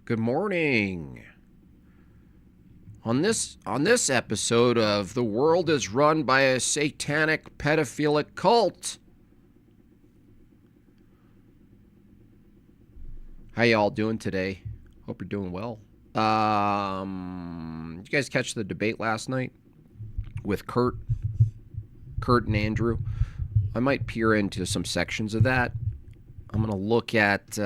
Good morning. On this episode of The World is Run by a Satanic Pedophilic Cult. How y'all doing today? Hope you're doing well. Did you guys catch the debate last night with Kurt and Andrew? I might peer into some sections of that. I'm going to look at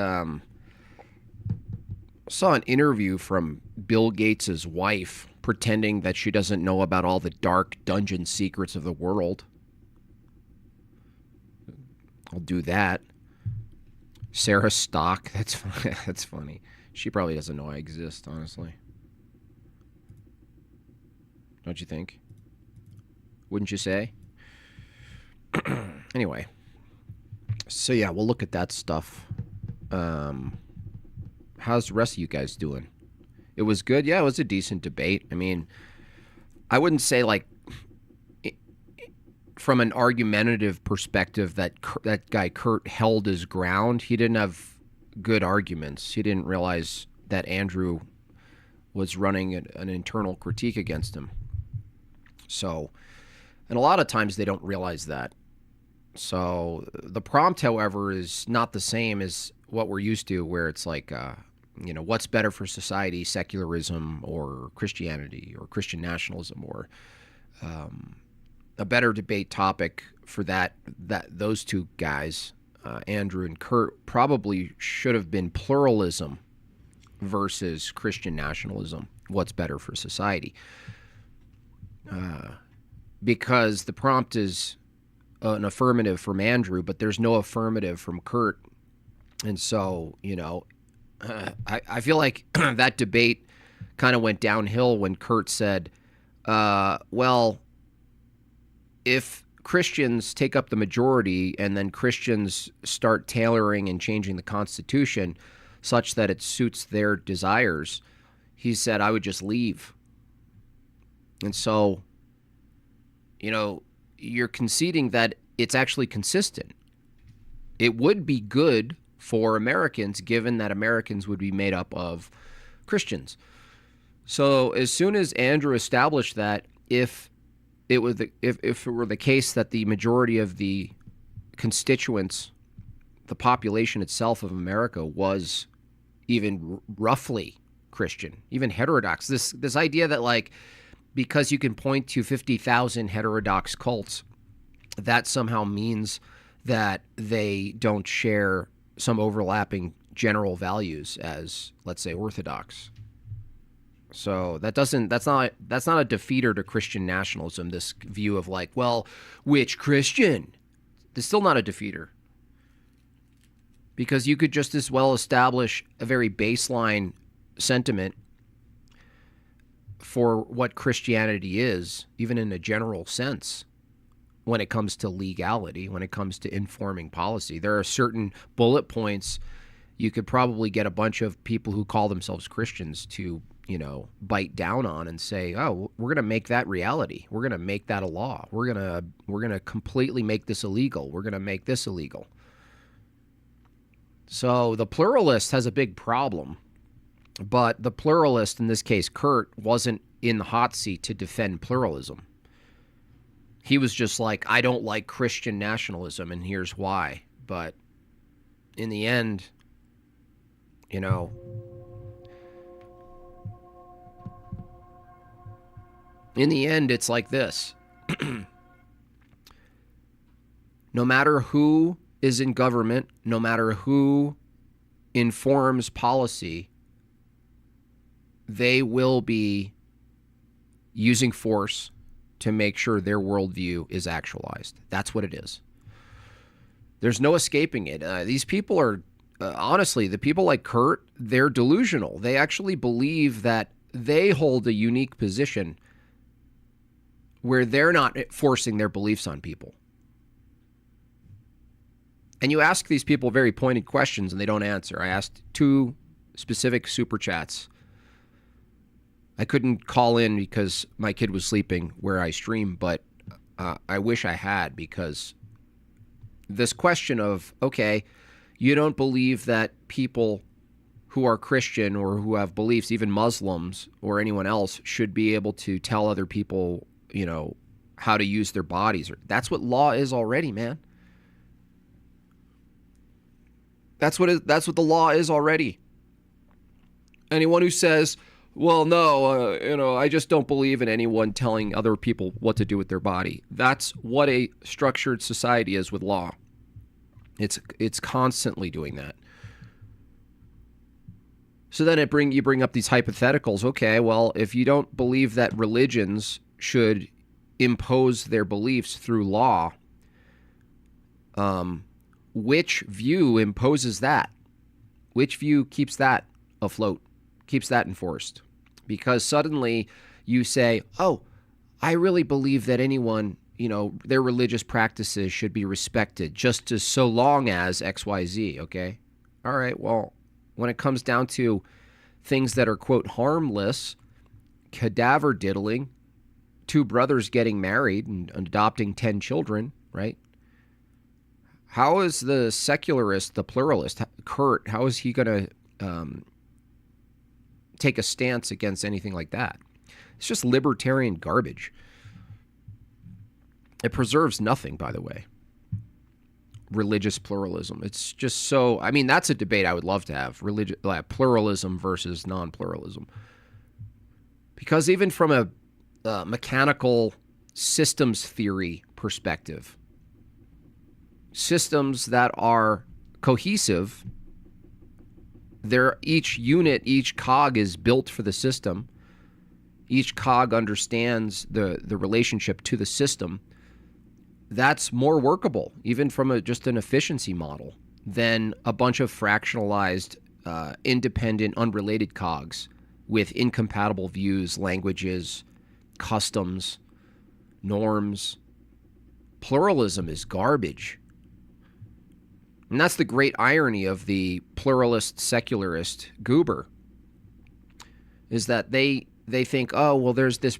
saw an interview from Bill Gates' wife pretending that she doesn't know about all the dark dungeon secrets of the world. I'll do that. Sarah Stock, that's funny. She probably doesn't know I exist, honestly. Don't you think? Wouldn't you say? Anyway. So yeah, we'll look at that stuff. How's the rest of you guys doing? It was good. Yeah, it was a decent debate. I mean, I wouldn't say like from an argumentative perspective that guy Kurt held his ground. He didn't have good arguments. He didn't realize that Andrew was running an internal critique against him. So, and a lot of times they don't realize that. So the prompt, however, is not the same as what we're used to, where it's like, what's better for society, secularism or Christianity or Christian nationalism, or a better debate topic for that those two guys, Andrew and Kurt, probably should have been pluralism versus Christian nationalism. What's better for society? Because the prompt is an affirmative from Andrew, but there's no affirmative from Kurt. And so, I feel like that debate kind of went downhill when Kurt said, well, if Christians take up the majority and then Christians start tailoring and changing the Constitution such that it suits their desires, he said, I would just leave. And so, you're conceding that it's actually consistent. It would be good for Americans, given that Americans would be made up of Christians. So as soon as Andrew established that if it were the case that the majority of the constituents, the population itself of America, was even roughly Christian, even heterodox, this idea that like, because you can point to 50,000 heterodox cults, that somehow means that they don't share some overlapping general values as, let's say, Orthodox. So that's not a defeater to Christian nationalism, this view of like, well, which Christian? It's still not a defeater. Because you could just as well establish a very baseline sentiment for what Christianity is, even in a general sense, when it comes to legality, when it comes to informing policy. There are certain bullet points you could probably get a bunch of people who call themselves Christians to, bite down on and say, oh, we're going to make that reality. We're going to make that a law. We're going to completely make this illegal. We're going to make this illegal. So the pluralist has a big problem. But the pluralist, in this case, Kurt, wasn't in the hot seat to defend pluralism. He was just like, I don't like Christian nationalism, and here's why. But in the end, it's like this. No matter who is in government, no matter who informs policy, they will be using force to make sure their worldview is actualized. That's what it is. There's no escaping it. These people are, honestly, the people like Kurt, they're delusional. They actually believe that they hold a unique position where they're not forcing their beliefs on people. And you ask these people very pointed questions and they don't answer. I asked 2 specific super chats. I couldn't call in because my kid was sleeping where I stream, but I wish I had, because this question of, okay, you don't believe that people who are Christian or who have beliefs, even Muslims or anyone else, should be able to tell other people, how to use their bodies. That's what law is already, man. That's what the law is already. Anyone who says, well, no, I just don't believe in anyone telling other people what to do with their body. That's what a structured society is with law. It's constantly doing that. So then you bring up these hypotheticals. Okay, well, if you don't believe that religions should impose their beliefs through law, which view imposes that? Which view keeps that afloat, keeps that enforced? Because suddenly you say, oh, I really believe that anyone, their religious practices should be respected just as so long as XYZ, okay? All right, well, when it comes down to things that are, quote, harmless, cadaver diddling, two brothers getting married and adopting 10 children, right? How is the secularist, the pluralist, Kurt, how is he going to take a stance against anything like that? It's just libertarian garbage. It preserves nothing, by the way. Religious pluralism. It's just so, that's a debate I would love to have. Pluralism versus non-pluralism. Because even from a mechanical systems theory perspective, systems that are cohesive, each unit, each cog is built for the system. Each cog understands the relationship to the system. That's more workable, even from just an efficiency model, than a bunch of fractionalized, independent, unrelated cogs with incompatible views, languages, customs, norms. Pluralism is garbage. And that's the great irony of the pluralist, secularist goober, is that they think, oh, well, there's this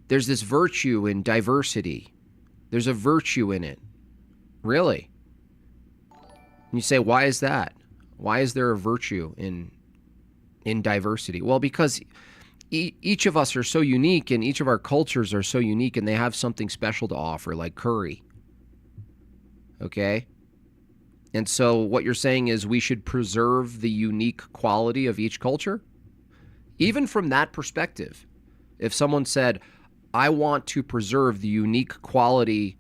virtue in diversity. There's a virtue in it. Really? And you say, why is that? Why is there a virtue in diversity? Well, because each of us are so unique, and each of our cultures are so unique, and they have something special to offer, like curry. Okay? And so what you're saying is we should preserve the unique quality of each culture? Even from that perspective, if someone said, I want to preserve the unique quality,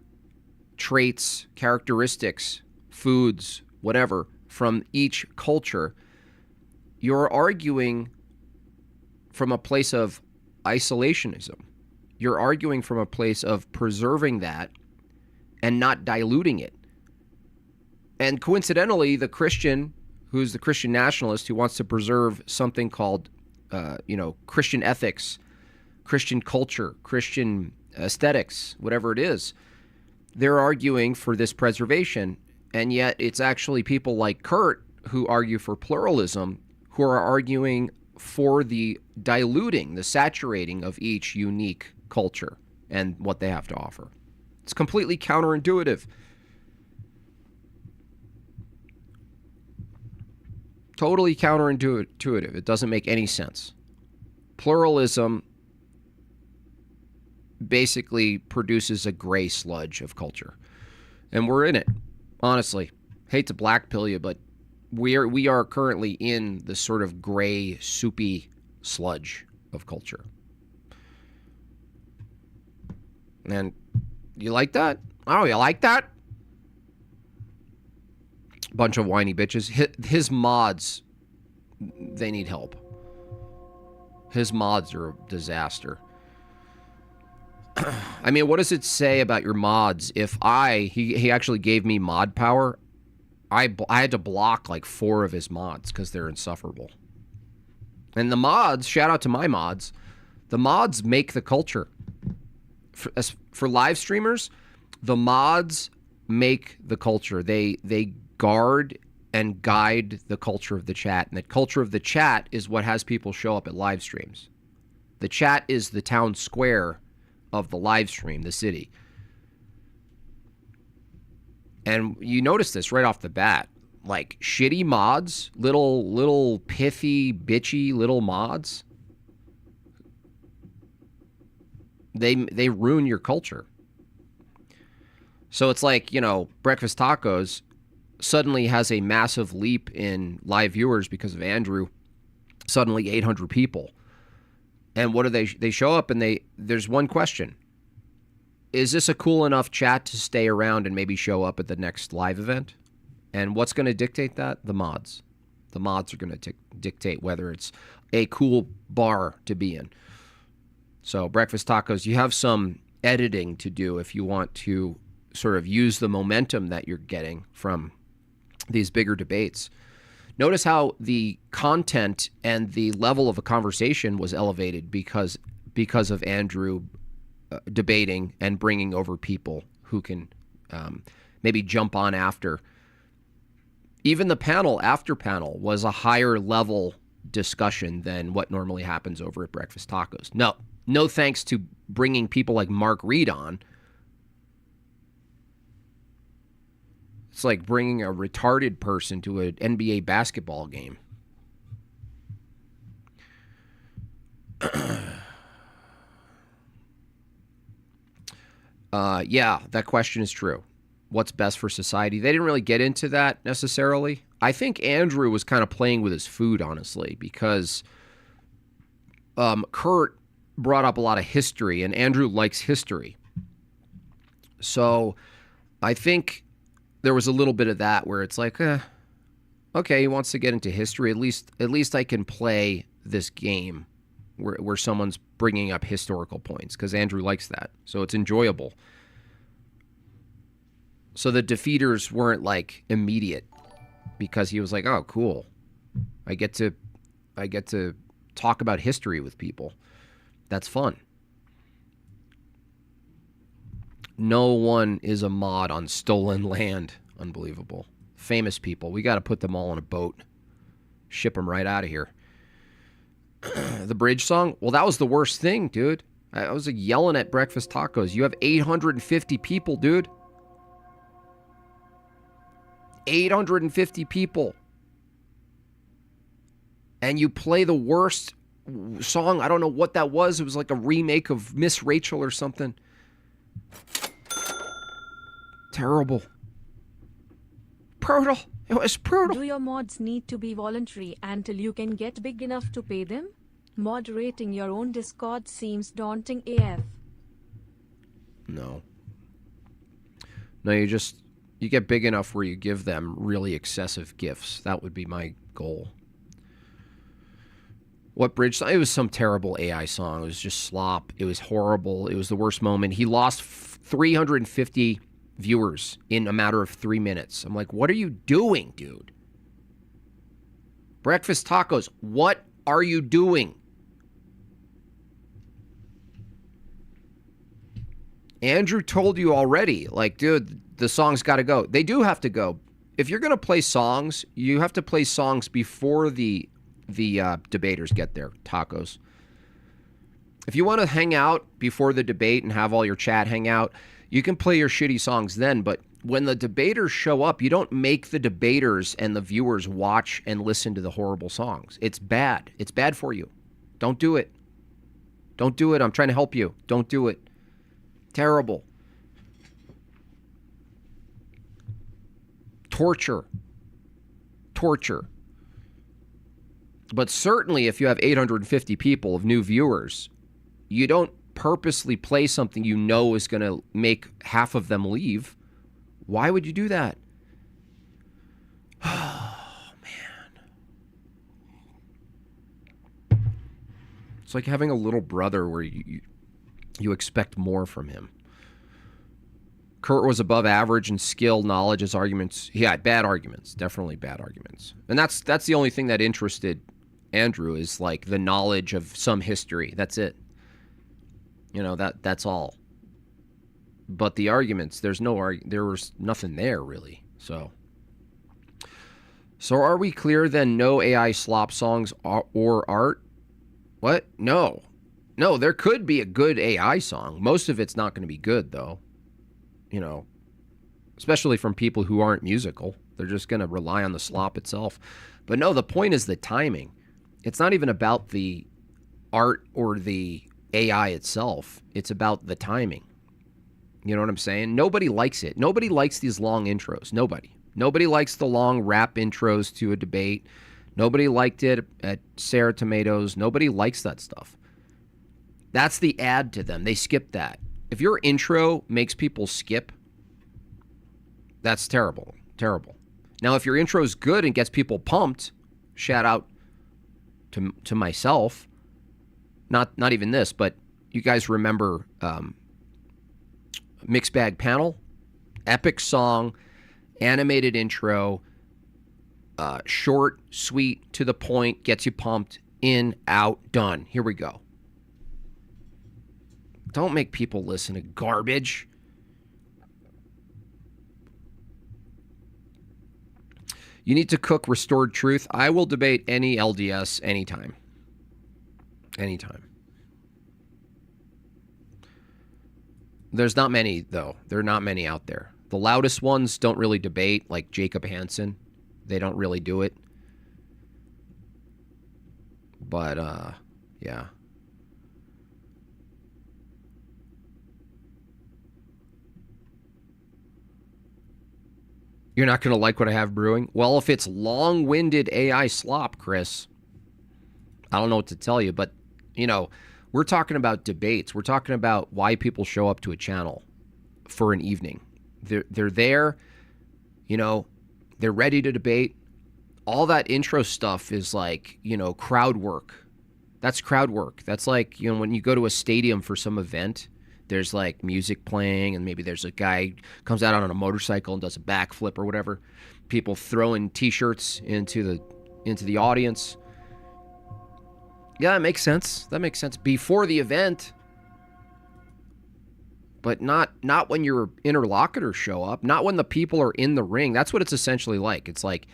traits, characteristics, foods, whatever, from each culture, you're arguing from a place of isolationism. You're arguing from a place of preserving that and not diluting it. And coincidentally, the Christian, who's the Christian nationalist who wants to preserve something called, Christian ethics, Christian culture, Christian aesthetics, whatever it is, they're arguing for this preservation. And yet it's actually people like Kurt who argue for pluralism, who are arguing for the diluting, the saturating of each unique culture and what they have to offer. It's completely counterintuitive. Totally counterintuitive. It doesn't make any sense. Pluralism basically produces a gray sludge of culture. And we're in it, honestly. Hate to black pill you, but we are currently in the sort of gray, soupy sludge of culture. And you like that? Oh, you like that? Bunch of whiny bitches. His mods, they need help. His mods are a disaster. What does it say about your mods if he actually gave me mod power? I had to block like 4 of his mods because they're insufferable. And the mods, shout out to my mods, the mods make the culture. For live streamers, the mods make the culture. They guard and guide the culture of the chat. And the culture of the chat is what has people show up at live streams. The chat is the town square of the live stream, the city. And you notice this right off the bat. like shitty mods, little pithy, bitchy little mods, they ruin your culture. So it's like, Breakfast Tacos suddenly has a massive leap in live viewers because of Andrew. Suddenly 800 people. And what do they show up and there's one question. Is this a cool enough chat to stay around and maybe show up at the next live event? And what's going to dictate that? The mods. The mods are going to dictate whether it's a cool bar to be in. So Breakfast Tacos, you have some editing to do if you want to sort of use the momentum that you're getting from these bigger debates. Notice how the content and the level of a conversation was elevated because of Andrew debating and bringing over people who can maybe jump on after. Even the after panel was a higher level discussion than what normally happens over at Breakfast Tacos. No thanks to bringing people like Mark Reed on. It's like bringing a retarded person to an NBA basketball game. Yeah, that question is true. What's best for society? They didn't really get into that necessarily. I think Andrew was kind of playing with his food, honestly, because Kurt brought up a lot of history, and Andrew likes history. So I think there was a little bit of that where it's like, okay, he wants to get into history. At least I can play this game where someone's bringing up historical points because Andrew likes that. So it's enjoyable. So the defeaters weren't like immediate because he was like, oh, cool. I get to talk about history with people. That's fun. No one is a mod on stolen land. Unbelievable. Famous people. We got to put them all on a boat. Ship them right out of here. The bridge song? Well, that was the worst thing, dude. I was yelling at Breakfast Tacos. You have 850 people, dude. 850 people. And you play the worst song. I don't know what that was. It was like a remake of Miss Rachel or something. Terrible. Brutal. It was brutal. Do your mods need to be voluntary until you can get big enough to pay them? Moderating your own Discord seems daunting AF. No, you get big enough where you give them really excessive gifts. That would be my goal. What bridge song? It was some terrible AI song. It was just slop. It was horrible. It was the worst moment. He lost 350 viewers in a matter of 3 minutes. I'm like, what are you doing, dude? Breakfast Tacos, what are you doing? Andrew told you already, like, dude, the song's got to go. They do have to go. If you're going to play songs, you have to play songs before the debaters get there, Tacos. If you want to hang out before the debate and have all your chat hang out, you can play your shitty songs then, but when the debaters show up, you don't make the debaters and the viewers watch and listen to the horrible songs. It's bad. It's bad for you. Don't do it. Don't do it. I'm trying to help you. Don't do it. Terrible. Torture. But certainly if you have 850 people of new viewers, you don't purposely play something you know is going to make half of them leave. Why would you do that? Oh, man. It's like having a little brother where you expect more from him. Kurt was above average in skill, knowledge, his arguments. He had bad arguments, definitely bad arguments. And that's the only thing that interested Andrew is like the knowledge of some history. That's it. That's all. But the arguments, there was nothing there really. So are we clear then? No AI slop songs or art? What? No, there could be a good AI song. Most of it's not going to be good though. especially from people who aren't musical. They're just going to rely on the slop itself. But no, the point is the timing. It's not even about the art or the AI itself. It's about the timing. You know what I'm saying? Nobody likes it. Nobody likes these long intros. Nobody likes the long rap intros to a debate. Nobody liked it at Sarah Tomatoes. Nobody likes that stuff. That's the ad to them. They skip that. If your intro makes people skip, that's terrible. Terrible. Now, if your intro is good and gets people pumped, shout out to myself. Not even this, but you guys remember Mixed Bag Panel? Epic song, animated intro, short, sweet, to the point, gets you pumped, in, out, done. Here we go. Don't make people listen to garbage. You need to cook Restored Truth. I will debate any LDS anytime. Anytime. There's not many, though. There are not many out there. The loudest ones don't really debate, like Jacob Hansen. They don't really do it. But, yeah. You're not going to like what I have brewing? Well, if it's long-winded AI slop, Chris, I don't know what to tell you. But, you know, we're talking about debates. We're talking about why people show up to a channel for an evening. They're there, you know, they're ready to debate. All that intro stuff is like, you know, crowd work. That's crowd work. That's like, you know, when you go to a stadium for some event, there's like music playing and maybe there's a guy comes out on a motorcycle and does a backflip or whatever. People throwing T-shirts into the audience. Yeah, that makes sense. That makes sense. Before the event, but not when your interlocutors show up, not when the people are in the ring. That's what it's essentially like. It's like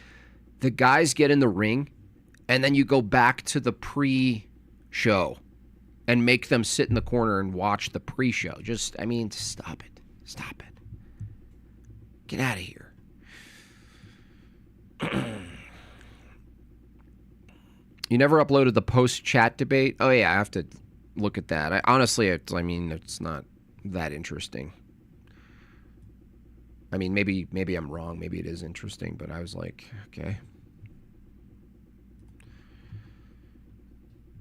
the guys get in the ring and then you go back to the pre-show and make them sit in the corner and watch the pre-show. Just, I mean, stop it. Stop it. Get out of here. You never uploaded the post-chat debate? Oh, yeah, I have to look at that. It's not that interesting. I mean, maybe I'm wrong. Maybe it is interesting, but I was like, okay.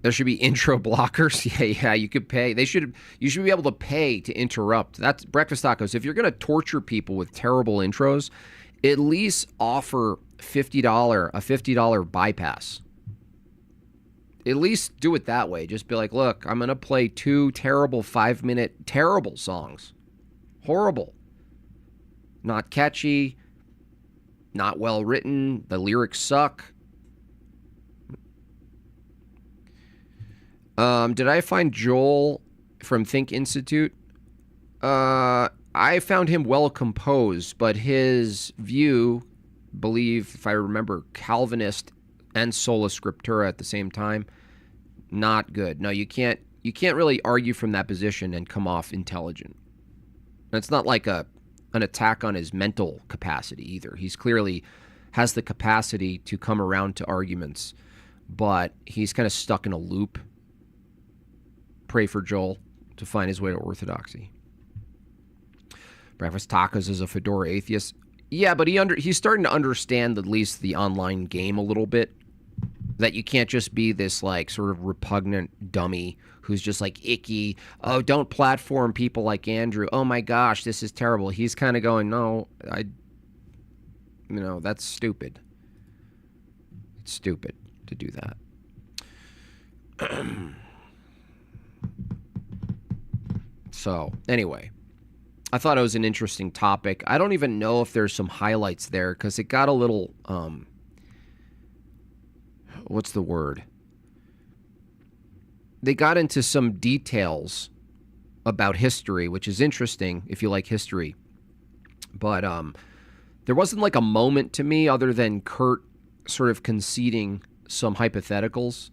There should be intro blockers. Yeah, you could pay. You should be able to pay to interrupt. That's Breakfast Tacos. If you're going to torture people with terrible intros, at least offer a $50 bypass. At least do it that way. Just be like, look, I'm going to play 2 terrible 5-minute terrible songs. Horrible. Not catchy. Not well written. The lyrics suck. Did I find Joel from Think Institute? I found him well composed, but his view, if I remember, Calvinist and sola scriptura at the same time, not good. No, you can't really argue from that position and come off intelligent. And it's not like an attack on his mental capacity either. He's clearly has the capacity to come around to arguments, but he's kind of stuck in a loop. Pray for Joel to find his way to orthodoxy. Breakfast Tacos is a fedora atheist. Yeah, but he's starting to understand at least the online game a little bit. That you can't just be this like sort of repugnant dummy who's just like icky. Oh, don't platform people like Andrew. Oh my gosh, this is terrible. He's kind of going, no, that's stupid. It's stupid to do that. So, anyway, I thought it was an interesting topic. I don't even know if there's some highlights there because it got a little, what's the word? They got into some details about history, which is interesting if you like history. But there wasn't like a moment to me other than Kurt sort of conceding some hypotheticals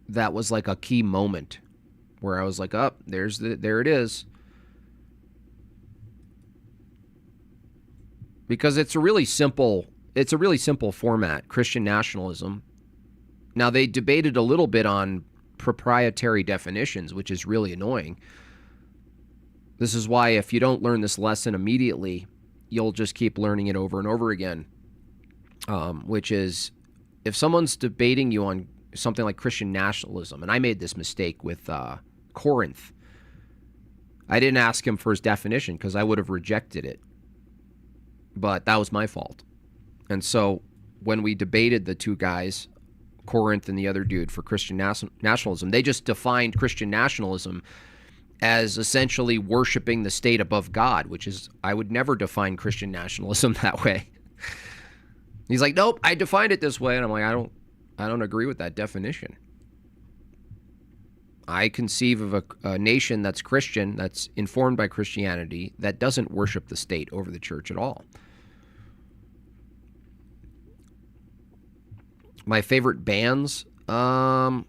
that was like a key moment where I was like, there it is. because it's a really simple format, Christian nationalism. Now, they debated a little bit on proprietary definitions, which is really annoying. This is why if you don't learn this lesson immediately, you'll just keep learning it over and over again, which is if someone's debating you on something like Christian nationalism, and I made this mistake with Corinth. I didn't ask him for his definition because I would have rejected it, but that was my fault. And so when we debated the two guys, Corinth and the other dude, for Christian nationalism, they just defined Christian nationalism as essentially worshiping the state above God, which is, I would never define Christian nationalism that way. He's like, nope, I defined it this way. And I'm like, I don't agree with that definition. I conceive of a nation that's Christian, that's informed by Christianity, that doesn't worship the state over the church at all. My favorite bands, I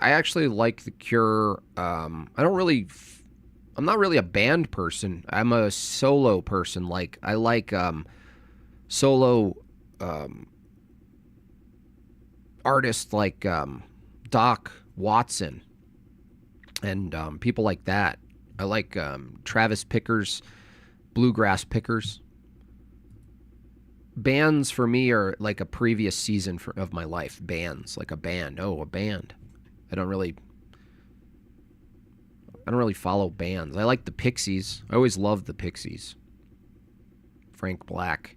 actually like The Cure. I'm not really a band person. I'm a solo person. I like solo artists like Doc Watson and people like that. I like Travis Pickers, Bluegrass Pickers. Bands for me are like a previous season of my life. Bands, like a band. Oh, a band. I don't really follow bands. I like the Pixies. I always loved the Pixies. Frank Black.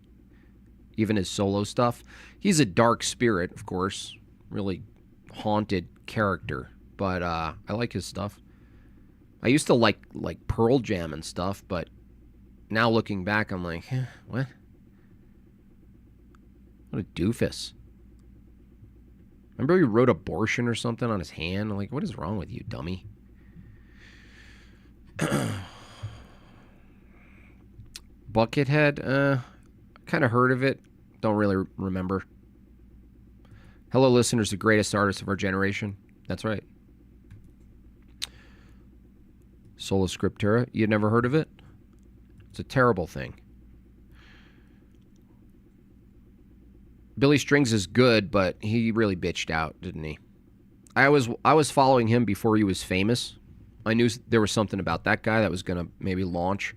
Even his solo stuff. He's a dark spirit, of course. Really haunted character. But I like his stuff. I used to like Pearl Jam and stuff, but now looking back, I'm like, what? What a doofus. Remember he wrote abortion or something on his hand? I'm like, what is wrong with you, dummy? Buckethead, kind of heard of it. Don't really remember. Hello, listeners, the greatest artist of our generation. That's right. Sola Scriptura. You never heard of it? It's a terrible thing. Billy Strings is good, but he really bitched out, didn't he? I was following him before he was famous. I knew there was something about that guy that was going to maybe launch.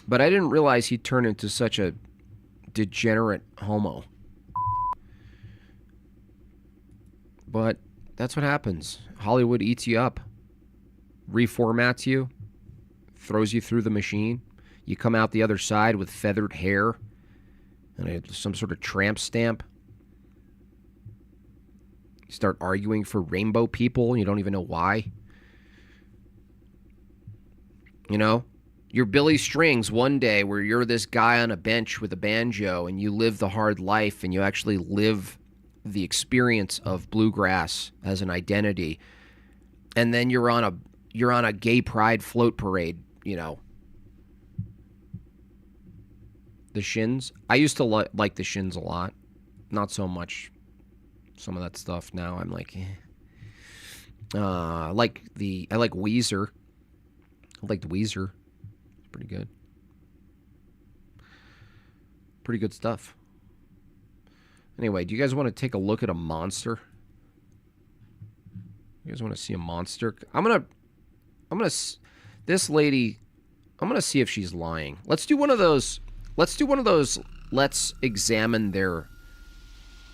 But I didn't realize he'd turn into such a degenerate homo. But that's what happens. Hollywood eats you up, reformats you, throws you through the machine. You come out the other side with feathered hair and some sort of tramp stamp. You start arguing for rainbow people. You don't even know why. You know? You're Billy Strings one day where you're this guy on a bench with a banjo and you live the hard life and you actually live the experience of bluegrass as an identity. And then you're on a gay pride float parade, you know. The Shins. I used to like the Shins a lot. Not so much some of that stuff now. I'm like, I like Weezer. I liked Weezer. It's pretty good. Pretty good stuff. Anyway, do you guys want to take a look at a monster? You guys want to see a monster? This lady, I'm gonna see if she's lying. Let's do one of those. Let's examine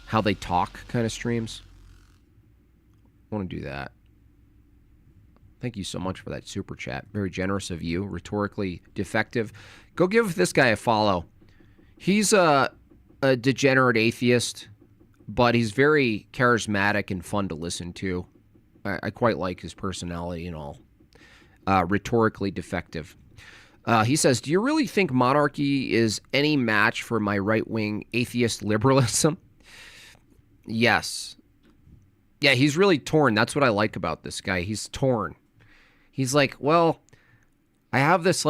how they talk kind of streams. I want to do that. Thank you so much for that super chat. Very generous of you. Rhetorically defective. Go give this guy a follow. He's a degenerate atheist, but he's very charismatic and fun to listen to. I quite like his personality and all. Rhetorically defective. He says, do you really think monarchy is any match for my right-wing atheist liberalism? Yes. Yeah, he's really torn. That's what I like about this guy. He's torn. He's like, well, I have this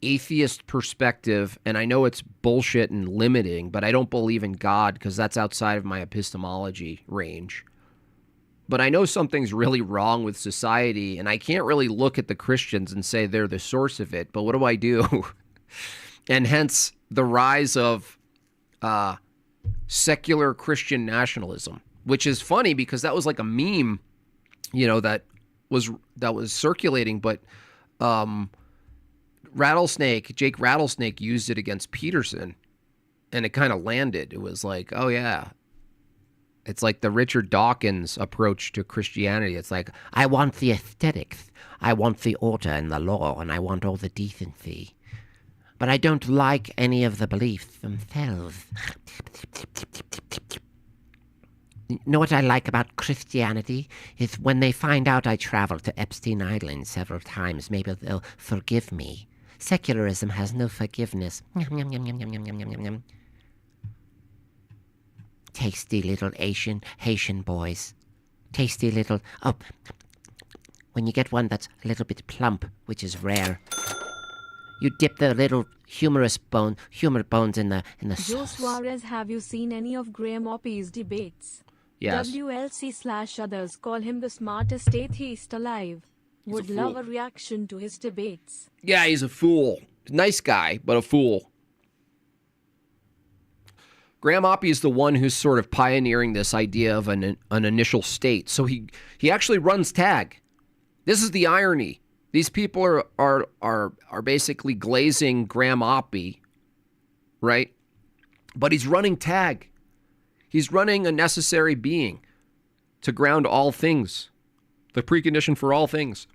atheist perspective, and I know it's bullshit and limiting, but I don't believe in God because that's outside of my epistemology range. But I know something's really wrong with society, and I can't really look at the Christians and say they're the source of it, but what do I do? and hence the rise of secular Christian nationalism, which is funny because that was like a meme, that was circulating, but Jake Rattlesnake used it against Peterson, and it kind of landed. It was like, oh yeah, it's like the Richard Dawkins approach to Christianity. It's like, I want the aesthetics, I want the order and the law, and I want all the decency, but I don't like any of the beliefs themselves. You know what I like about Christianity is when they find out I traveled to Epstein Island several times, maybe they'll forgive me. Secularism has no forgiveness. Tasty little Haitian boys. Tasty little... Oh, when you get one that's a little bit plump, which is rare, you dip the little humor bones in the Joe sauce. Suarez, have you seen any of Graham Oppie's debates? Yes. WLC/others call him the smartest atheist alive. Would love a reaction to his debates. Yeah, he's a fool. Nice guy, but a fool. Graham Oppie is the one who's sort of pioneering this idea of an initial state. So he actually runs tag. This is the irony. These people are basically glazing Graham Oppie, right? But he's running tag. He's running a necessary being to ground all things, the precondition for all things.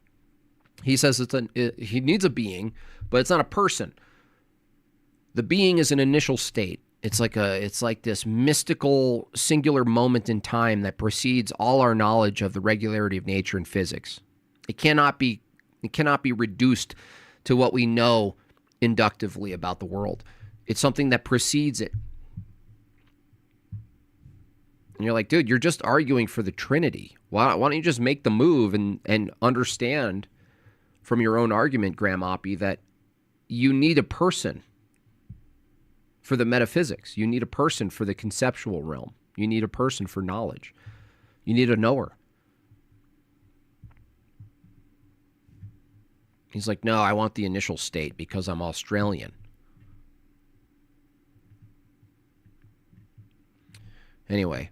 He says he needs a being, but it's not a person. The being is an initial state. It's like this mystical singular moment in time that precedes all our knowledge of the regularity of nature and physics. It cannot be reduced to what we know inductively about the world. It's something that precedes it. And you're like, dude, you're just arguing for the Trinity. Why don't you just make the move and understand from your own argument, Graham Oppie, that you need a person for the metaphysics. You need a person for the conceptual realm. You need a person for knowledge. You need a knower. He's like, no, I want the initial state because I'm Australian. Anyway,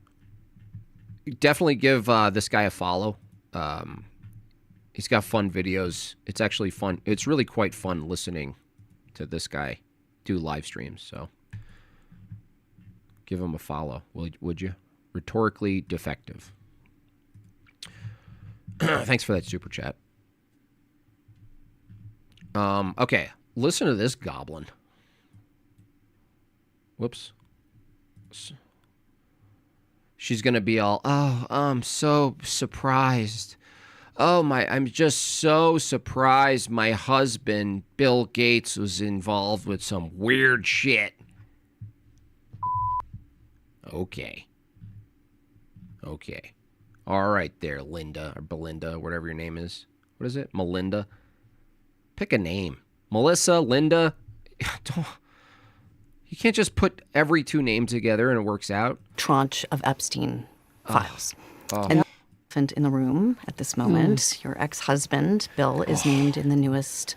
definitely give this guy a follow. He's got fun videos. It's actually fun. It's really quite fun listening to this guy do live streams. So give him a follow, would you? Rhetorically Defective. Thanks for that super chat. Okay, listen to this goblin. Whoops. She's going to be all, oh, I'm so surprised. I'm just so surprised my husband, Bill Gates, was involved with some weird shit. Okay. All right there, Linda, or Belinda, whatever your name is. What is it? Melinda? Pick a name. Melissa, Linda. You can't just put every two names together and it works out. Tranche of Epstein files. And the elephant in the room at this moment, your ex-husband, Bill, is named in the newest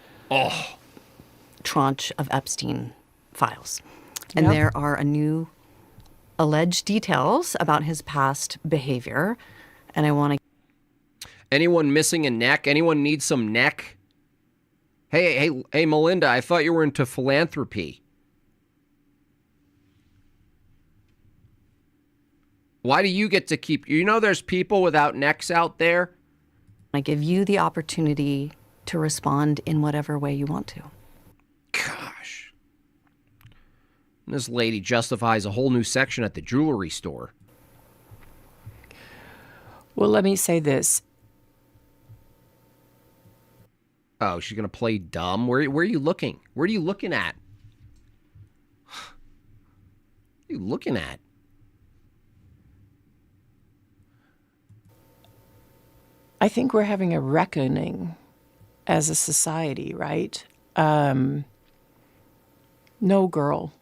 tranche of Epstein files. And there are a new alleged details about his past behavior. And I want to... Anyone missing a neck? Anyone need some neck? Hey, Melinda, I thought you were into philanthropy. Why do you get to keep... there's people without necks out there? I give you the opportunity to respond in whatever way you want to. Gosh. This lady justifies a whole new section at the jewelry store. Well, let me say this. Oh, she's going to play dumb? Where are you looking? Where are you looking at? What are you looking at? I think we're having a reckoning as a society, right? No girl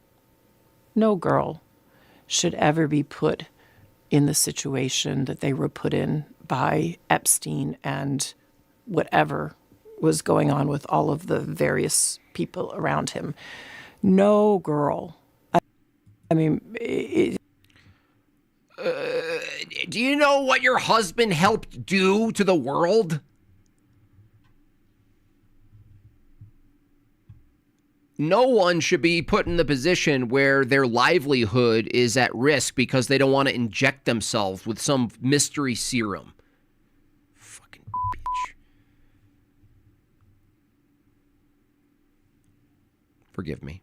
should ever be put in the situation that they were put in by Epstein and whatever was going on with all of the various people around him. No girl. I mean, Do you know what your husband helped do to the world? No one should be put in the position where their livelihood is at risk because they don't want to inject themselves with some mystery serum. Fucking bitch. Forgive me.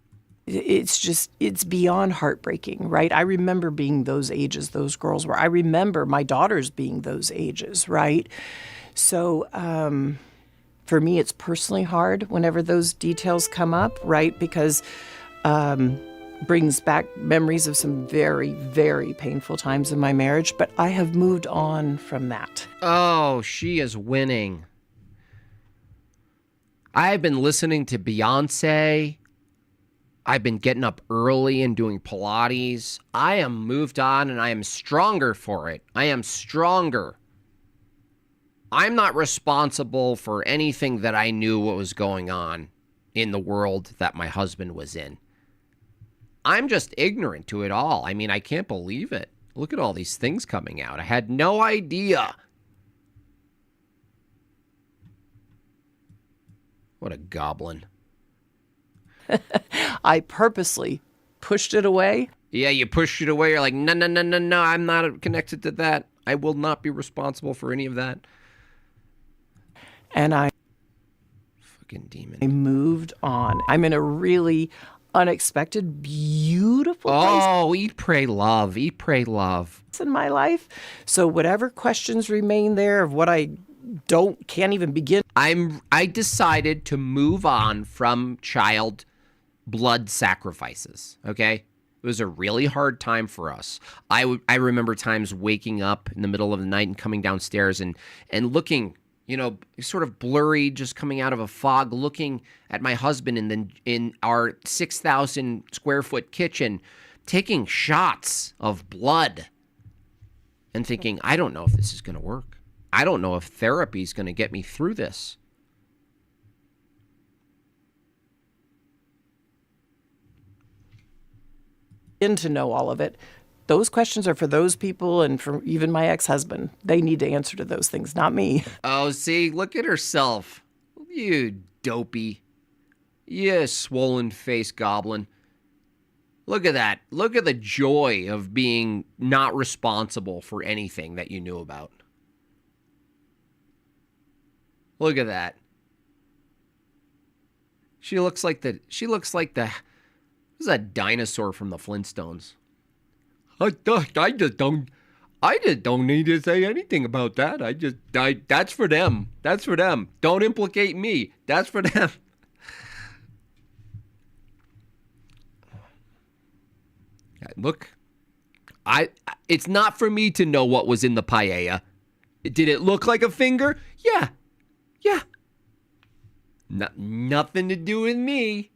it's beyond heartbreaking, right? I remember being those ages those girls were. I remember my daughters being those ages, right? So for me, it's personally hard whenever those details come up, right? Because brings back memories of some very, very painful times in my marriage, but I have moved on from that. Oh, she is winning. I've been listening to Beyonce. I've been getting up early and doing Pilates. I am moved on and I am stronger for it. I am stronger. I'm not responsible for anything that I knew what was going on in the world that my husband was in. I'm just ignorant to it all. I mean, I can't believe it. Look at all these things coming out. I had no idea. What a goblin. I purposely pushed it away. Yeah, you pushed it away. You're like, no, I'm not connected to that. I will not be responsible for any of that. And I Fucking demon. moved on. I'm in a really unexpected, beautiful place Oh, eat, pray, love. Eat, pray, love. in my life. So whatever questions remain there of what I can't even begin. I decided to move on from child blood sacrifices, okay? It was a really hard time for us. I remember times waking up in the middle of the night and coming downstairs and looking, you know, sort of blurry, just coming out of a fog, looking at my husband in our 6,000 square foot kitchen, taking shots of blood and thinking, I don't know if this is going to work. I don't know if therapy is going to get me through this. To know all of it. Those questions are for those people and for even my ex-husband. They need to answer to those things, not me. Oh, see, look at herself. You dopey. You swollen face goblin. Look at that. Look at the joy of being not responsible for anything that you knew about. Look at that. She looks like the who's that dinosaur from the Flintstones? I just don't need to say anything about that. That's for them. That's for them. Don't implicate me. That's for them. Look, it's not for me to know what was in the paella. Did it look like a finger? Yeah. Nothing to do with me.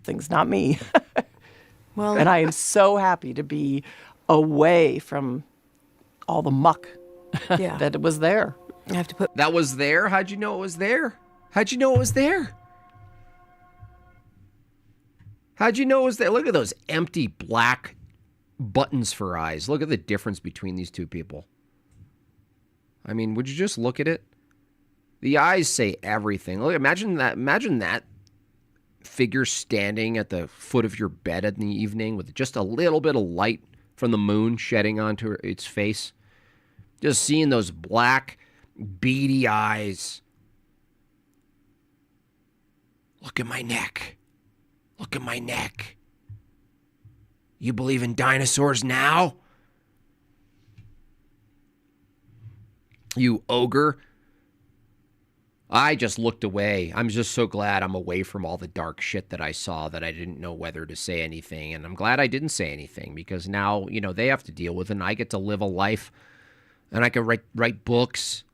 Things, not me. Well, And I am so happy to be away from all the muck yeah, that was there. I have to put That was there? How'd you know it was there? How'd you know it was there? How'd you know it was there? Look at those empty black buttons for eyes. Look at the difference between these two people. I mean, would you just look at it? The eyes say everything. Look, imagine that figure standing at the foot of your bed in the evening with just a little bit of light from the moon shedding onto its face. Just seeing those black, beady eyes. Look at my neck. Look at my neck. You believe in dinosaurs now? You ogre. I just looked away. I'm just so glad I'm away from all the dark shit that I saw that I didn't know whether to say anything. And I'm glad I didn't say anything because now, you know, they have to deal with it and I get to live a life and I can write books.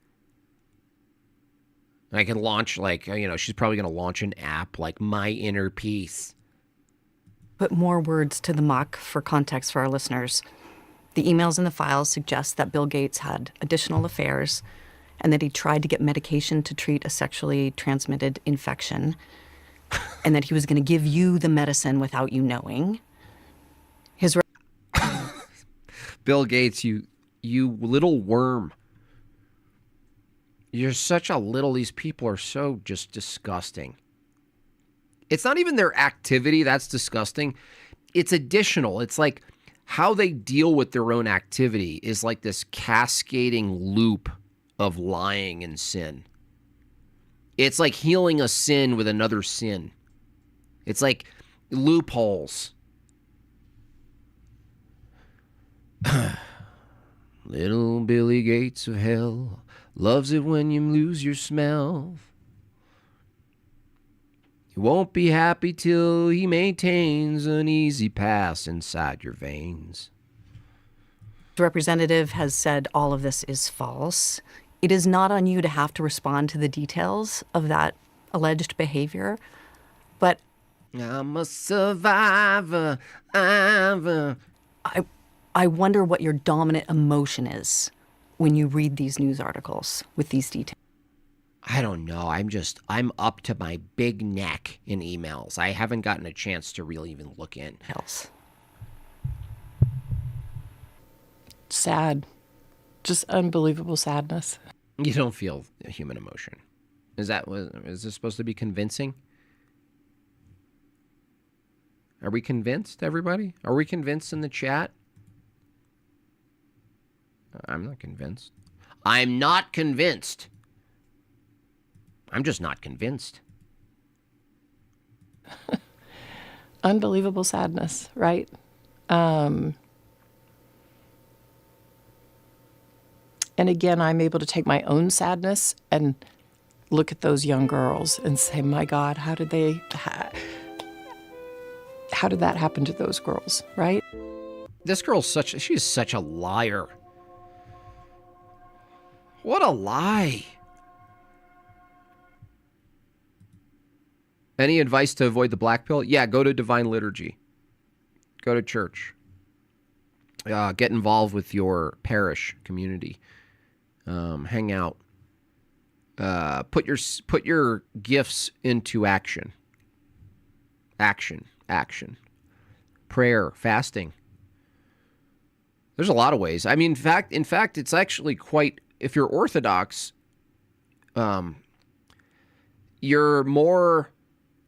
I can launch, like, you know, she's probably going to launch an app like My Inner Peace. more words to the muck for context for our listeners. The emails in the files suggest that Bill Gates had additional affairs and that he tried to get medication to treat a sexually transmitted infection and that he was going to give you the medicine without you knowing. His Bill Gates, you little worm. You're such a little, these people are so just disgusting. It's not even their activity that's disgusting. It's additional. It's like how they deal with their own activity is like this cascading loop of lying and sin. It's like healing a sin with another sin. It's like loopholes. Little Billy Gates of hell loves it when you lose your smell. He won't be happy till he maintains an easy pass inside your veins. representative has said all of this is false. It is not on you to have to respond to the details of that alleged behavior, but I'm a survivor. I wonder what your dominant emotion is when you read these news articles with these details. I don't know. I'm up to my big neck in emails. I haven't gotten a chance to really even look in. Sad. Just unbelievable sadness. You don't feel a human emotion. Is this supposed to be convincing? Are we convinced, everybody? Are we convinced in the chat? I'm not convinced. I'm not convinced. I'm just not convinced. Unbelievable sadness, right? And again, I'm able to take my own sadness and look at those young girls and say, my God, how did that happen to those girls, right? This girl's she's such a liar. What a lie. Any advice to avoid the black pill? Yeah, go to Divine Liturgy. Go to church. Get involved with your parish community. Hang out. Put your gifts into action. Action. Prayer, fasting. There's a lot of ways. I mean, in fact, it's actually quite. If you're Orthodox, you're more.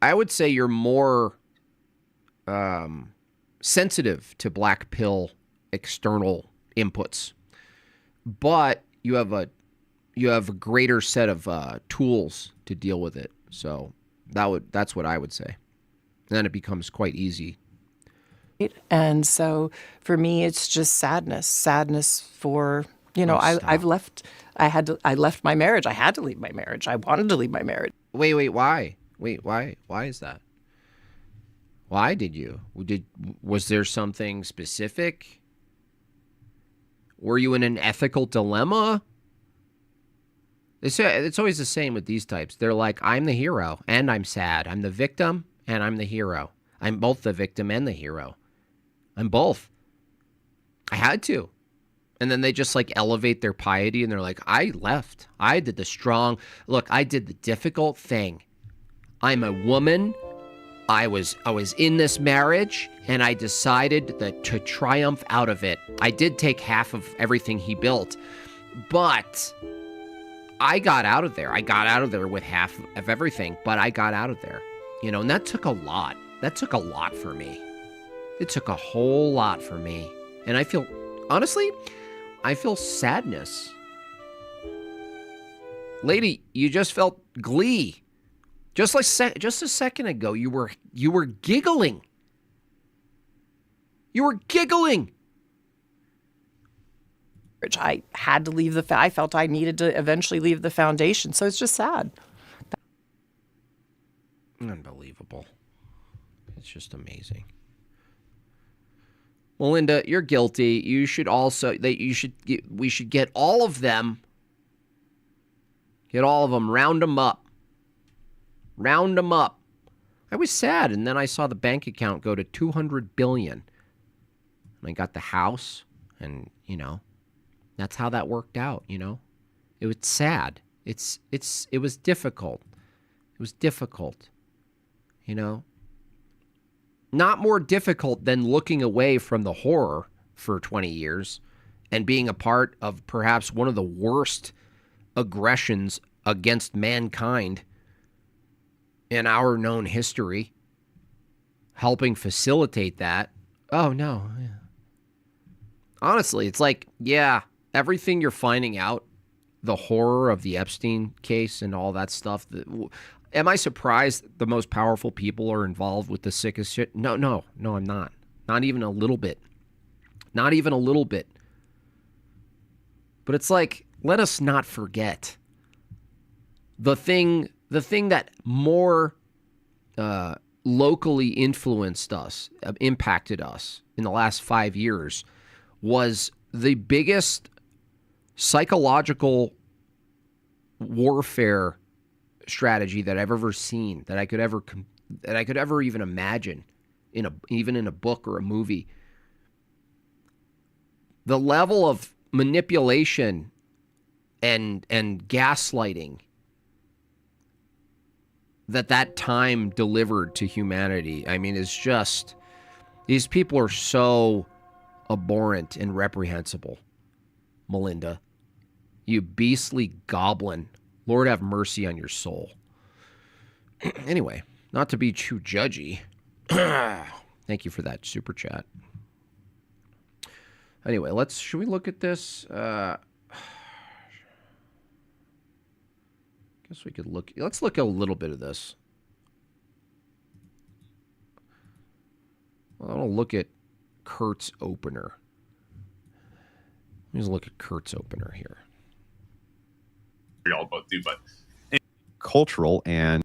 I would say you're more sensitive to black pill external inputs, but you have a greater set of tools to deal with it. So that's what I would say. And then it becomes quite easy. And so for me, it's just sadness for, I left my marriage. I had to leave my marriage. I wanted to leave my marriage. Wait, why? Why is that? Why did you? Was there something specific? Were you in an ethical dilemma? It's always the same with these types. They're like, I'm the hero and I'm sad. I'm the victim and I'm the hero. I'm both the victim and the hero. I'm both. I had to. And then they just like elevate their piety and they're like, I left. I did I did the difficult thing. I'm a woman. I was in this marriage and I decided to triumph out of it. I did take half of everything he built, but I got out of there. I got out of there with half of everything, but I got out of there. And that took a lot. That took a lot for me. It took a whole lot for me. And I feel sadness. Lady, you just felt glee. Just a second ago, you were giggling. You were giggling. I had to leave I felt I needed to eventually leave the foundation. So it's just sad. Unbelievable. It's just amazing. Melinda, you're guilty. We should get all of them. Get all of them. Round them up. Round them up. I was sad, and then I saw the bank account go to $200 billion. And I got the house. And, that's how that worked out, It was sad. It was difficult. It was difficult, Not more difficult than looking away from the horror for 20 years and being a part of perhaps one of the worst aggressions against mankind in our known history, helping facilitate that. Oh, no. Yeah. Honestly, it's like, yeah, everything you're finding out, the horror of the Epstein case and all that stuff. Am I surprised the most powerful people are involved with the sickest shit? No, I'm not. Not even a little bit. Not even a little bit. But it's like, let us not forget the thing that more locally influenced us, impacted us in the last 5 years was the biggest psychological warfare strategy that I've ever seen, that I could ever even imagine even in a book or a movie. The level of manipulation and gaslighting that time delivered to humanity, I mean, is just, these people are so abhorrent and reprehensible. Melinda, you beastly goblin. Lord have mercy on your soul. Anyway, not to be too judgy. Thank you for that super chat. Anyway, should we look at this? Guess we could let's look at a little bit of this. Well, I want to look at Kurt's opener. Let me just look at Kurt's opener here. We all both do, but cultural and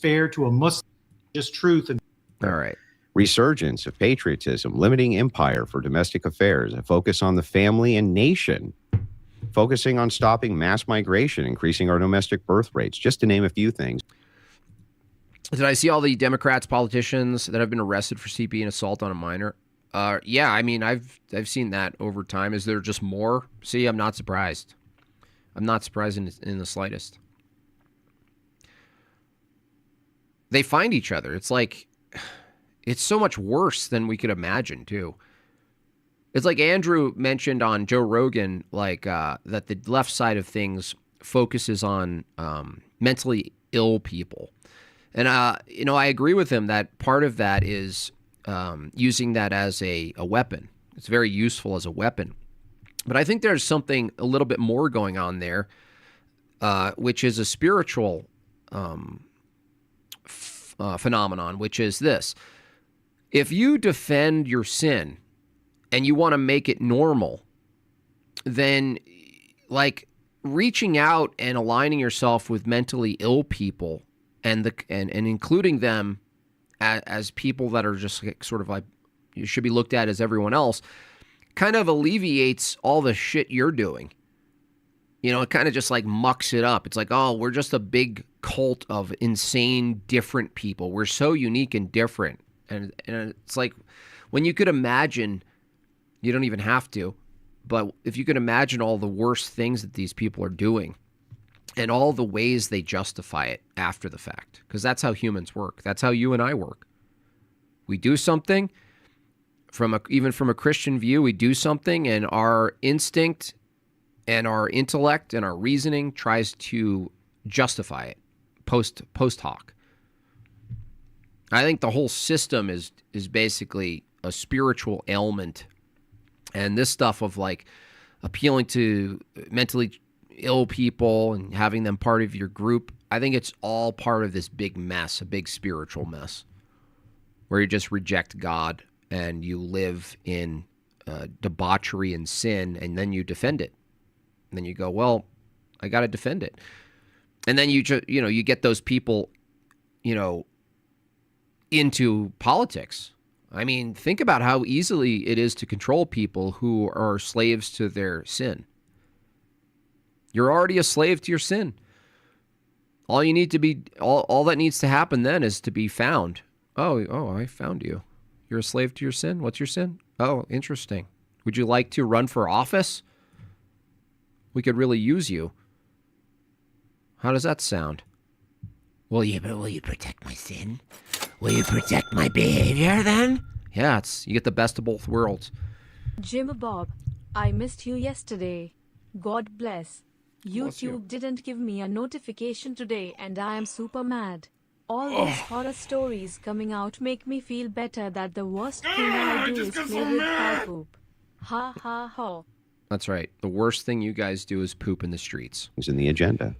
fair to a Muslim, just truth. And all right. Resurgence of patriotism, limiting empire for domestic affairs, a focus on the family and nation, focusing on stopping mass migration, increasing our domestic birth rates, just to name a few things. Did I see all the Democrats, politicians that have been arrested for CP and assault on a minor? Yeah, I mean, I've seen that over time. Is there just more? See, I'm not surprised. I'm not surprised in the slightest. They find each other. It's like, it's so much worse than we could imagine, too. It's like Andrew mentioned on Joe Rogan, like that the left side of things focuses on mentally ill people. And, I agree with him that part of that is using that as a weapon. It's very useful as a weapon. But I think there's something a little bit more going on there, which is a spiritual phenomenon, which is this. If you defend your sin and you want to make it normal, then like reaching out and aligning yourself with mentally ill people and including them as people that are just sort of like, you should be looked at as everyone else, kind of alleviates all the shit you're doing. It kind of just like mucks it up. It's like, oh, we're just a big cult of insane, different people. We're so unique and different. And it's like, when you could imagine, you don't even have to, but if you could imagine all the worst things that these people are doing and all the ways they justify it after the fact, because that's how humans work. That's how you and I work. We do something, even from a Christian view, we do something, and our instinct and our intellect and our reasoning tries to justify it post hoc. I think the whole system is basically a spiritual ailment. And this stuff of like appealing to mentally ill people and having them part of your group, I think it's all part of this big mess, a big spiritual mess, where you just reject God and you live in debauchery and sin, and then you defend it. And then you go, well, I got to defend it. And then you get those people, into politics. I mean, think about how easily it is to control people who are slaves to their sin. You're already a slave to your sin. All you need to be, all that needs to happen then is to be found. Oh, I found you. You're a slave to your sin? What's your sin? Oh, interesting. Would you like to run for office? We could really use you. How does that sound? Will you protect my sin? Will you protect my behavior then? Yeah, you get the best of both worlds. Jim Bob, I missed you yesterday. God bless. Bless you. YouTube didn't give me a notification today and I am super mad. All these horror stories coming out make me feel better that the worst thing I do is play with cow poop. Ha ha ha. That's right. The worst thing you guys do is poop in the streets. Is in the agenda.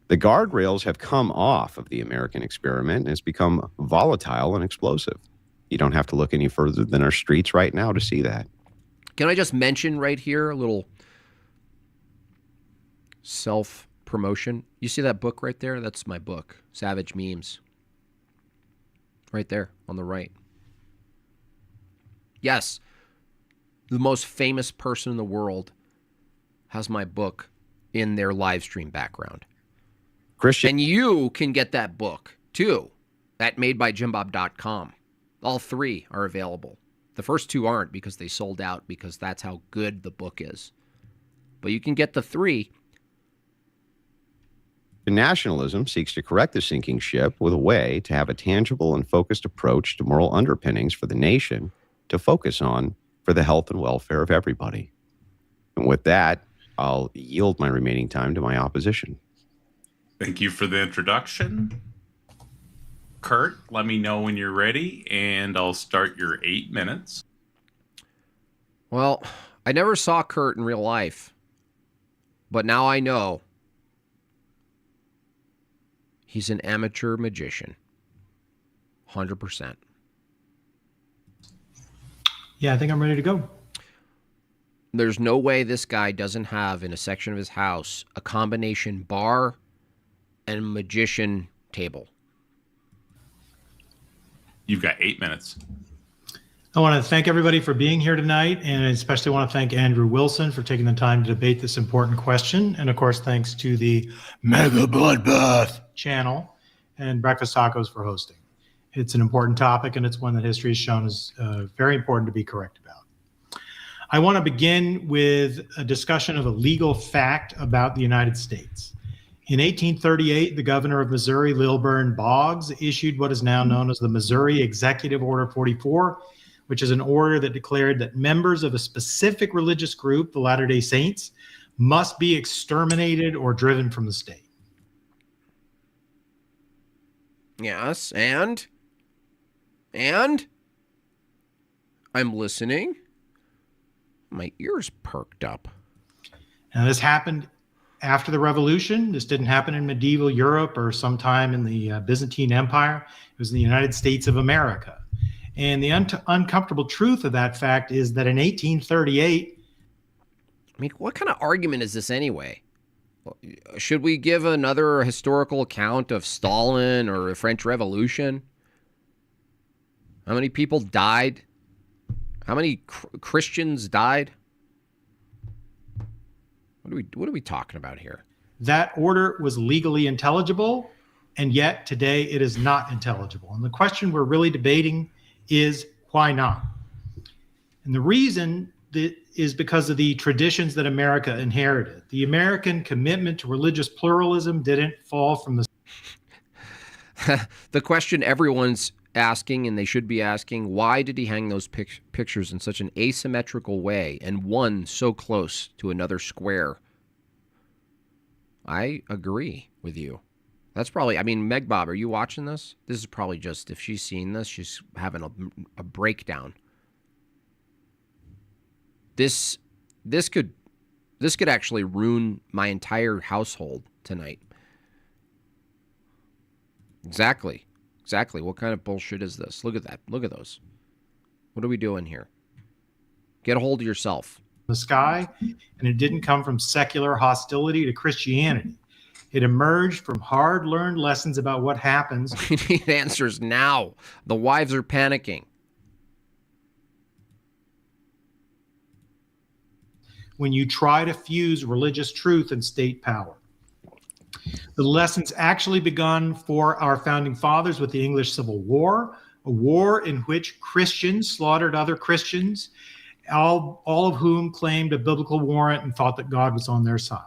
The guardrails have come off of the American experiment and it's become volatile and explosive. You don't have to look any further than our streets right now to see that. Can I just mention right here a little self-promotion? You see that book right there? That's my book, Savage Memes. Right there on the right. Yes, the most famous person in the world has my book in their live stream background. Christian. And you can get that book, too, at madebyjimbob.com. All 3 are available. The first 2 aren't because they sold out because that's how good the book is. But you can get the 3. Nationalism seeks to correct the sinking ship with a way to have a tangible and focused approach to moral underpinnings for the nation to focus on for the health and welfare of everybody. And with that, I'll yield my remaining time to my opposition. Thank you for the introduction. Kurt, let me know when you're ready, and I'll start your 8 minutes. Well, I never saw Kurt in real life, but now I know he's an amateur magician. 100%. Yeah, I think I'm ready to go. There's no way this guy doesn't have in a section of his house a combination bar and magician table. You've got 8 minutes. I want to thank everybody for being here tonight, and I especially want to thank Andrew Wilson for taking the time to debate this important question. And of course, thanks to the Mega Bloodbath channel and Breakfast Tacos for hosting. It's an important topic, and it's one that history has shown is very important to be correct about. I want to begin with a discussion of a legal fact about the United States. In 1838, the governor of Missouri, Lilburn Boggs, issued what is now known as the Missouri Executive Order 44, which is an order that declared that members of a specific religious group, the Latter-day Saints, must be exterminated or driven from the state. Yes, and I'm listening. My ears perked up. Now, this happened after the Revolution. This didn't happen in medieval Europe or sometime in the Byzantine Empire. It was the United States of America. And the uncomfortable truth of that fact is that in 1838, I mean, what kind of argument is this anyway? Should we give another historical account of Stalin or the French Revolution? How many people died? How many Christians died? What are we talking about here? that order was legally intelligible, and yet today it is not intelligible. And the question we're really debating is why not? And the reason that is because of the traditions that America inherited. The American commitment to religious pluralism didn't fall from the... The question everyone's asking, and they should be asking, why did he hang those pictures in such an asymmetrical way and one so close to another square? I agree with you. That's probably, I mean, Meg Bob, are you watching this? This is probably just, if she's seen this, she's having a breakdown. This could actually ruin my entire household tonight. Exactly. What kind of bullshit is this? Look at that. Look at those. What are we doing here? Get a hold of yourself. The sky, and it didn't come from secular hostility to Christianity. It emerged from hard-learned lessons about what happens. We need answers now. The wives are panicking. When you try to fuse religious truth and state power. The lessons actually begun for our founding fathers with the English Civil War, a war in which Christians slaughtered other Christians, all of whom claimed a biblical warrant and thought that God was on their side.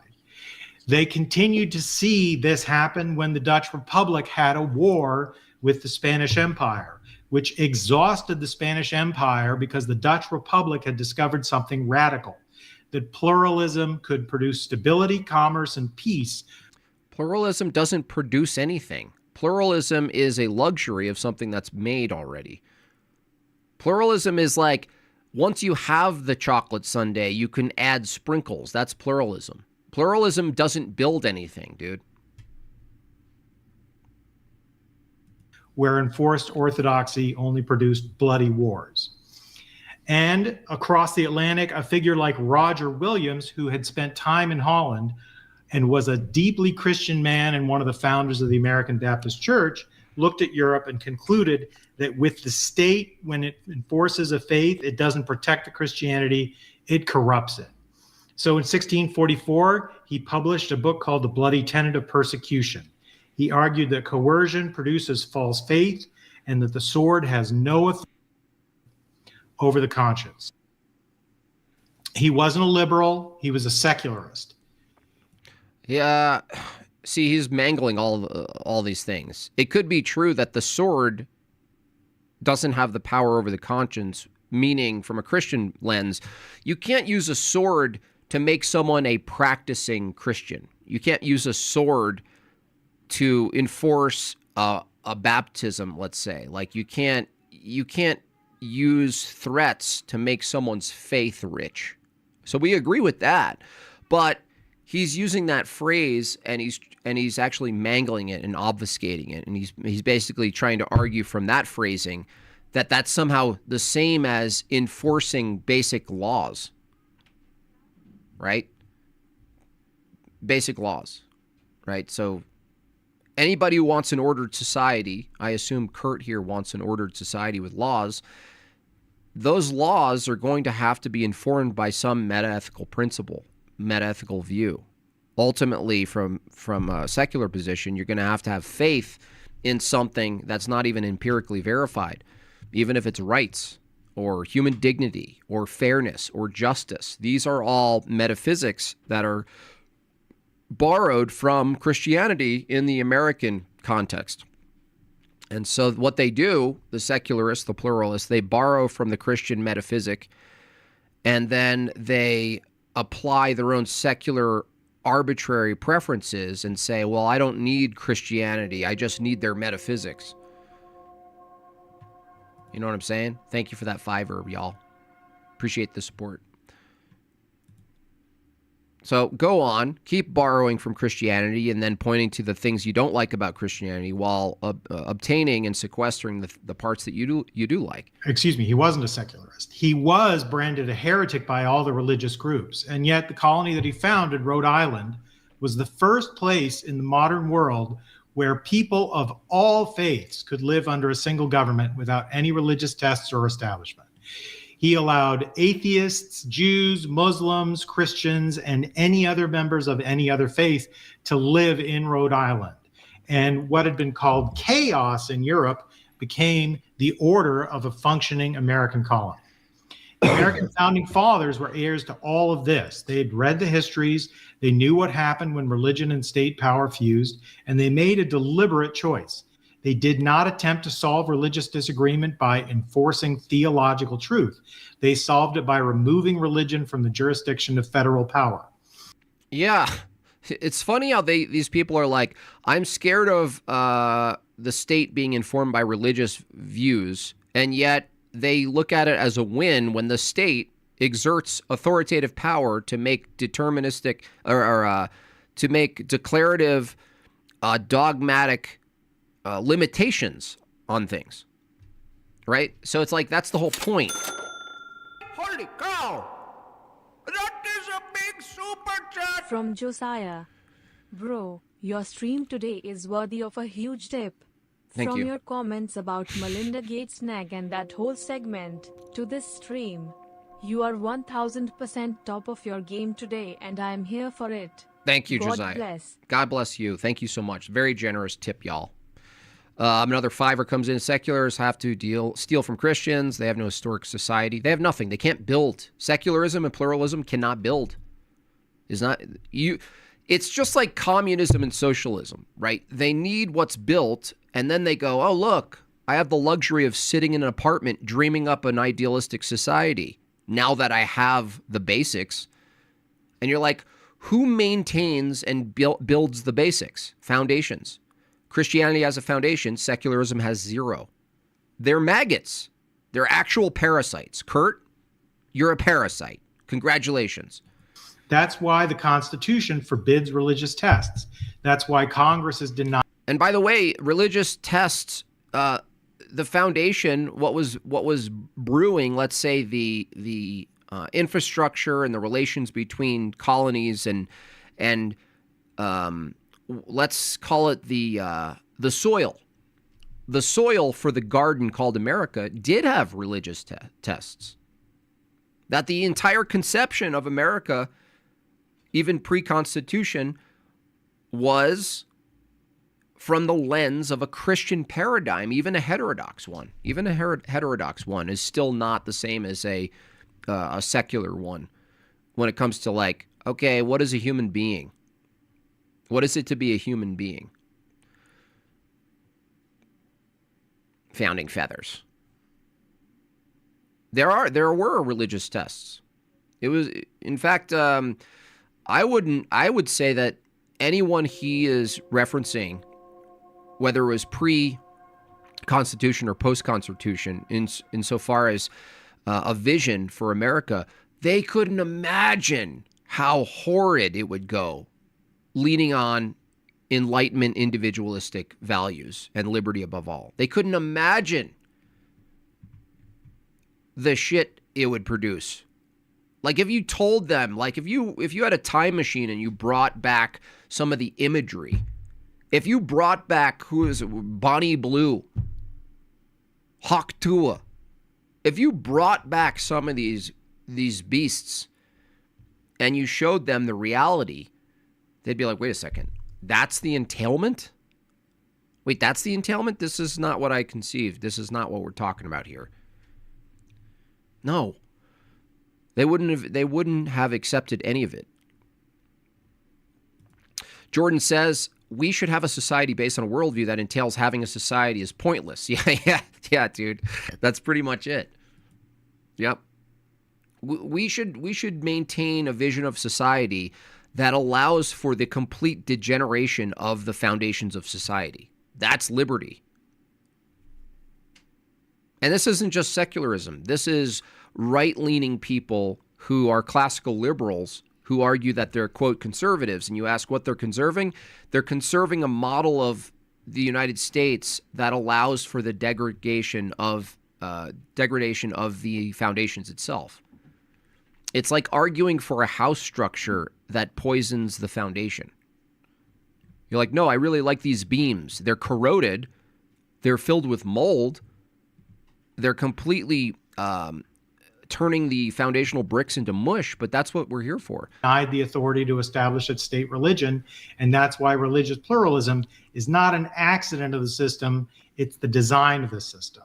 They continued to see this happen when the Dutch Republic had a war with the Spanish Empire, which exhausted the Spanish Empire because the Dutch Republic had discovered something radical, that pluralism could produce stability, commerce, and peace. Pluralism doesn't produce anything. Pluralism is a luxury of something that's made already. Pluralism is like, once you have the chocolate sundae, you can add sprinkles. That's pluralism. Pluralism doesn't build anything, dude. Where enforced orthodoxy only produced bloody wars. And across the Atlantic, a figure like Roger Williams, who had spent time in Holland and was a deeply Christian man and one of the founders of the American Baptist Church, looked at Europe and concluded that with the state, when it enforces a faith, it doesn't protect the Christianity, it corrupts it. So in 1644, he published a book called The Bloody Tenet of Persecution. He argued that coercion produces false faith and that the sword has no authority over the conscience. He wasn't a liberal, he was a secularist. Yeah, see, he's mangling all these things. It could be true that the sword doesn't have the power over the conscience, meaning from a Christian lens, you can't use a sword to make someone a practicing Christian. You can't use a sword to enforce a baptism, let's say. Like you can't use threats to make someone's faith rich. So we agree with that. But he's using that phrase and he's actually mangling it and obfuscating it. And he's basically trying to argue from that phrasing that that's somehow the same as enforcing basic laws. Right? Basic laws. Right? So anybody who wants an ordered society, I assume Kurt here wants an ordered society with laws, those laws are going to have to be informed by some metaethical principle, metaethical view. Ultimately, from a secular position, you're going to have faith in something that's not even empirically verified, even if it's rights or human dignity or fairness or justice. These are all metaphysics that are borrowed from Christianity in the American context. And so what they do, the secularists, the pluralists, they borrow from the Christian metaphysic and then they apply their own secular arbitrary preferences and say, well, I don't need Christianity, I just need their metaphysics. You know what I'm saying? Thank you for that $5, y'all. Appreciate the support. So go on, keep borrowing from Christianity and then pointing to the things you don't like about Christianity while obtaining and sequestering the parts that you do like. Excuse me, he wasn't a secularist. He was branded a heretic by all the religious groups. And yet the colony that he founded, Rhode Island, was the first place in the modern world where people of all faiths could live under a single government without any religious tests or establishment. He allowed atheists, Jews, Muslims, Christians, and any other members of any other faith to live in Rhode Island. And what had been called chaos in Europe became the order of a functioning American colony. The American founding fathers were heirs to all of this. They had read the histories, they knew what happened when religion and state power fused, and they made a deliberate choice. They did not attempt to solve religious disagreement by enforcing theological truth. They solved it by removing religion from the jurisdiction of federal power. Yeah. It's funny how these people are like, I'm scared of the state being informed by religious views, and yet they look at it as a win when the state exerts authoritative power to make deterministic or to make declarative, dogmatic limitations on things, right? So it's like, that's the whole point. Holy cow! That is a big super chat! From Josiah. Bro, your stream today is worthy of a huge tip. Thank From you. your comments about Melinda Gates' neck and that whole segment to this stream, you are 1000% top of your game today and I am here for it. Thank you, God Josiah. bless. God bless you. Thank you so much. Very generous tip, y'all. Another fiver comes in. Seculars have to steal from Christians. They have no historic society. They have nothing. They can't build. Secularism and pluralism cannot build. It's just like communism and socialism, right? They need what's built, and then they go, oh, look, I have the luxury of sitting in an apartment dreaming up an idealistic society now that I have the basics. And you're like, who maintains and builds the basics, foundations? Christianity has a foundation. Secularism has zero. They're maggots. They're actual parasites. Kurt, you're a parasite. Congratulations. That's why the Constitution forbids religious tests. That's why Congress has denied. And by the way, religious tests, the foundation, what was brewing, let's say the infrastructure and the relations between colonies and let's call it the soil. The soil for the garden called America did have religious tests. That the entire conception of America, even pre-Constitution, was from the lens of a Christian paradigm, even a heterodox one. Even a heterodox one is still not the same as a secular one when it comes to like, okay, what is a human being? What is it to be a human being? Founding feathers. There were religious tests. It was, in fact, I would say that anyone he is referencing, whether it was pre-Constitution or post-Constitution, insofar as a vision for America, they couldn't imagine how horrid it would go, leaning on Enlightenment individualistic values and liberty above all. They couldn't imagine the shit it would produce. Like if you told them, like if you had a time machine and you brought back some of the imagery, if you brought back, who is it, Bonnie Blue, Hawk Tuah, if you brought back some of these beasts and you showed them the reality, they'd be like, wait a second, that's the entailment? Wait, that's the entailment? This is not what I conceived. This is not what we're talking about here. No. They wouldn't have accepted any of it. Jordan says, we should have a society based on a worldview that entails having a society is pointless. Yeah, dude. That's pretty much it. Yep. We should maintain a vision of society that allows for the complete degeneration of the foundations of society. That's liberty. And this isn't just secularism. This is right-leaning people who are classical liberals who argue that they're, quote, conservatives. And you ask what they're conserving? They're conserving a model of the United States that allows for the degradation of the foundations itself. It's like arguing for a house structure that poisons the foundation. You're like, no, I really like these beams. They're corroded. They're filled with mold. They're completely turning the foundational bricks into mush, but that's what we're here for. Denied the authority to establish its state religion, and that's why religious pluralism is not an accident of the system, it's the design of the system.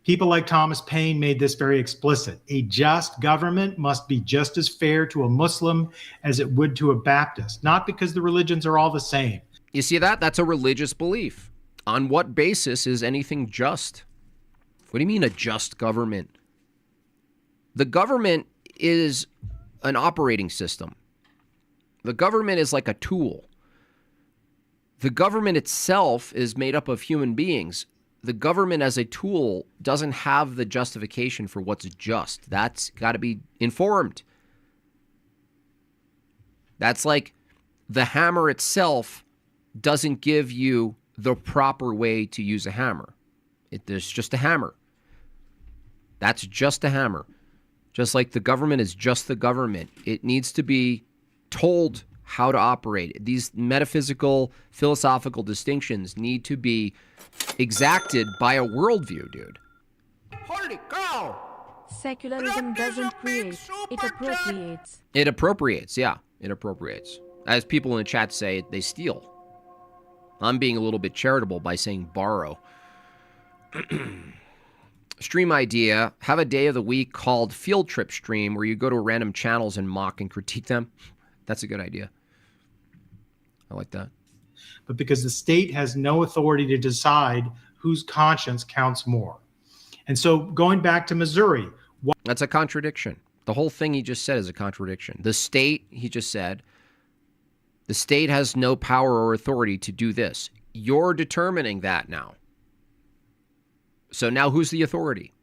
People like Thomas Paine made this very explicit. A just government must be just as fair to a Muslim as it would to a Baptist, not because the religions are all the same. You see that? That's a religious belief. On what basis is anything just? What do you mean a just government? The government is an operating system. The government is like a tool. The government itself is made up of human beings. The government as a tool doesn't have the justification for what's just. That's got to be informed. That's like the hammer itself doesn't give you the proper way to use a hammer. There's just a hammer. That's just a hammer. Just like the government is just the government. It needs to be told how to operate. These metaphysical, philosophical distinctions need to be exacted by a worldview, dude. Holy cow! Secularism doesn't create, it appropriates. It appropriates, yeah. It appropriates. As people in the chat say, they steal. I'm being a little bit charitable by saying borrow. Stream idea, have a day of the week called Field Trip Stream where you go to random channels and mock and critique them. That's a good idea. I like that. But because the state has no authority to decide whose conscience counts more. And so going back to Missouri. That's a contradiction. The whole thing he just said is a contradiction. The state, he just said, the state has no power or authority to do this. You're determining that now. So now who's the authority?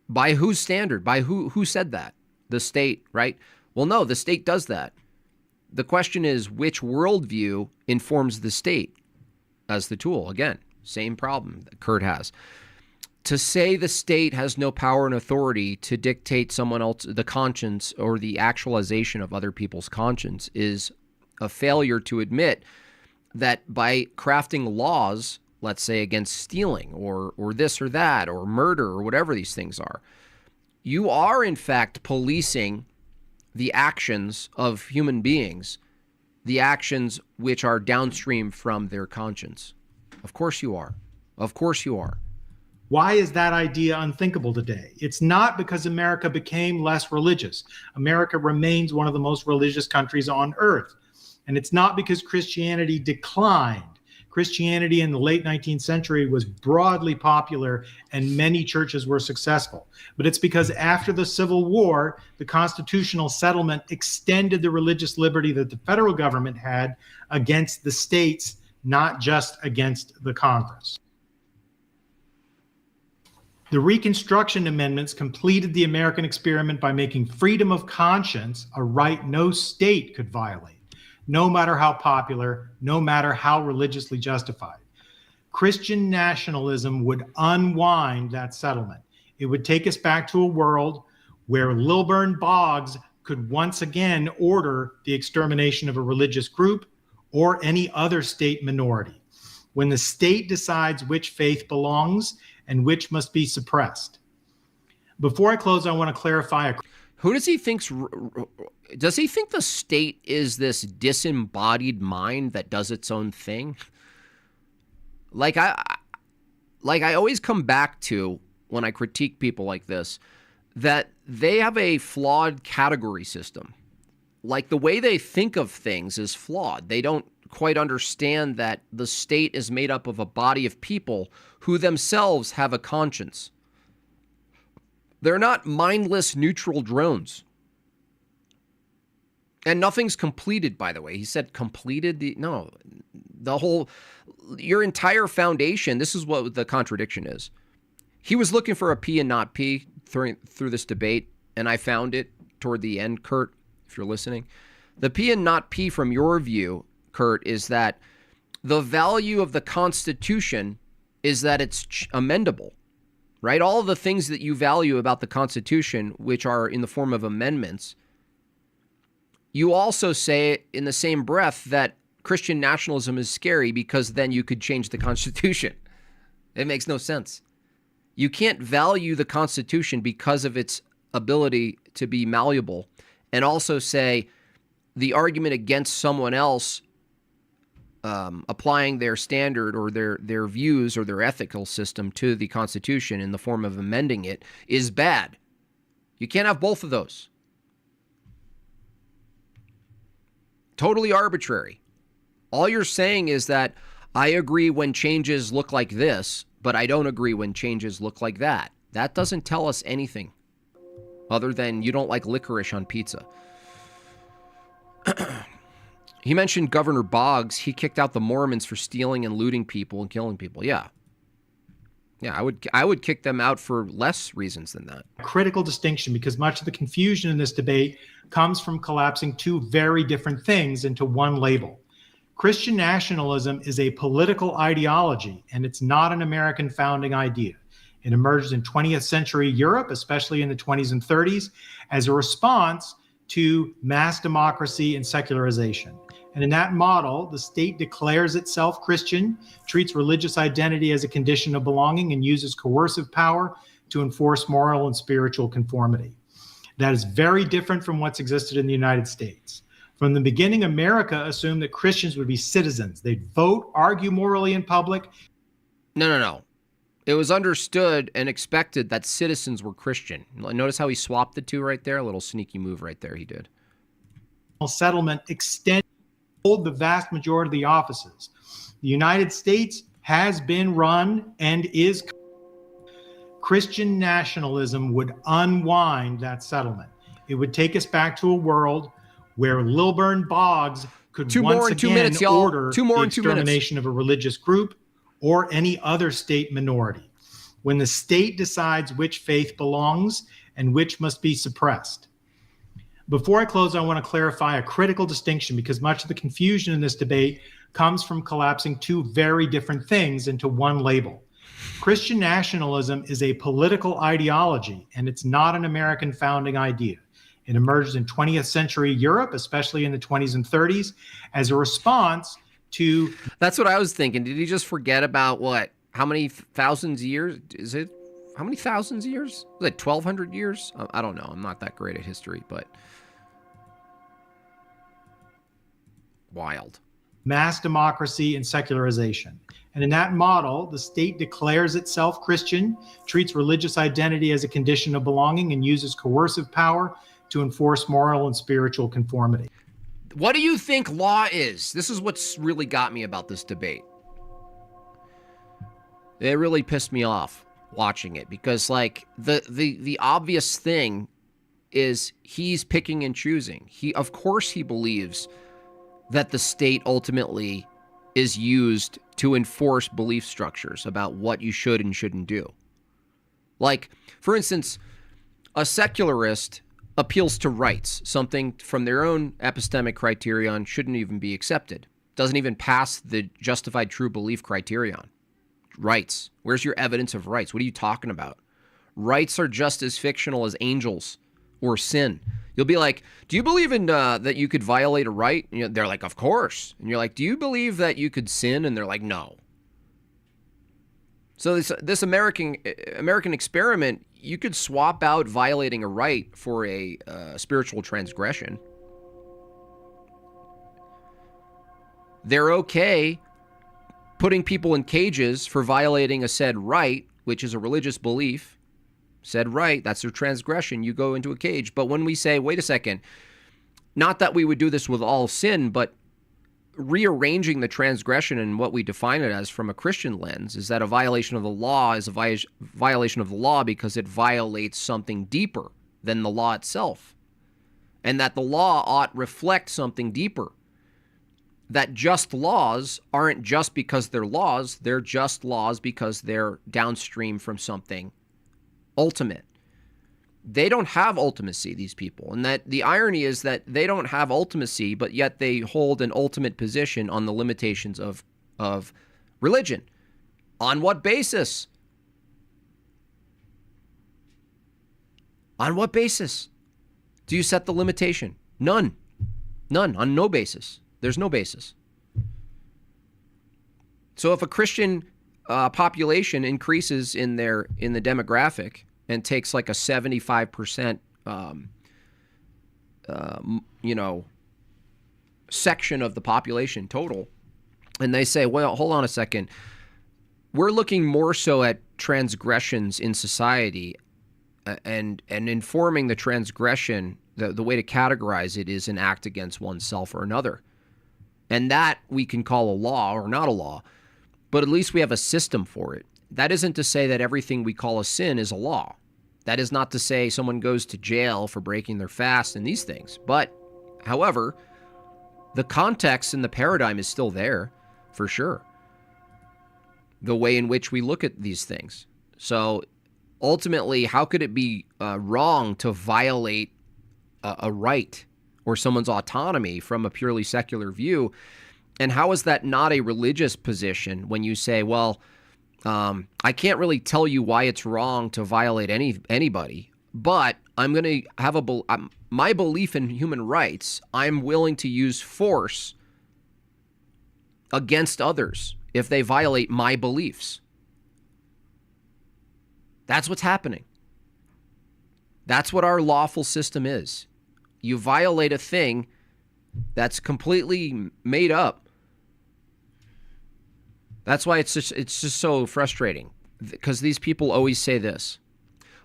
By whose standard? By who said that? The state, right? Well, no, the state does that. The question is which worldview informs the state as the tool. Again, same problem that Kurt has. To say the state has no power and authority to dictate someone else, the conscience or the actualization of other people's conscience is a failure to admit that by crafting laws, let's say against stealing or this or that or murder or whatever these things are, you are in fact policing the actions of human beings, the actions which are downstream from their conscience. Of course you are. Of course you are. Why is that idea unthinkable today? It's not because America became less religious. America remains one of the most religious countries on earth. And it's not because Christianity declined. Christianity in the late 19th century was broadly popular and many churches were successful. But it's because after the Civil War, the constitutional settlement extended the religious liberty that the federal government had against the states, not just against the Congress. The Reconstruction Amendments completed the American experiment by making freedom of conscience a right no state could violate, no matter how popular, no matter how religiously justified. Christian nationalism would unwind that settlement. It would take us back to a world where Lilburn Boggs could once again order the extermination of a religious group or any other state minority. When the state decides which faith belongs and which must be suppressed. Before I close, I want to clarify. Who does he think? Does he think the state is this disembodied mind that does its own thing? Like I always come back to when I critique people like this, that they have a flawed category system. Like the way they think of things is flawed. They don't quite understand that the state is made up of a body of people who themselves have a conscience. They're not mindless neutral drones. And nothing's completed, by the way. He said completed. Your entire foundation, this is what the contradiction is. He was looking for a P and not P through this debate, and I found it toward the end, Kurt, if you're listening. The P and not P from your view, Kurt, is that the value of the Constitution is that it's amendable, right? All of the things that you value about the Constitution, which are in the form of amendments, you also say in the same breath that Christian nationalism is scary because then you could change the Constitution. It makes no sense. You can't value the Constitution because of its ability to be malleable and also say the argument against someone else applying their standard or their views or their ethical system to the Constitution in the form of amending it is bad. You can't have both of those. Totally arbitrary. All you're saying is that I agree when changes look like this, but I don't agree when changes look like that. That doesn't tell us anything other than you don't like licorice on pizza. He mentioned Governor Boggs. He kicked out the Mormons for stealing and looting people and killing people. Yeah, I would kick them out for less reasons than that. Critical distinction, because much of the confusion in this debate comes from collapsing two very different things into one label. Christian nationalism is a political ideology, and it's not an American founding idea. It emerged in 20th century Europe, especially in the 20s and 30s, as a response to mass democracy and secularization. And in that model, the state declares itself Christian, treats religious identity as a condition of belonging, and uses coercive power to enforce moral and spiritual conformity. That is very different from what's existed in the United States. From the beginning, America assumed that Christians would be citizens. They'd vote, argue morally in public. No. It was understood and expected that citizens were Christian. Notice how he swapped the two right there? A little sneaky move right there he did. Settlement extended hold the vast majority of the offices. The United States has been run and is. Christian nationalism would unwind that settlement. It would take us back to a world where Lilburn Boggs could once again order the extermination of a religious group or any other state minority, when the state decides which faith belongs and which must be suppressed. Before I close, I want to clarify a critical distinction, because much of the confusion in this debate comes from collapsing two very different things into one label. Christian nationalism is a political ideology, and it's not an American founding idea. It emerged in 20th century Europe, especially in the 20s and 30s, as a response to... That's what I was thinking. Did he just forget about what? How many thousands of years? Is it? How many thousands of years? Was it 1,200 years? I don't know. I'm not that great at history, but... Wild. Mass democracy and secularization. And in that model, the state declares itself Christian, treats religious identity as a condition of belonging, and uses coercive power to enforce moral and spiritual conformity. What do you think law is? This is what's really got me about this debate. It really pissed me off watching it, because like the obvious thing is he's picking and choosing. Of course he believes that the state ultimately is used to enforce belief structures about what you should and shouldn't do. Like, for instance, a secularist appeals to rights, something from their own epistemic criterion shouldn't even be accepted. Doesn't even pass the justified true belief criterion. Rights. Where's your evidence of rights? What are you talking about? Rights are just as fictional as angels or sin. You'll be like, do you believe in that you could violate a right? And they're like, of course. And you're like, do you believe that you could sin? And they're like, no. So this American experiment, you could swap out violating a right for a spiritual transgression. They're okay putting people in cages for violating a said right, which is a religious belief. Said right, that's their transgression. You go into a cage. But when we say, wait a second, not that we would do this with all sin, but rearranging the transgression and what we define it as from a Christian lens is that a violation of the law is a violation of the law because it violates something deeper than the law itself. And that the law ought reflect something deeper. That just laws aren't just because they're laws, they're just laws because they're downstream from something ultimate. They don't have ultimacy, these people. And that the irony is that they don't have ultimacy, but yet they hold an ultimate position on the limitations of religion. On what basis? On what basis do you set the limitation? None. None. On no basis. There's no basis. So if a Christian population increases in the demographic and takes like a 75% section of the population total, and they say, well, hold on a second, we're looking more so at transgressions in society and informing the transgression, the way to categorize it is an act against oneself or another. And that we can call a law or not a law, but at least we have a system for it. That isn't to say that everything we call a sin is a law. That is not to say someone goes to jail for breaking their fast and these things. But, however, the context and the paradigm is still there, for sure. The way in which we look at these things. So, ultimately, how could it be wrong to violate a right or someone's autonomy from a purely secular view? And how is that not a religious position when you say, well, I can't really tell you why it's wrong to violate anybody, but I'm going to have my belief in human rights. I'm willing to use force against others if they violate my beliefs. That's what's happening. That's what our lawful system is. You violate a thing, that's completely made up. That's why it's just so frustrating, because these people always say this.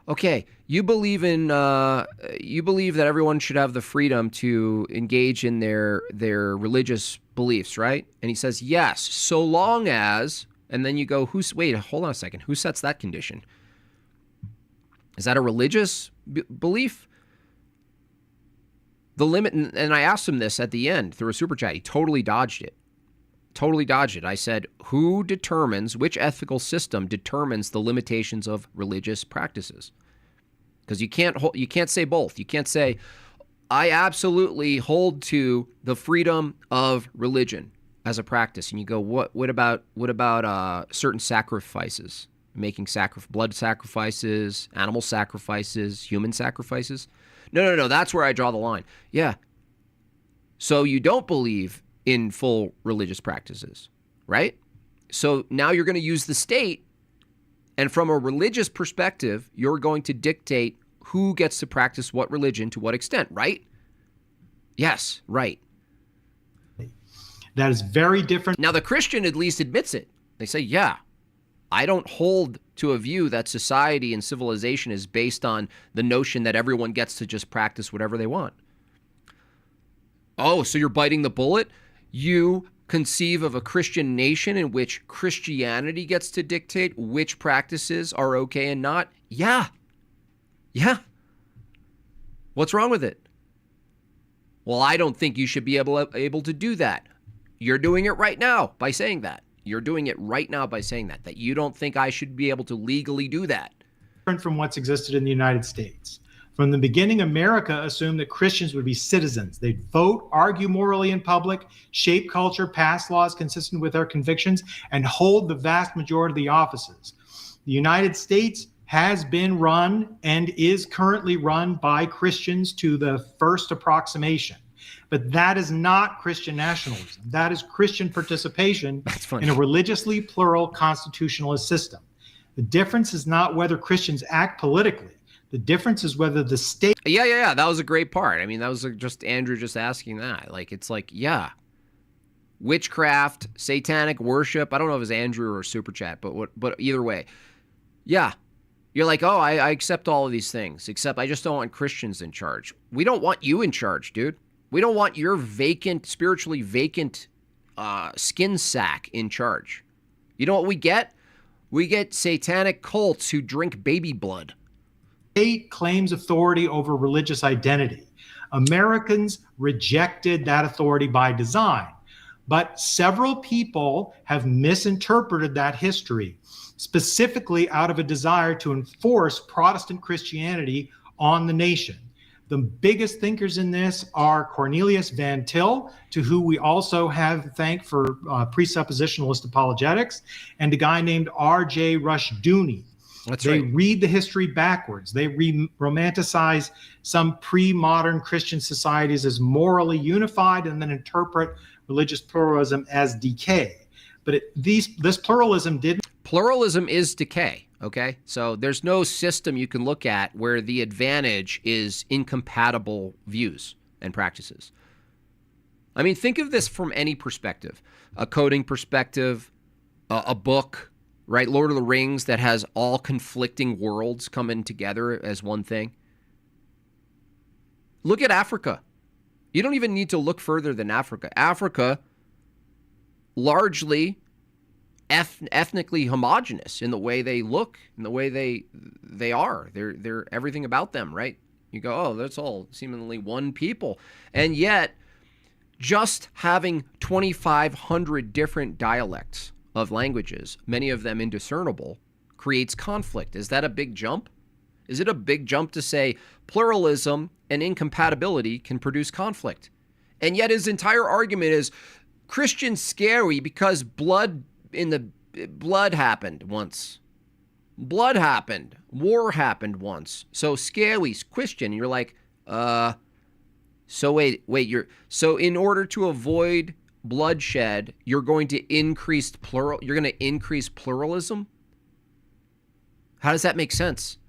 Okay, you believe that everyone should have the freedom to engage in their religious beliefs, right? And he says, yes, so long as, and then you go, wait, hold on a second. Who sets that condition? Is that a religious belief? The limit, and I asked him this at the end through a super chat. He totally dodged it. I said, which ethical system determines the limitations of religious practices? Because you can't say both. You can't say, I absolutely hold to the freedom of religion as a practice. And you go, what about certain sacrifices? Making blood sacrifices, animal sacrifices, human sacrifices? No, that's where I draw the line. Yeah. So you don't believe in full religious practices, right? So now you're going to use the state, and from a religious perspective, you're going to dictate who gets to practice what religion to what extent, right? Yes, right. That is very different. Now, the Christian at least admits it. They say, yeah, I don't hold to a view that society and civilization is based on the notion that everyone gets to just practice whatever they want. Oh, so you're biting the bullet? You conceive of a Christian nation in which Christianity gets to dictate which practices are okay and not? Yeah. What's wrong with it? Well, I don't think you should be able to do that. You're doing it right now by saying that. That you don't think I should be able to legally do that. Different from what's existed in the United States. From the beginning, America assumed that Christians would be citizens. They'd vote, argue morally in public, shape culture, pass laws consistent with their convictions, and hold the vast majority of the offices. The United States has been run and is currently run by Christians to the first approximation. But that is not Christian nationalism. That is Christian participation in a religiously plural constitutionalist system. The difference is not whether Christians act politically. The difference is whether the state... Yeah. That was a great part. I mean, that was just Andrew just asking that. Witchcraft, satanic worship. I don't know if it was Andrew or Super Chat, but either way. Yeah. You're like, oh, I accept all of these things, except I just don't want Christians in charge. We don't want you in charge, dude. We don't want your spiritually vacant skin sack in charge. You know what we get? We get satanic cults who drink baby blood. State claims authority over religious identity. Americans rejected that authority by design, but several people have misinterpreted that history, specifically out of a desire to enforce Protestant Christianity on the nation. The biggest thinkers in this are Cornelius Van Til, to who we also have thanked for presuppositionalist apologetics, and a guy named R.J. Rushdoony. They read the history backwards. They romanticize some pre-modern Christian societies as morally unified and then interpret religious pluralism as decay. But this pluralism didn't. Pluralism is decay, okay? So there's no system you can look at where the advantage is incompatible views and practices. I mean, think of this from any perspective. A coding perspective, a book, right? Lord of the Rings that has all conflicting worlds coming together as one thing. Look at Africa. You don't even need to look further than Africa. Africa, largely ethnically homogenous in the way they look, in the way they are. They're everything about them, right? You go, oh, that's all seemingly one people. And yet, just having 2,500 different dialects of languages, many of them indiscernible, creates conflict. Is that a big jump? Is it a big jump to say pluralism and incompatibility can produce conflict? And yet his entire argument is Christian's scary because blood happened once. Blood happened. War happened once. So scary's Christian. You're like, so wait, so in order to avoid bloodshed, you're going to increase pluralism? How does that make sense?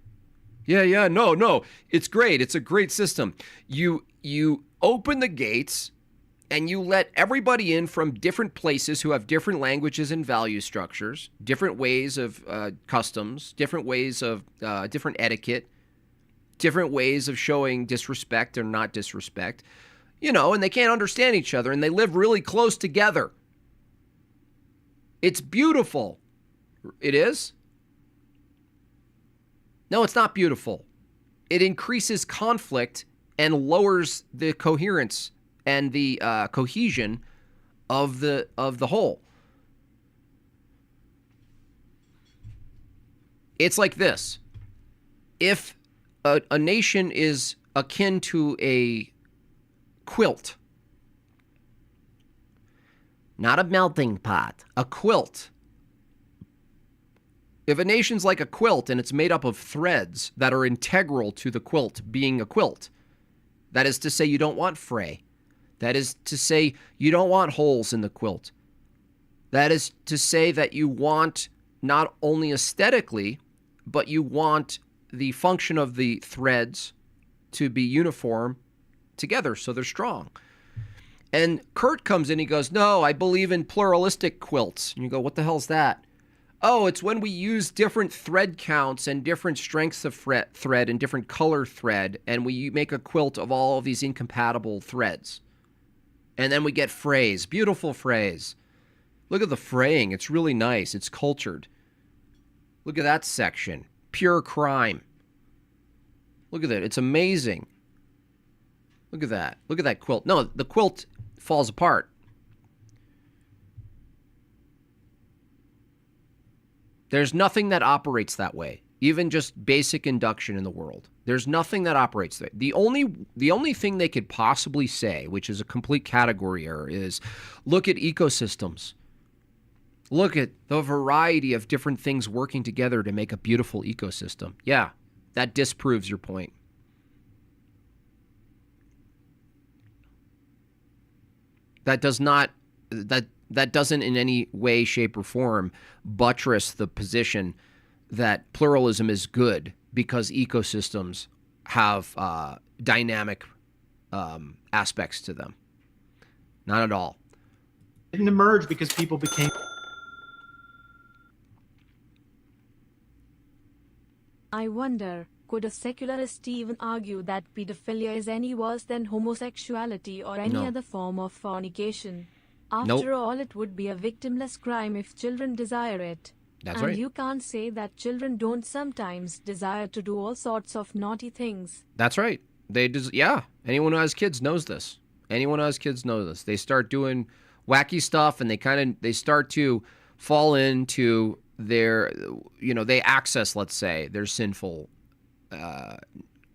Yeah, no, it's great. It's a great system. You open the gates and you let everybody in from different places who have different languages and value structures, different ways of customs, different ways of different etiquette, different ways of showing disrespect or not disrespect, and they can't understand each other, and they live really close together. It's beautiful. It is? No, it's not beautiful. It increases conflict and lowers the coherence and the cohesion of the whole. It's like this. If a nation is akin to a quilt, not a melting pot, a quilt. If a nation's like a quilt and it's made up of threads that are integral to the quilt being a quilt, that is to say you don't want fray. That is to say you don't want holes in the quilt. That is to say that you want not only aesthetically, but you want the function of the threads to be uniform together so they're strong. And Kurt comes in, he goes, no, I believe in pluralistic quilts. And you go, what the hell's that? Oh, it's when we use different thread counts and different strengths of thread and different color thread, and we make a quilt of all of these incompatible threads. And then we get frays, beautiful frays. Look at the fraying. It's really nice. It's cultured. Look at that section. Pure crime. Look at that. It's amazing. Look at that. Look at that quilt. No, the quilt falls apart. There's nothing that operates that way. Even just basic induction in the world. There's nothing that operates that. The only thing they could possibly say, which is a complete category error, is look at ecosystems. Look at the variety of different things working together to make a beautiful ecosystem. Yeah, that disproves your point. That doesn't in any way, shape, or form buttress the position that pluralism is good because ecosystems have dynamic aspects to them. Not at all. It didn't emerge because people became... I wonder, could a secularist even argue that pedophilia is any worse than homosexuality or any No. other form of fornication? Nope. After all, it would be a victimless crime if children desire it. That's and right. you can't say that children don't sometimes desire to do all sorts of naughty things. That's right. Yeah. Anyone who has kids knows this. Anyone who has kids knows this. They start doing wacky stuff, and they start to fall into their, they access, let's say, their sinful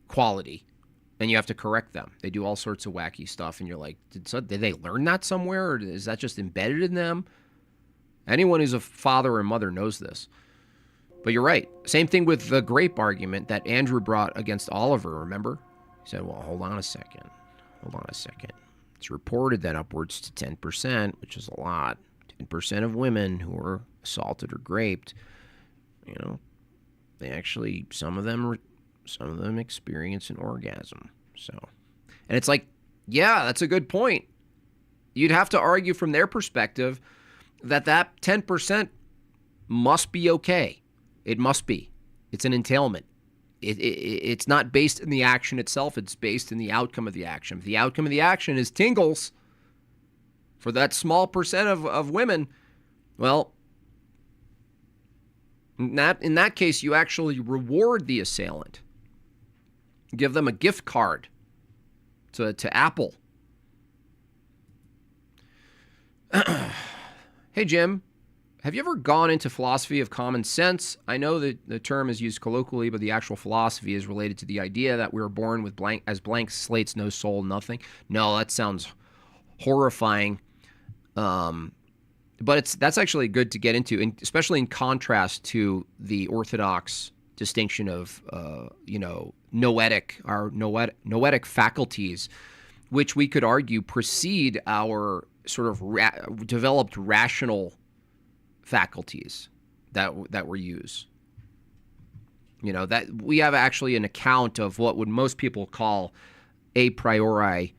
quality, and you have to correct them. They do all sorts of wacky stuff, and you're like, did they learn that somewhere, or is that just embedded in them? Anyone who's a father or mother knows this. But you're right. Same thing with the grape argument that Andrew brought against Oliver, remember? He said, well, hold on a second. It's reported that upwards to 10%, which is a lot, 10% of women who are assaulted or raped, they actually, some of them experience an orgasm. So, and it's like, yeah, that's a good point. You'd have to argue from their perspective that 10% must be okay. It must be. It's an entailment. It's not based in the action itself. It's based in the outcome of the action. If the outcome of the action is tingles for that small percent of women, well, in that case, you actually reward the assailant. Give them a gift card to Apple. Hey, Jim, have you ever gone into philosophy of common sense? I know that the term is used colloquially, but the actual philosophy is related to the idea that we were born with blank slates, no soul, nothing. No, that sounds horrifying. But that's actually good to get into, especially in contrast to the orthodox distinction of, noetic faculties, which we could argue precede our sort of developed rational faculties that were used. That we have actually an account of what would most people call a priori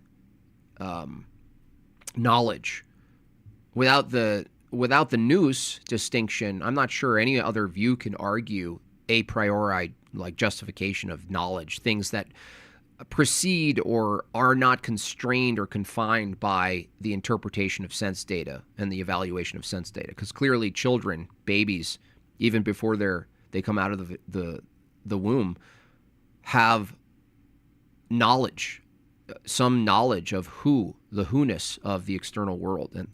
knowledge. Without the nous distinction, I'm not sure any other view can argue a priori like justification of knowledge, things that proceed or are not constrained or confined by the interpretation of sense data and the evaluation of sense data. Because clearly children, babies, even before they come out of the womb, have knowledge, some knowledge of the who-ness of the external world. And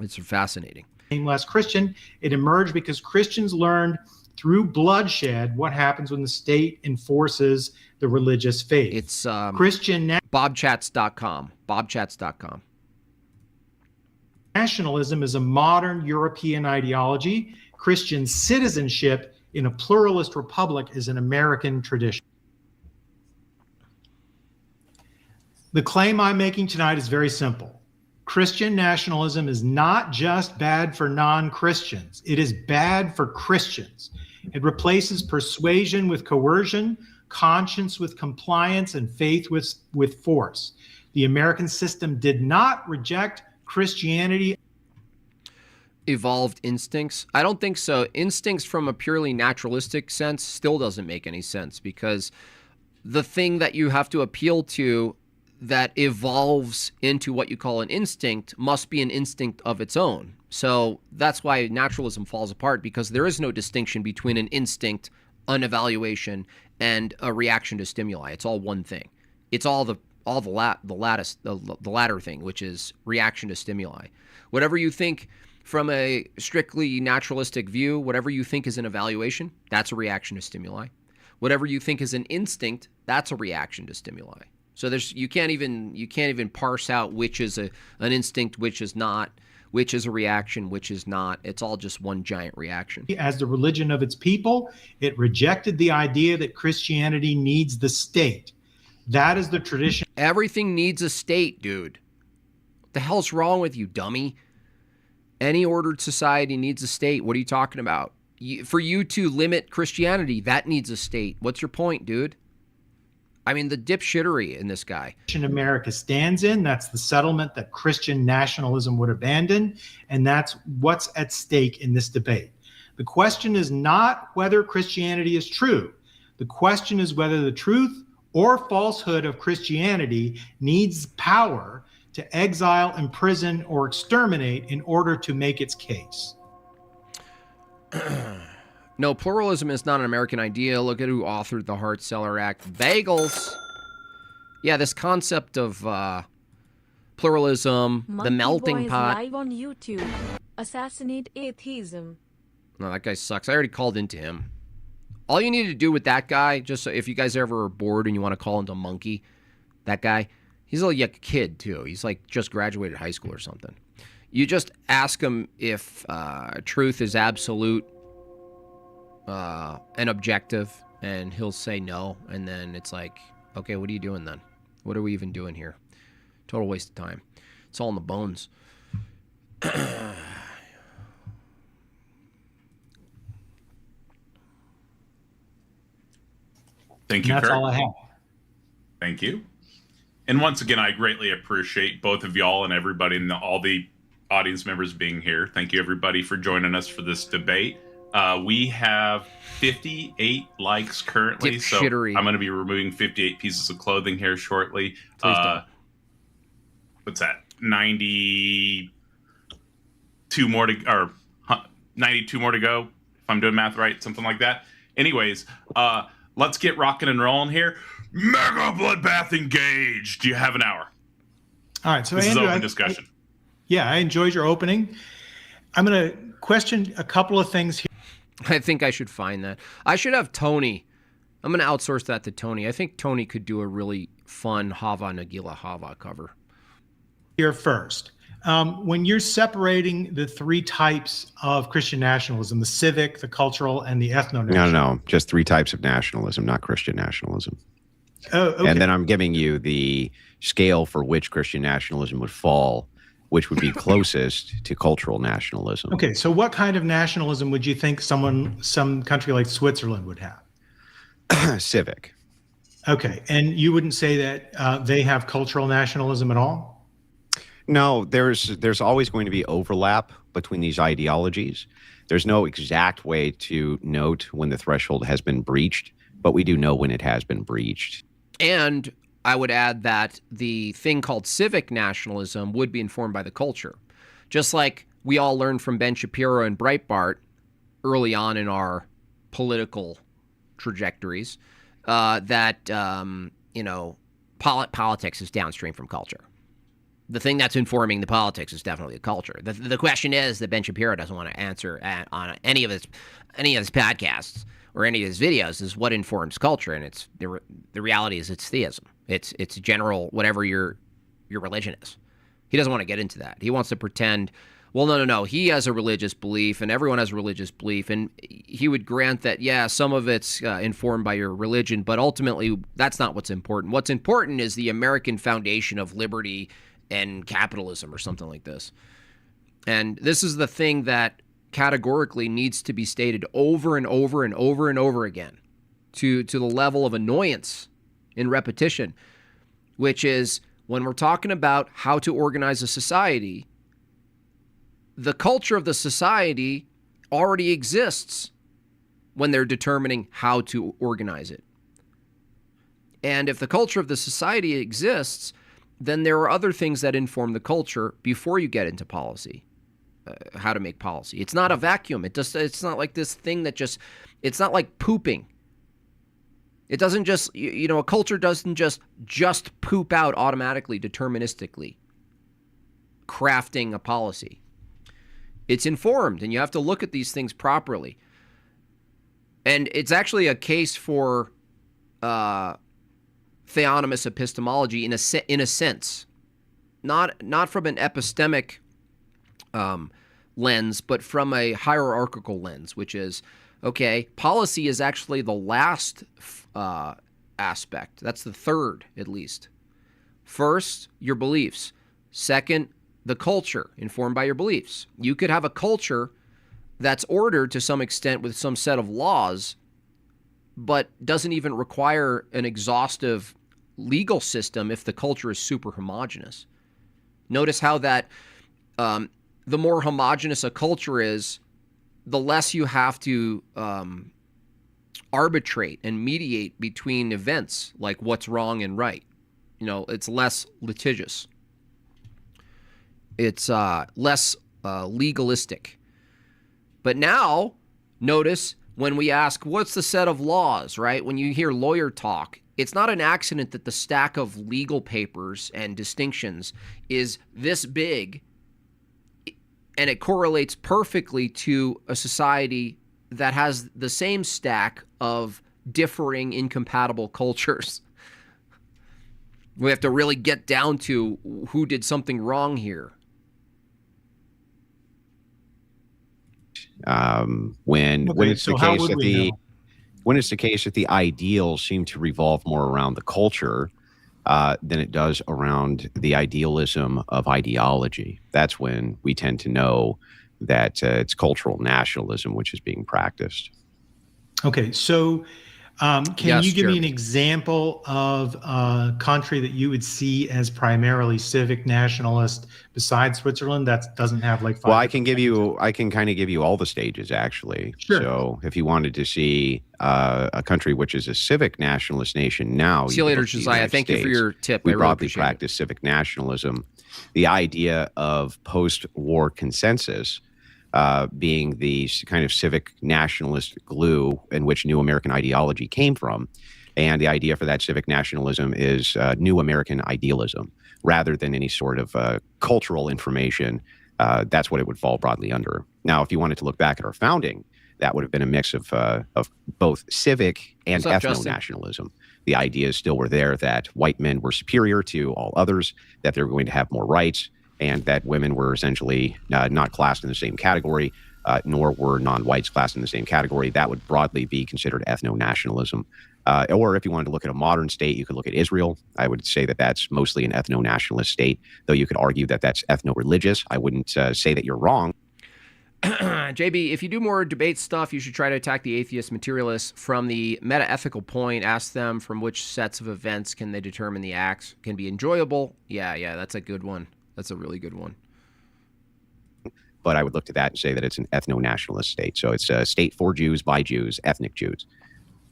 it's fascinating. Less Christian, it emerged because Christians learned through bloodshed what happens when the state enforces the religious faith. It's Christian bobchats.com. Bobchats.com. nationalism is a modern European ideology. Christian citizenship in a pluralist republic is an American tradition. The claim I'm making tonight is very simple. Christian nationalism is not just bad for non-Christians. It is bad for Christians. It replaces persuasion with coercion, conscience with compliance, and faith with force. The American system did not reject Christianity. Evolved instincts? I don't think so. Instincts from a purely naturalistic sense still doesn't make any sense, because the thing that you have to appeal to that evolves into what you call an instinct must be an instinct of its own. So that's why naturalism falls apart, because there is no distinction between an instinct, an evaluation, and a reaction to stimuli. It's all one thing. It's all the latter thing, which is reaction to stimuli. Whatever you think from a strictly naturalistic view, whatever you think is an evaluation, that's a reaction to stimuli. Whatever you think is an instinct, that's a reaction to stimuli. So you can't even parse out which is an instinct, which is not, which is a reaction, which is not. It's all just one giant reaction. As the religion of its people, it rejected the idea that Christianity needs the state. That is the tradition. Everything needs a state, dude. What the hell's wrong with you, dummy? Any ordered society needs a state. What are you talking about? For you to limit Christianity, that needs a state. What's your point, dude? I mean, the dipshittery in this guy. America stands in, that's the settlement that Christian nationalism would abandon, and that's what's at stake in this debate. The question is not whether Christianity is true. The question is whether the truth or falsehood of Christianity needs power to exile, imprison, or exterminate in order to make its case. No, pluralism is not an American idea. Look at who authored the Hart-Celler Act. Bagels. Yeah, this concept of pluralism, Monkey the melting Boy is pot. live on YouTube. Assassinate atheism. No, that guy sucks. I already called into him. All you need to do with that guy, just so if you guys ever are bored and you want to call into Monkey, that guy, he's like a kid too. He's like just graduated high school or something. You just ask him if truth is absolute and objective, and he'll say no, and then it's like, okay, what are you doing then? What are we even doing here? Total waste of time. It's all in the bones. Thank you, That's Kurt. all I have. Thank you. And once again, I greatly appreciate both of y'all and everybody and all the audience members being here. Thank you, everybody, for joining us for this debate. We have 58 likes currently, so I'm going to be removing 58 pieces of clothing here shortly. What's that? 92 more to, or 92 more to go, if I'm doing math right, something like that. Anyways, let's get rocking and rolling here. Mega Bloodbath engaged. You have an hour. All right, so This Andrew, is open discussion. I enjoyed your opening. I'm going to question a couple of things here. I think I should find that. I should have Tony. I'm going to outsource that to Tony. I think Tony could do a really fun Hava Nagila Hava cover. Here first. When you're separating the three types of Christian nationalism, the civic, the cultural, and the ethno-national. No, just three types of nationalism, not Christian nationalism. Oh, okay. And then I'm giving you the scale for which Christian nationalism would fall, which would be closest to cultural nationalism. Okay, so what kind of nationalism would you think some country like Switzerland would have? Civic. Okay, and you wouldn't say that they have cultural nationalism at all? No, there's always going to be overlap between these ideologies. There's no exact way to note when the threshold has been breached, but we do know when it has been breached. And I would add that the thing called civic nationalism would be informed by the culture. Just like we all learned from Ben Shapiro and Breitbart early on in our political trajectories, politics is downstream from culture. The thing that's informing the politics is definitely the culture. The question is that Ben Shapiro doesn't want to answer on any of his podcasts or any of his videos is what informs culture, and it's the reality is it's theism. It's general whatever your religion is. He doesn't want to get into that. He wants to pretend, well, no. He has a religious belief, and everyone has a religious belief, and he would grant that, yeah, some of it's informed by your religion, but ultimately that's not what's important. What's important is the American foundation of liberty and capitalism or something like this. And this is the thing that categorically needs to be stated over and over and over and over again to the level of annoyance in repetition, which is when we're talking about how to organize a society, the culture of the society already exists when they're determining how to organize it. And if the culture of the society exists, then there are other things that inform the culture before you get into policy, how to make policy. It's not a vacuum. It's not like this thing that it's not like pooping. It doesn't just, a culture doesn't just poop out automatically, deterministically, crafting a policy. It's informed, and you have to look at these things properly. And it's actually a case for theonomous epistemology in a sense, not from an epistemic lens, but from a hierarchical lens, which is, okay, policy is actually the last aspect. That's the third, at least. First, your beliefs. Second, the culture informed by your beliefs. You could have a culture that's ordered to some extent with some set of laws, but doesn't even require an exhaustive legal system if the culture is super homogenous. Notice how that the more homogenous a culture is, the less you have to arbitrate and mediate between events like what's wrong and right. It's less litigious. It's less legalistic. But now, notice when we ask, what's the set of laws, right? When you hear lawyer talk, it's not an accident that the stack of legal papers and distinctions is this big, and it correlates perfectly to a society that has the same stack of differing, incompatible cultures. We have to really get down to who did something wrong here. When it's the case that the ideals seem to revolve more around the culture than it does around the idealism of ideology, that's when we tend to know that it's cultural nationalism which is being practiced. Okay, so can Yes, you give me Jeremy. an example of a country that you would see as primarily civic nationalist besides Switzerland that doesn't have like five? Well, I can kind of give you all the stages, actually. Sure. So if you wanted to see a country which is a civic nationalist nation now, See you later, Josiah. Thank you for your tip. We I really broadly appreciate it. practice civic nationalism. The idea of post-war consensus being the kind of civic nationalist glue in which new American ideology came from. And the idea for that civic nationalism is new American idealism rather than any sort of cultural information. That's what it would fall broadly under. Now, if you wanted to look back at our founding, that would have been a mix of both civic and What's up, Justin? ethno-nationalism. The ideas still were there that white men were superior to all others, that they were going to have more rights, and that women were essentially not classed in the same category, nor were non-whites classed in the same category. That would broadly be considered ethno-nationalism. Or if you wanted to look at a modern state, you could look at Israel. I would say that that's mostly an ethno-nationalist state, though you could argue that that's ethno-religious. I wouldn't say that you're wrong. JB, if you do more debate stuff, you should try to attack the atheist materialists from the meta-ethical point. Ask them from which sets of events can they determine the acts can be enjoyable. Yeah, that's a good one. That's a really good one. But I would look to that and say that it's an ethno-nationalist state. So it's a state for Jews, by Jews, ethnic Jews.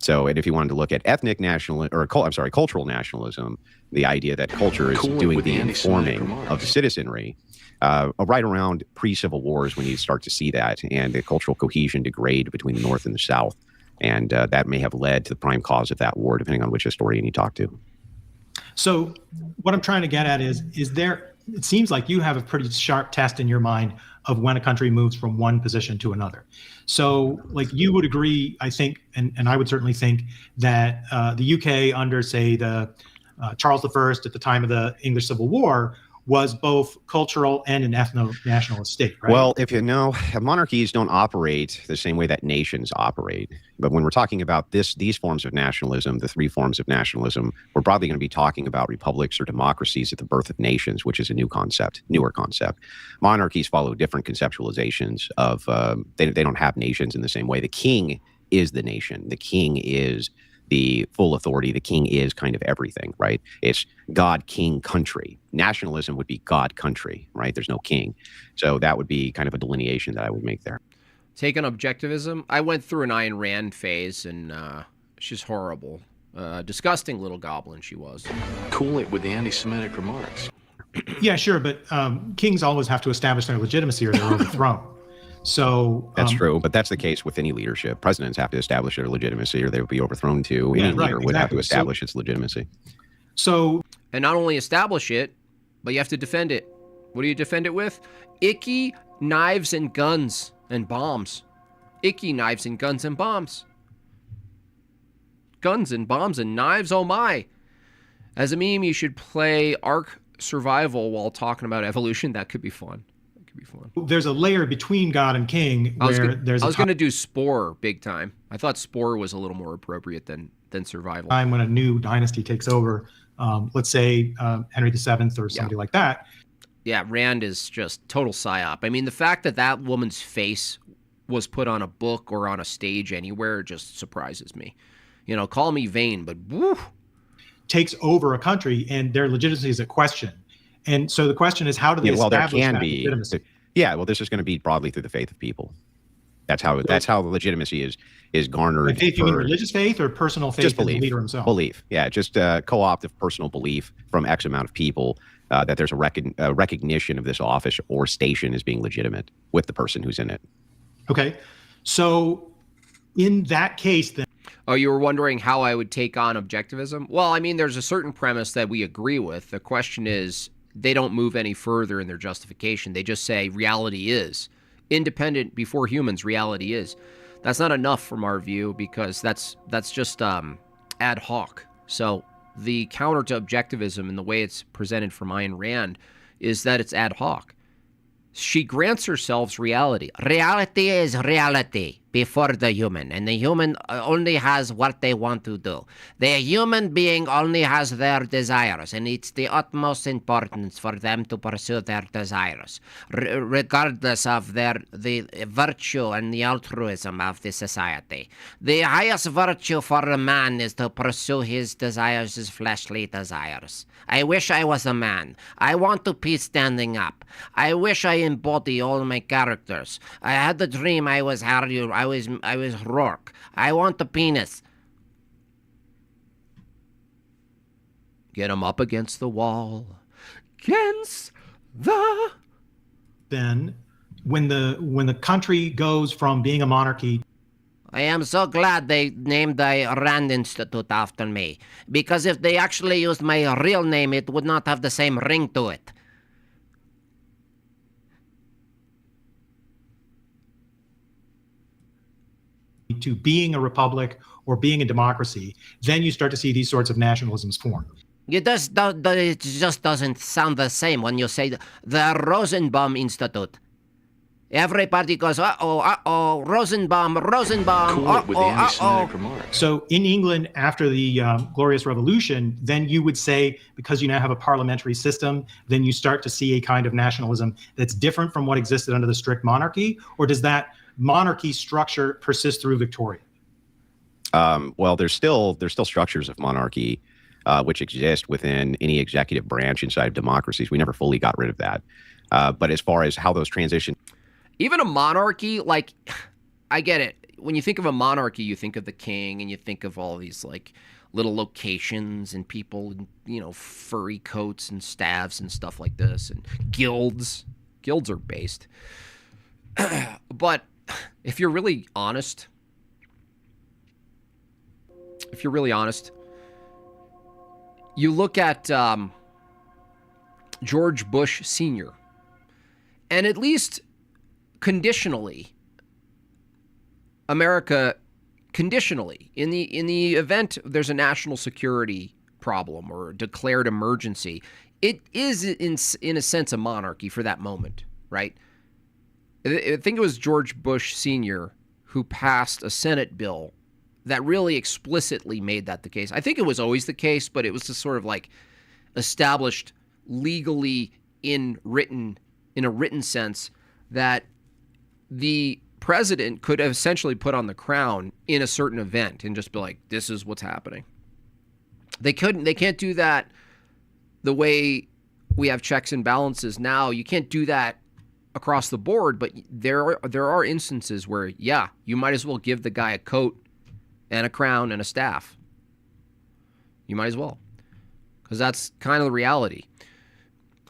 So, and if you wanted to look at ethnic national, or cultural nationalism, the idea that culture is doing the informing of the citizenry, right around pre-Civil Wars when you start to see that, and the cultural cohesion degrade between the North and the South. And that may have led to the prime cause of that war, depending on which historian you talk to. So what I'm trying to get at is there, it seems like you have a pretty sharp test in your mind of when a country moves from one position to another. So like you would agree, I think, and I would certainly think that the UK under, say, the Charles I at the time of the English Civil War was both cultural and an ethno-nationalist state, right? Well, if you know, monarchies don't operate the same way that nations operate. But when we're talking about these forms of nationalism, the three forms of nationalism, we're probably going to be talking about republics or democracies at the birth of nations, which is a newer concept. Monarchies follow different conceptualizations of, they don't have nations in the same way. The king is the nation. The king is the full authority. The king is kind of everything, right? It's God, king, country. Nationalism would be God, country, right? There's no king. So that would be kind of a delineation that I would make there. Taking objectivism, I went through an Ayn Rand phase, and she's horrible. Disgusting little goblin she was. Cool it with the anti-Semitic remarks. Yeah, sure, but kings always have to establish their legitimacy or they're overthrown. So that's true, but that's the case with any leadership. Presidents have to establish their legitimacy or they would be overthrown too. Any leader would have to establish its legitimacy. So, and not only establish it, but you have to defend it. What do you defend it with? Icky knives and guns and bombs. Icky knives and guns and bombs. Guns and bombs and knives, oh my. As a meme, you should play Ark Survival while talking about evolution. That could be fun. There's a layer between God and King where I was going to do Spore big time. I thought Spore was a little more appropriate than Survival. Time when a new dynasty takes over, let's say Henry VII or somebody like that. Yeah, Rand is just total psyop. I mean, the fact that that woman's face was put on a book or on a stage anywhere just surprises me. You know, call me vain, but woo. Takes over a country and their legitimacy is a question. And so the question is, how do they establish that legitimacy? Yeah, well, this is going to be broadly through the faith of people. That's how the legitimacy is garnered. Like faith, you mean religious faith or personal faith? Just belief. In the leader himself? Belief. Yeah, just co-opt of personal belief from X amount of people that there's a recognition of this office or station as being legitimate with the person who's in it. Okay, so in that case, then. Oh, you were wondering how I would take on objectivism? Well, I mean, there's a certain premise that we agree with. The question is, they don't move any further in their justification. They just say reality is. Independent before humans, reality is. That's not enough from our view because that's just ad hoc. So the counter to objectivism and the way it's presented from Ayn Rand is that it's ad hoc. She grants herself reality. Reality is reality before the human, and the human only has what they want to do. The human being only has their desires, and it's the utmost importance for them to pursue their desires, regardless of the virtue and the altruism of the society. The highest virtue for a man is to pursue his desires, his fleshly desires. I wish I was a man. I want to be standing up. I wish I embody all my characters. I had the dream I was Harry. I was Rourke. I want the penis. Get him up against the wall. Against the... Then, when the country goes from being a monarchy... I am so glad they named the Rand Institute after me, because if they actually used my real name, it would not have the same ring to it. To being a republic or being a democracy, then you start to see these sorts of nationalisms form. It just doesn't sound the same when you say the Rosenbaum Institute. Everybody goes, uh-oh, Rosenbaum, Cool with the anti-Semitic remarks. So in England, after the Glorious Revolution, then you would say, because you now have a parliamentary system, then you start to see a kind of nationalism that's different from what existed under the strict monarchy? Or does that monarchy structure persist through Victoria? Well, there's still structures of monarchy which exist within any executive branch inside of democracies. We never fully got rid of that. But as far as how those transition, even a monarchy, like, I get it. When you think of a monarchy, you think of the king, and you think of all these like little locations and people, in, furry coats and staffs and stuff like this, and guilds. Guilds are based. But if you're really honest, you look at George Bush Sr., and at least conditionally, America, conditionally, in the event there's a national security problem or a declared emergency, it is in a sense a monarchy for that moment, right? I think it was George Bush Sr. who passed a Senate bill that really explicitly made that the case. I think it was always the case, but it was just sort of like established legally in a written sense that the president could have essentially put on the crown in a certain event and just be like, this is what's happening. They can't do that the way we have checks and balances now. You can't do that across the board, but there are instances where, yeah, you might as well give the guy a coat and a crown and a staff. You might as well, because that's kind of the reality.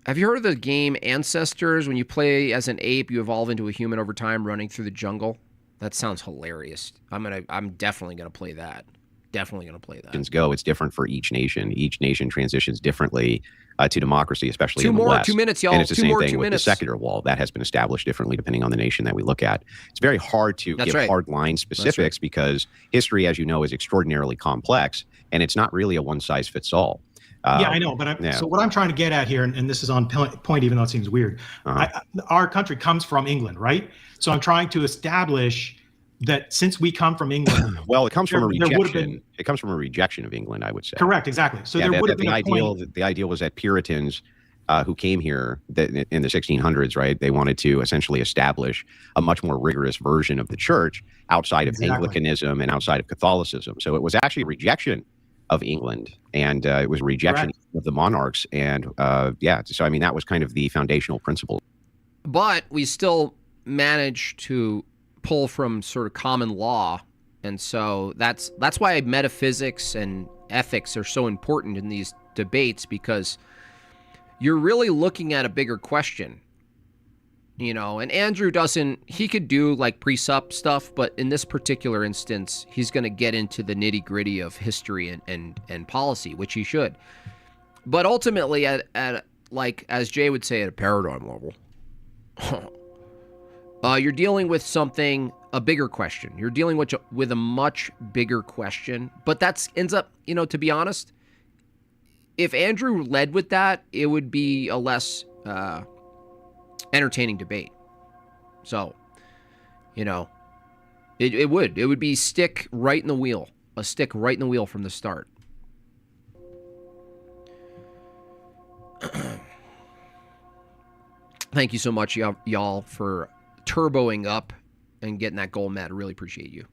Have you heard of the game Ancestors? When you play as an ape, you evolve into a human over time, running through the jungle. That sounds hilarious. I'm definitely gonna play that. Definitely gonna play that. Go. It's different for each nation. Each nation transitions differently to democracy, especially in the West. 2 minutes, y'all. And it's the same thing with minutes. the secular wall. That has been established differently depending on the nation that we look at. It's very hard to give hard line specifics because history, as you know, is extraordinarily complex, and it's not really a one-size-fits-all. Yeah, I know. But so what I'm trying to get at here, and this is on point, even though it seems weird, our country comes from England, right? So I'm trying to establish that since we come from England, well, it comes from a rejection. It comes from a rejection of England, I would say. Correct, exactly. So there would have been a point. The ideal was that Puritans who came here in the 1600s, right? They wanted to essentially establish a much more rigorous version of the church outside of Anglicanism and outside of Catholicism. So it was actually a rejection of England, and it was a rejection of the monarchs. And so I mean, that was kind of the foundational principle. But we still managed to pull from sort of common law, and so that's why metaphysics and ethics are so important in these debates, because you're really looking at a bigger question. And Andrew he could do like presup stuff, but in this particular instance, he's going to get into the nitty gritty of history and policy, which he should. But ultimately, at like, as Jay would say, at a paradigm level, you're dealing with a bigger question. You're dealing with a much bigger question, but ends up, to be honest, if Andrew led with that, it would be a less, entertaining debate. So, it would be a stick right in the wheel from the start. Thank you so much, y'all, for turboing up and getting that gold medal. Really appreciate you.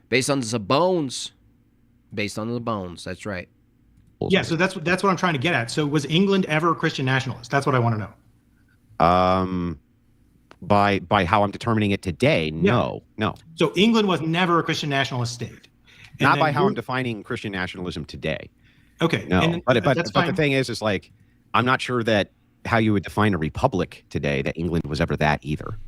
Based on the bones. That's right. Yeah, so that's what I'm trying to get at. So was England ever a Christian nationalist? That's what I want to know. By how I'm determining it today, no. So England was never a Christian nationalist state. Not by how I'm defining Christian nationalism today. Okay. No, but the thing is like, I'm not sure that how you would define a republic today, that England was ever that either.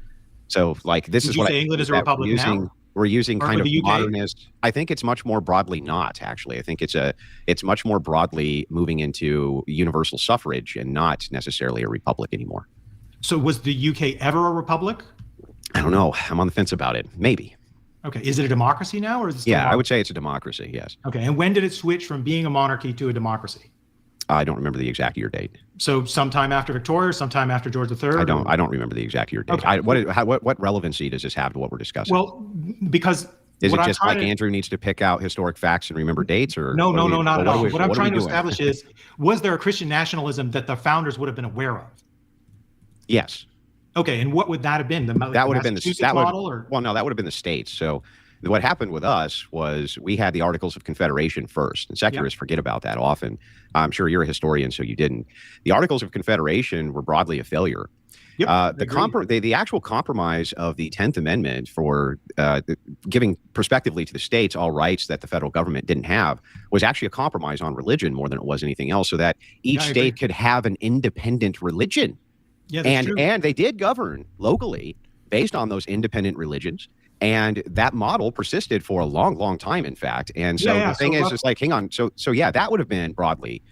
So like, this is what England is a republic now? We're using kind of modernist. I think it's much more broadly not, actually. I think it's much more broadly moving into universal suffrage and not necessarily a republic anymore. So was the UK ever a republic? I don't know. I'm on the fence about it. Maybe. Okay. Is it a democracy now, or is it still I would say it's a democracy, yes. Okay. And when did it switch from being a monarchy to a democracy? I don't remember the exact year date. So sometime after Victoria, sometime after George III? I don't remember the exact year date. Okay. What relevancy does this have to what we're discussing? Well, because is it just like Andrew needs to pick out historic facts and remember dates, or no, not at all. What I'm trying to establish is, was there a Christian nationalism that the founders would have been aware of? Yes. Okay, and what would that have been? That would have been the model, or? Well, no, that would have been the states. So What happened with us was we had the Articles of Confederation first, and secularists forget about that often. I'm sure you're a historian, so you didn't. The Articles of Confederation were broadly a failure. Yep, the actual compromise of the 10th Amendment for giving prospectively to the states all rights that the federal government didn't have was actually a compromise on religion more than it was anything else, so that each state could have an independent religion. Yeah, and they did govern locally based on those independent religions. And that model persisted for a long, long time, in fact. And so the thing is, it's like, hang on. So yeah, that would have been broadly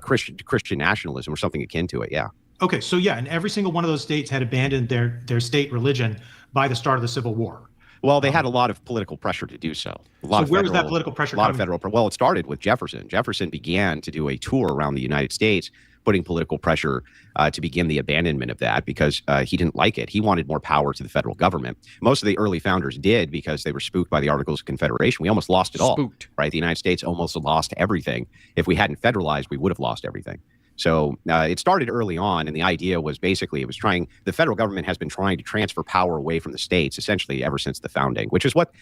Christian nationalism or something akin to it. Yeah. Okay. So yeah, and every single one of those states had abandoned their state religion by the start of the Civil War. Well, they had a lot of political pressure to do so. So where was that political pressure coming from? Well, it started with Jefferson. Jefferson began to do a tour around the United States, putting political pressure to begin the abandonment of that because he didn't like it. He wanted more power to the federal government. Most of the early founders did because they were spooked by the Articles of Confederation. We almost lost it all. Right? The United States almost lost everything. If we hadn't federalized, we would have lost everything. So it started early on, and the idea was basically the federal government has been trying to transfer power away from the states essentially ever since the founding, which is what...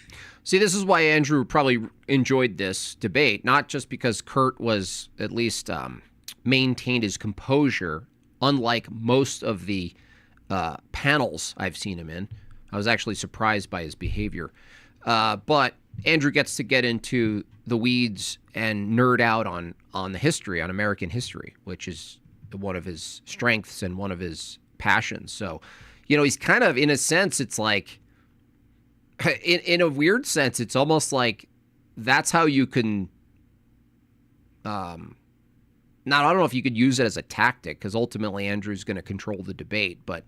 See, this is why Andrew probably enjoyed this debate, not just because Kurt was at least maintained his composure, unlike most of the panels I've seen him in. I was actually surprised by his behavior. But Andrew gets to get into the weeds and nerd out on the history, on American history, which is one of his strengths and one of his passions. So, he's kind of, in a sense, it's like, in a weird sense, it's almost like that's how you can, I don't know if you could use it as a tactic, because ultimately Andrew's going to control the debate, but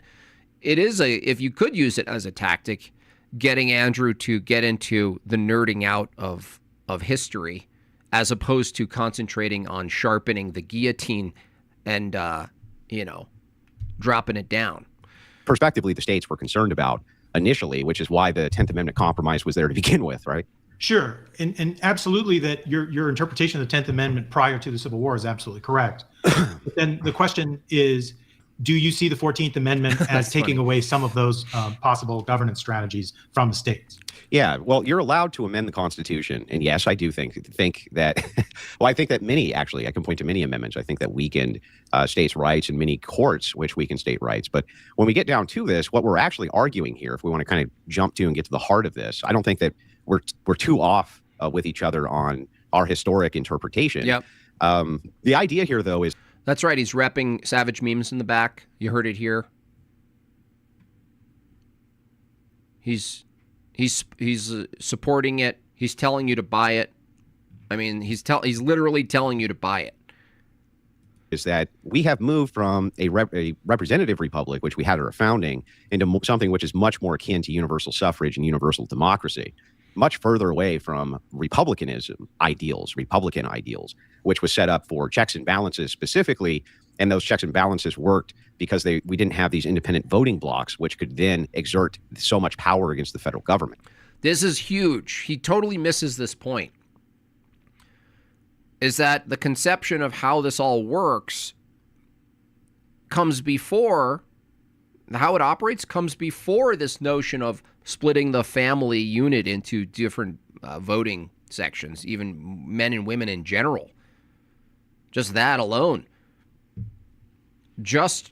it is if you could use it as a tactic, getting Andrew to get into the nerding out of history, as opposed to concentrating on sharpening the guillotine and, dropping it down. Prospectively, the states were concerned about initially, which is why the 10th Amendment compromise was there to begin with, right? Sure. And absolutely that your interpretation of the 10th Amendment prior to the Civil War is absolutely correct. But then the question is, do you see the 14th Amendment as taking away some of those possible governance strategies from the states? Yeah, well, you're allowed to amend the Constitution. And yes, I do think that, well, I think that I can point to many amendments, I think that weakened states' rights and many courts which weakened state rights. But when we get down to this, what we're actually arguing here, if we want to kind of jump to and get to the heart of this, I don't think that we're too off with each other on our historic interpretation. Yep. The idea here, though, is... That's right. He's repping Savage Memes in the back. You heard it here. He's supporting it. He's telling you to buy it. I mean, he's literally telling you to buy it. Is that we have moved from a representative republic, which we had at our founding, into something which is much more akin to universal suffrage and universal democracy, much further away from Republican ideals, which was set up for checks and balances specifically. And those checks and balances worked because we didn't have these independent voting blocks, which could then exert so much power against the federal government. This is huge. He totally misses this point. Is that the conception of how this all works comes before, how it operates comes before this notion of splitting the family unit into different voting sections, even men and women in general. Just that alone. Just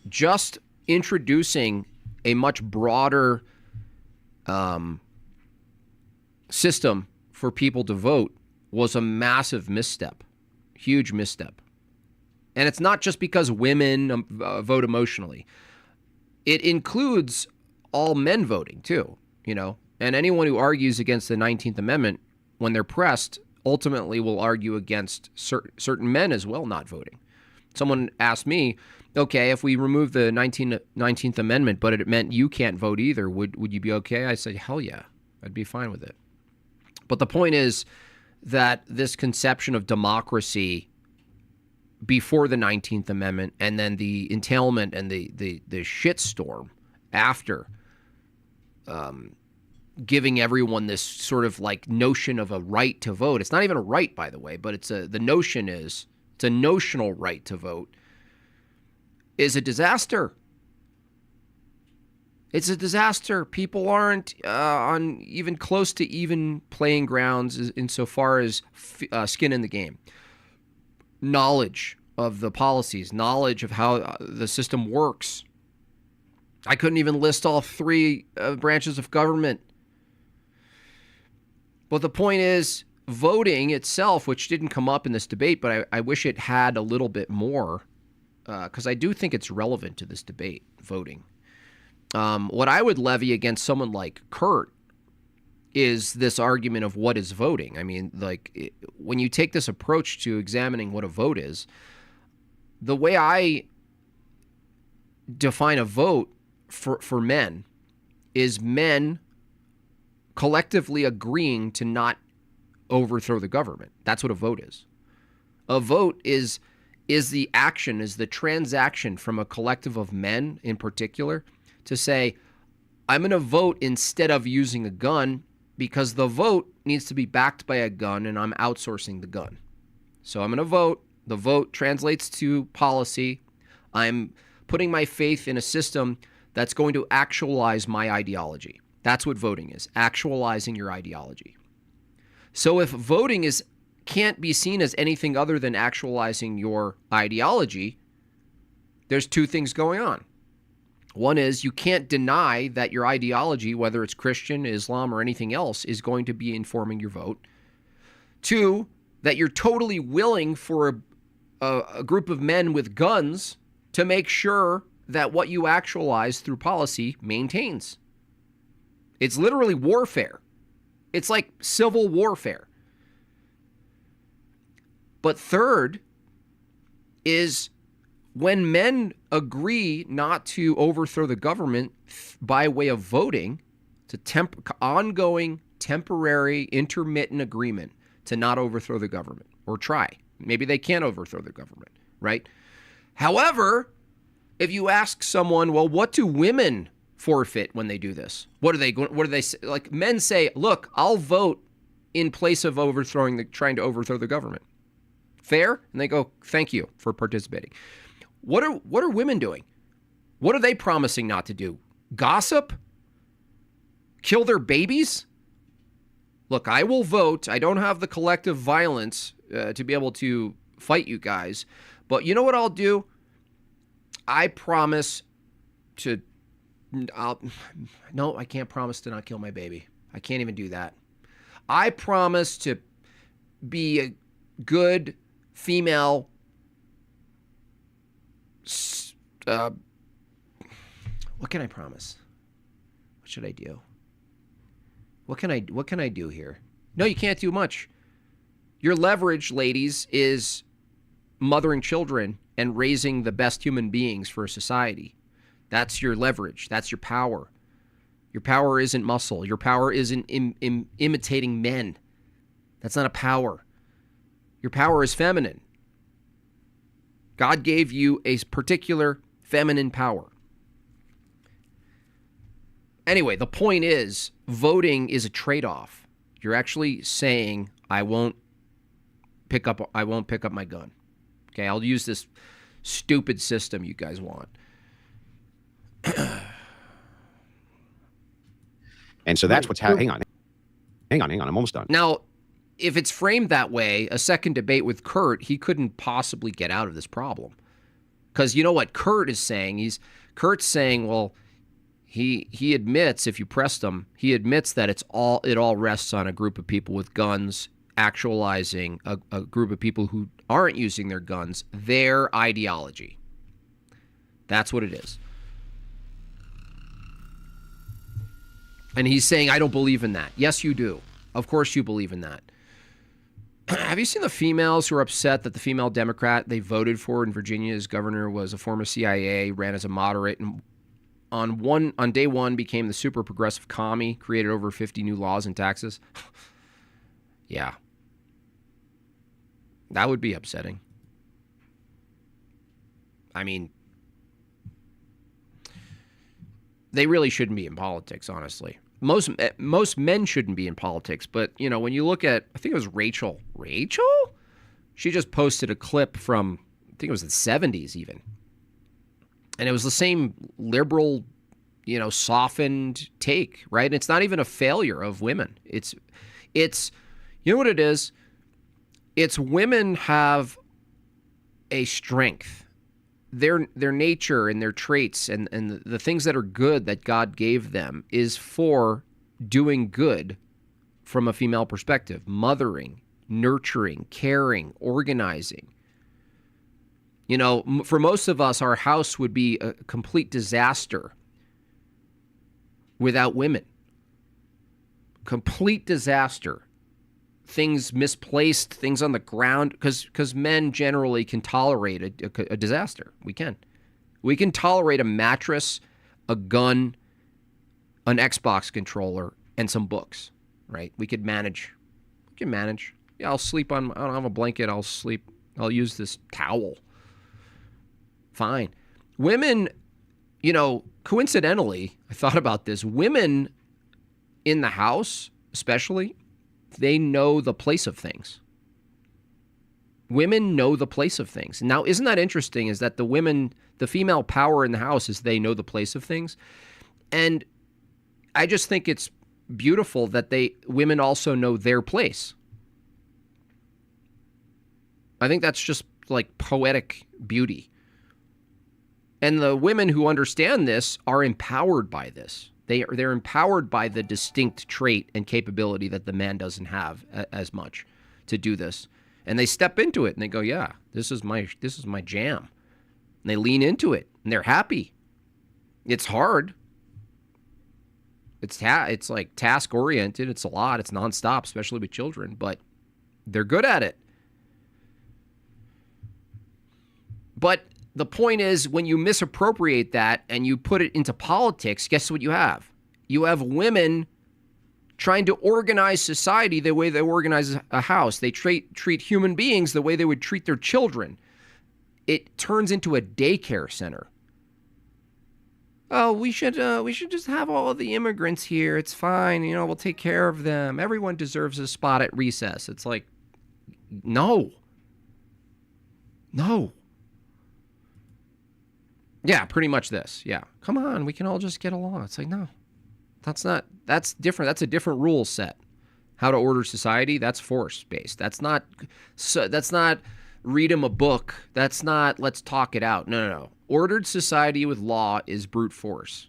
introducing a much broader system for people to vote was a massive misstep, huge misstep. And it's not just because women vote emotionally. It includes all men voting too, and anyone who argues against the 19th Amendment when they're pressed ultimately will argue against certain men as well not voting. Someone asked me, okay, if we remove the 19th Amendment, but it meant you can't vote either, would you be okay? I said, hell yeah, I'd be fine with it. But the point is that this conception of democracy before the 19th Amendment and then the entailment and the shitstorm after, giving everyone this sort of like notion of a right to vote. It's not even a right, by the way, but it's a notional right to vote, is a disaster. It's a disaster. People aren't on even close to even playing grounds insofar as skin in the game. Knowledge of the policies, knowledge of how the system works. I couldn't even list all three branches of government. But the point is, voting itself, which didn't come up in this debate, but I wish it had a little bit more, because I do think it's relevant to this debate, voting. What I would levy against someone like Kurt is this argument of what is voting. I mean, like, when you take this approach to examining what a vote is, the way I define a vote for men is men collectively agreeing to not overthrow the government. That's what a vote is. A vote is the action, is the transaction from a collective of men in particular to say, I'm going to vote instead of using a gun because the vote needs to be backed by a gun and I'm outsourcing the gun. So I'm going to vote. The vote translates to policy. I'm putting my faith in a system that's going to actualize my ideology. That's what voting is, actualizing your ideology. So if voting can't be seen as anything other than actualizing your ideology, there's two things going on. One is you can't deny that your ideology, whether it's Christian, Islam, or anything else, is going to be informing your vote. Two, that you're totally willing for a group of men with guns to make sure that what you actualize through policy maintains. It's literally warfare. It's like civil warfare. But third is when men agree not to overthrow the government by way of voting, it's an ongoing, temporary, intermittent agreement to not overthrow the government or try. Maybe they can't overthrow the government, right? However, if you ask someone, well, what do women forfeit when they do this? What do they say? Like, men say, look, I'll vote in place of trying to overthrow the government. Fair? And they go, thank you for participating. What are women doing? What are they promising not to do? Gossip? Kill their babies? Look, I will vote. I don't have the collective violence to be able to fight you guys. But you know what I'll do? I promise to... No, I can't promise to not kill my baby. I can't even do that. I promise to be a good female... what can I promise? What should I do? What can I do here? No, you can't do much. Your leverage, ladies, is mothering children and raising the best human beings for a society. That's your leverage. That's your power. Your power isn't muscle. Your power isn't imitating men. That's not a power. Your power is feminine. God gave you a particular feminine power. Anyway, the point is, voting is a trade-off. You're actually saying, I won't pick up my gun. Okay, I'll use this stupid system you guys want. And so that's what's happening. Hang on. I'm almost done. Now, if it's framed that way, a second debate with Kurt, he couldn't possibly get out of this problem. Because you know what Kurt is saying? Kurt's saying, well, he admits, if you pressed him, he admits that it all rests on a group of people with guns actualizing a group of people who aren't using their guns, their ideology. That's what it is. And he's saying, I don't believe in that. Yes, you do. Of course you believe in that. Have you seen the females who are upset that the female Democrat they voted for in Virginia as governor was a former CIA, ran as a moderate, and on day one became the super progressive commie, created over 50 new laws and taxes? Yeah. That would be upsetting. I mean, they really shouldn't be in politics, honestly. Most men shouldn't be in politics, but, you know, when you look at, I think it was Rachel? She just posted a clip from, I think it was the 70s even. And it was the same liberal, softened take, right? It's not even a failure of women. It's you know what it is? It's women have a strength. Their nature and their traits and the things that are good that God gave them is for doing good from a female perspective, mothering, nurturing, caring, organizing. For most of us, our house would be a complete disaster without women. Complete disaster. Things misplaced, things on the ground, because men generally can tolerate a disaster. We can tolerate a mattress, a gun, an Xbox controller, and some books, right? We can manage. Yeah, I'll sleep I don't have a blanket. I'll use this towel. Fine. Women, coincidentally, I thought about this. Women in the house, especially, they know the place of things. Women know the place of things. Now, isn't that interesting? Is that the female power in the house is they know the place of things. And I just think it's beautiful that women also know their place. I think that's just like poetic beauty. And the women who understand this are empowered by this. They're empowered by the distinct trait and capability that the man doesn't have as much to do this. And they step into it and they go, yeah, this is my jam. And they lean into it and they're happy. It's hard. It's like task oriented. It's a lot. It's nonstop, especially with children, but they're good at it. But the point is, when you misappropriate that and you put it into politics, guess what you have? You have women trying to organize society the way they organize a house. They treat human beings the way they would treat their children. It turns into a daycare center. Oh, we should just have all the immigrants here. It's fine. We'll take care of them. Everyone deserves a spot at recess. It's like, no. Yeah, pretty much this. Yeah. Come on, we can all just get along. It's like, no. That's different. That's a different rule set. How to order society, that's force-based. That's not read him a book. That's not let's talk it out. No. Ordered society with law is brute force.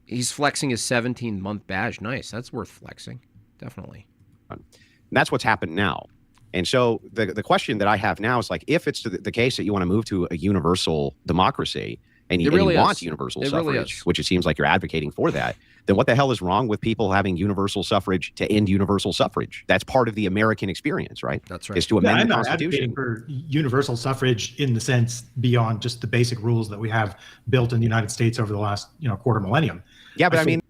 He's flexing his 17-month badge. Nice. That's worth flexing. Definitely. And that's what's happened now. And so the question that I have now is like, if it's the case that you want to move to a universal democracy and you want universal suffrage, which it seems like you're advocating for that, then what the hell is wrong with people having universal suffrage to end universal suffrage? That's part of the American experience, right? That's right. Is to amend I'm the not Constitution. advocating for universal suffrage in the sense beyond just the basic rules that we have built in the United States over the last quarter millennium. Yeah, but I mean,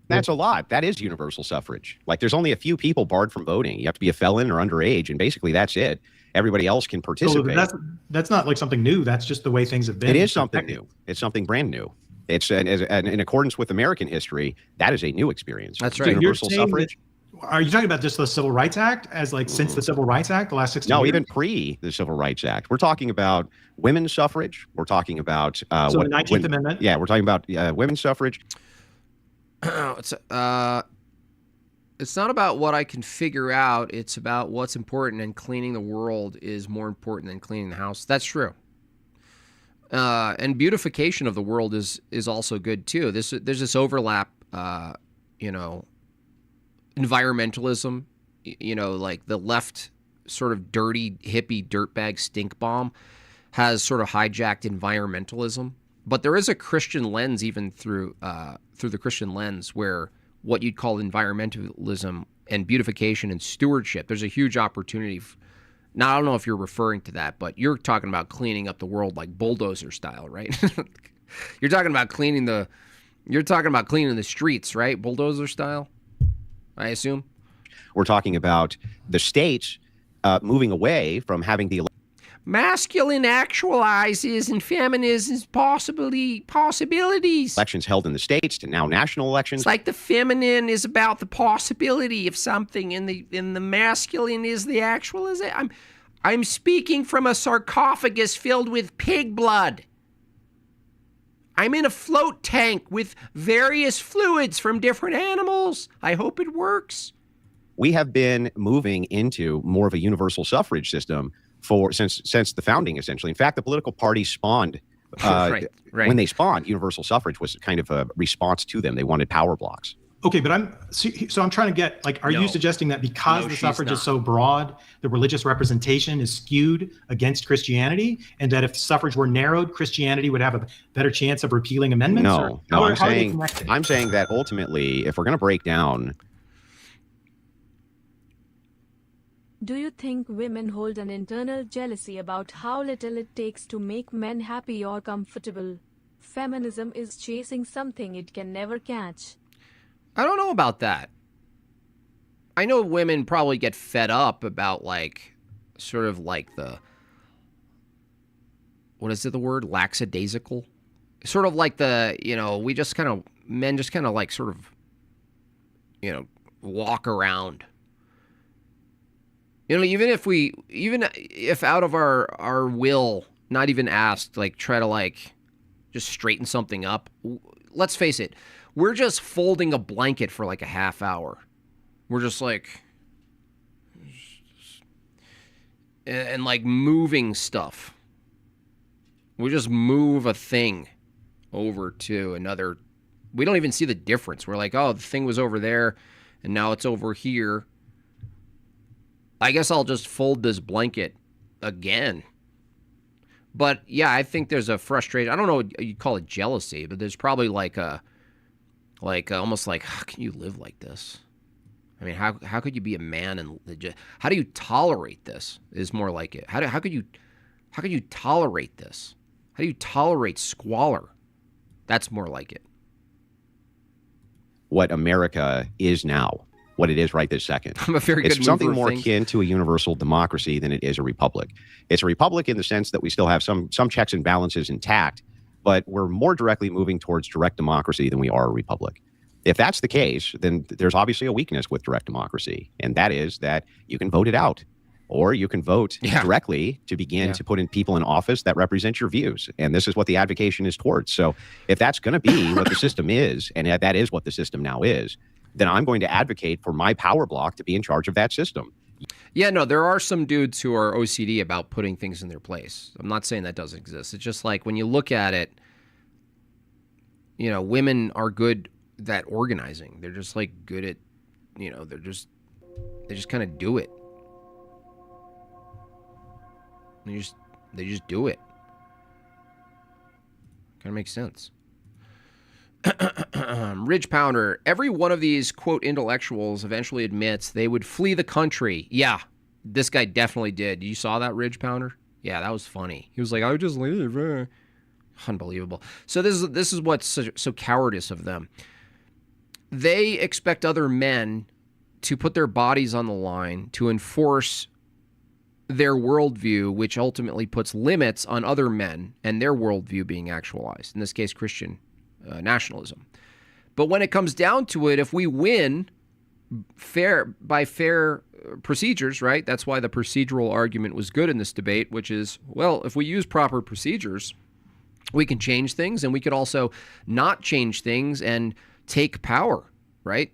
that's a lot. That is universal suffrage. Like, there's only a few people barred from voting. You have to be a felon or underage, and basically that's it. Everybody else can participate. So that's not like something new. That's just the way things have been. It is something new. It's something brand new. It's in accordance with American history, that is a new experience. That's right. Universal suffrage. Are you talking about just the Civil Rights Act as like since the Civil Rights Act, the last 60 years? No, even pre the Civil Rights Act. We're talking about women's suffrage. We're talking about the 19th Amendment. Yeah, we're talking about women's suffrage. It's not about what I can figure out. It's about what's important, and cleaning the world is more important than cleaning the house. That's true. And beautification of the world is also good too. There's this overlap, environmentalism, like the left sort of dirty hippie dirtbag stink bomb has sort of hijacked environmentalism. But there is a Christian lens even through the Christian lens where what you'd call environmentalism and beautification and stewardship, there's a huge opportunity. Now, I don't know if you're referring to that, but you're talking about cleaning up the world like bulldozer style, right? You're talking about cleaning the streets, right? Bulldozer style, I assume. We're talking about the states moving away from having the masculine actualizes and feminism possibilities. Elections held in the states to now national elections. It's like the feminine is about the possibility of something, and the masculine is the actualization. I'm speaking from a sarcophagus filled with pig blood. I'm in a float tank with various fluids from different animals. I hope it works. We have been moving into more of a universal suffrage system since the founding, essentially. In fact, the political parties spawned. Right. When they spawned, universal suffrage was kind of a response to them. They wanted power blocks. Okay, but I'm trying to get, like, are you suggesting that because the suffrage is so broad, the religious representation is skewed against Christianity, and that if suffrage were narrowed, Christianity would have a better chance of repealing amendments? No, I'm saying that ultimately, if we're going to break down. Do you think women hold an internal jealousy about how little it takes to make men happy or comfortable? Feminism is chasing something it can never catch. I don't know about that. I know women probably get fed up about, like, sort of like the, what is it, the word? Lackadaisical? Sort of like the, men just kind of like sort of, walk around. Even if out of our will, not even asked, like, try to, like, just straighten something up. Let's face it. We're just folding a blanket for like a half hour. We're just like, and like moving stuff. We just move a thing over to another. We don't even see the difference. We're like, oh, the thing was over there and now it's over here. I guess I'll just fold this blanket again. But yeah, I think there's a frustration. I don't know what you call it, jealousy, but there's probably like almost like, how can you live like this? I mean, how could you be a man and how do you tolerate this? Is more like it. How could you tolerate this? How do you tolerate squalor? That's more like it. What America is now, what it is right this second. I'm a very good It's something more akin to a universal democracy than it is a republic. It's a republic in the sense that we still have some checks and balances intact, but we're more directly moving towards direct democracy than we are a republic. If that's the case, then there's obviously a weakness with direct democracy, and that is that you can vote it out, or you can vote directly to begin to put in people in office that represent your views. And this is what the advocation is towards. So if that's going to be what the system is, and that is what the system now is, then I'm going to advocate for my power block to be in charge of that system. Yeah, no, there are some dudes who are OCD about putting things in their place. I'm not saying that doesn't exist. It's just like when you look at it, women are good at organizing. They're just like good at, they just kind of do it. They just do it. Kind of makes sense. Ridge Pounder, every one of these, quote, intellectuals eventually admits they would flee the country. Yeah, this guy definitely did. You saw that, Ridge Pounder? Yeah, that was funny. He was like, I would just leave. Unbelievable. So this is what's so cowardice of them. They expect other men to put their bodies on the line to enforce their worldview, which ultimately puts limits on other men and their worldview being actualized, in this case, Christian nationalism. But when it comes down to it, if we win by fair procedures, right? That's why the procedural argument was good in this debate, which is, well, if we use proper procedures, we can change things, and we could also not change things and take power, right?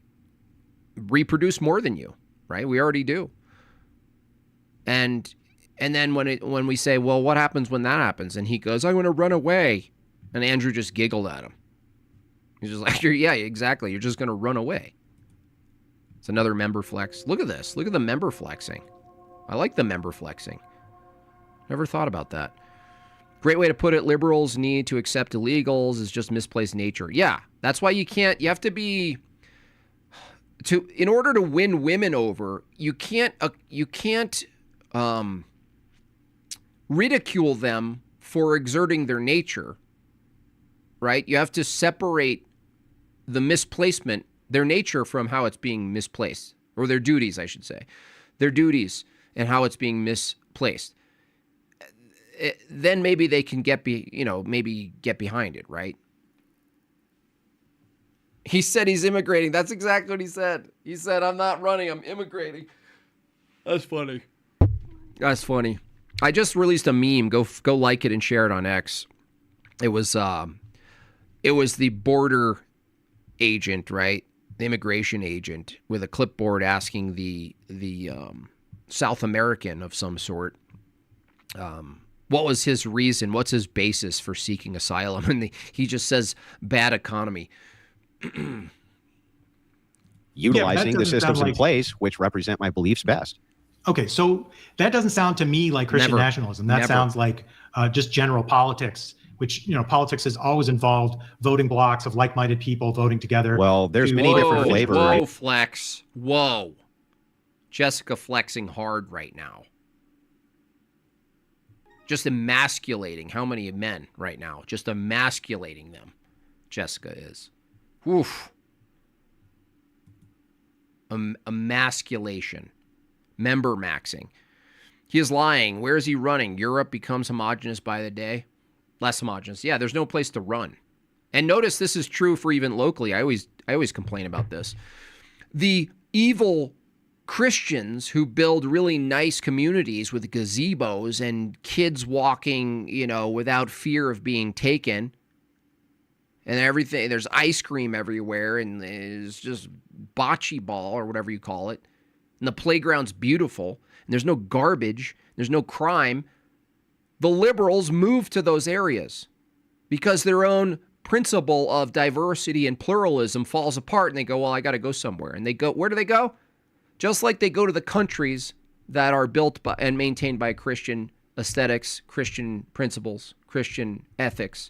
Reproduce more than you, right? We already do. And then when we say, well, what happens when that happens? And he goes, I'm going to run away. And Andrew just giggled at him. He's just like, yeah, exactly. You're just going to run away. It's another member flex. Look at this. Look at the member flexing. I like the member flexing. Never thought about that. Great way to put it. Liberals need to accept illegals is just misplaced nature. Yeah, that's why you have to be, in order to win women over, you can't ridicule them for exerting their nature, right? You have to separate the misplacement, their nature, from how it's being misplaced, or their duties, I should say. Their duties and how it's being misplaced. Then maybe they can get behind it, right? He said he's immigrating. That's exactly what he said. He said, I'm not running, I'm immigrating. That's funny. That's funny. I just released a meme. Go like it and share it on X. It was it was the border agent, right? The immigration agent with a clipboard asking the South American of some sort, what was his reason? What's his basis for seeking asylum? And he just says bad economy. Utilizing the systems in place which represent my beliefs best. Okay, so that doesn't sound to me like Christian nationalism. That sounds like just general politics, which, politics has always involved voting blocks of like-minded people voting together. Well, there's many different flavors. Whoa, Flex. Whoa. Jessica flexing hard right now. Just emasculating how many men right now? Just emasculating them. Jessica is. Woof. Emasculation. Member maxing. He is lying. Where is he running? Europe becomes homogenous by the day. Less homogenous. Yeah, there's no place to run. And notice this is true for even locally. I always complain about this. The evil Christians who build really nice communities with gazebos and kids walking, without fear of being taken. And everything, there's ice cream everywhere, and there's just bocce ball or whatever you call it. And the playground's beautiful, and there's no garbage, there's no crime. The liberals move to those areas because their own principle of diversity and pluralism falls apart, and they go, well, I got to go somewhere. And they go, where do they go? Just like they go to the countries that are built by and maintained by Christian aesthetics, Christian principles, Christian ethics.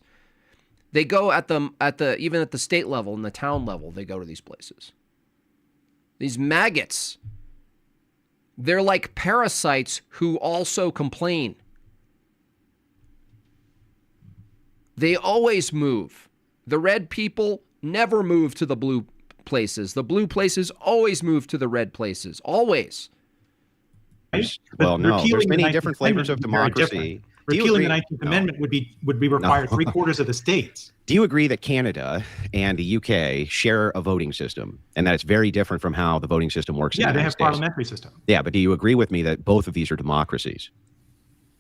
They go even at the state level and the town level, they go to these places. These maggots, they're like parasites who also complain. They always move. The red people never move to the blue places. The blue places always move to the red places. Always. Well, no, there's many different flavors of democracy. Repealing the 19th Amendment would be required 3/4 of the states. Do you agree that Canada and the UK share a voting system and that it's very different from how the voting system works in the United States? Yeah, they have parliamentary system. Yeah, but do you agree with me that both of these are democracies?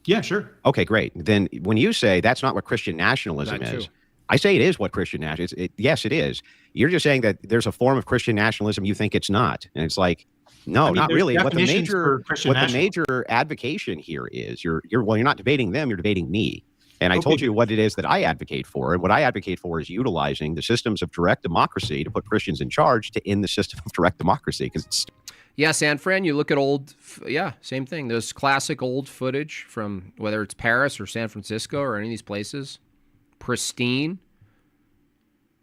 Yeah, sure. Okay, great. Then when you say that's not what Christian nationalism is, I say it is what Christian nationalism is. Yes, it is. You're just saying that there's a form of Christian nationalism you think it's not. And it's like, no, not really. What the major advocation here is, you're not debating them, you're debating me. And I told you what it is that I advocate for. And what I advocate for is utilizing the systems of direct democracy to put Christians in charge to end the system of direct democracy. Yeah, San Fran, you look at same thing. There's classic old footage from whether it's Paris or San Francisco or any of these places. Pristine,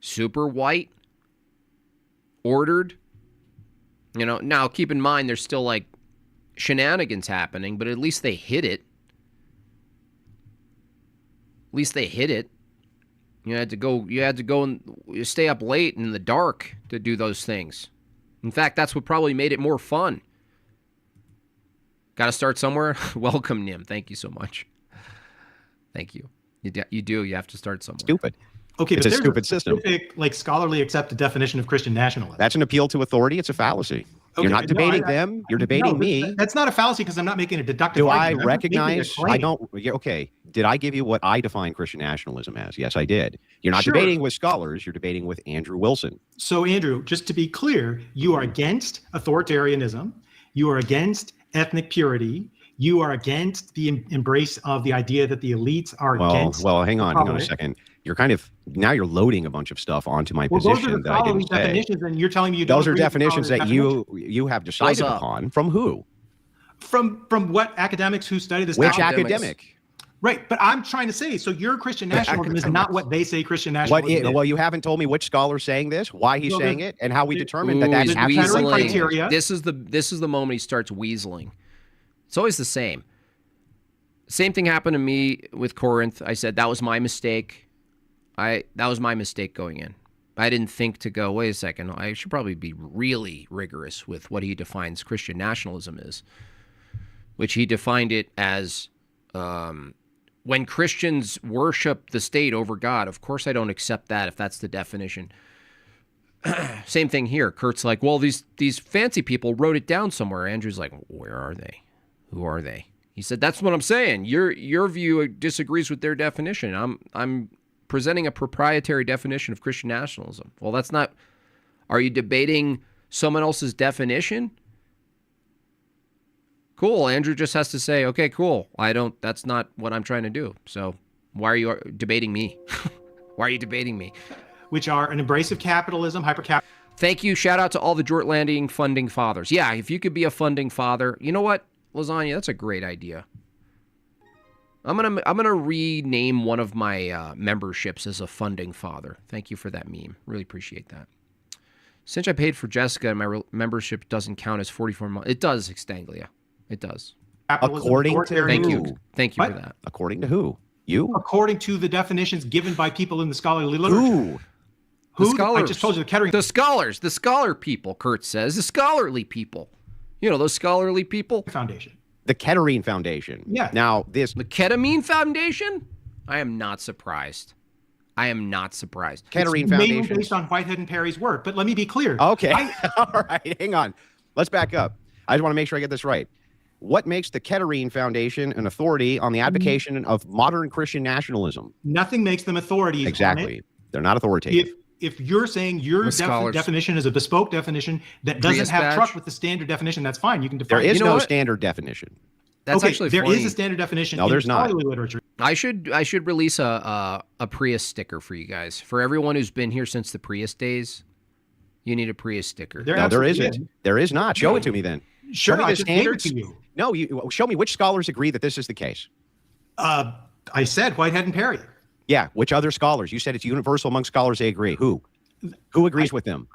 super white, ordered. Now keep in mind there's still like shenanigans happening, but at least they hid it. You had to go and stay up late in the dark to do those things. In fact, that's what probably made it more fun. Got to start somewhere? Welcome, Nim. Thank you so much. Thank you. You do. You have to start somewhere. Stupid. Okay, it's but a stupid system. Scholarly accepted definition of Christian nationalism. That's an appeal to authority. It's a fallacy. Okay, you're not debating them. You're debating me. That's not a fallacy because I'm not making a deductive argument. Do I recognize? I don't. Okay. Did I give you what I define Christian nationalism as? Yes, I did. You're not debating with scholars. You're debating with Andrew Wilson. So, Andrew, just to be clear, you are against authoritarianism. You are against ethnic purity. You are against the embrace of the idea that the elites are against. Well, hang on a second. You're now you're loading a bunch of stuff onto my position that I didn't say. Definitions, and you're telling me you don't. Those are definitions that you have decided upon. From who? From what academics who study this? Which academic? Right, but I'm trying to say, so your Christian nationalism is not what they say Christian nationalism is. Well, you haven't told me which scholar's saying this, why he's saying it, and how we determined that that's weaseling. Criteria. This is the moment he starts weaseling. It's always the same. Same thing happened to me with Corinth. I said that was my mistake. That was my mistake going in. I didn't think to go, wait a second, I should probably be really rigorous with what he defines Christian nationalism is, which he defined it as when Christians worship the state over God. Of course, I don't accept that if that's the definition. Same thing here. Kurt's like, well, these fancy people wrote it down somewhere. Andrew's like, where are they? Who are they? He said, that's what I'm saying. Your view disagrees with their definition. I'm presenting a proprietary definition of Christian nationalism. Well, that's not. Are you debating someone else's definition? Cool. Andrew just has to say, okay, cool. That's not what I'm trying to do. So why are you debating me? Why are you debating me? Which are an embrace of capitalism, hypercapitalism. Thank you. Shout out to all the Jortlandian funding fathers. Yeah, if you could be a funding father, you know what, Lasagna, that's a great idea. I'm gonna rename one of my memberships as a funding father. Thank you for that meme. Really appreciate that. Since I paid for Jessica and my membership doesn't count as 44 months, it does, Extanglia. It does. According to Thank who? you. Thank you for that. According to who? You? According to the definitions given by people in the scholarly literature. Who? The Who? scholars. I just told you the Kettering. The scholars, the scholar people, Kurt says. The scholarly people. You know, those scholarly people. Foundation. The Kettering Foundation. Yeah. Now, The Ketamine Foundation? I am not surprised. I am not surprised. Kettering It's mainly Foundation. based on Whitehead and Perry's work. But let me be clear. Okay. All right. Hang on. Let's back up. I just want to make sure I get this right. What makes the Kettering Foundation an authority on the advocacy of modern Christian nationalism? Nothing makes them authorities. Exactly. They're not authoritative. If you're saying your definition is a bespoke definition that doesn't Prius have badge? truck with the standard definition, that's fine. You can There define. is You know no what? standard definition. That's okay, actually there funny. is a standard definition. No, in there's not. scholarly literature. I should release a Prius sticker for you guys. For everyone who's been here since the Prius days, you need a Prius sticker. There No, there absolutely isn't. is. There is not. Show it to me then. Sure, Show me I the just gave it standards. to you. No, you show me which scholars agree that this is the case. I said Whitehead and Perry. Yeah, which other scholars? You said it's universal among scholars. They agree. Who? Who agrees with them?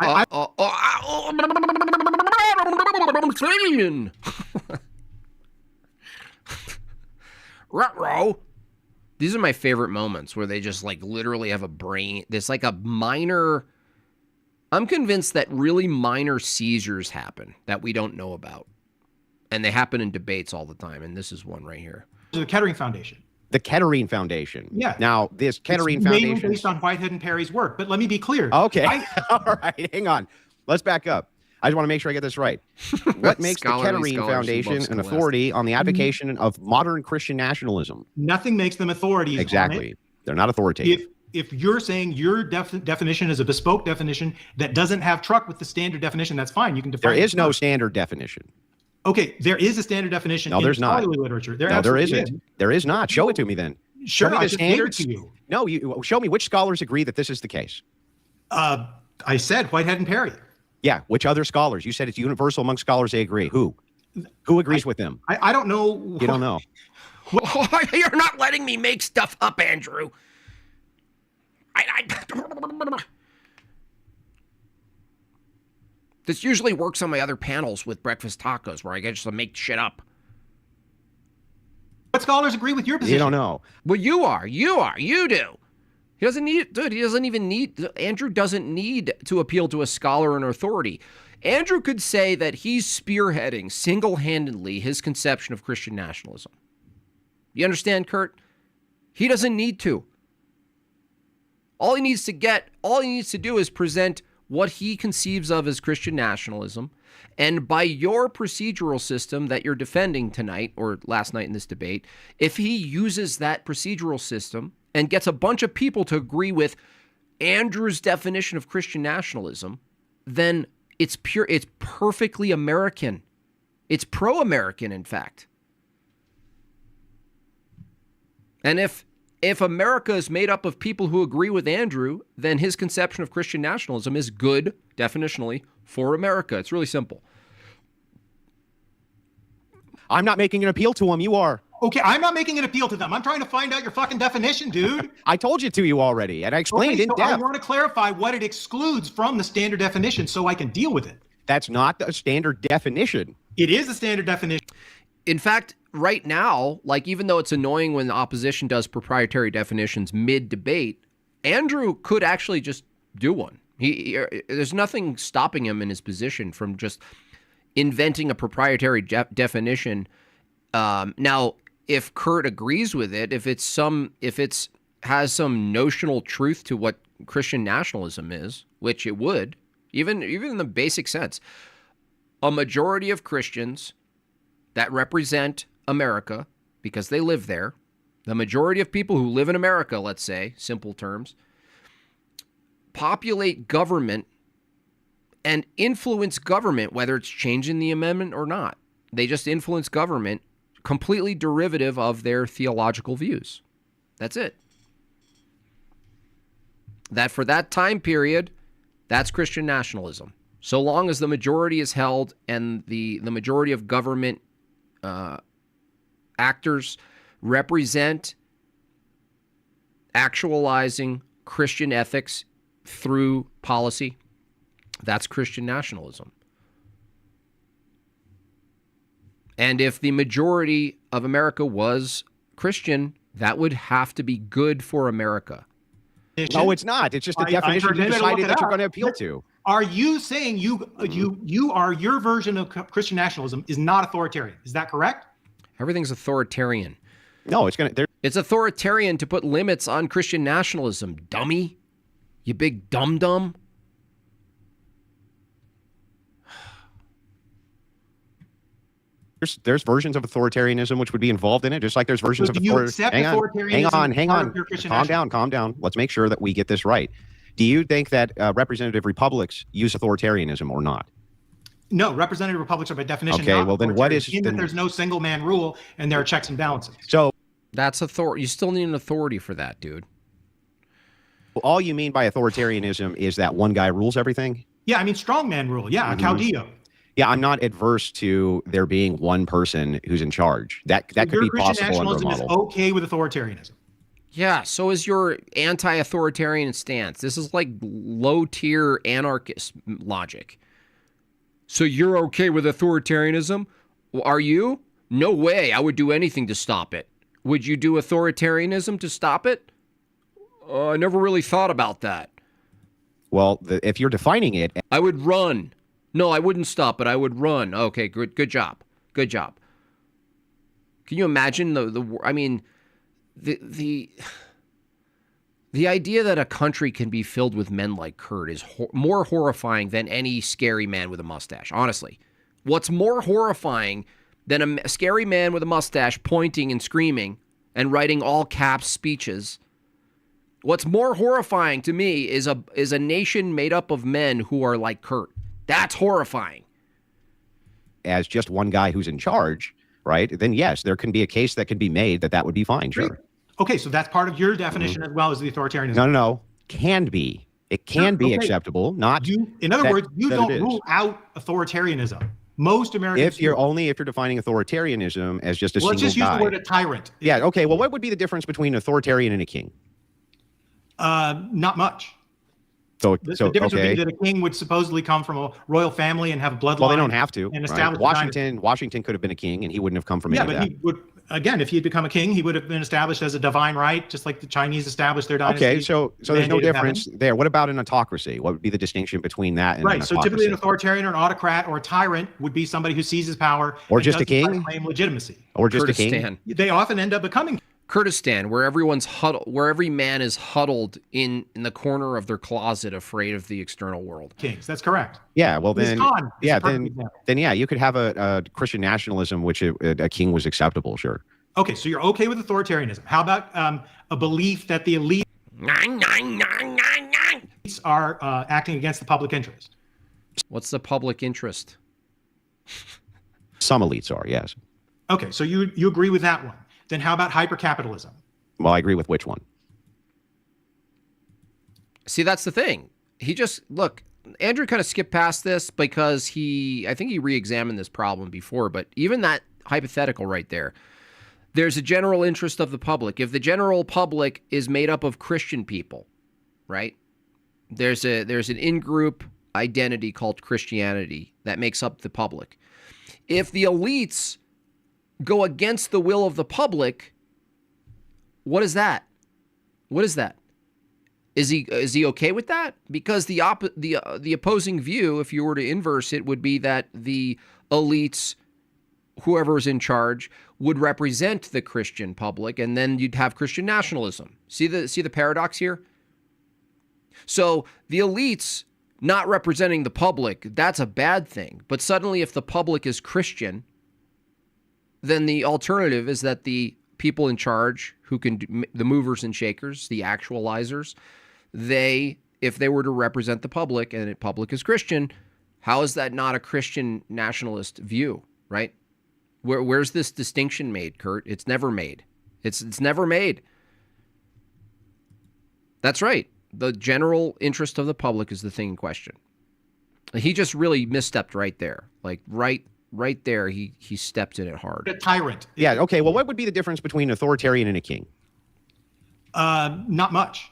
Ruh-roh. These are my favorite moments where they just like literally have a brain. There's like a minor. I'm convinced that really minor seizures happen that we don't know about. And they happen in debates all the time. And this is one right here. The Kettering Foundation. The Kettering Foundation. Yeah. Now, this Kettering It's mainly Foundation. based on Whitehead and Perry's work. But let me be clear. Okay. All right. Hang on. Let's back up. I just want to make sure I get this right. What makes the Scholarly Kettering scholars who Foundation love an Scholastic. authority on the advocacy of modern Christian nationalism? Nothing makes them authorities. on Exactly. it. They're not authoritative. If you're saying your definition is a bespoke definition that doesn't have truck with the standard definition, that's fine. You can define. There is it. no standard definition. Okay, there is a standard definition. No, in there's not. scholarly literature. No, there absolutely isn't. is. There is not. Show it to me then. Sure, show me I the just gave it standards. to you. No, you show me which scholars agree that this is the case. I said Whitehead and Perry. Yeah, which other scholars? You said it's universal among scholars. They agree. Who? Who agrees with them? I don't know. You don't know. You're not letting me make stuff up, Andrew. This usually works on my other panels with breakfast tacos where I get just to make shit up. What scholars agree with your position? You don't know. Well, you do. He doesn't need, dude, he doesn't even need, Andrew doesn't need to appeal to a scholar or an authority. Andrew could say that he's spearheading single-handedly his conception of Christian nationalism. You understand, Kurt? He doesn't need to. All he needs to do is present what he conceives of as Christian nationalism. And by your procedural system that you're defending tonight or last night in this debate, if he uses that procedural system and gets a bunch of people to agree with Andrew's definition of Christian nationalism, then it's perfectly American. It's pro-American, in fact. And if America is made up of people who agree with Andrew, then his conception of Christian nationalism is good, definitionally, for America. It's really simple. I'm not making an appeal to them. You are. Okay, I'm not making an appeal to them. I'm trying to find out your fucking definition, dude. I told you to you already, and I explained in so I depth. want to clarify what it excludes from the standard definition so I can deal with it. That's not the standard definition. It is a standard definition. In fact, right now, like even though it's annoying when the opposition does proprietary definitions mid-debate, Andrew could actually just do one. There's nothing stopping him in his position from just inventing a proprietary definition. Now, if Kurt agrees with it, if it's has some notional truth to what Christian nationalism is, which it would, even in the basic sense, a majority of Christians that represent America because they live there the majority of people who live in America, let's say, simple terms, populate government and influence government, whether it's changing the amendment or not. They just influence government completely derivative of their theological views. That's it. That for that time period, that's Christian nationalism. So long as the majority is held and the majority of government actors represent actualizing Christian ethics through policy, that's Christian nationalism. And if the majority of America was Christian, that would have to be good for America. No, it's not. It's just a definition you decided that you're going to appeal to. Are you saying you are your version of Christian nationalism is not authoritarian? Is that correct? Everything's authoritarian. No, it's authoritarian to put limits on Christian nationalism, dummy. You big dum-dum. There's versions of authoritarianism which would be involved in it, just like there's versions of authoritarianism. Hang on. Calm down. Let's make sure that we get this right. Do you think that representative republics use authoritarianism or not? No, representative republics are by definition okay. not Well, then what is? That there's no single man rule and there are checks and balances. So that's authority. You still need an authority for that, dude. All you mean by authoritarianism is that one guy rules everything? Yeah, I mean strongman rule. Yeah, a caudillo. Yeah, I'm not adverse to there being one person who's in charge. That could be possible under a model. Is okay with authoritarianism. Yeah, so is your anti-authoritarian stance. This is like low-tier anarchist logic. So you're okay with authoritarianism? Are you? No way. I would do anything to stop it. Would you do authoritarianism to stop it? I never really thought about that. Well, if you're defining it, I would run. No, I wouldn't stop it. I would run. Okay, good job. Good job. Can you imagine the idea that a country can be filled with men like Kurt is more horrifying than any scary man with a mustache. Honestly, what's more horrifying than a scary man with a mustache pointing and screaming and writing all caps speeches? What's more horrifying to me is a nation made up of men who are like Kurt. That's horrifying. As just one guy who's in charge, right? Then yes, there can be a case that can be made that would be fine. Sure. Okay, so that's part of your definition as well as the authoritarianism. No. Can be. It can be acceptable. Not. In other words, you don't rule out authoritarianism. Most Americans. If you're defining authoritarianism as just a single guy. Let's just use the word a tyrant. Yeah. Okay. Well, what would be the difference between an authoritarian and a king? Not much. So the difference would be that a king would supposedly come from a royal family and have a bloodline. Well, they don't have to. And establish Washington could have been a king, and he wouldn't have come from any of that. He would. Again, if he had become a king, he would have been established as a divine right, just like the Chinese established their dynasty. Okay, so there's no difference there. What about an autocracy? What would be the distinction between that and an autocracy? So typically an authoritarian or an autocrat or a tyrant would be somebody who seizes power or just a king, claim legitimacy, or just a king. They often end up becoming Kurdistan, where everyone's huddled, where every man is huddled in the corner of their closet, afraid of the external world. Kings, that's correct. Yeah, well then, you could have a Christian nationalism, which a king was acceptable, sure. Okay, so you're okay with authoritarianism. How about a belief that the elites are acting against the public interest? What's the public interest? Some elites are, yes. Okay, so you agree with that one. Then how about hypercapitalism? Well, I agree with which one? See, that's the thing. Andrew kind of skipped past this because I think he re-examined this problem before, but even that hypothetical right there, there's a general interest of the public. If the general public is made up of Christian people, right? There's an in-group identity called Christianity that makes up the public. If the elites go against the will of the public, what is that? What is that? Is he okay with that? Because the opposing view, if you were to inverse it, would be that the elites, whoever's in charge, would represent the Christian public, and then you'd have Christian nationalism. See the paradox here? So the elites not representing the public, that's a bad thing. But suddenly if the public is Christian, then the alternative is that the people in charge who can do, the movers and shakers, the actualizers, if they were to represent the public and the public is Christian, how is that not a Christian nationalist view, right? Where's this distinction made, Kurt? It's never made. It's never made. That's right. The general interest of the public is the thing in question. He just really misstepped right there. Like right there, he stepped in it hard. A tyrant. Yeah. Okay. Well, what would be the difference between an authoritarian and a king? Not much.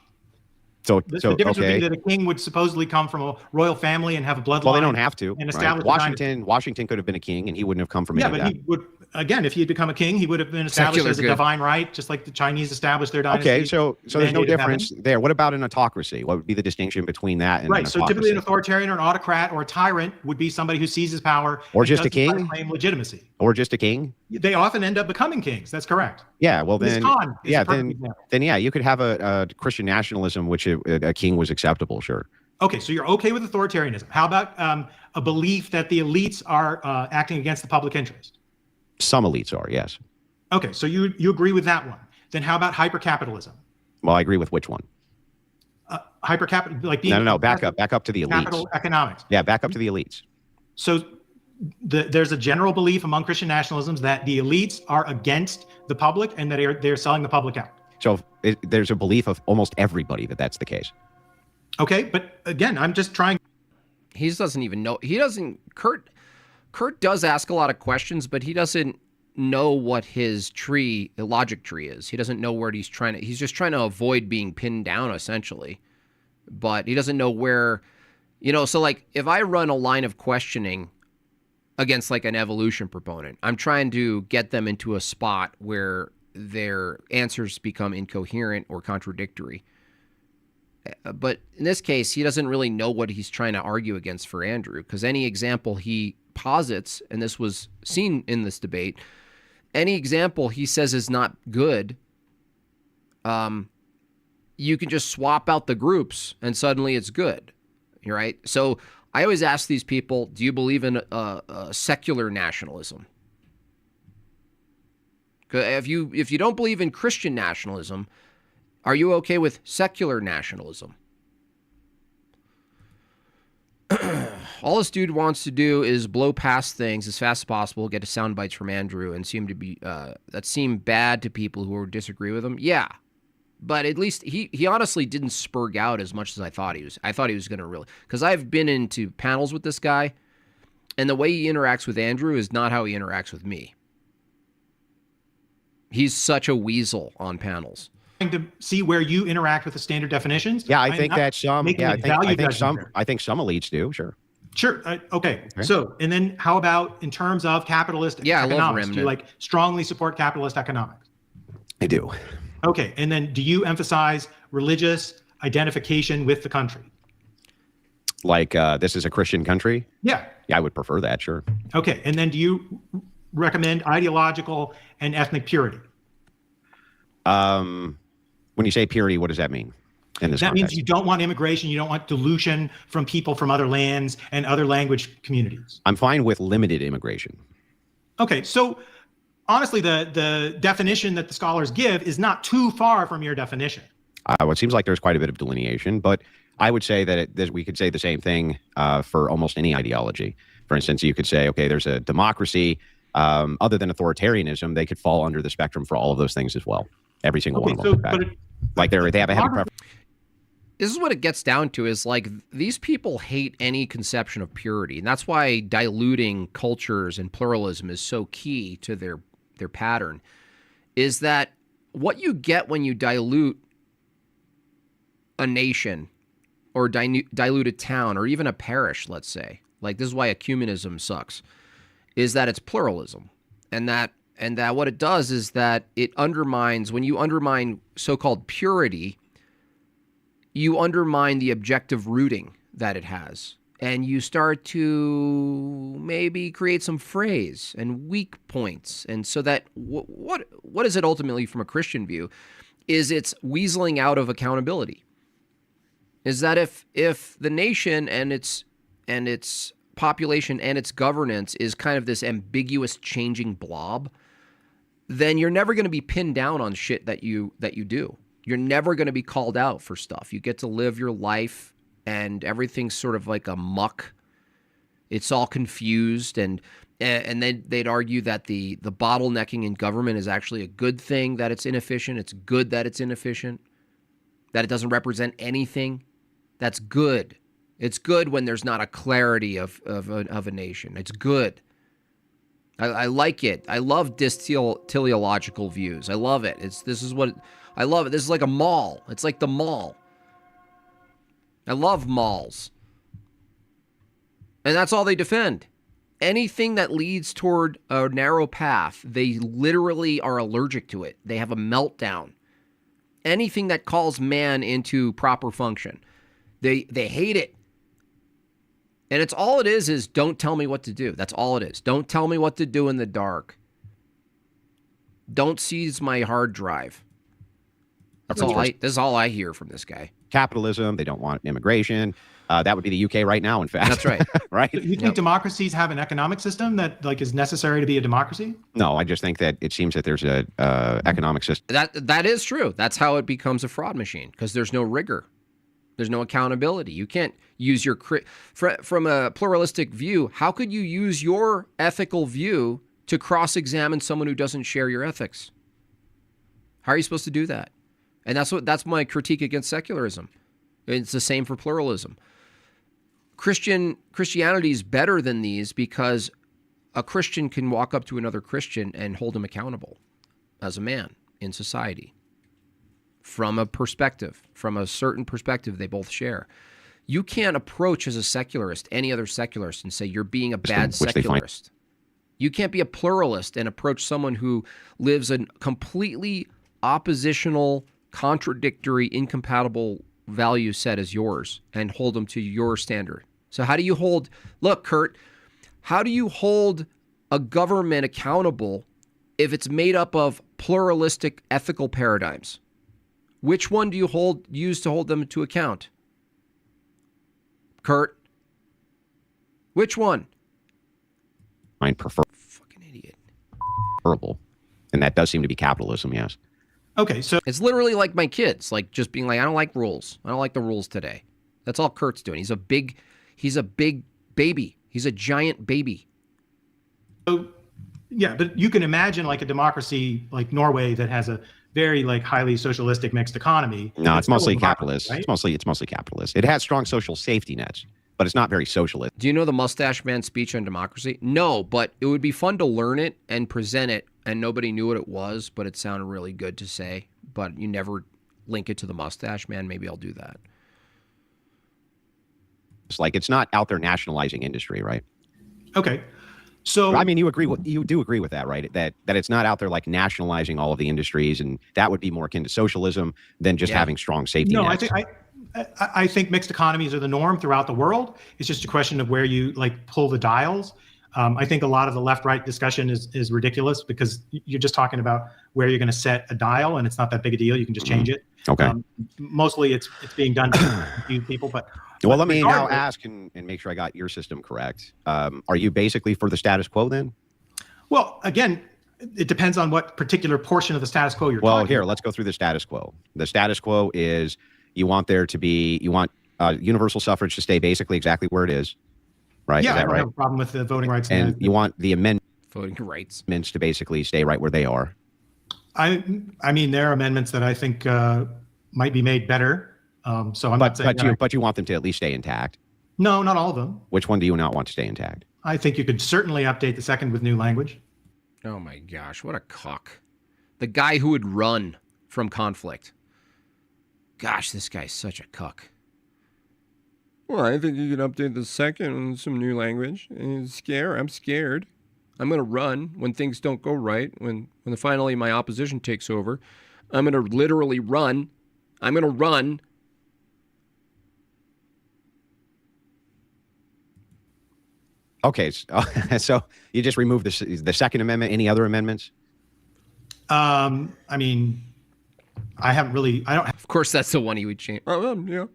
So The difference would be that a king would supposedly come from a royal family and have a bloodline. Well, they don't have to. And Right? establish a dynasty. Washington could have been a king, and he wouldn't have come from Yeah, any but of that. he would, again, if he had become a king, he would have been established Secular as a good. divine right, just like the Chinese established their dynasty. Okay, so there's no mandated heaven. difference there. What about an autocracy? What would be the distinction between that and Right. an So typically an autocracy? authoritarian or an autocrat or a tyrant would be somebody who seizes power Or and just a doesn't try to king? claim legitimacy. Or just a king? They often end up becoming kings. That's correct. Yeah. Well, Ms. then, Khan is yeah, a perfect then, example. then, yeah, you could have a Christian nationalism, which a king was acceptable. Sure. Okay, so you're okay with authoritarianism. How about a belief that the elites are acting against the public interest? Some elites are, yes. Okay, so you agree with that one. Then how about hypercapitalism? Well, I agree with which one? Hypercapital, like being No. Back up to the elites. capital economics. Yeah, back up to the elites. So there's a general belief among Christian nationalisms that the elites are against the public and that they're selling the public out. So there's a belief of almost everybody that that's the case. Okay, but again, I'm just trying. He doesn't even know. He doesn't. Kurt does ask a lot of questions, but he doesn't know what his logic tree is. He doesn't know where he's trying to. He's just trying to avoid being pinned down, essentially. But he doesn't know where. So like if I run a line of questioning against like an evolution proponent, I'm trying to get them into a spot where their answers become incoherent or contradictory. But in this case, he doesn't really know what he's trying to argue against for Andrew, because any example he posits, and this was seen in this debate, any example he says is not good, you can just swap out the groups and suddenly it's good, right? So I always ask these people, do you believe in a secular nationalism? If you don't believe in Christian nationalism, are you okay with secular nationalism? All this dude wants to do is blow past things as fast as possible, get sound bites from Andrew, and seem to be that seem bad to people who disagree with him. Yeah, but at least he honestly didn't spurg out as much as I thought he was. I thought he was going to really, because I've been into panels with this guy, and the way he interacts with Andrew is not how he interacts with me. He's such a weasel on panels. To see where you interact with the standard definitions. Yeah, I think that some. making Yeah, a value I think judgment some. there. I think some elites do. Sure. Sure. Okay. So, and then how about in terms of capitalist I love economics? Do you Remnant. strongly support capitalist economics? I do. Okay. And then do you emphasize religious identification with the country? Like this is a Christian country. Yeah. Yeah, I would prefer that. Sure. Okay. And then do you recommend ideological and ethnic purity? When you say purity, what does that mean in this That context? means you don't want immigration. You don't want dilution from people from other lands and other language communities. I'm fine with limited immigration. Okay. So honestly, the definition that the scholars give is not too far from your definition. Well, it seems like there's quite a bit of delineation, but I would say that we could say the same thing for almost any ideology. For instance, you could say, okay, there's a democracy. Other than authoritarianism, they could fall under the spectrum for all of those things as well. Every single one of them. Like they have a heavy preference. This is what it gets down to, is like these people hate any conception of purity. And that's why diluting cultures and pluralism is so key to their pattern, is that what you get when you dilute a nation or dilute a town or even a parish, let's say, like this is why ecumenism sucks, is that it's pluralism. And that what it does is that it undermines, when you undermine so-called purity, you undermine the objective rooting that it has. And you start to maybe create some phrase and weak points. And so that what is it ultimately from a Christian view is it's weaseling out of accountability. Is that if the nation and its population and its governance is kind of this ambiguous changing blob, then you're never going to be pinned down on shit that you do. You're never going to be called out for stuff. You get to live your life, and everything's sort of like a muck. It's all confused, and then they'd argue that the bottlenecking in government is actually a good thing, that it's inefficient. It's good that it's inefficient, that it doesn't represent anything. That's good. It's good when there's not a clarity of a nation. It's good. I like it. I love teleological views. I love it. I love it. This is like a mall. It's like the mall. I love malls. And that's all they defend. Anything that leads toward a narrow path, they literally are allergic to it. They have a meltdown. Anything that calls man into proper function, they hate it. And it's all it is don't tell me what to do. That's all it is. Don't tell me what to do in the dark. Don't seize my hard drive. This is all I hear from this guy. Capitalism. They don't want immigration. That would be the UK right now, in fact. That's right. Right? You think democracies have an economic system that like is necessary to be a democracy? No, I just think that it seems that there's a economic system. That is true. That's how it becomes a fraud machine, because there's no rigor. There's no accountability. You can't use your from a pluralistic view. How could you use your ethical view to cross-examine someone who doesn't share your ethics? How are you supposed to do that? And that's my critique against secularism. It's the same for pluralism. Christianity is better than these because a Christian can walk up to another Christian and hold him accountable as a man in society from a certain perspective they both share. You can't approach as a secularist any other secularist and say you're being a bad secularist. You can't be a pluralist and approach someone who lives a completely oppositional, contradictory, incompatible value set as yours and hold them to your standard. So how do you hold a government accountable if it's made up of pluralistic ethical paradigms? Which one do you use to hold them to account? Kurt? Which one? Mine prefer. Fucking idiot. Preferable. And that does seem to be capitalism, yes. Okay, so it's literally like my kids, like just being like, I don't like rules. I don't like the rules today. That's all Kurt's doing. He's a big baby. He's a giant baby. So, yeah, but you can imagine like a democracy like Norway that has a very like highly socialistic mixed economy. No, it's mostly capitalist. Right? It's mostly capitalist. It has strong social safety nets, but it's not very socialist. Do you know the Mustache Man speech on democracy? No, but it would be fun to learn it and present it, and nobody knew what it was, but it sounded really good to say. But you never link it to the Mustache Man. Maybe I'll do that. It's like it's not out there nationalizing industry, right? Okay. So I mean, you do agree with that, right? That it's not out there like nationalizing all of the industries, and that would be more akin to socialism than just having strong safety nets. I think mixed economies are the norm throughout the world. It's just a question of where you like pull the dials. I think a lot of the left-right discussion is ridiculous because you're just talking about where you're going to set a dial, and it's not that big a deal. You can just change it. Okay. Mostly, it's being done to confuse people, but. Well, let me now ask and make sure I got your system correct. Are you basically for the status quo then? Well, again, it depends on what particular portion of the status quo you're talking about. Well, here, let's go through the status quo. The status quo is you want universal suffrage to stay basically exactly where it is, right? Yeah, is that I don't right? have a problem with the voting rights. And you want the voting rights to basically stay right where they are. I mean, there are amendments that I think might be made better. So I'm not saying but you want them to at least stay intact. No, not all of them. Which one do you not want to stay intact? I think you could certainly update the second with new language. Oh my gosh, what a cock. The guy who would run from conflict. Gosh, this guy's such a cuck. Well, I think you can update the second with some new language. I'm scared. I'm going to run when things don't go right. When finally my opposition takes over, I'm going to literally run. I'm going to run. Okay, so you just removed the Second Amendment. Any other amendments? I mean, I don't. Of course, that's the one he would change. Yeah.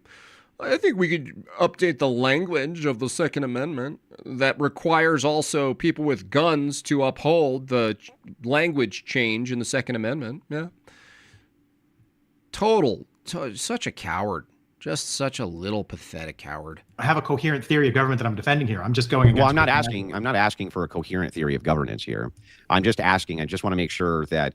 I think we could update the language of the Second Amendment that requires also people with guns to uphold the language change in the Second Amendment. Yeah. Such a coward. Just such a little pathetic coward. I have a coherent theory of government that I'm defending here. I'm just going against. Well, I'm not asking for a coherent theory of governance here. I'm just asking. I just want to make sure that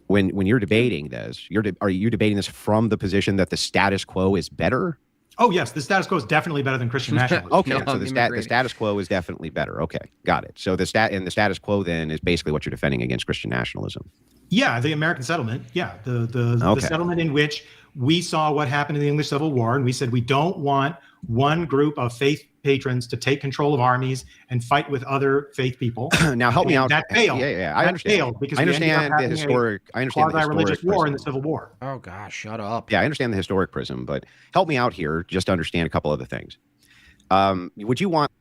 when you're debating this, are you debating this from the position that the status quo is better? Oh yes, the status quo is definitely better than Christian nationalism. Okay, so the status quo is definitely better. Okay, got it. So the status quo then is basically what you're defending against Christian nationalism. Yeah, the American settlement. Yeah, the settlement in which we saw what happened in the English Civil War, and we said we don't want one group of faith patrons to take control of armies and fight with other faith people. Now help me out. That failed. Yeah, I understand. Failed because I understand the historic. I understand the religious war in the prism. Civil War. Oh gosh, shut up. Yeah, I understand the historic prism, but help me out here just to understand a couple other things. Would you want?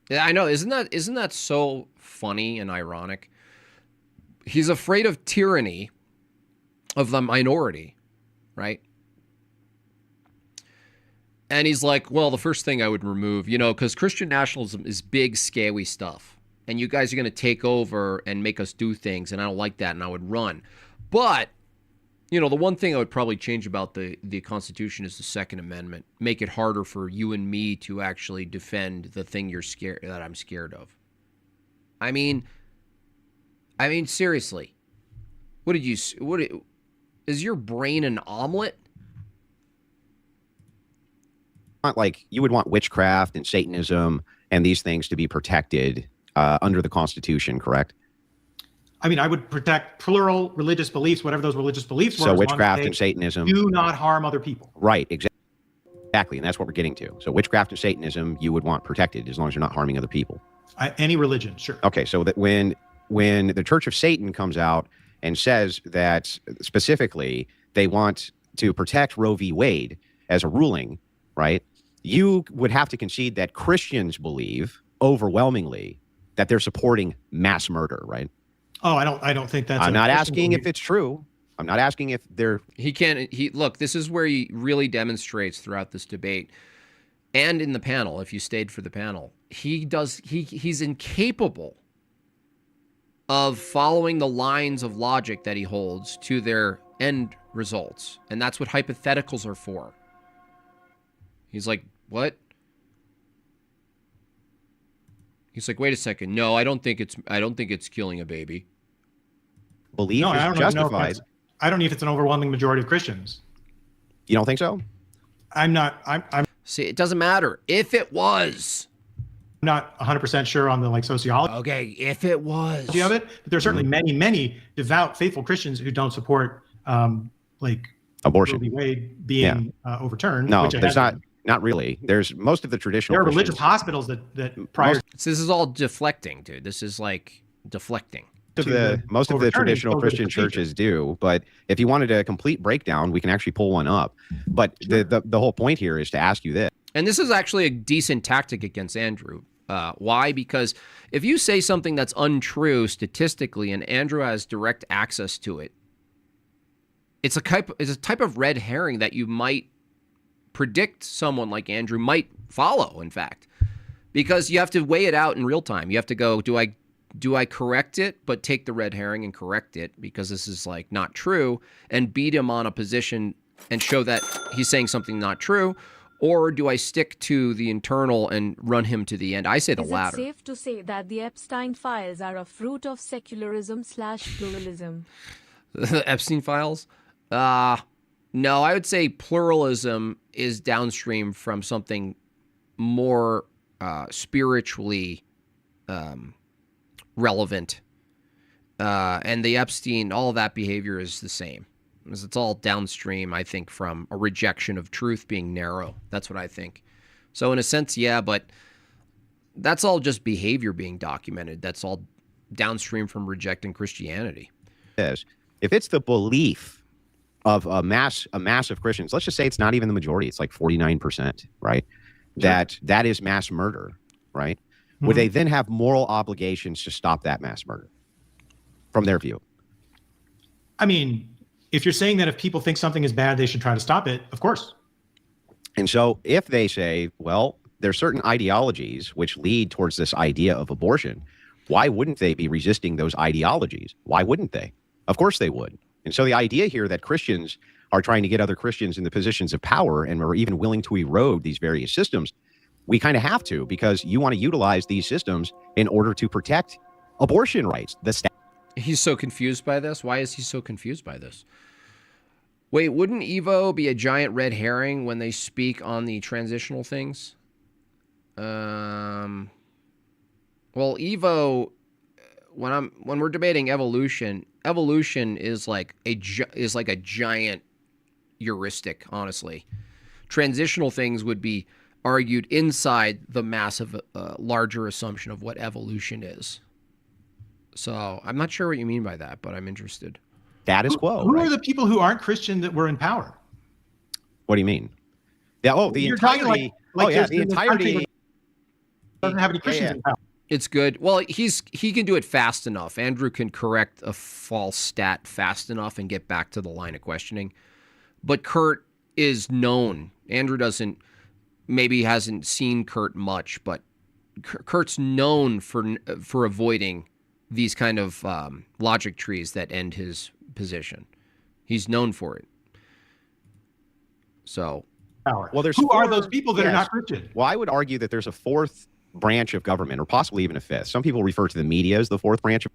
Yeah, I know. Isn't that so funny and ironic? He's afraid of tyranny of the minority, right? And he's like, well, the first thing I would remove, because Christian nationalism is big, scary stuff. And you guys are going to take over and make us do things, and I don't like that, and I would run. But, the one thing I would probably change about the Constitution is the Second Amendment. Make it harder for you and me to actually defend the thing that I'm scared of. I mean, seriously. Is your brain an omelet? Like you would want witchcraft and Satanism and these things to be protected under the Constitution, correct? I mean, I would protect plural religious beliefs, whatever those religious beliefs were. So witchcraft and Satanism do not harm other people. Right, exactly, and that's what we're getting to. So witchcraft and Satanism you would want protected as long as you're not harming other people. Any religion, sure. Okay, so that when the Church of Satan comes out and says that specifically they want to protect Roe v. Wade as a ruling, right? You would have to concede that Christians believe overwhelmingly that they're supporting mass murder, right? Oh, I don't think that's. I'm not asking if it's true. I'm not asking if they're. Look, this is where he really demonstrates throughout this debate and in the panel, if you stayed for the panel, he's incapable of following the lines of logic that he holds to their end results. And that's what hypotheticals are for. He's like, what? He's like, wait a second. No, I don't think it's killing a baby. Belief is justified. I don't know if it's an overwhelming majority of Christians. You don't think so? I'm See, it doesn't matter. If it was. I'm not 100% sure on the sociology. Okay, if it was. Of it, but there's certainly many devout, faithful Christians who don't support abortion. Roe v. Wade being overturned. No, there's not really. There's most of the traditional. There are Christians, religious hospitals that prior. This is all deflecting, dude. This is like deflecting. Most of the traditional Christian churches do, but if you wanted a complete breakdown, we can actually pull one up. But sure. the whole point here is to ask you this. And this is actually a decent tactic against Andrew. Why? Because if you say something that's untrue statistically and Andrew has direct access to it, it's a type of red herring that you might predict someone like Andrew might follow, in fact. Because you have to weigh it out in real time. You have to go, do I correct it, but take the red herring and correct it because this is not true, and beat him on a position and show that he's saying something not true? Or do I stick to the internal and run him to the end? I say the latter. Is it safe to say that the Epstein files are a fruit of secularism/pluralism? The Epstein files? No, I would say pluralism is downstream from something more spiritually relevant. And the Epstein, all of that behavior is the same. It's all downstream, I think, from a rejection of truth being narrow. That's what I think. So in a sense, yeah, but that's all just behavior being documented. That's all downstream from rejecting Christianity. Yes. If it's the belief of a mass of Christians, let's just say it's not even the majority, it's like 49%, right? Sure. That is mass murder, right? Mm-hmm. Would they then have moral obligations to stop that mass murder from their view? I mean, if you're saying that if people think something is bad, they should try to stop it, of course. And so if they say, well, there's certain ideologies which lead towards this idea of abortion, why wouldn't they be resisting those ideologies? Why wouldn't they? Of course they would. And so the idea here that Christians are trying to get other Christians in the positions of power and are even willing to erode these various systems, we kind of have to, because you want to utilize these systems in order to protect abortion rights. He's so confused by this. Why is he so confused by this? Wait, wouldn't Evo be a giant red herring when they speak on the transitional things? Well, Evo, when we're debating evolution is like a giant heuristic, honestly. Transitional things would be argued inside the massive, larger assumption of what evolution is. So I'm not sure what you mean by that, but I'm interested. Status quo. Who right? are the people who aren't Christian that were in power? What do you mean? Yeah. Oh, the You're entirety. talking like the entirety. Doesn't have any Christians in power. It's good. Well, he can do it fast enough. Andrew can correct a false stat fast enough and get back to the line of questioning. But Kurt is known. Andrew hasn't seen Kurt much, but Kurt's known for avoiding these kind of logic trees that end his position. He's known for it. So, Power. Well, who are those people that are not Christian? Well, I would argue that there's a fourth branch of government, or possibly even a fifth. Some people refer to the media as the fourth branch.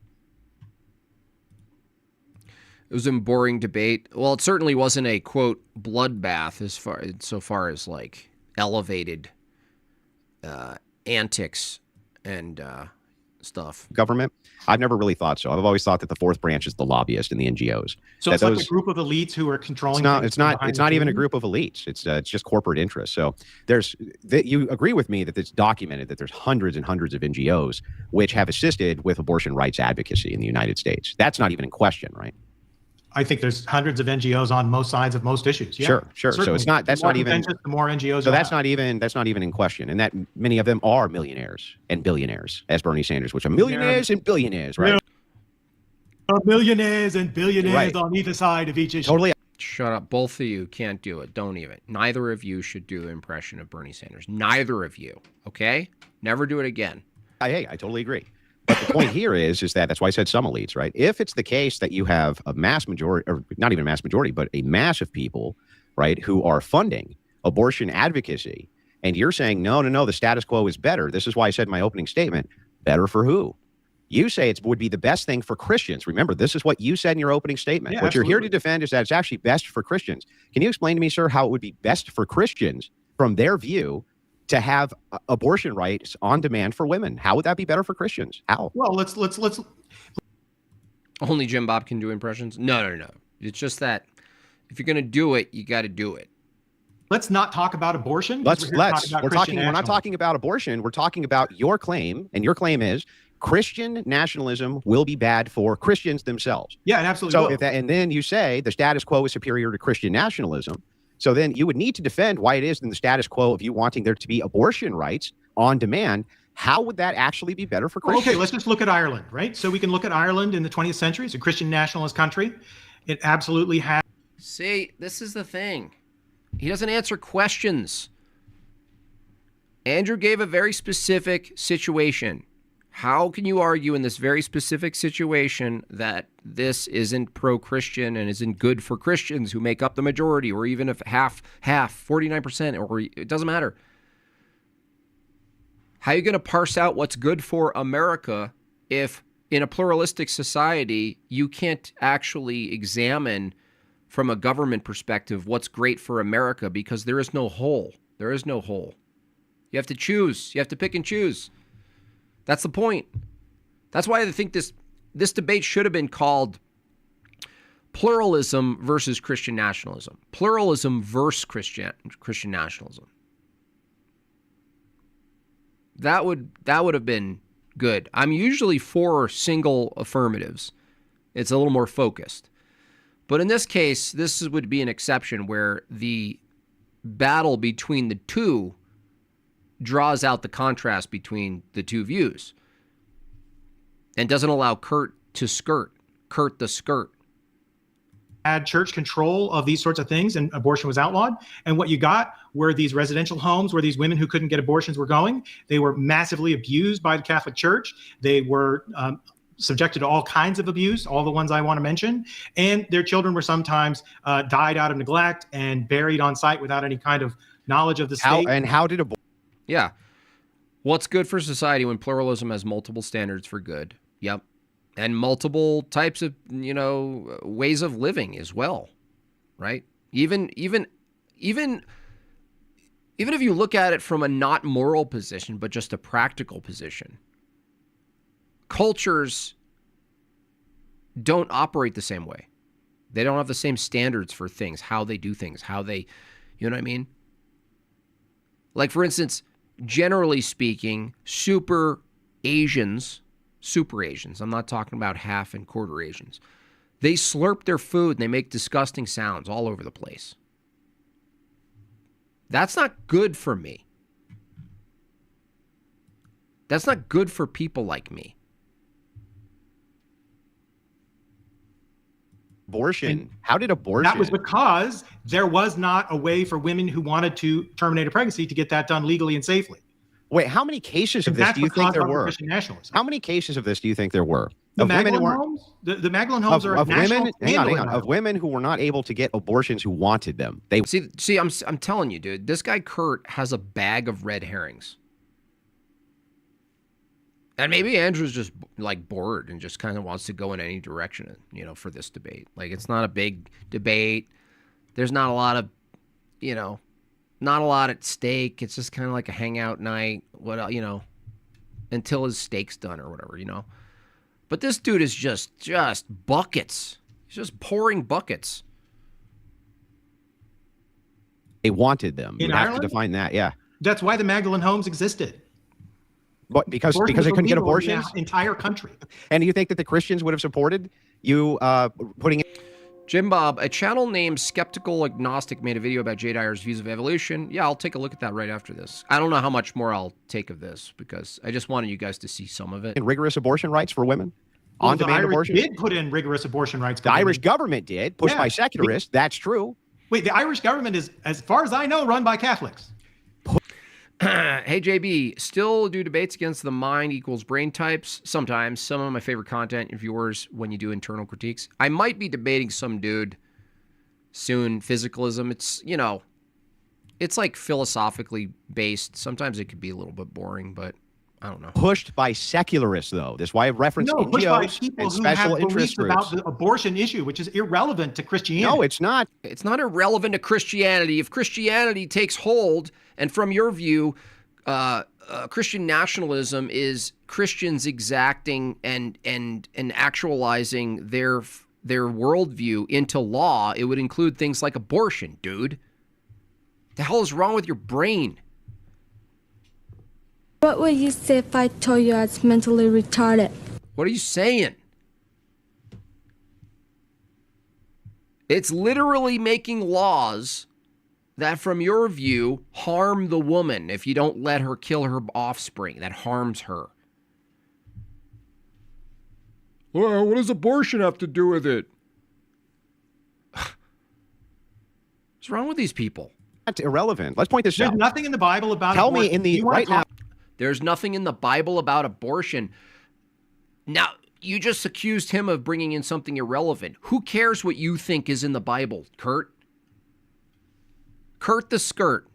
It was a boring debate. Well, it certainly wasn't a, quote, bloodbath so far as like elevated antics and stuff. Government. I've never really thought so. I've always thought that the fourth branch is the lobbyists and the NGOs. So it's like a group of elites who are controlling. It's not even a group of elites. It's just corporate interests. So you agree with me that it's documented that there's hundreds and hundreds of NGOs which have assisted with abortion rights advocacy in the United States. That's not even in question, right? I think there's hundreds of NGOs on most sides of most issues. Yeah, sure. Certainly. So that's not even the more NGOs. So that's not even in question, and that many of them are millionaires and billionaires, as Bernie Sanders, which are millionaires and billionaires, right? Millionaires and billionaires on either side of each issue. Totally. Shut up. Both of you can't do it. Don't even. Neither of you should do an impression of Bernie Sanders. Neither of you. Okay? Never do it again. I totally agree. But the point here is that's why I said some elites, right? If it's the case that you have a mass majority, or not even a mass majority, but a mass of people, right, who are funding abortion advocacy, and you're saying, no, the status quo is better. This is why I said in my opening statement, better for who? You say it would be the best thing for Christians. Remember, this is what you said in your opening statement. Yeah, what absolutely. You're here to defend is that it's actually best for Christians. Can you explain to me, sir, how it would be best for Christians from their view to have abortion rights on demand for women? How would that be better for Christians? How? Well, let's. Only Jim Bob can do impressions? No. It's just that if you're going to do it, you got to do it. Let's not talk about abortion. We're not talking about abortion. We're talking about your claim, and your claim is Christian nationalism will be bad for Christians themselves. Yeah, it absolutely will. And then you say the status quo is superior to Christian nationalism. So then you would need to defend why it is in the status quo of you wanting there to be abortion rights on demand. How would that actually be better for Christians? Okay, let's just look at Ireland, right? So we can look at Ireland in the 20th century. It's a Christian nationalist country. It absolutely has. See, this is the thing. He doesn't answer questions. Andrew gave a very specific situation. How can you argue in this very specific situation that this isn't pro-Christian and isn't good for Christians who make up the majority, or even if half, 49%, or it doesn't matter? How are you going to parse out what's good for America if in a pluralistic society you can't actually examine from a government perspective what's great for America, because there is no whole. There is no whole. You have to choose. You have to pick and choose. That's the point. That's why I think this debate should have been called pluralism versus Christian nationalism. Pluralism versus Christian nationalism. That would have been good. I'm usually for single affirmatives. It's a little more focused. But in this case, this would be an exception where the battle between the two draws out the contrast between the two views and doesn't allow Kurt to skirt. Kurt the skirt. had church control of these sorts of things and abortion was outlawed. And what you got were these residential homes where these women who couldn't get abortions were going. They were massively abused by the Catholic Church. They were subjected to all kinds of abuse, all the ones I want to mention. And their children were sometimes died out of neglect and buried on site without any kind of knowledge of the state. How did abortion? Yeah. What's good for society when pluralism has multiple standards for good? Yep. And multiple types of, ways of living as well, right? Even if you look at it from a not moral position, but just a practical position, cultures don't operate the same way. They don't have the same standards for things, how they do things, how they, you know what I mean? Like, for instance, generally speaking, super Asians, I'm not talking about half and quarter Asians, they slurp their food and they make disgusting sounds all over the place. That's not good for me. That's not good for people like me. Abortion. How did abortion? That was because there was not a way for women who wanted to terminate a pregnancy to get that done legally and safely. Wait, how many cases of this do you think there were? How many cases of this do you think there were? The Magdalene homes? The Magdalene homes are of national women. Of women who were not able to get abortions who wanted them. They see. I'm telling you, dude. This guy Kurt has a bag of red herrings, and maybe Andrew's just like bored and just kind of wants to go in any direction, for this debate. Like, it's not a big debate. There's not a lot of, not a lot at stake. It's just kind of like a hangout night, until his steak's done or whatever, But this dude is just buckets. He's just pouring buckets. They wanted them. In you Ireland? have to define that, yeah. That's why the Magdalene homes existed. But because they couldn't get abortions? In the entire country. And do you think that the Christians would have supported you putting it? Jim Bob, a channel named Skeptical Agnostic made a video about Jay Dyer's views of evolution. Yeah, I'll take a look at that right after this. I don't know how much more I'll take of this because I just wanted you guys to see some of it. And rigorous abortion rights for women? Well, On-demand abortion? did put in rigorous abortion rights. The Irish government did, pushed by secularists. That's true. Wait, the Irish government is, as far as I know, run by Catholics. Hey, JB, still do debates against the mind equals brain types? Sometimes. Some of my favorite content of yours when you do internal critiques. I might be debating some dude soon, physicalism. It's, it's like philosophically based. Sometimes it could be a little bit boring, but I don't know. Pushed by secularists, though. That's why I've referenced NGOs and special interest groups. About the abortion issue, which is irrelevant to Christianity. No, it's not. It's not irrelevant to Christianity. If Christianity takes hold, and from your view, Christian nationalism is Christians exacting and actualizing their worldview into law, it would include things like abortion, dude. The hell is wrong with your brain? What would you say if I told you I was mentally retarded? What are you saying? It's literally making laws that, from your view, harm the woman if you don't let her kill her offspring. That harms her. Well, what does abortion have to do with it? What's wrong with these people? That's irrelevant. Let's point this out. There's nothing in the Bible about Tell abortion. me in the right now. There's nothing in the Bible about abortion. Now, you just accused him of bringing in something irrelevant. Who cares what you think is in the Bible, Kurt? Kurt the Skirt.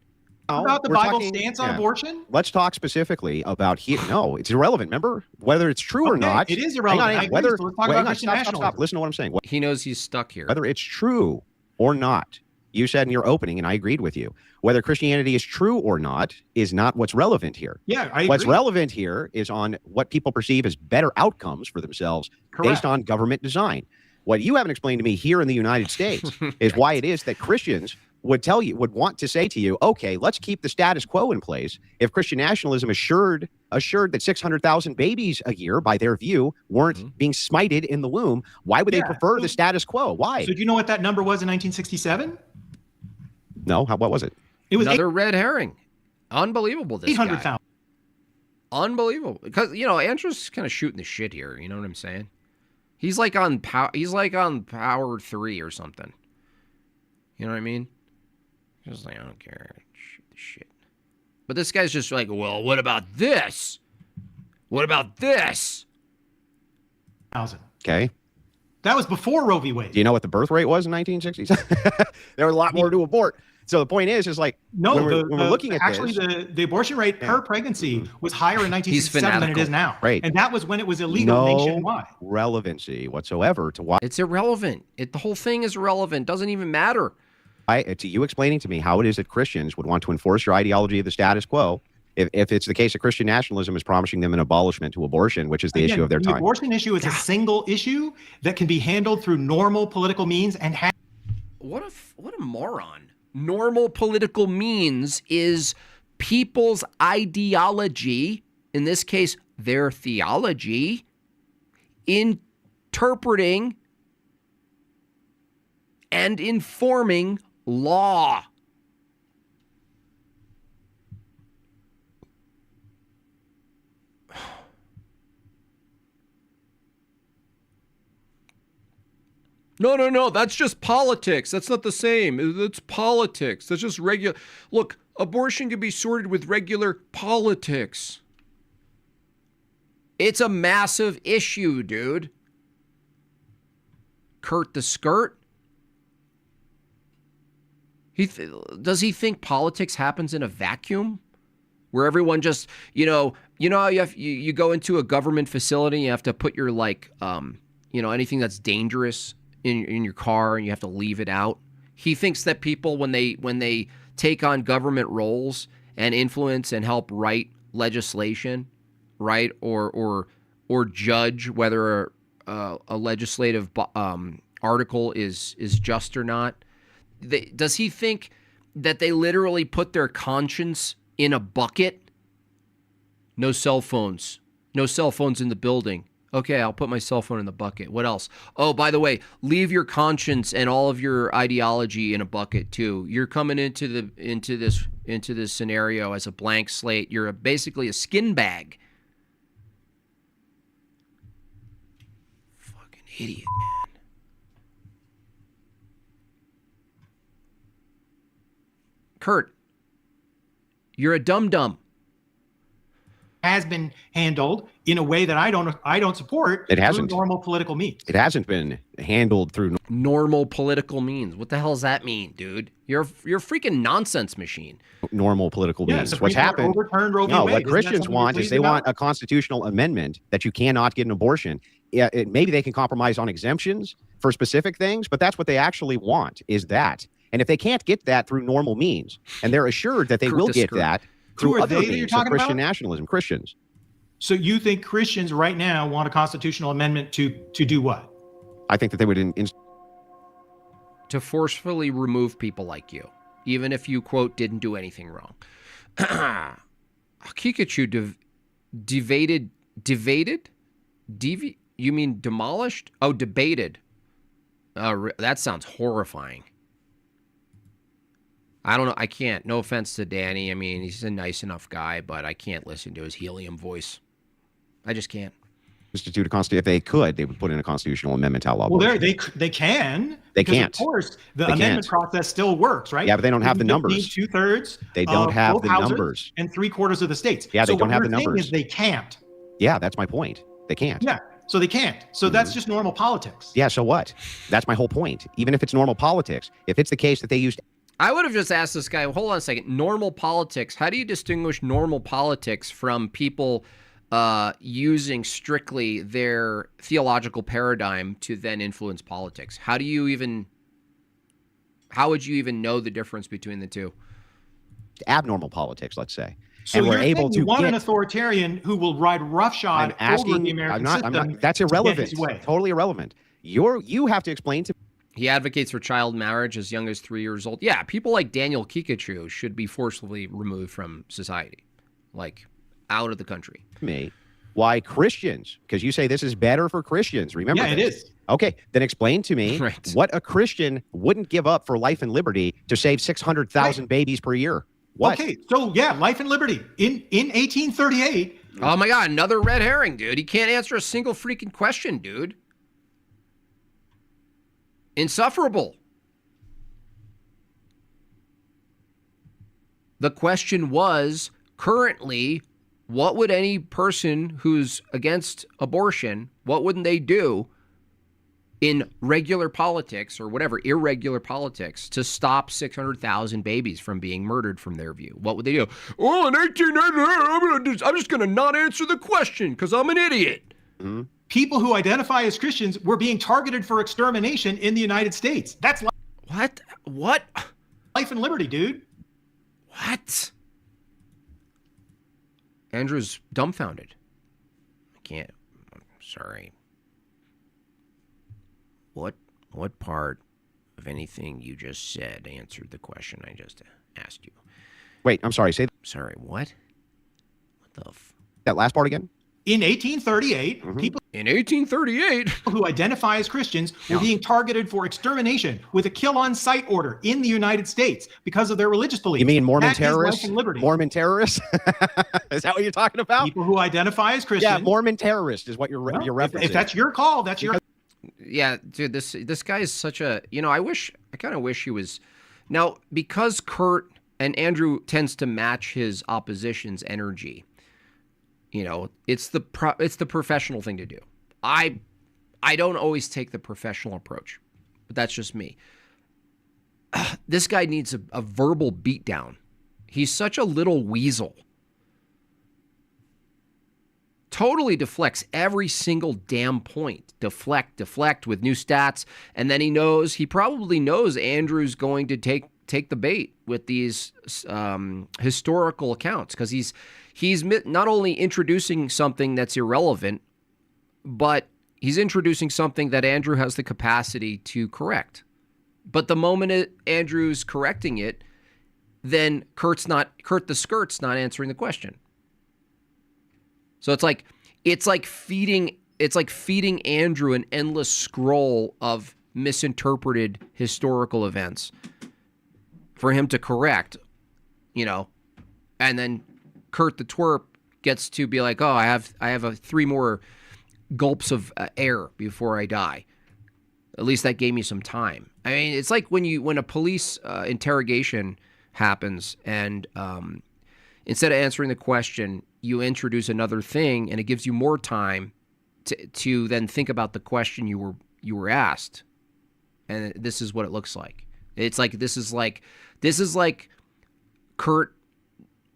About the Bible stance on abortion? Let's talk specifically about no, it's irrelevant. Remember, whether it's true or not. It is irrelevant. Whether so let's talk about Christian nationalism. Stop. Listen to what I'm saying. He knows he's stuck here. Whether it's true or not, you said in your opening, and I agreed with you, whether Christianity is true or not is not what's relevant here. Yeah, I agree. What's relevant here is on what people perceive as better outcomes for themselves based on government design. What you haven't explained to me here in the United States is why it is that Christians would want to say to you, okay, let's keep the status quo in place. If Christian nationalism assured that 600,000 babies a year, by their view, weren't being smited in the womb, why would they prefer the status quo? Why? So do you know what that number was in 1967? No, what was it? It was another red herring. Unbelievable. This 800,000. Unbelievable. Because Andrew's kind of shooting the shit here. You know what I'm saying? He's like on Power 3 or something. You know what I mean? Just like, I don't care. Shoot the shit. But this guy's just like, well, what about this? What about this? Okay. That was before Roe v. Wade. Do you know what the birth rate was in 1960s? There were a lot more to abort. So the point is like, no, when we're looking at actually this, the abortion rate per pregnancy was higher in 1967 than it is now. Right. And that was when it was illegal nationwide. No relevancy whatsoever to why. It's irrelevant. The whole thing is irrelevant. Doesn't even matter. To you explaining to me how it is that Christians would want to enforce your ideology of the status quo if it's the case that Christian nationalism is promising them an abolishment to abortion, which is the issue of their time. The abortion issue is a single issue that can be handled through normal political means and what a moron. Normal political means is people's ideology, in this case, their theology, interpreting and informing law. No, that's just politics. That's not the same. That's politics. That's just regular. Look, abortion can be sorted with regular politics. It's a massive issue, dude. Kurt the Skirt. Does he think politics happens in a vacuum? Where everyone just, how you go into a government facility, you have to put your anything that's dangerous in your car and you have to leave it out. He thinks that people, when they take on government roles and influence and help write legislation, right, or judge whether a legislative article is just or not, does he think that they literally put their conscience in a bucket? No cell phones in the building. Okay, I'll put my cell phone in the bucket. What else? Oh, by the way, leave your conscience and all of your ideology in a bucket too. You're coming into this scenario as a blank slate. You're basically a skin bag. Fucking idiot, man. Kurt, you're a dum-dum. Has been handled in a way that I don't support. It hasn't. Through normal political means. It hasn't been handled through normal political means. What the hell does that mean, dude? You're a freaking nonsense machine. Normal political means. What's happened? Overturned Roe v. No, Wade. what Christians want is they want a constitutional amendment that you cannot get an abortion. Yeah, maybe they can compromise on exemptions for specific things, but that's what they actually want is that. And if they can't get that through normal means, and they're assured that they will get that through other means of Christian nationalism, Christians. So you think Christians right now want a constitutional amendment to do what? I think that they would to forcefully remove people like you, even if you, quote, didn't do anything wrong. Kikachu you mean demolished? Oh, debated. That sounds horrifying. I don't know. I can't. No offense to Danny. I mean, he's a nice enough guy, but I can't listen to his helium voice. I just can't. Institute a constitution. If they could, they would put in a constitutional amendment to outlaw abortion. Well, they can. They can't. Of course, the amendment process still works, right? Yeah, but they don't have the numbers. Need 2/3. They don't have the numbers. And 3/4 of the states. Yeah, they don't have the numbers. Is they can't. Yeah, that's my point. They can't. Yeah, so they can't. So that's just normal politics. Yeah, so what? That's my whole point. Even if it's normal politics, if it's the case that they used. I would have just asked this guy, hold on a second, normal politics, how do you distinguish normal politics from people using strictly their theological paradigm to then influence politics? How would you even know the difference between the two? Abnormal politics, let's say. So and you're we're able to want an authoritarian who will ride roughshod over the American system. That's irrelevant. Totally irrelevant. You have to explain to. He advocates for child marriage as young as 3 years old. Yeah, people like Daniel Kikachu should be forcibly removed from society, like out of the country. Me, why Christians? Because you say this is better for Christians. Remember? Yeah, this. It is. Okay, then explain to me what a Christian wouldn't give up for life and liberty to save 600,000 babies per year. What? Okay, so yeah, life and liberty in 1838. Oh my God, another red herring, dude. He can't answer a single freaking question, dude. insufferable. The question was, currently, what would any person who's against abortion, what wouldn't they do in regular politics or whatever, irregular politics, to stop 600,000 babies from being murdered from their view? What would they do? Oh, in 1899, I'm just going to not answer the question because I'm an idiot. Mm-hmm. People who identify as Christians were being targeted for extermination in the United States. That's What? life and liberty, dude. What? Andrew's dumbfounded. I can't. I'm sorry. What part of anything you just said answered the question I just asked you? Wait, I'm sorry. Say Sorry, what? What the that last part again. In 1838, people In 1838? who identify as Christians were being targeted for extermination with a kill-on-sight order in the United States because of their religious beliefs. You mean Mormon That is life terrorists? and liberty. Mormon terrorists? Is that what you're talking about? People who identify as Christians. Yeah, Mormon terrorist is what you're referencing. If that's your call, that's your. Yeah, dude, this guy is such a, I kind of wish he was. Now, because Kurt and Andrew tends to match his opposition's energy, it's the professional thing to do. I don't always take the professional approach, but that's just me. This guy needs a verbal beatdown. He's such a little weasel. Totally deflects every single damn point. Deflect with new stats, and then he probably knows Andrew's going to take the bait with these historical accounts, because he's not only introducing something that's irrelevant, but he's introducing something that Andrew has the capacity to correct. But the moment Andrew's correcting it, then Kurt the Skirt's not answering the question. So it's like feeding Andrew an endless scroll of misinterpreted historical events for him to correct, and then Kurt the Twerp gets to be like, oh, I have 3 more gulps of air before I die. At least that gave me some time. I mean, it's like when a police interrogation happens, and instead of answering the question, you introduce another thing, and it gives you more time to then think about the question you were asked. And this is what it looks like. It's like this is like Kurt,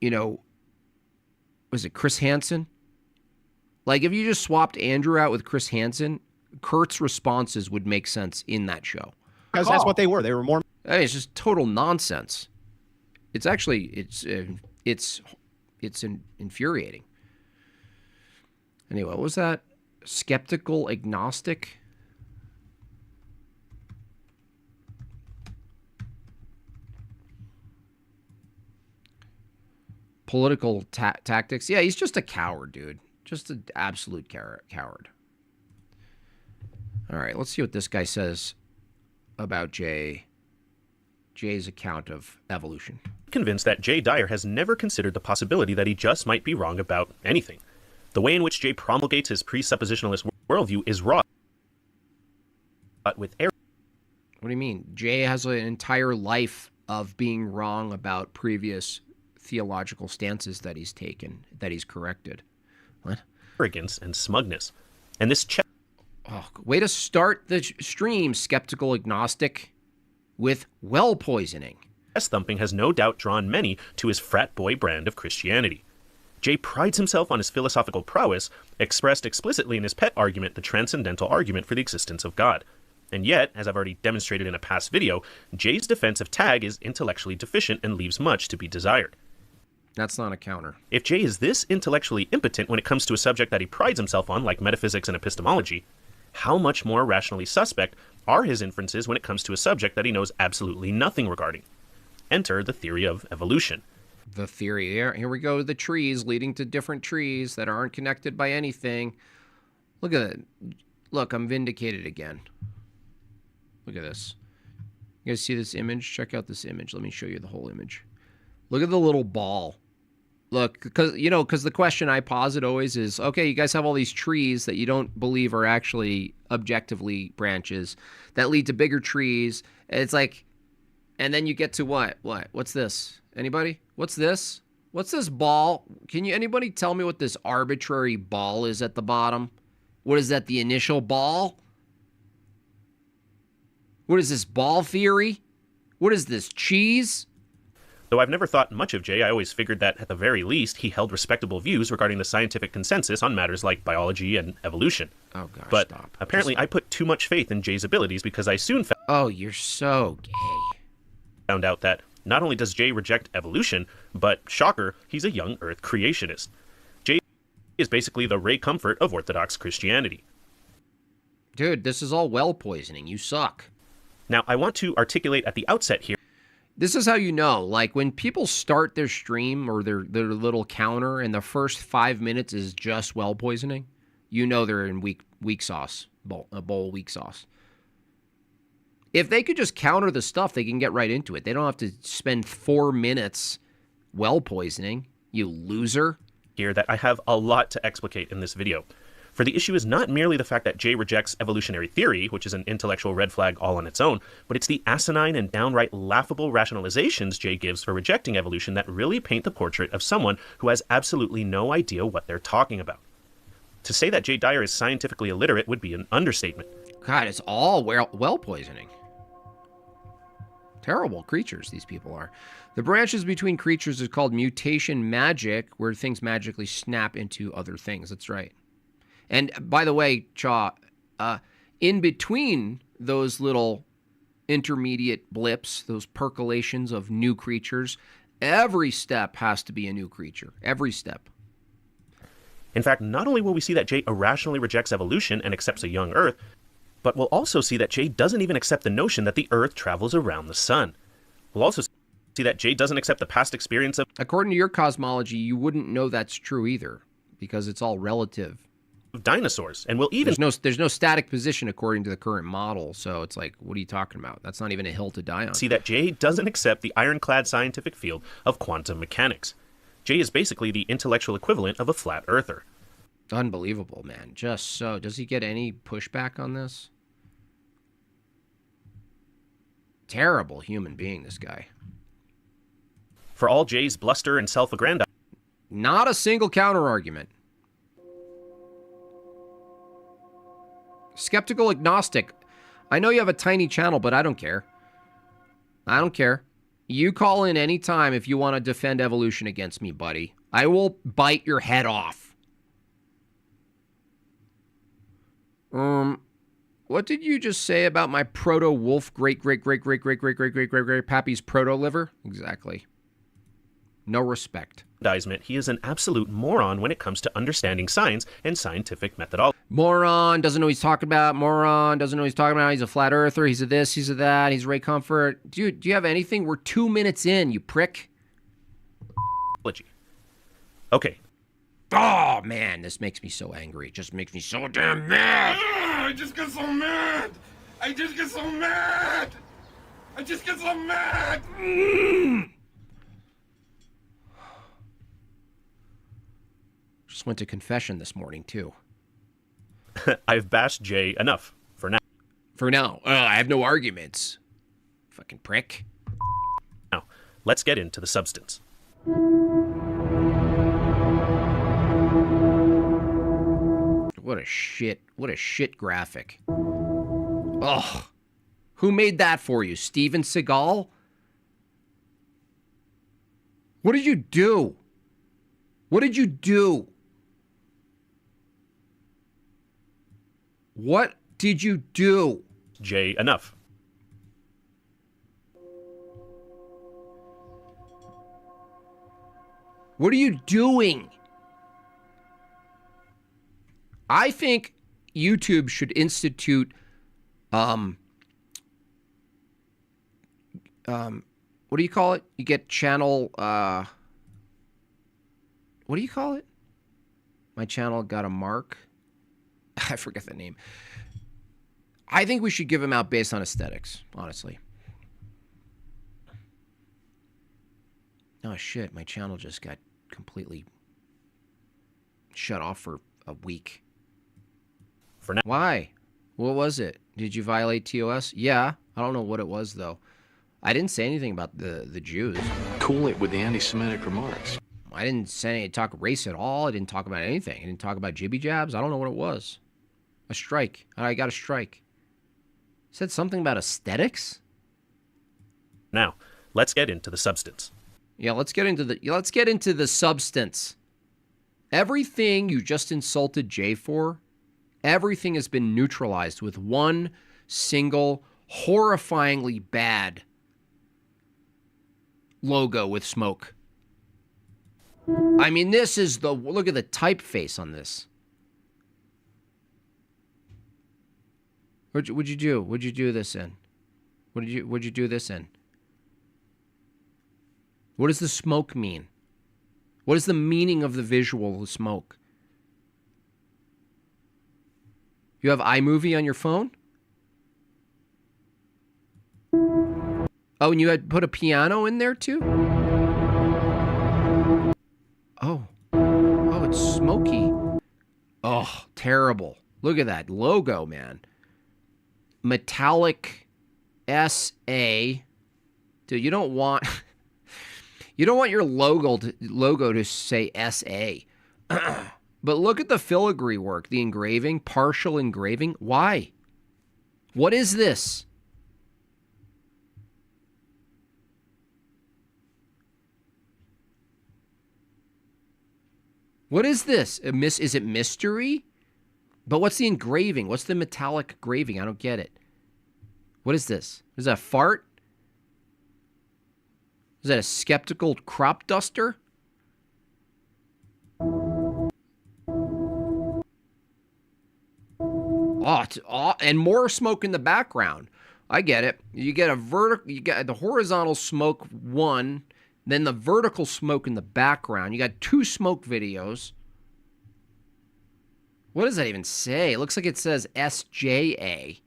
was it Chris Hansen? Like, if you just swapped Andrew out with Chris Hansen, Kurt's responses would make sense in that show. Because that's what they were. They were more. I mean, it's just total nonsense. It's actually it's infuriating. Anyway, what was that? Skeptical agnostic? Political tactics. Yeah, he's just a coward, dude. Just an absolute coward. All right, let's see what this guy says about Jay's account of evolution. Convinced that Jay Dyer has never considered the possibility that he just might be wrong about anything. The way in which Jay promulgates his presuppositionalist worldview is raw, but with error. What do you mean? Jay has an entire life of being wrong about previous theological stances that he's taken, that he's corrected. What? Arrogance and smugness. And this way to start the stream, skeptical agnostic, with well poisoning. Chest thumping has no doubt drawn many to his frat boy brand of Christianity. Jay prides himself on his philosophical prowess, expressed explicitly in his pet argument, the transcendental argument for the existence of God. And yet, as I've already demonstrated in a past video, Jay's defense of Tag is intellectually deficient and leaves much to be desired. That's not a counter. If Jay is this intellectually impotent when it comes to a subject that he prides himself on, like metaphysics and epistemology, how much more rationally suspect are his inferences when it comes to a subject that he knows absolutely nothing regarding? Enter the theory of evolution. The theory. Here we go. The trees leading to different trees that aren't connected by anything. Look at it. Look, I'm vindicated again. Look at this. You guys see this image? Check out this image. Let me show you the whole image. Look at the little ball. Look, because the question I posit always is, okay, you guys have all these trees that you don't believe are actually objectively branches that lead to bigger trees. It's like, and then you get to what? What's this? Anybody? What's this? What's this ball? Anybody tell me what this arbitrary ball is at the bottom? What is that, the initial ball? What is this, ball theory? What is this, cheese? Though I've never thought much of Jay, I always figured that, at the very least, he held respectable views regarding the scientific consensus on matters like biology and evolution. Oh, gosh, but stop. apparently I put too much faith in Jay's abilities because I soon Oh, you're so gay. Found out that not only does Jay reject evolution, but, shocker, he's a young Earth creationist. Jay is basically the Ray Comfort of Orthodox Christianity. Dude, this is all well poisoning. You suck. Now, I want to articulate at the outset here. This is how you know, like when people start their stream or their little counter and the first 5 minutes is just well poisoning, you know they're in weak sauce, a bowl weak sauce. If they could just counter the stuff, they can get right into it. They don't have to spend 4 minutes well poisoning, you loser. Here that I have a lot to explicate in this video. For the issue is not merely the fact that Jay rejects evolutionary theory, which is an intellectual red flag all on its own, but it's the asinine and downright laughable rationalizations Jay gives for rejecting evolution that really paint the portrait of someone who has absolutely no idea what they're talking about. To say that Jay Dyer is scientifically illiterate would be an understatement. God, it's all well poisoning. Terrible creatures these people are. The branches between creatures is called mutation magic, where things magically snap into other things. That's right. And by the way, Chaw, in between those little intermediate blips, those percolations of new creatures, every step has to be a new creature. Every step. In fact, not only will we see that Jay irrationally rejects evolution and accepts a young Earth, but we'll also see that Jay doesn't even accept the notion that the Earth travels around the sun. We'll also see that Jay doesn't accept the past experience of... According to your cosmology, you wouldn't know that's true either, because it's all relative. Dinosaurs, and we'll even... There's no static position according to the current model, so it's like, what are you talking about? That's not even a hill to die on. See that Jay doesn't accept the ironclad scientific field of quantum mechanics. Jay is basically the intellectual equivalent of a flat earther. Unbelievable, man. Just so. Does he get any pushback on this? Terrible human being, this guy. For all Jay's bluster and self-aggrandizement... Not a single counter-argument. Skeptical agnostic. I know you have a tiny channel, but I don't care. I don't care. You call in any time if you want to defend evolution against me, buddy. I will bite your head off. What did you just say about my proto-wolf great-great-great-great-great-great-great-great-great-pappy's proto-liver? Exactly. No respect. He is an absolute moron when it comes to understanding science and scientific methodology. Moron, doesn't know what he's talking about. Moron, doesn't know what he's talking about. He's a flat earther. He's a this, he's a that. He's Ray Comfort. Dude, do you have anything? We're 2 minutes in, you prick. Okay. Oh, man, this makes me so angry. It just makes me so damn mad. I just get so mad. I just get so mad. I just get so mad. Just went to confession this morning, too. I've bashed Jay enough for now. For now. I have no arguments. Fucking prick. Now, let's get into the substance. What a shit graphic. Ugh. Who made that for you? Steven Seagal? What did you do? What did you do? What did you do? Jay, enough. What are you doing? I think YouTube should institute what do you call it? You get channel what do you call it? My channel got a mark. I forget the name. I think we should give them out based on aesthetics, honestly. Oh shit, my channel just got completely shut off for a week. For now. Why? What was it? Did you violate TOS? Yeah. I don't know what it was, though. I didn't say anything about the Jews. Cool it with the anti-Semitic remarks. I didn't talk race at all. I didn't talk about anything. I didn't talk about jibby jabs. I don't know what it was. A strike. I got a strike. Said something about aesthetics? Now, let's get into the substance. Yeah, let's get into the substance. Everything you just insulted Jay for, everything has been neutralized with one single horrifyingly bad logo with smoke. I mean, this is look at the typeface on this. What'd you do? What'd you do this in? What'd you do this in? What does the smoke mean? What is the meaning of the visual of smoke? You have iMovie on your phone? Oh, and you had put a piano in there too? Oh, it's smoky. Oh, terrible. Look at that logo, man. Metallic SA. Dude, you don't want your logo to say SA. But look at the filigree work, the engraving, partial engraving. Why? What is this? What is this? Is it mystery? But what's the engraving? What's the metallic engraving? I don't get it. What is this? Is that a fart? Is that a skeptical crop duster? And more smoke in the background. I get it. You get you got the horizontal smoke one, then the vertical smoke in the background. You got two smoke videos. What does that even say? It looks like it says SJA.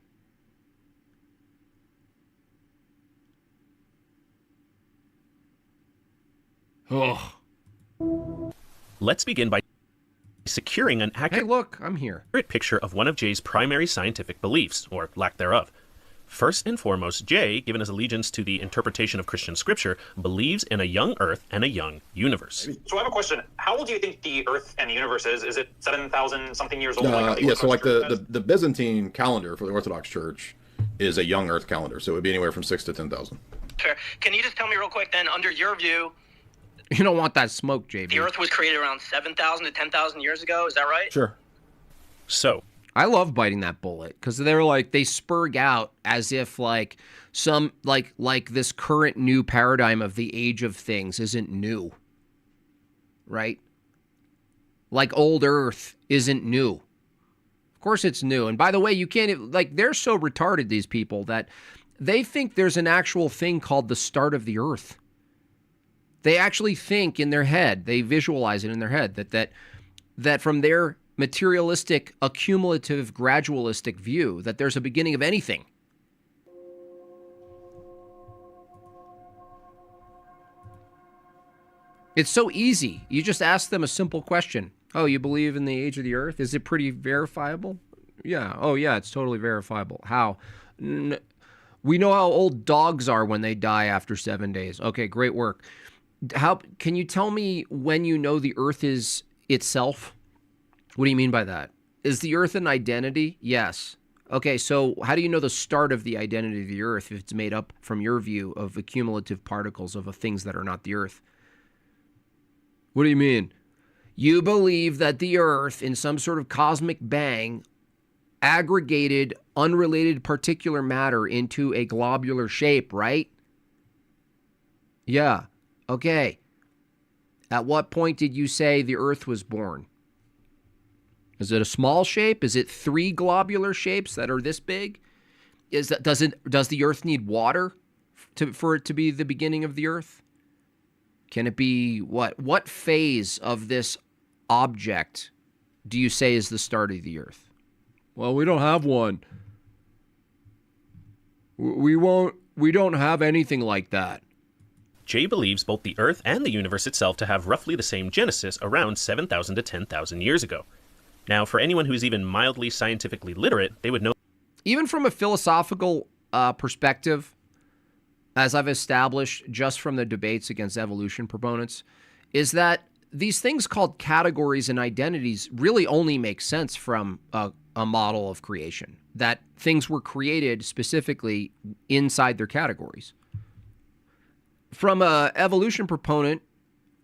Oh. Let's begin by securing an accurate Hey, look, I'm here. picture of one of Jay's primary scientific beliefs, or lack thereof. First and foremost, Jay, given his allegiance to the interpretation of Christian scripture, believes in a young Earth and a young universe. So I have a question. How old do you think the Earth and the universe is? Is it 7,000 something years old? The Byzantine calendar for the Orthodox Church is a young Earth calendar, so it would be anywhere from 6 to 10,000. Sure. Can you just tell me real quick then, under your view, you don't want that smoke, JB. the Earth was created around 7,000 to 10,000 years ago? Is that right? Sure. So, I love biting that bullet because they're like, they spurg out as if like some like this current new paradigm of the age of things isn't new, right? Like old Earth isn't new. Of course it's new. And by the way, you can't, like, they're so retarded, these people, that they think there's an actual thing called the start of the Earth. They actually think in their head, they visualize it in their head that from their materialistic, accumulative, gradualistic view, that there's a beginning of anything. It's so easy. You just ask them a simple question. Oh, you believe in the age of the Earth? Is it pretty verifiable? Yeah. Oh, yeah, it's totally verifiable. How? We know how old dogs are when they die after 7 days. Okay, great work. How can you tell me when you know the Earth is itself? What do you mean by that? Is the Earth an identity? Yes. Okay, so how do you know the start of the identity of the Earth if it's made up, from your view, of accumulative particles of things that are not the Earth? What do you mean? You believe that the Earth, in some sort of cosmic bang, aggregated unrelated particular matter into a globular shape, right? Yeah. Okay. At what point did you say the Earth was born? Is it a small shape? Is it 3 globular shapes that are this big? Does the Earth need water for it to be the beginning of the Earth? Can it be what? What phase of this object do you say is the start of the Earth? Well, we don't have one. We don't have anything like that. Jay believes both the Earth and the universe itself to have roughly the same genesis around 7,000 to 10,000 years ago. Now, for anyone who's even mildly scientifically literate, they would know. Even from a philosophical perspective, as I've established just from the debates against evolution proponents, is that these things called categories and identities really only make sense from a model of creation, that things were created specifically inside their categories. From a evolution proponent,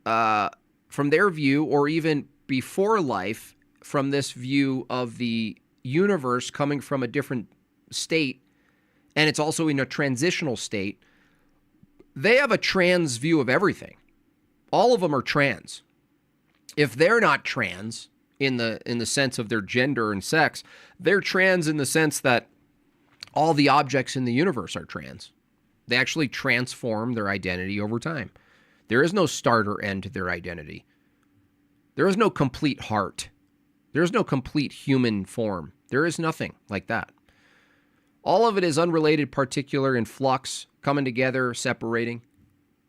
from their view, or even before life, from this view of the universe coming from a different state, and it's also in a transitional state, they have a trans view of everything. All of them are trans. If they're not trans in the sense of their gender and sex, they're trans in the sense that all the objects in the universe are trans. They actually transform their identity over time. There is no start or end to their identity. There is no complete heart. There is no complete human form. There is nothing like that. All of it is unrelated, particular, in flux, coming together, separating,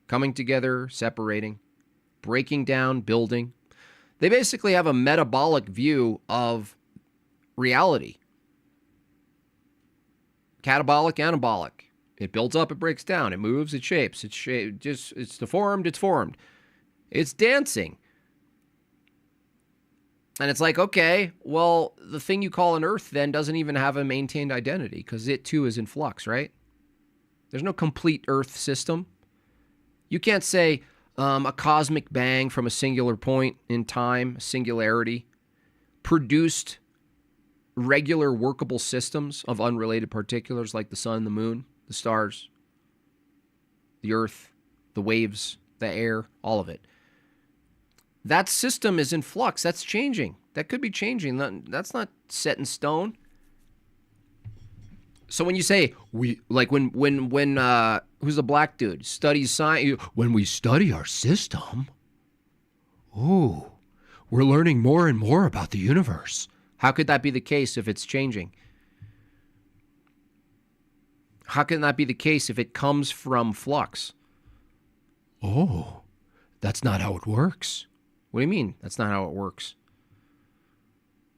coming together, separating, breaking down, building. They basically have a metabolic view of reality. Catabolic, anabolic. It builds up, it breaks down, it moves, it shapes, it's deformed, it's formed. It's dancing. And it's like, okay, well, the thing you call an Earth then doesn't even have a maintained identity because it too is in flux, right? There's no complete Earth system. You can't say a cosmic bang from a singular point in time, singularity, produced regular workable systems of unrelated particulars like the sun, the moon, the stars, the Earth, the waves, the air, all of it. That system is in flux. That's changing. That could be changing. That's not set in stone. So when you say when who's the black dude studies science, when we study our system, ooh, we're learning more and more about the universe. How could that be the case if it's changing? How can that be the case if it comes from flux? Oh, that's not how it works. What do you mean? That's not how it works.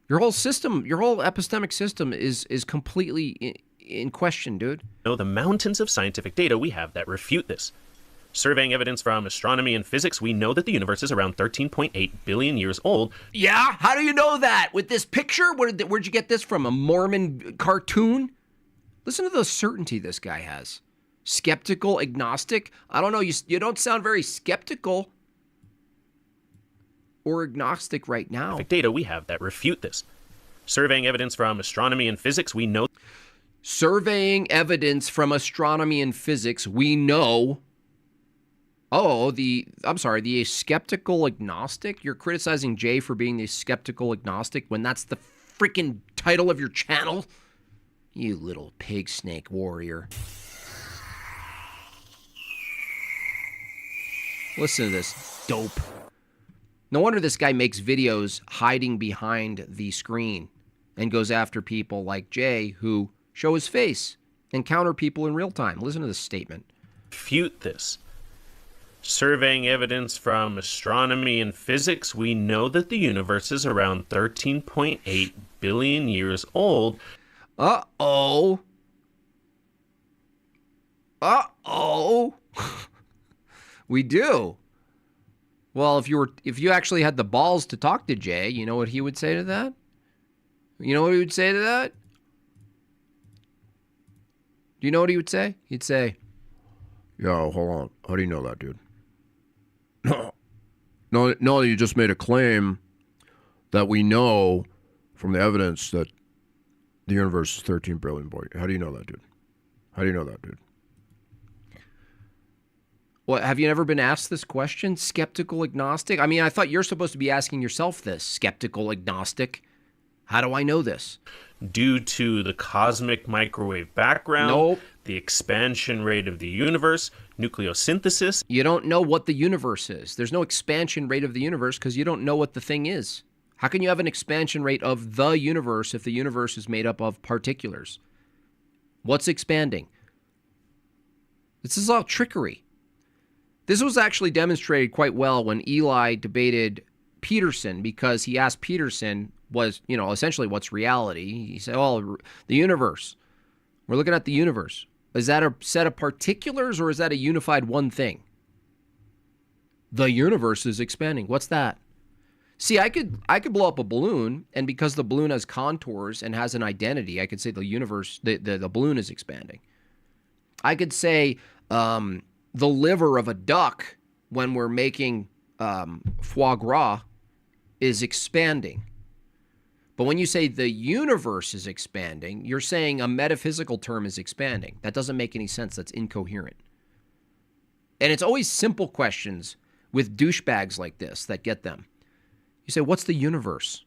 Your whole system, your whole epistemic system is completely in question, dude. Know the mountains of scientific data we have that refute this. Surveying evidence from astronomy and physics, we know that the universe is around 13.8 billion years old. Yeah? How do you know that? With this picture? Where'd you get this from? A Mormon cartoon? Listen to the certainty this guy has. Skeptical, agnostic? I don't know. You don't sound very skeptical or agnostic right now. Data we have that refute this. Surveying evidence from astronomy and physics, we know. Surveying evidence from astronomy and physics, we know. Oh, the skeptical agnostic? You're criticizing Jay for being the skeptical agnostic when that's the freaking title of your channel? You little pig snake warrior. Listen to this dope. No wonder this guy makes videos hiding behind the screen and goes after people like Jay who show his face and counter people in real time. Listen to this statement. Refute this. Surveying evidence from astronomy and physics, we know that the universe is around 13.8 billion years old. Uh-oh. Uh-oh. We do. Well, if you actually had the balls to talk to Jay, you know what he would say to that? You know what he would say to that? Do you know what he would say? He'd say, "Yo, hold on. How do you know that, dude?" No, you just made a claim that we know from the evidence that the universe is 13 billion, boy. How do you know that, dude? How do you know that, dude? What, have you never been asked this question? Skeptical agnostic? I mean, I thought you're supposed to be asking yourself this. Skeptical agnostic. How do I know this? Due to the cosmic microwave background, the expansion rate of the universe, nucleosynthesis. You don't know what the universe is. There's no expansion rate of the universe because you don't know what the thing is. How can you have an expansion rate of the universe if the universe is made up of particulars? What's expanding? This is all trickery. This was actually demonstrated quite well when Eli debated Peterson, because he asked Peterson was, essentially what's reality. He said, oh, the universe. We're looking at the universe. Is that a set of particulars or is that a unified one thing? The universe is expanding. What's that? See, I could blow up a balloon, and because the balloon has contours and has an identity, I could say the universe, the balloon is expanding. I could say the liver of a duck when we're making foie gras is expanding. But when you say the universe is expanding, you're saying a metaphysical term is expanding. That doesn't make any sense. That's incoherent. And it's always simple questions with douchebags like this that get them. You say, what's the universe?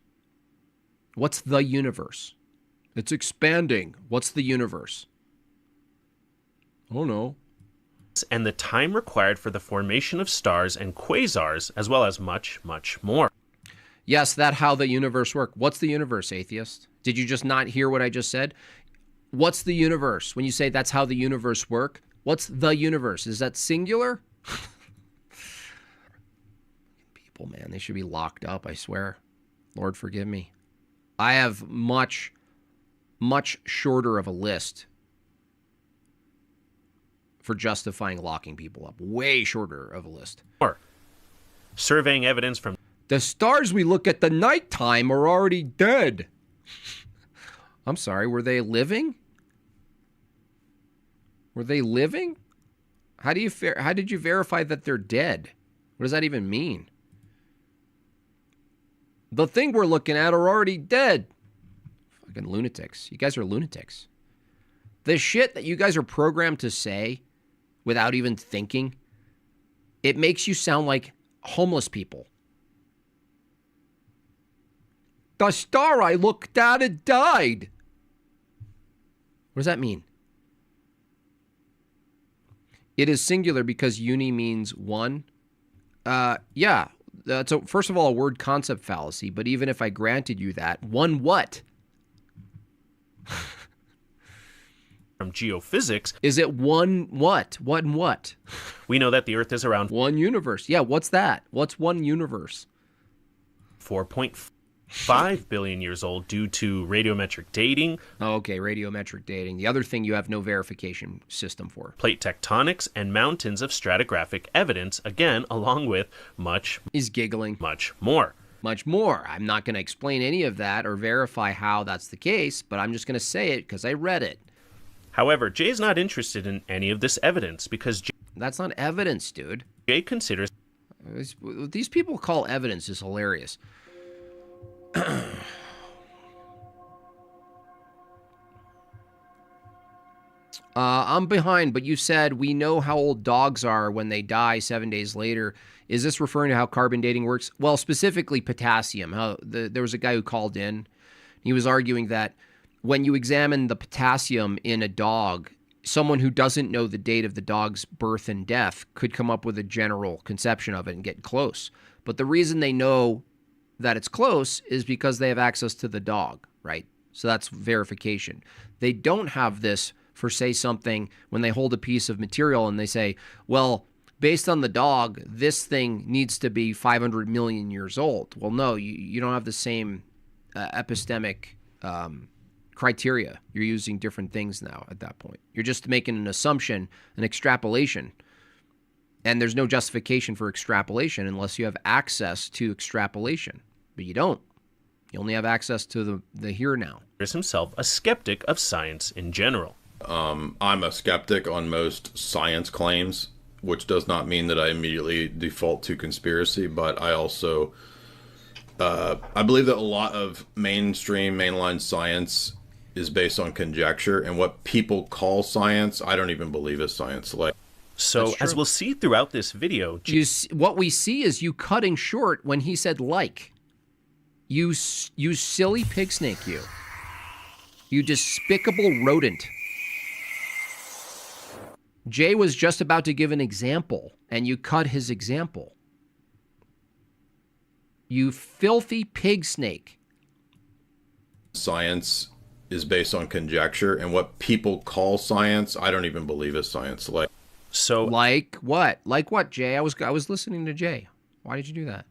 What's the universe? It's expanding. What's the universe? Oh, no. And the time required for the formation of stars and quasars, as well as much, much more. Yes, that's how the universe works. What's the universe, atheist? Did you just not hear what I just said? What's the universe? When you say that's how the universe works, what's the universe? Is that singular? People, man, they should be locked up, I swear. Lord, forgive me. I have much, much shorter of a list for justifying locking people up. Way shorter of a list. Or surveying evidence from... The stars we look at the nighttime are already dead. I'm sorry, were they living? Were they living? How did you verify that they're dead? What does that even mean? The thing we're looking at are already dead. Fucking lunatics. You guys are lunatics. The shit that you guys are programmed to say without even thinking, it makes you sound like homeless people. The star I looked at, it died. What does that mean? It is singular because uni means one. Yeah. That's first of all, a word concept fallacy, but even if I granted you that, one what? From geophysics. Is it one what? One what? We know that the Earth is around... One universe. Yeah, what's that? What's one universe? 4.5 billion years old due to radiometric dating. Oh, okay, radiometric dating. The other thing you have no verification system for. Plate tectonics and mountains of stratigraphic evidence, again, along with much... He's giggling. Much more. Much more. I'm not going to explain any of that or verify how that's the case, but I'm just going to say it because I read it. However, Jay is not interested in any of this evidence because... That's not evidence, dude. Jay considers... These people call evidence is hilarious. I'm behind, but you said we know how old dogs are when they die 7 days later. Is this referring to how carbon dating works? Well, specifically potassium. There was a guy who called in. He was arguing that when you examine the potassium in a dog, someone who doesn't know the date of the dog's birth and death could come up with a general conception of it and get close. But the reason they know that it's close is because they have access to the dog, right? So that's verification. They don't have this for, say, something when they hold a piece of material and they say, well, based on the dog, this thing needs to be 500 million years old. Well, no, you don't have the same epistemic criteria. You're using different things now at that point. You're just making an assumption, an extrapolation. And there's no justification for extrapolation unless you have access to extrapolation. But you don't. You only have access to the here now. Is himself a skeptic of science in general. I'm a skeptic on most science claims, which does not mean that I immediately default to conspiracy, but I also I believe that a lot of mainline science is based on conjecture, and what people call science, I don't even believe is science. So, as we'll see throughout this video... what we see is you cutting short when he said like. You silly pig snake, you. You despicable rodent. Jay was just about to give an example, and you cut his example. You filthy pig snake. Science is based on conjecture, and what people call science, I don't even believe is science. So, like what? Like what, Jay? I was listening to Jay. Why did you do that?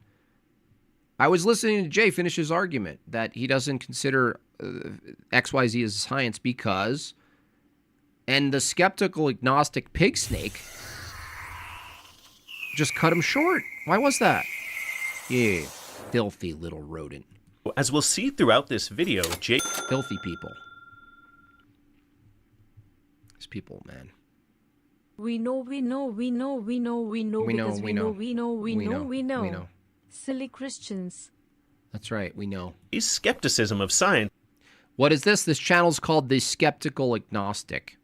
I was listening to Jay finish his argument that he doesn't consider XYZ as science because, and the skeptical agnostic pig snake just cut him short. Why was that? Yeah, filthy little rodent. as we'll see throughout this video, Jay... Filthy people. These people, man. We know. Silly Christians. That's right, we know. His skepticism of science. What is this? This channel's called The Skeptical Agnostic.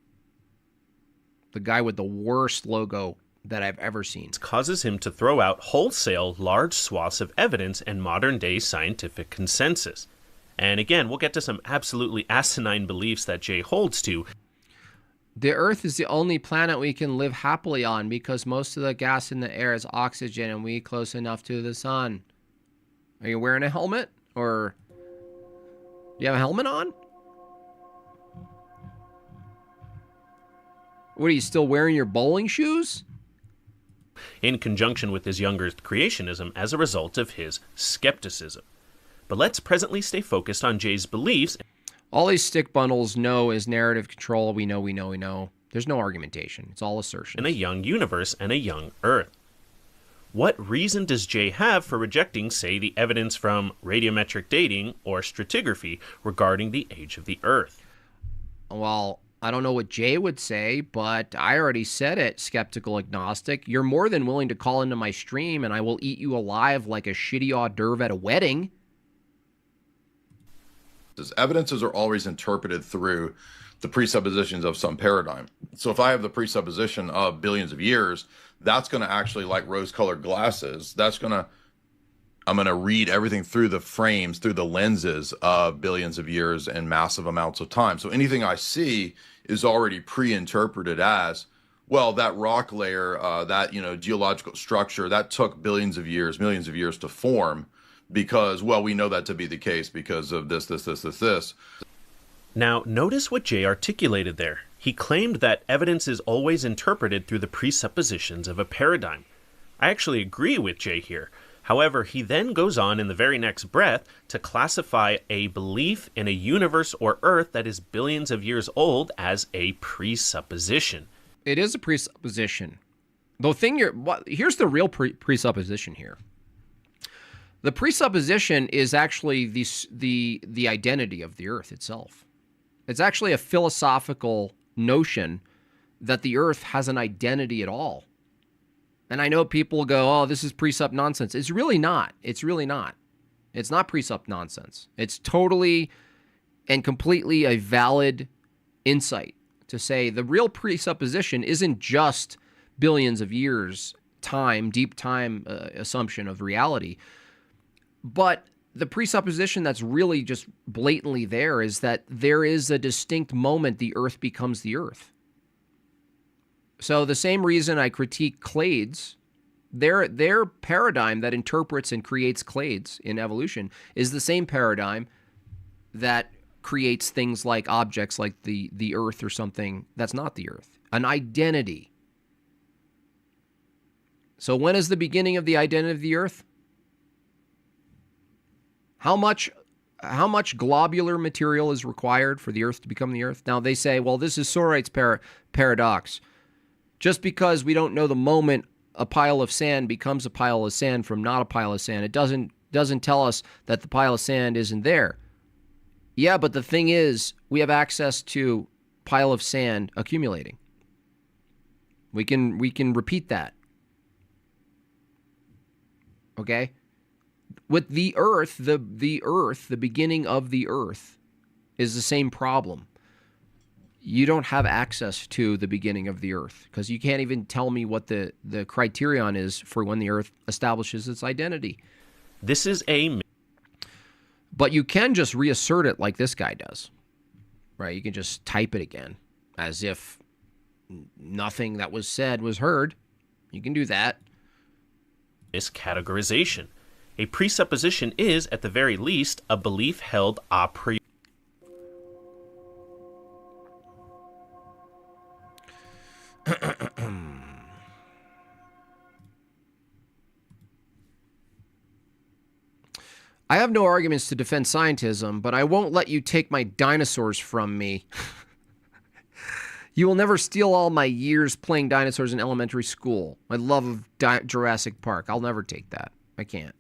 The guy with the worst logo that I've ever seen. Causes him to throw out wholesale large swaths of evidence and modern-day scientific consensus. And again, we'll get to some absolutely asinine beliefs that Jay holds to. The Earth is the only planet we can live happily on because most of the gas in the air is oxygen and we close enough to the sun. Are you wearing a helmet? Or do you have a helmet on? What, are you still wearing your bowling shoes? In conjunction with his younger creationism as a result of his skepticism. But let's presently stay focused on Jay's beliefs. All these stick bundles know is narrative control. We know. There's no argumentation. It's all assertion. In a young universe and a young Earth. What reason does Jay have for rejecting, say, the evidence from radiometric dating or stratigraphy regarding the age of the Earth? Well, I don't know what Jay would say, but I already said it, skeptical agnostic. You're more than willing to call into my stream, and I will eat you alive like a shitty hors d'oeuvre at a wedding. Evidences are always interpreted through the presuppositions of some paradigm. So if I have the presupposition of billions of years, that's going to actually, like rose-colored glasses, I'm going to read everything through the frames, through the lenses of billions of years and massive amounts of time. So anything I see is already pre-interpreted as, well, that rock layer, that, geological structure, that took billions of years, millions of years to form because, well, we know that to be the case because of this. Now, notice what Jay articulated there. He claimed that evidence is always interpreted through the presuppositions of a paradigm. I actually agree with Jay here. However, he then goes on in the very next breath to classify a belief in a universe or Earth that is billions of years old as a presupposition. It is a presupposition. Here's the real presupposition here. The presupposition is actually the identity of the Earth itself. It's actually a philosophical notion that the Earth has an identity at all. And I know people go, oh, this is presup nonsense. It's really not. It's not presup nonsense. It's totally and completely a valid insight to say the real presupposition isn't just billions of years time, deep time assumption of reality. But the presupposition that's really just blatantly there is that there is a distinct moment the Earth becomes the Earth. So the same reason I critique clades, their paradigm that interprets and creates clades in evolution is the same paradigm that creates things like objects like the Earth or something that's not the Earth. An identity. So when is the beginning of the identity of the Earth? How much globular material is required for the Earth to become the Earth? Now they say, well, this is Sorite's paradox. Just because we don't know the moment a pile of sand becomes a pile of sand from not a pile of sand, it doesn't tell us that the pile of sand isn't there. Yeah, but the thing is, we have access to pile of sand accumulating. We can repeat that. Okay? With the Earth, the beginning of the Earth is the same problem. You don't have access to the beginning of the Earth because you can't even tell me what the criterion is for when the Earth establishes its identity. This is But you can just reassert it like this guy does, right? You can just type it again as if nothing that was said was heard. You can do that. Miscategorization. A presupposition is, at the very least, a belief held a priori. I have no arguments to defend scientism, but I won't let you take my dinosaurs from me. You will never steal all my years playing dinosaurs in elementary school. My love of Jurassic Park. I'll never take that. I can't.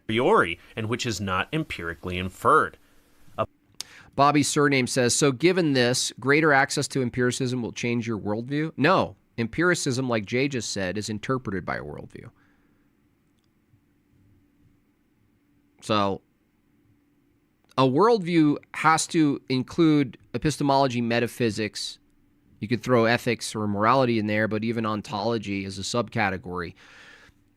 Priori, and which is not empirically inferred. Bobby's surname says, so given this, greater access to empiricism will change your worldview? No. Empiricism, like Jay just said, is interpreted by a worldview. So a worldview has to include epistemology, metaphysics. You could throw ethics or morality in there, but even ontology is a subcategory.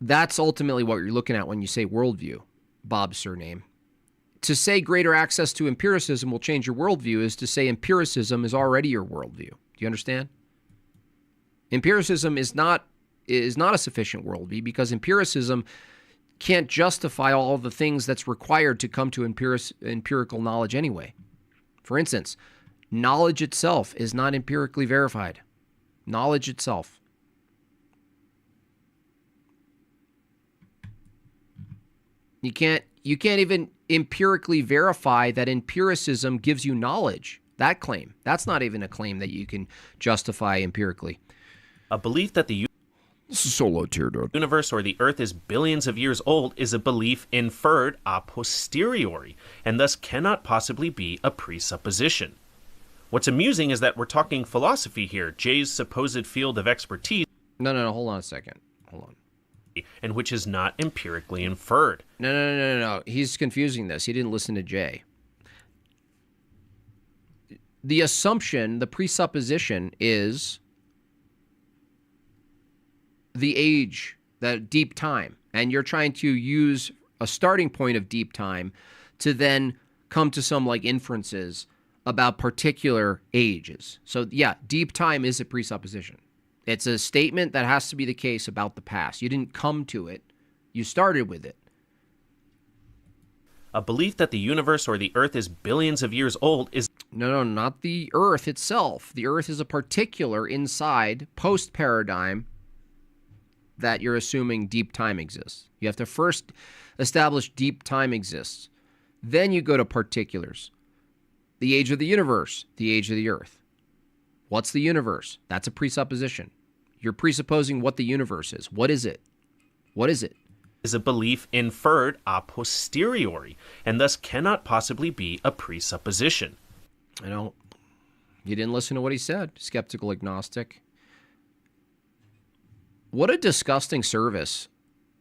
That's ultimately what you're looking at when you say worldview, Bob's surname. To say greater access to empiricism will change your worldview is to say empiricism is already your worldview. Do you understand? Empiricism is not a sufficient worldview because empiricism can't justify all of the things that's required to come to empirical knowledge anyway. For instance, knowledge itself is not empirically verified. Knowledge itself. You can't even empirically verify that empiricism gives you knowledge. That claim. That's not even a claim that you can justify empirically. A belief that the This is so low tier, dude. universe or the Earth is billions of years old is a belief inferred a posteriori, and thus cannot possibly be a presupposition. What's amusing is that we're talking philosophy here. Jay's supposed field of expertise. No, hold on a second. Hold on. And which is not empirically inferred. No. He's confusing this. He didn't listen to Jay. The assumption, the presupposition is the age, that deep time. And you're trying to use a starting point of deep time to then come to some like inferences about particular ages. So yeah, deep time is a presupposition. It's a statement that has to be the case about the past. You didn't come to it. You started with it. A belief that the universe or the Earth is billions of years old is... No, not the Earth itself. The Earth is a particular inside post-paradigm that you're assuming deep time exists. You have to first establish deep time exists. Then you go to particulars. The age of the universe, the age of the Earth. What's the universe? That's a presupposition. You're presupposing what the universe is. What is it? What is it? Is a belief inferred a posteriori, and thus cannot possibly be a presupposition. You didn't listen to what he said, skeptical agnostic. What a disgusting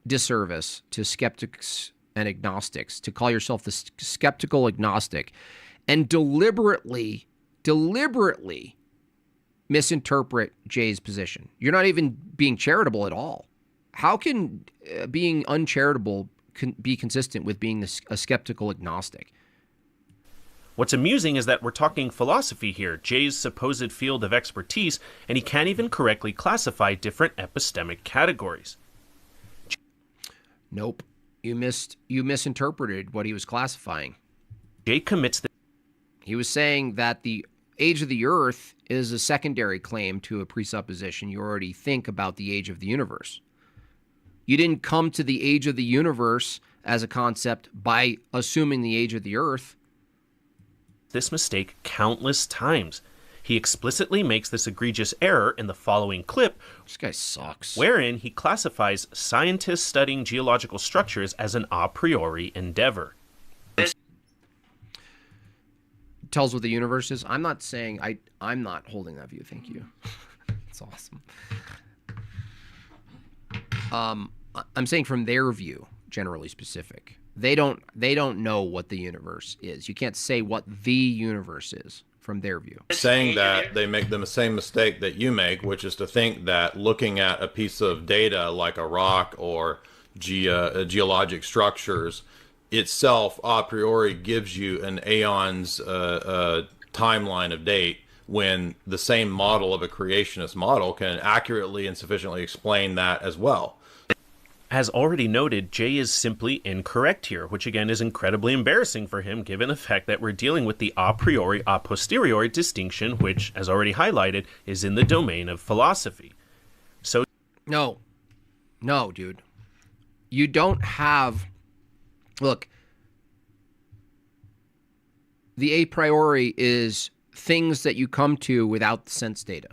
disservice to skeptics and agnostics to call yourself the skeptical agnostic and deliberately misinterpret Jay's position. You're not even being charitable at all. How can being uncharitable be consistent with being a skeptical agnostic? What's amusing is that we're talking philosophy here, Jay's supposed field of expertise, and he can't even correctly classify different epistemic categories. Nope. You misinterpreted what he was classifying. Jay commits the... He was saying that the age of the Earth is a secondary claim to a presupposition. You already think about the age of the universe. You didn't come to the age of the universe as a concept by assuming the age of the Earth. This mistake countless times. He explicitly makes this egregious error in the following clip. This guy sucks. Wherein he classifies scientists studying geological structures as an a priori endeavor. Tells what the universe is. I'm not saying I'm not holding that view. Thank you. It's awesome. I'm saying from their view, generally specific. They don't know what the universe is. You can't say what the universe is from their view. Saying that they make the same mistake that you make, which is to think that looking at a piece of data like a rock or geologic structures itself a priori gives you an aeon's timeline of date, when the same model of a creationist model can accurately and sufficiently explain that as well. As already noted, Jay is simply incorrect here, which again is incredibly embarrassing for him given the fact that we're dealing with the a priori, a posteriori distinction, which, as already highlighted, is in the domain of philosophy. So... No, dude. You don't have... Look, The a priori is things that you come to without the sense data,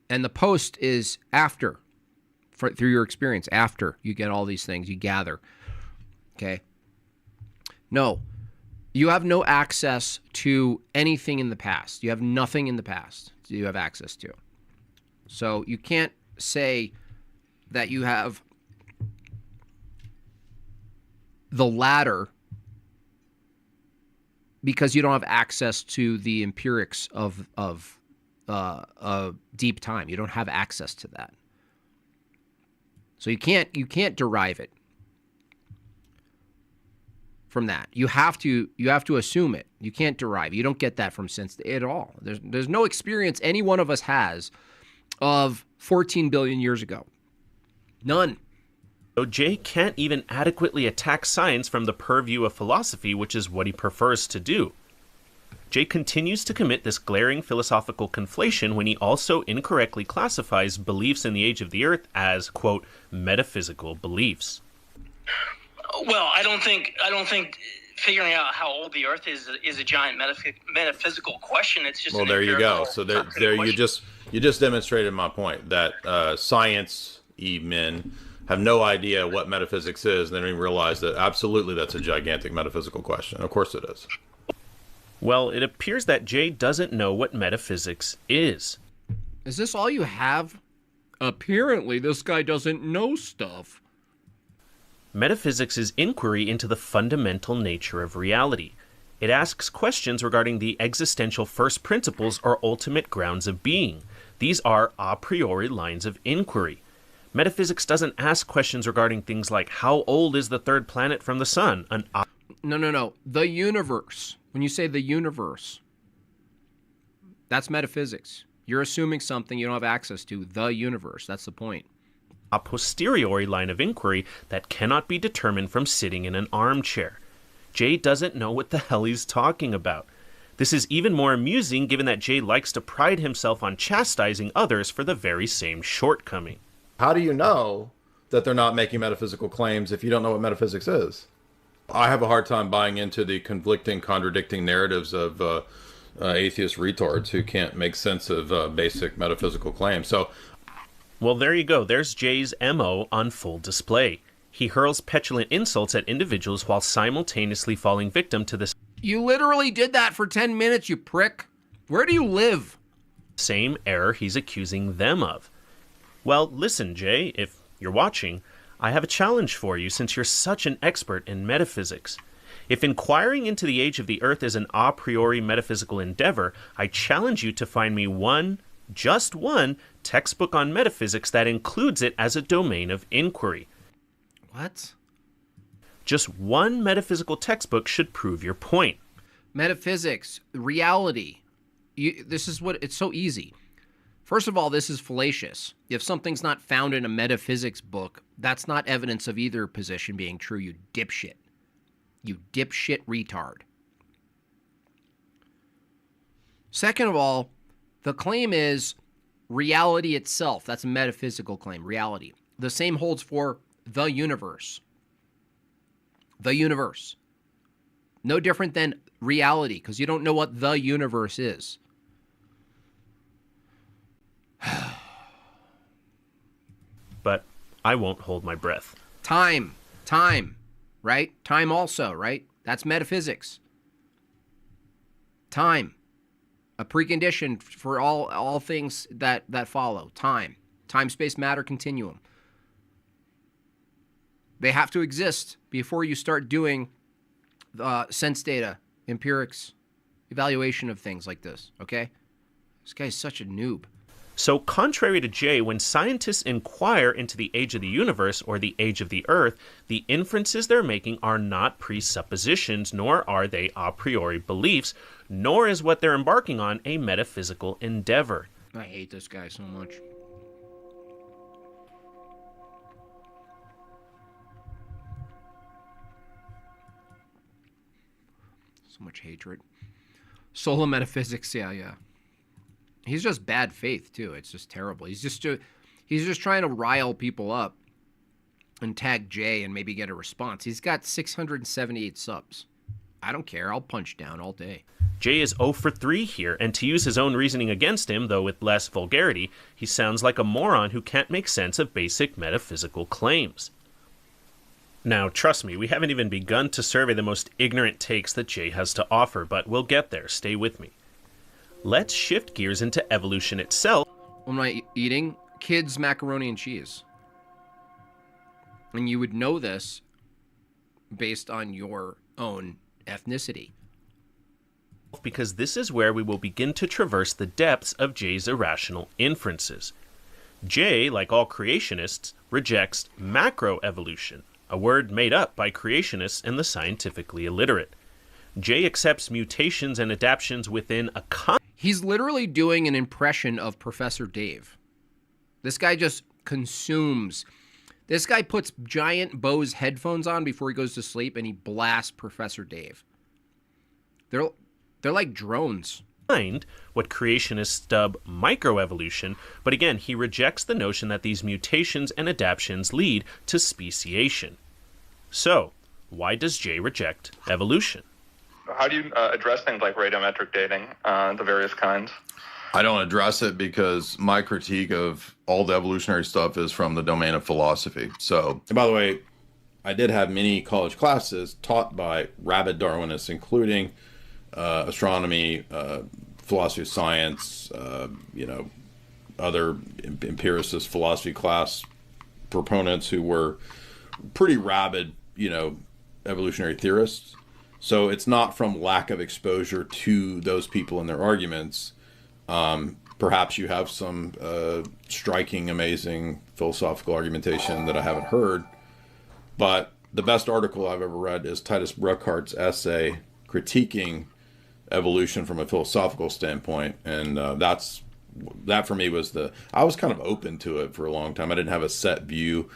And the post is after, through your experience, after you get all these things, you gather. Okay? No, you have no access to anything in the past. You have nothing in the past you have access to. So you can't say that you have the latter because you don't have access to the empirics of deep time. You don't have access to that. So you can't derive it from that. You have to assume it. You can't derive. You don't get that from sense at all. There's no experience any one of us has of 14 billion years ago. None. So Jay can't even adequately attack science from the purview of philosophy, which is what he prefers to do. Jay continues to commit this glaring philosophical conflation when he also incorrectly classifies beliefs in the age of the Earth as, quote, metaphysical beliefs. Well, I don't think figuring out how old the Earth is a giant metaphysical question. It's just well, there you go. So there you just demonstrated my point that science men have no idea what metaphysics is. They don't even realize that absolutely that's a gigantic metaphysical question. Of course it is. Well, it appears that Jay doesn't know what metaphysics is. Is this all you have? Apparently, this guy doesn't know stuff. Metaphysics is inquiry into the fundamental nature of reality. It asks questions regarding the existential first principles or ultimate grounds of being. These are a priori lines of inquiry. Metaphysics doesn't ask questions regarding things like how old is the third planet from the sun? No. The universe. When you say the universe, that's metaphysics. You're assuming something you don't have access to, the universe. That's the point. A posteriori line of inquiry that cannot be determined from sitting in an armchair. Jay doesn't know what the hell he's talking about. This is even more amusing given that Jay likes to pride himself on chastising others for the very same shortcoming. How do you know that they're not making metaphysical claims if you don't know what metaphysics is? I have a hard time buying into the conflicting, contradicting narratives of atheist retards who can't make sense of basic metaphysical claims. So, well, there you go. There's Jay's MO on full display. He hurls petulant insults at individuals while simultaneously falling victim to the You literally did that for 10 minutes, you prick. Where do you live? Same error he's accusing them of. Well, listen, Jay, if you're watching, I have a challenge for you since you're such an expert in metaphysics. If inquiring into the age of the Earth is an a priori metaphysical endeavor, I challenge you to find me just one, textbook on metaphysics that includes it as a domain of inquiry. What? Just one metaphysical textbook should prove your point. Metaphysics, reality. It's so easy. First of all, this is fallacious. If something's not found in a metaphysics book, that's not evidence of either position being true, you dipshit. You dipshit retard. Second of all, the claim is reality itself. That's a metaphysical claim, reality. The same holds for the universe. The universe. No different than reality, because you don't know what the universe is. But I won't hold my breath. Time, right? Time also, right? That's metaphysics. Time, a precondition for all things that follow. Time, space, matter, continuum. They have to exist before you start doing sense data, empirics, evaluation of things like this, okay? This guy's such a noob. So contrary to Jay, when scientists inquire into the age of the universe or the age of the Earth, the inferences they're making are not presuppositions, nor are they a priori beliefs, nor is what they're embarking on a metaphysical endeavor. I hate this guy so much. So much hatred. Solo metaphysics, yeah. He's just bad faith too. It's just terrible. He's just trying to rile people up and tag Jay and maybe get a response. He's got 678 subs. I don't care. I'll punch down all day. Jay is 0 for 3 here, and to use his own reasoning against him, though with less vulgarity, he sounds like a moron who can't make sense of basic metaphysical claims. Now, trust me, we haven't even begun to survey the most ignorant takes that Jay has to offer, but we'll get there. Stay with me. Let's shift gears into evolution itself. What am I eating? Kids' macaroni and cheese. And you would know this based on your own ethnicity. Because this is where we will begin to traverse the depths of Jay's irrational inferences. Jay, like all creationists, rejects macroevolution, a word made up by creationists and the scientifically illiterate. Jay accepts mutations and adaptations within a He's literally doing an impression of Professor Dave. This guy just consumes. This guy puts giant Bose headphones on before he goes to sleep, and he blasts Professor Dave. They're like drones. What creationists dub microevolution, but again, he rejects the notion that these mutations and adaptations lead to speciation. So, why does Jay reject evolution? How do you address things like radiometric dating, the various kinds? I don't address it because my critique of all the evolutionary stuff is from the domain of philosophy. So, and by the way, I did have many college classes taught by rabid Darwinists, including astronomy, philosophy of science, other empiricist philosophy class proponents who were pretty rabid, evolutionary theorists. So it's not from lack of exposure to those people and their arguments. Perhaps you have some striking, amazing philosophical argumentation that I haven't heard. But the best article I've ever read is Titus Bruckhart's essay critiquing evolution from a philosophical standpoint. And that for me was I was kind of open to it for a long time. I didn't have a set view.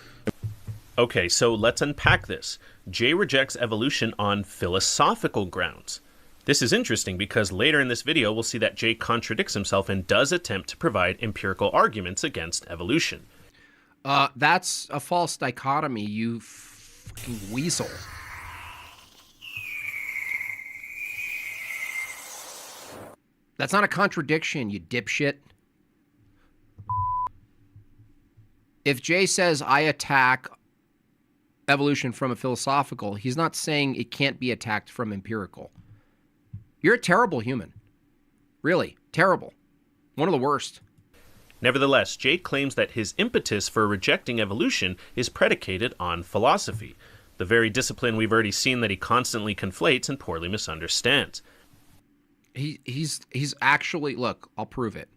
Okay, so let's unpack this. Jay rejects evolution on philosophical grounds. This is interesting because later in this video we'll see that Jay contradicts himself and does attempt to provide empirical arguments against evolution. That's a false dichotomy, you fucking weasel. That's not a contradiction, you dipshit. If Jay says I attack evolution from a philosophical, he's not saying it can't be attacked from empirical. You're a terrible human. Really, terrible. One of the worst. Nevertheless, Jay claims that his impetus for rejecting evolution is predicated on philosophy, the very discipline we've already seen that he constantly conflates and poorly misunderstands. He's actually, look, I'll prove it.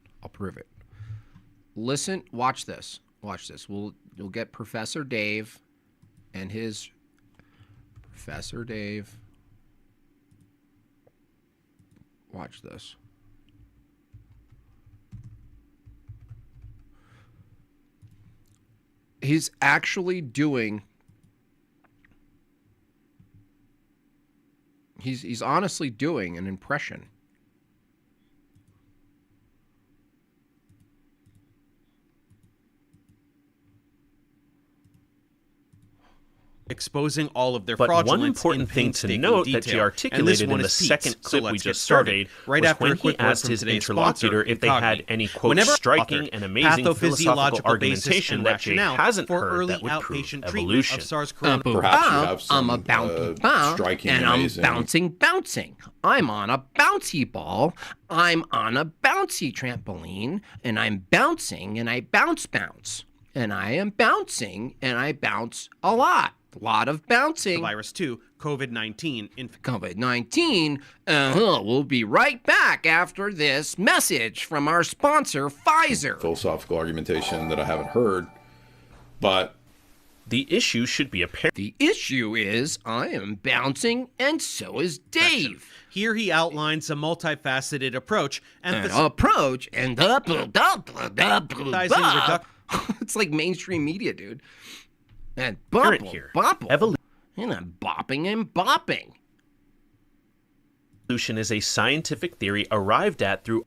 Listen, watch this. You'll get Professor Dave and his Professor Dave. Watch this. He's actually doing. He's honestly doing an impression. Exposing all of their but fraudulence. One important thing to note that Jay articulated in the second clip we just surveyed was when he asked his interlocutor if they had any, quote, striking and amazing philosophical argumentation that Jay hasn't heard that would prove evolution. Perhaps you have some I'm a bouncy striking, and amazing. I'm bouncing. I'm on a bouncy ball. I'm on a bouncy trampoline, and I'm bouncing, and I bounce. And I am bouncing, and I bounce a lot. A lot of bouncing. The virus 2, COVID-19. COVID-19. We'll be right back after this message from our sponsor, Pfizer. Philosophical argumentation that I haven't heard, but the issue should be apparent. The issue is I am bouncing, and so is Dave. Here he outlines a multifaceted approach. It's like mainstream media, dude. And here. bopple. And I'm bopping and bopping. Evolution is a scientific theory arrived at through...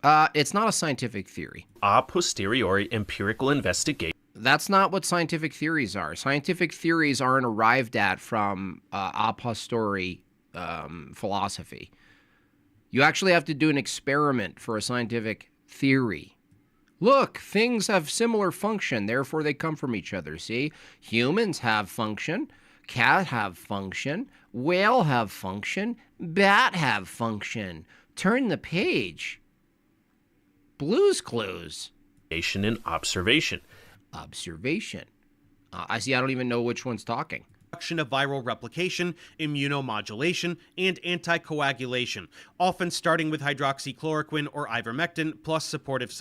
it's not a scientific theory. A posteriori empirical investigation. That's not what scientific theories are. Scientific theories aren't arrived at from a posteriori philosophy. You actually have to do an experiment for a scientific theory. Look, things have similar function, therefore they come from each other, see? Humans have function, cat have function, whale have function, bat have function. Turn the page. Blue's Clues. And observation. Observation. I see, I don't even know which one's talking. Of viral replication, immunomodulation, and anticoagulation, often starting with hydroxychloroquine or ivermectin plus supportive.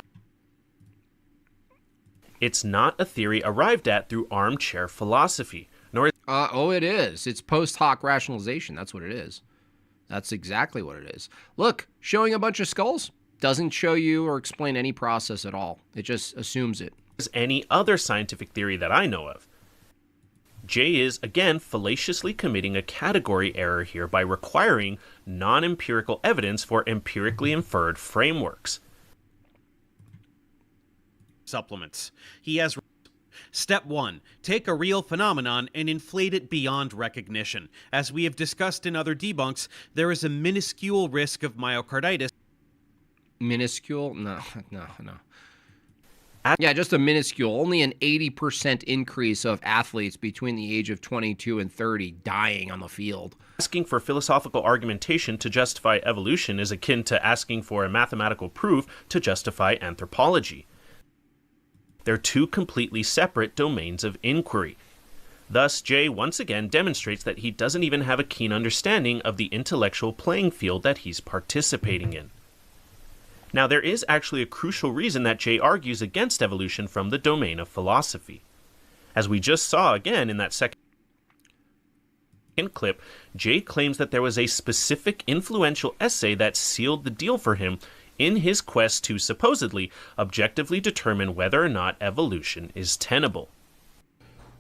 It's not a theory arrived at through armchair philosophy, nor oh, it is. It's post hoc rationalization. That's what it is. That's exactly what it is. Look, showing a bunch of skulls doesn't show you or explain any process at all. It just assumes it. As any other scientific theory that I know of. Jay is, again, fallaciously committing a category error here by requiring non-empirical evidence for empirically inferred frameworks. Supplements. He has... Step 1. Take a real phenomenon and inflate it beyond recognition. As we have discussed in other debunks, there is a minuscule risk of myocarditis. Minuscule? No. Yeah, just a minuscule. Only an 80% increase of athletes between the age of 22 and 30 dying on the field. Asking for philosophical argumentation to justify evolution is akin to asking for a mathematical proof to justify anthropology. They're two completely separate domains of inquiry. Thus, Jay once again demonstrates that he doesn't even have a keen understanding of the intellectual playing field that he's participating in. Now, there is actually a crucial reason that Jay argues against evolution from the domain of philosophy. As we just saw again in that second clip, Jay claims that there was a specific influential essay that sealed the deal for him in his quest to supposedly objectively determine whether or not evolution is tenable.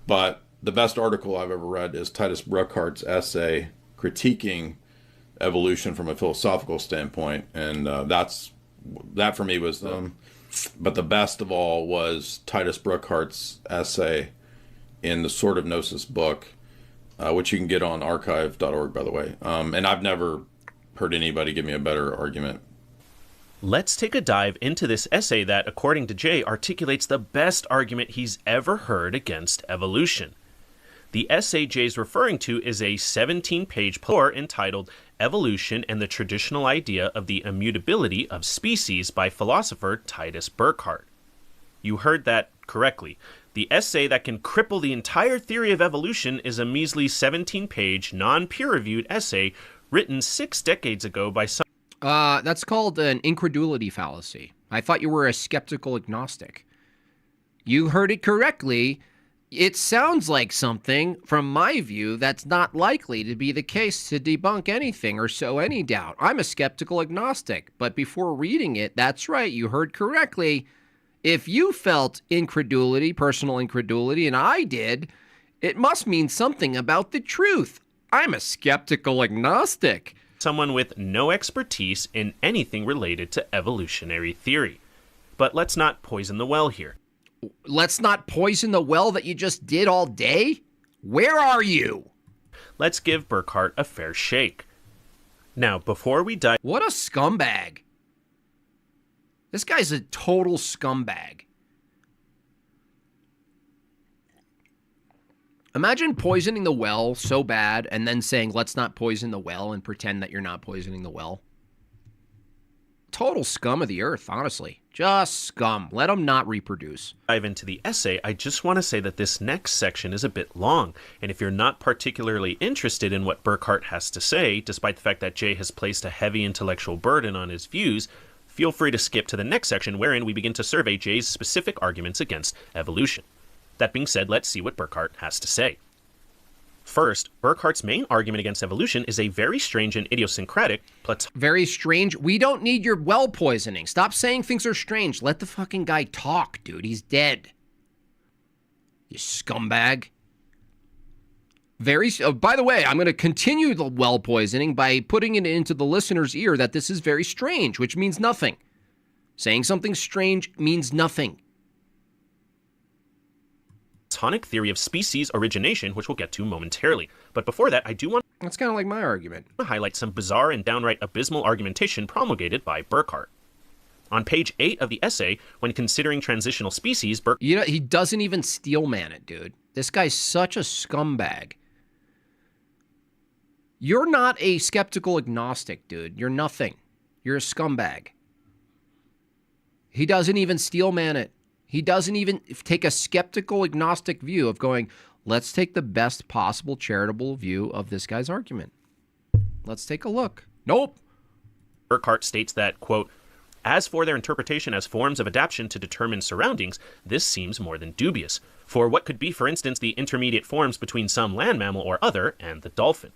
But the best article I've ever read is Titus Burckhardt's essay critiquing evolution from a philosophical standpoint, and that for me was them. But the best of all was Titus Burckhardt's essay in the Sword of Gnosis book, which you can get on archive.org, by the way. And I've never heard anybody give me a better argument. Let's take a dive into this essay that, according to Jay, articulates the best argument he's ever heard against evolution. The essay Jay's referring to is a 17-page paper entitled Evolution and the Traditional Idea of the Immutability of Species by philosopher Titus Burckhardt. You heard that correctly. The essay that can cripple the entire theory of evolution is a measly 17-page, non-peer-reviewed essay written 6 decades ago by some... That's called an incredulity fallacy. I thought you were a skeptical agnostic. You heard it correctly. It sounds like something, from my view, that's not likely to be the case to debunk anything or sow any doubt. I'm a skeptical agnostic, but before reading it, that's right, you heard correctly. If you felt incredulity, personal incredulity, and I did, it must mean something about the truth. I'm a skeptical agnostic. Someone with no expertise in anything related to evolutionary theory. But let's not poison the well here. Let's not poison the well that you just did all day? Where are you? Let's give Burckhardt a fair shake. Now, before we dive... What a scumbag. This guy's a total scumbag. Imagine poisoning the well so bad and then saying, let's not poison the well, and pretend that you're not poisoning the well. Total scum of the earth, honestly. Just scum. Let them not reproduce. Dive into the essay, I just want to say that this next section is a bit long, and if you're not particularly interested in what Burckhardt has to say, despite the fact that Jay has placed a heavy intellectual burden on his views, feel free to skip to the next section wherein we begin to survey Jay's specific arguments against evolution. That being said, let's see what Burckhardt has to say. First, Burckhardt's main argument against evolution is a very strange and idiosyncratic Very strange? We don't need your well poisoning. Stop saying things are strange. Let the fucking guy talk, dude. He's dead. You scumbag. By the way, I'm going to continue the well poisoning by putting it into the listener's ear that this is very strange, which means nothing. Saying something strange means nothing. Platonic theory of species origination, which we'll get to momentarily. But before that, I do want... That's kind of like my argument. To highlight some bizarre and downright abysmal argumentation promulgated by Burckhardt. On page 8 of the essay, when considering transitional species, he doesn't even steelman it, dude. This guy's such a scumbag. You're not a skeptical agnostic, dude. You're nothing. You're a scumbag. He doesn't even steelman it. He doesn't even take a skeptical agnostic view of going, let's take the best possible charitable view of this guy's argument. Let's take a look. Nope. Burckhardt states that, quote, as for their interpretation as forms of adaptation to determine surroundings, this seems more than dubious. For what could be, for instance, the intermediate forms between some land mammal or other and the dolphin?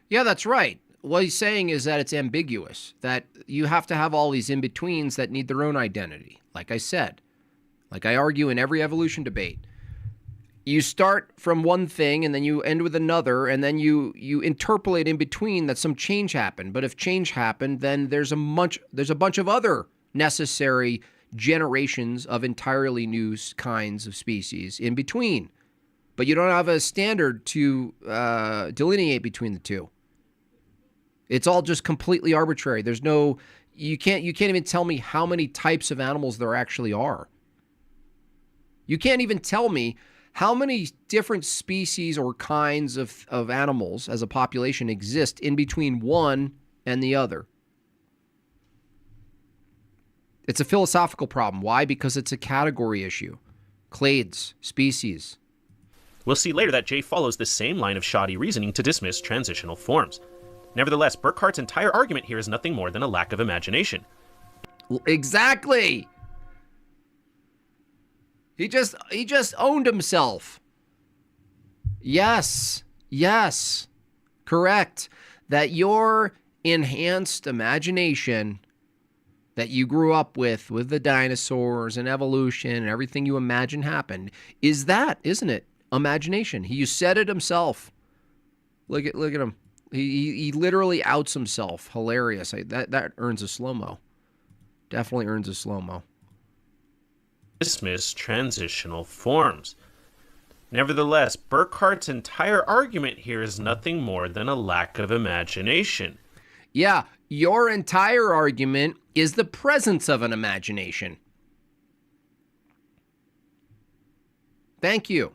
Yeah, that's right. What he's saying is that it's ambiguous, that you have to have all these in-betweens that need their own identity. Like I said, like I argue in every evolution debate, you start from one thing and then you end with another, and then you interpolate in between that some change happened. But if change happened, then there's a bunch of other necessary generations of entirely new kinds of species in between. But you don't have a standard to delineate between the two. It's all just completely arbitrary. There's no, you can't even tell me how many types of animals there actually are. You can't even tell me how many different species or kinds of animals as a population exist in between one and the other. It's a philosophical problem. Why? Because it's a category issue. Clades, species. We'll see later that Jay follows the same line of shoddy reasoning to dismiss transitional forms. Nevertheless, Burckhardt's entire argument here is nothing more than a lack of imagination. Exactly. He just owned himself. Yes, correct. That your enhanced imagination that you grew up with the dinosaurs and evolution and everything you imagine happened, is that, isn't it? Imagination. You said it himself. Look at him. He literally outs himself. Hilarious. That earns a slow-mo. Definitely earns a slow-mo. Dismiss transitional forms. Nevertheless, Burckhardt's entire argument here is nothing more than a lack of imagination. Yeah, your entire argument is the presence of an imagination. Thank you.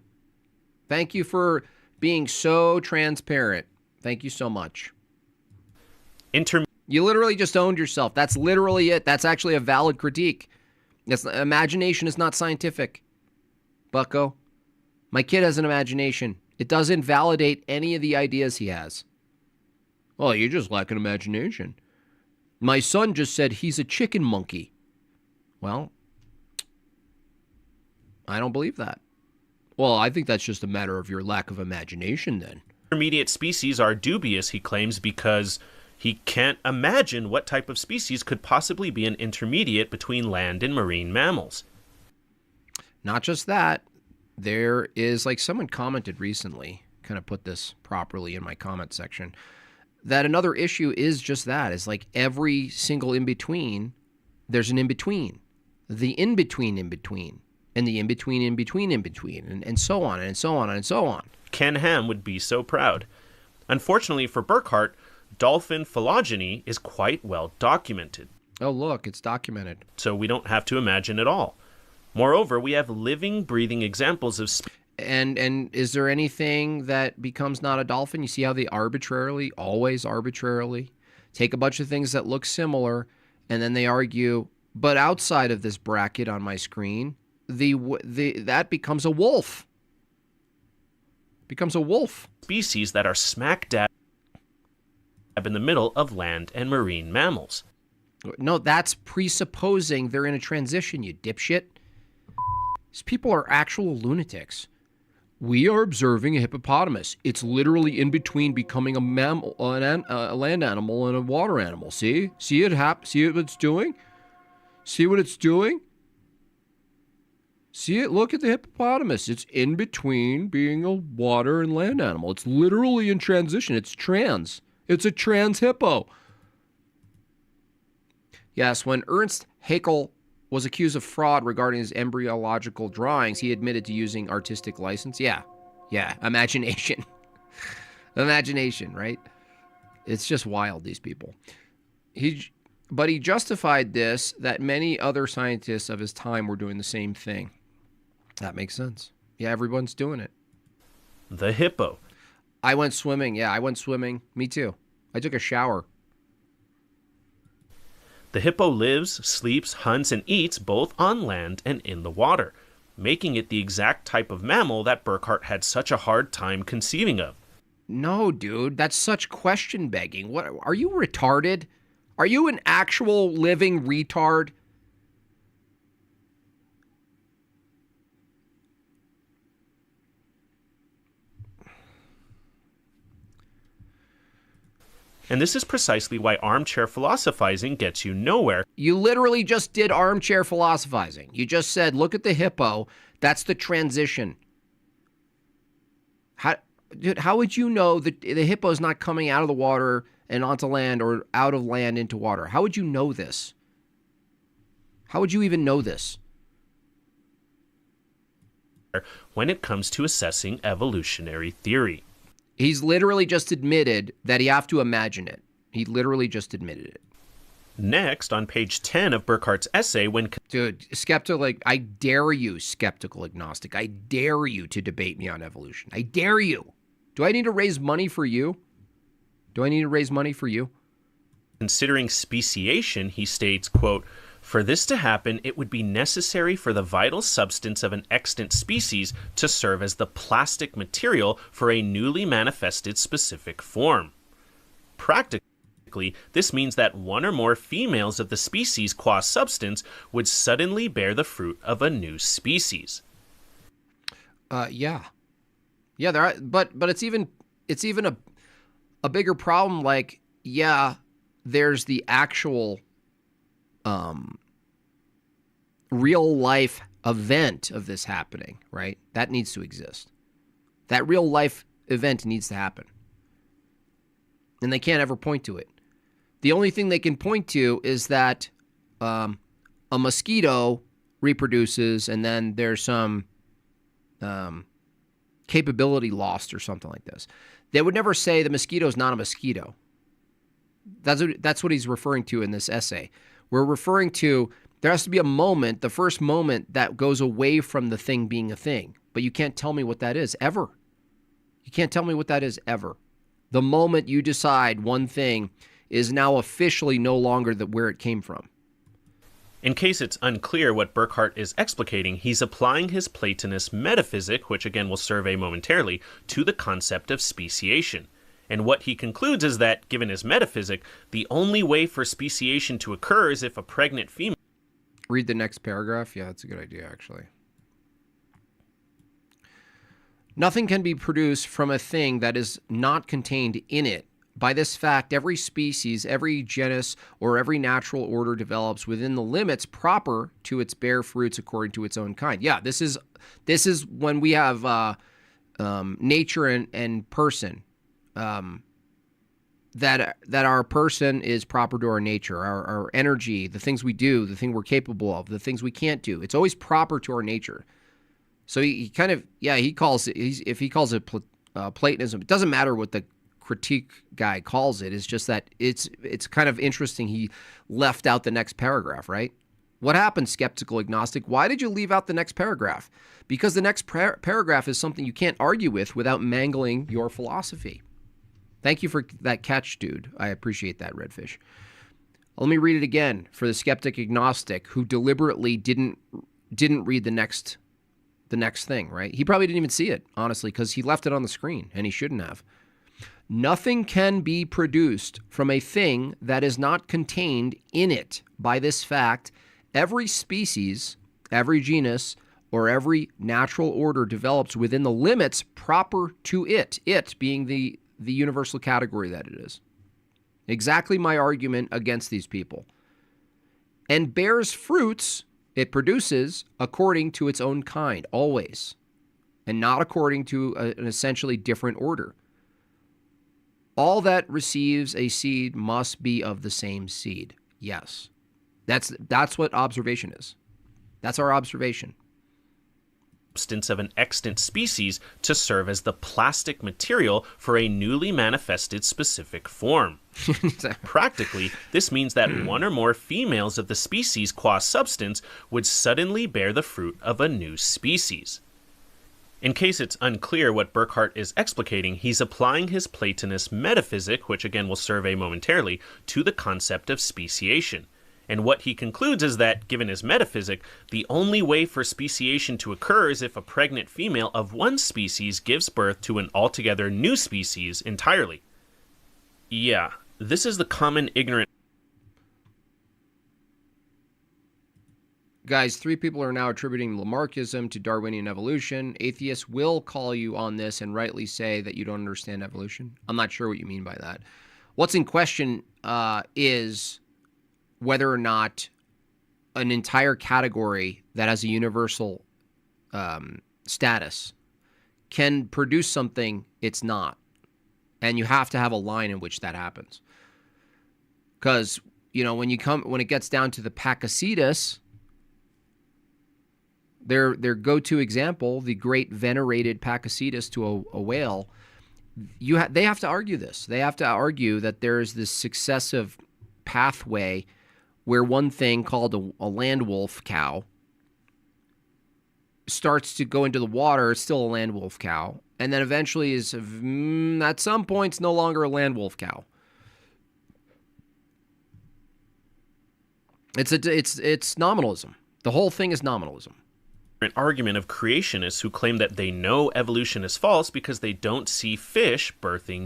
Thank you for being so transparent. Thank you so much. You literally just owned yourself. That's literally it. That's actually a valid critique. Imagination is not scientific, bucko. My kid has an imagination. It doesn't validate any of the ideas he has. Oh, you just lack an imagination. My son just said he's a chicken monkey. Well, I don't believe that. Well, I think that's just a matter of your lack of imagination then. Intermediate species are dubious, he claims, because he can't imagine what type of species could possibly be an intermediate between land and marine mammals. Not just that. There is, like someone commented recently, kind of put this properly in my comment section, that another issue is just that. Is like every single in-between, there's an in-between. The in-between in-between. And the in-between in-between in-between. And so on and so on and so on. Ken Ham would be so proud. Unfortunately for Burckhardt, dolphin phylogeny is quite well documented. Oh, look, it's documented. So we don't have to imagine at all. Moreover, we have living, breathing examples of... And is there anything that becomes not a dolphin? You see how they always arbitrarily, take a bunch of things that look similar, and then they argue, but outside of this bracket on my screen, that becomes a wolf. Becomes a wolf. Species that are smack dab in the middle of land and marine mammals. No, that's presupposing they're in a transition, you dipshit. These people are actual lunatics. We are observing a hippopotamus. It's literally in between becoming a mammal, a land animal, and a water animal. See? See it happen? See what it's doing? See what it's doing? See it? Look at the hippopotamus. It's in between being a water and land animal. It's literally in transition. It's trans. It's a trans hippo. Yes, when Ernst Haeckel was accused of fraud regarding his embryological drawings, he admitted to using artistic license. Yeah, imagination. Imagination, right? It's just wild, these people. But he justified this, that many other scientists of his time were doing the same thing. That makes sense. Yeah, everyone's doing it. The hippo. I went swimming. Yeah, I went swimming. Me too. I took a shower. The hippo lives, sleeps, hunts, and eats both on land and in the water, making it the exact type of mammal that Burckhardt had such a hard time conceiving of. No, dude, that's such question begging. What, are you retarded? Are you an actual living retard? And this is precisely why armchair philosophizing gets you nowhere. You literally just did armchair philosophizing. You just said, look at the hippo. That's the transition. How would you know that the hippo is not coming out of the water and onto land or out of land into water? How would you know this? How would you even know this? When it comes to assessing evolutionary theory. He's literally just admitted that you have to imagine it. He literally just admitted it. Next, on page 10 of Burckhardt's essay, when... Dude, skeptical, I dare you, skeptical agnostic. I dare you to debate me on evolution. I dare you. Do I need to raise money for you? Do I need to raise money for you? Considering speciation, he states, quote, "For this to happen, it would be necessary for the vital substance of an extant species to serve as the plastic material for a newly manifested specific form. Practically, this means that one or more females of the species qua substance would suddenly bear the fruit of a new species." Yeah, there are, but it's even a bigger problem. Like, yeah, there's the actual real life event of this happening, right? That needs to exist. That real life event needs to happen. And they can't ever point to it. The only thing they can point to is that a mosquito reproduces and then there's some capability lost or something like this. They would never say the mosquito is not a mosquito. That's what he's referring to in this essay. We're referring to there has to be a moment, the first moment that goes away from the thing being a thing. But you can't tell me what that is ever. You can't tell me what that is ever. The moment you decide one thing is now officially no longer where it came from. In case it's unclear what Burckhardt is explicating, he's applying his Platonist metaphysic, which again will survey momentarily, to the concept of speciation. And what he concludes is that, given his metaphysic, the only way for speciation to occur is if a pregnant female... Read the next paragraph. Yeah, that's a good idea, actually. Nothing can be produced from a thing that is not contained in it. By this fact, every species, every genus, or every natural order develops within the limits proper to its bear fruits according to its own kind. Yeah, this is when we have nature and person. That our person is proper to our nature, our energy, the things we do, the thing we're capable of, the things we can't do. It's always proper to our nature. So he kind of, yeah, he calls it, if he calls it Platonism, it doesn't matter what the critique guy calls it. It's just that it's kind of interesting he left out the next paragraph, right? What happened, skeptical agnostic? Why did you leave out the next paragraph? Because the next paragraph is something you can't argue with without mangling your philosophy. Thank you for that catch, dude. I appreciate that, Redfish. Let me read it again for the skeptic agnostic who deliberately didn't read the next thing, right? He probably didn't even see it, honestly, because he left it on the screen, and he shouldn't have. Nothing can be produced from a thing that is not contained in it. By this fact, every species, every genus, or every natural order develops within the limits proper to it, it being the universal category that it is. Exactly my argument against these people. And bears fruits it produces according to its own kind, always, and not according to an essentially different order. All that receives a seed must be of the same seed. Yes. That's what observation is. That's our observation. substance of an extant species to serve as the plastic material for a newly manifested specific form. Practically, this means that one or more females of the species qua substance would suddenly bear the fruit of a new species. In case it's unclear what Burckhardt is explicating, he's applying his Platonist metaphysic, which again we'll survey momentarily, to the concept of speciation. And what he concludes is that, given his metaphysic, the only way for speciation to occur is if a pregnant female of one species gives birth to an altogether new species entirely. Yeah, this is the common ignorant... Guys, 3 people are now attributing Lamarckism to Darwinian evolution. Atheists will call you on this and rightly say that you don't understand evolution. I'm not sure what you mean by that. What's in question is whether or not an entire category that has a universal status can produce something it's not. And you have to have a line in which that happens. Because, when it gets down to the Pakicetus, their go-to example, the great venerated Pakicetus to a whale, they have to argue this. They have to argue that there is this successive pathway where one thing called a land wolf cow starts to go into the water. It's still a land wolf cow, and then eventually is at some points no longer a land wolf cow. It's nominalism. The whole thing is nominalism. An argument of creationists who claim that they know evolution is false because they don't see fish birthing.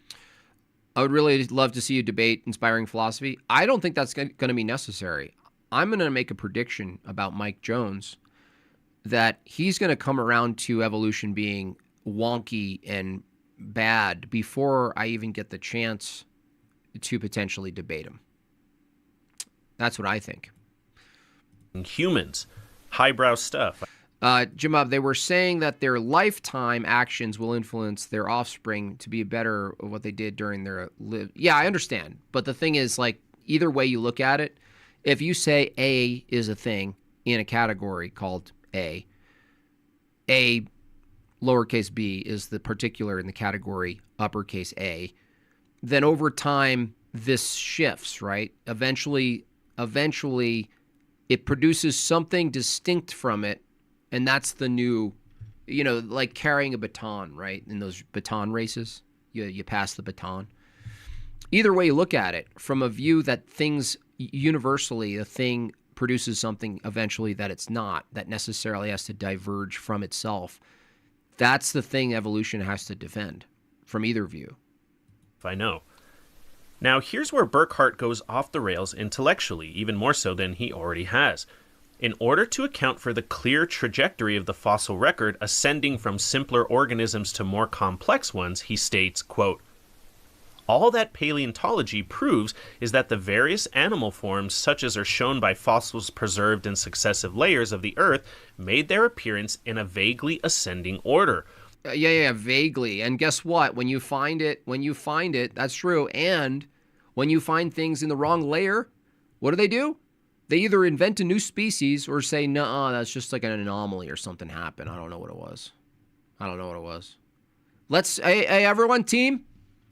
I would really love to see you debate inspiring philosophy. I don't think that's going to be necessary. I'm going to make a prediction about Mike Jones that he's going to come around to evolution being wonky and bad before I even get the chance to potentially debate him. That's what I think. Humans. Highbrow stuff. Jim Bob, they were saying that their lifetime actions will influence their offspring to be better at what they did during their live. Yeah, I understand. But the thing is, either way you look at it, if you say A is a thing in a category called A lowercase b is the particular in the category uppercase A, then over time this shifts, right? Eventually it produces something distinct from it. And that's the new, like carrying a baton, right? In those baton races, you pass the baton. Either way you look at it, from a view that things universally, a thing produces something eventually that it's not, that necessarily has to diverge from itself. That's the thing evolution has to defend from either view. I know. Now, here's where Burckhardt goes off the rails intellectually, even more so than he already has. In order to account for the clear trajectory of the fossil record ascending from simpler organisms to more complex ones, he states, quote, "All that paleontology proves is that the various animal forms, such as are shown by fossils preserved in successive layers of the earth, made their appearance in a vaguely ascending order." Yeah, vaguely. And guess what? When you find it, that's true. And when you find things in the wrong layer, what do? They either invent a new species or say, "Nuh-uh, that's just like an anomaly or something happened. I don't know what it was." Hey, everyone, team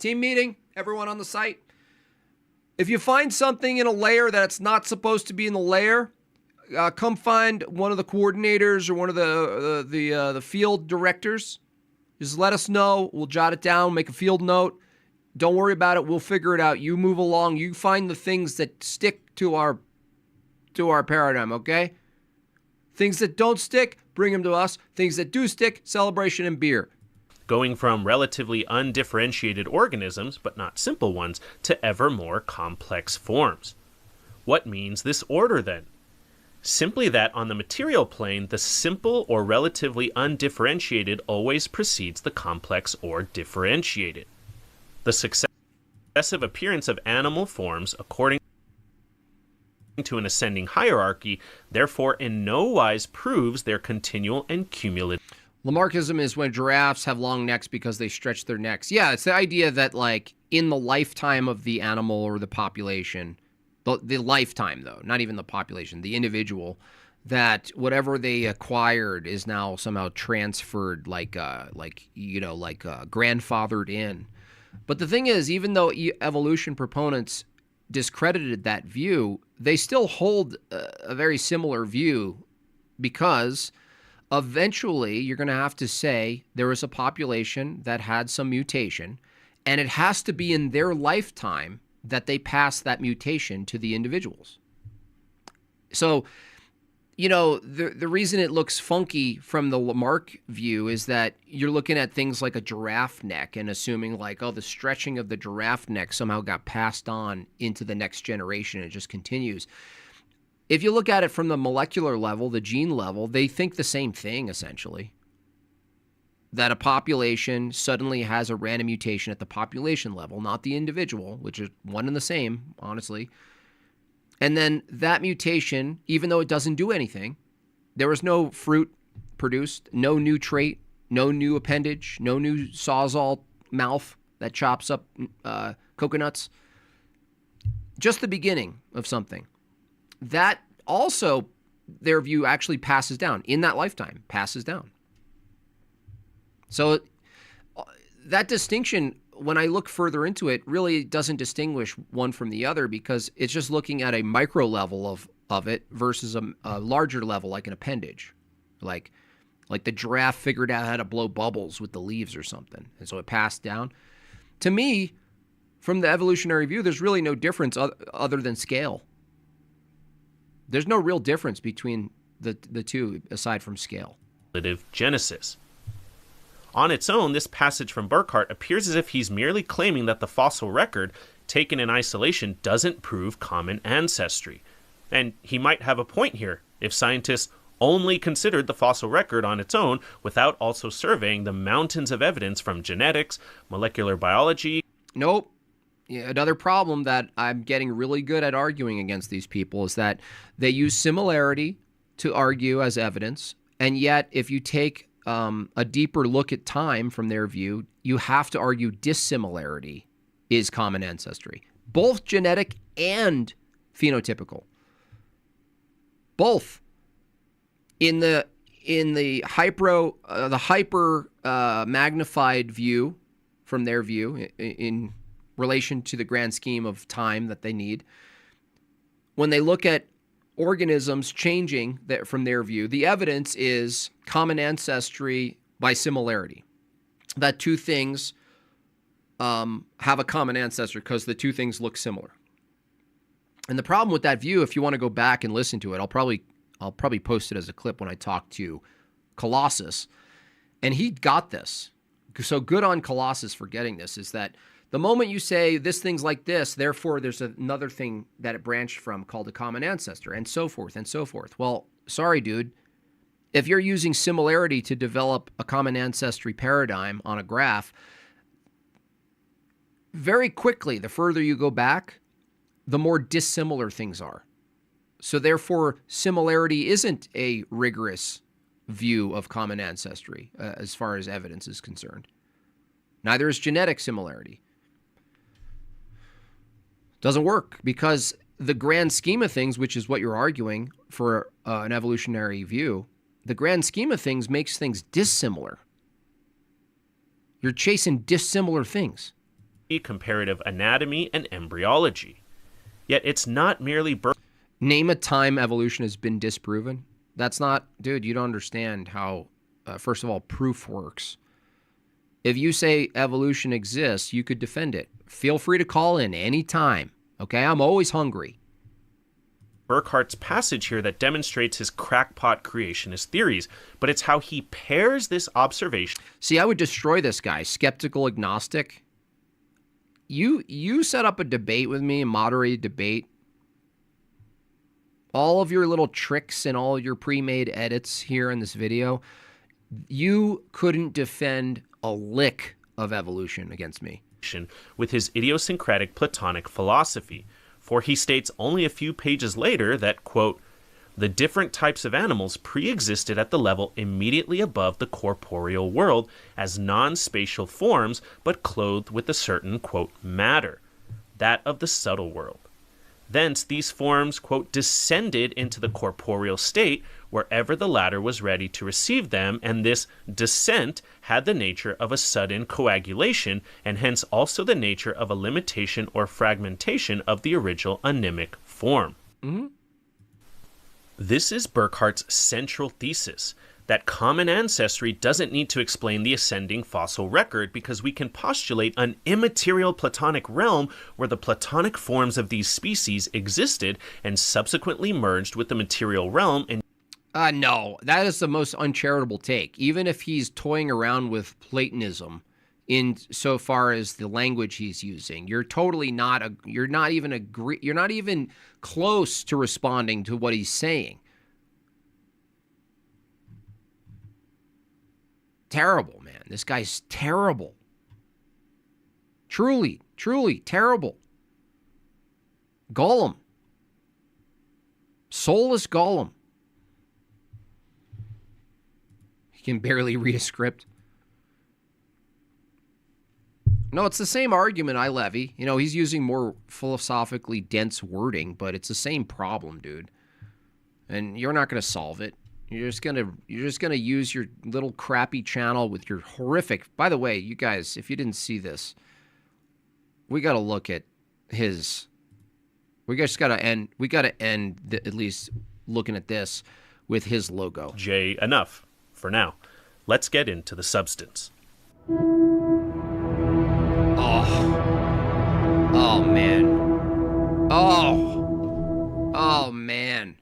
meeting, everyone on the site. If you find something in a layer that's not supposed to be in the layer, come find one of the coordinators or one of the field directors. Just let us know. We'll jot it down, make a field note. Don't worry about it. We'll figure it out. You move along. You find the things that stick to our paradigm, okay? Things that don't stick, bring them to us. Things that do stick, celebration and beer. Going from relatively undifferentiated organisms, but not simple ones, to ever more complex forms. What means this order, then? Simply that on the material plane, the simple or relatively undifferentiated always precedes the complex or differentiated. The successive appearance of animal forms, according to an ascending hierarchy, therefore in no wise proves their continual and cumulative. Lamarckism is when giraffes have long necks because they stretch their necks. Yeah, it's the idea that, like, in the lifetime of the animal or the population, the lifetime, though, not even the population, the individual, that whatever they acquired is now somehow transferred, grandfathered in. But the thing is, even though evolution proponents discredited that view, they still hold a very similar view, because eventually you're going to have to say there was a population that had some mutation, and it has to be in their lifetime that they pass that mutation to the individuals. So, the reason it looks funky from the Lamarck view is that you're looking at things like a giraffe neck and assuming the stretching of the giraffe neck somehow got passed on into the next generation. It just continues. If you look at it from the molecular level, the gene level, they think the same thing, essentially. That a population suddenly has a random mutation at the population level, not the individual, which is one and the same, honestly. And then that mutation, even though it doesn't do anything, there was no fruit produced, no new trait, no new appendage, no new sawzall mouth that chops up coconuts. Just the beginning of something. That also, their view actually passes down. In that lifetime, passes down. So that distinction, when I look further into it, really doesn't distinguish one from the other, because it's just looking at a micro level of it versus a larger level, like an appendage. Like the giraffe figured out how to blow bubbles with the leaves or something, and so it passed down. To me, from the evolutionary view, there's really no difference other than scale. There's no real difference between the two aside from scale. Genesis. On its own, this passage from Burckhardt appears as if he's merely claiming that the fossil record, taken in isolation, doesn't prove common ancestry. And he might have a point here if scientists only considered the fossil record on its own without also surveying the mountains of evidence from genetics, molecular biology. Nope. Yeah, another problem that I'm getting really good at arguing against these people is that they use similarity to argue as evidence, and yet if you take a deeper look at time from their view, you have to argue dissimilarity is common ancestry, both genetic and phenotypical. Both. In the hyper magnified view from their view in relation to the grand scheme of time that they need, when they look at organisms changing from their view, the evidence is common ancestry by similarity. That two things have a common ancestor because the two things look similar. And the problem with that view, if you want to go back and listen to it, I'll probably post it as a clip when I talk to Colossus, and he got this. So good on Colossus for getting this, is that the moment you say this thing's like this, therefore there's another thing that it branched from called a common ancestor, and so forth and so forth. Well, sorry, dude. If you're using similarity to develop a common ancestry paradigm on a graph, very quickly, the further you go back, the more dissimilar things are. So therefore, similarity isn't a rigorous view of common ancestry as far as evidence is concerned. Neither is genetic similarity. Doesn't work, because the grand scheme of things, which is what you're arguing for an evolutionary view, the grand scheme of things makes things dissimilar. You're chasing dissimilar things. Comparative anatomy and embryology. Yet it's not merely... Name a time evolution has been disproven. That's not... Dude, you don't understand how, first of all, proof works. If you say evolution exists, you could defend it. Feel free to call in anytime. Okay? I'm always hungry. Burckhardt's passage here that demonstrates his crackpot creationist theories, but it's how he pairs this observation. See, I would destroy this guy, skeptical agnostic. You set up a debate with me, a moderated debate. All of your little tricks and all your pre-made edits here in this video, you couldn't defend a lick of evolution against me. With his idiosyncratic Platonic philosophy, for he states only a few pages later that, quote, the different types of animals pre-existed at the level immediately above the corporeal world as non-spatial forms, but clothed with a certain, quote, matter, that of the subtle world. Thence these forms, quote, descended into the corporeal state wherever the latter was ready to receive them, and this descent had the nature of a sudden coagulation, and hence also the nature of a limitation or fragmentation of the original anemic form. Mm-hmm. This is Burckhardt's central thesis, that common ancestry doesn't need to explain the ascending fossil record because we can postulate an immaterial Platonic realm where the Platonic forms of these species existed and subsequently merged with the material realm and no, that is the most uncharitable take. Even if he's toying around with Platonism in so far as the language he's using, you're not even close to responding to what he's saying. Terrible, man. This guy's terrible. Truly, truly terrible. Gollum. Soulless Gollum. He can barely read a script. No, it's the same argument I levy. You know, he's using more philosophically dense wording, but it's the same problem, dude. And you're not going to solve it. You're just gonna use your little crappy channel with your horrific. By the way, you guys, if you didn't see this, we got to look at his. We got to end at least looking at this with his logo. Jay, enough for now. Let's get into the substance. Oh man. Oh man.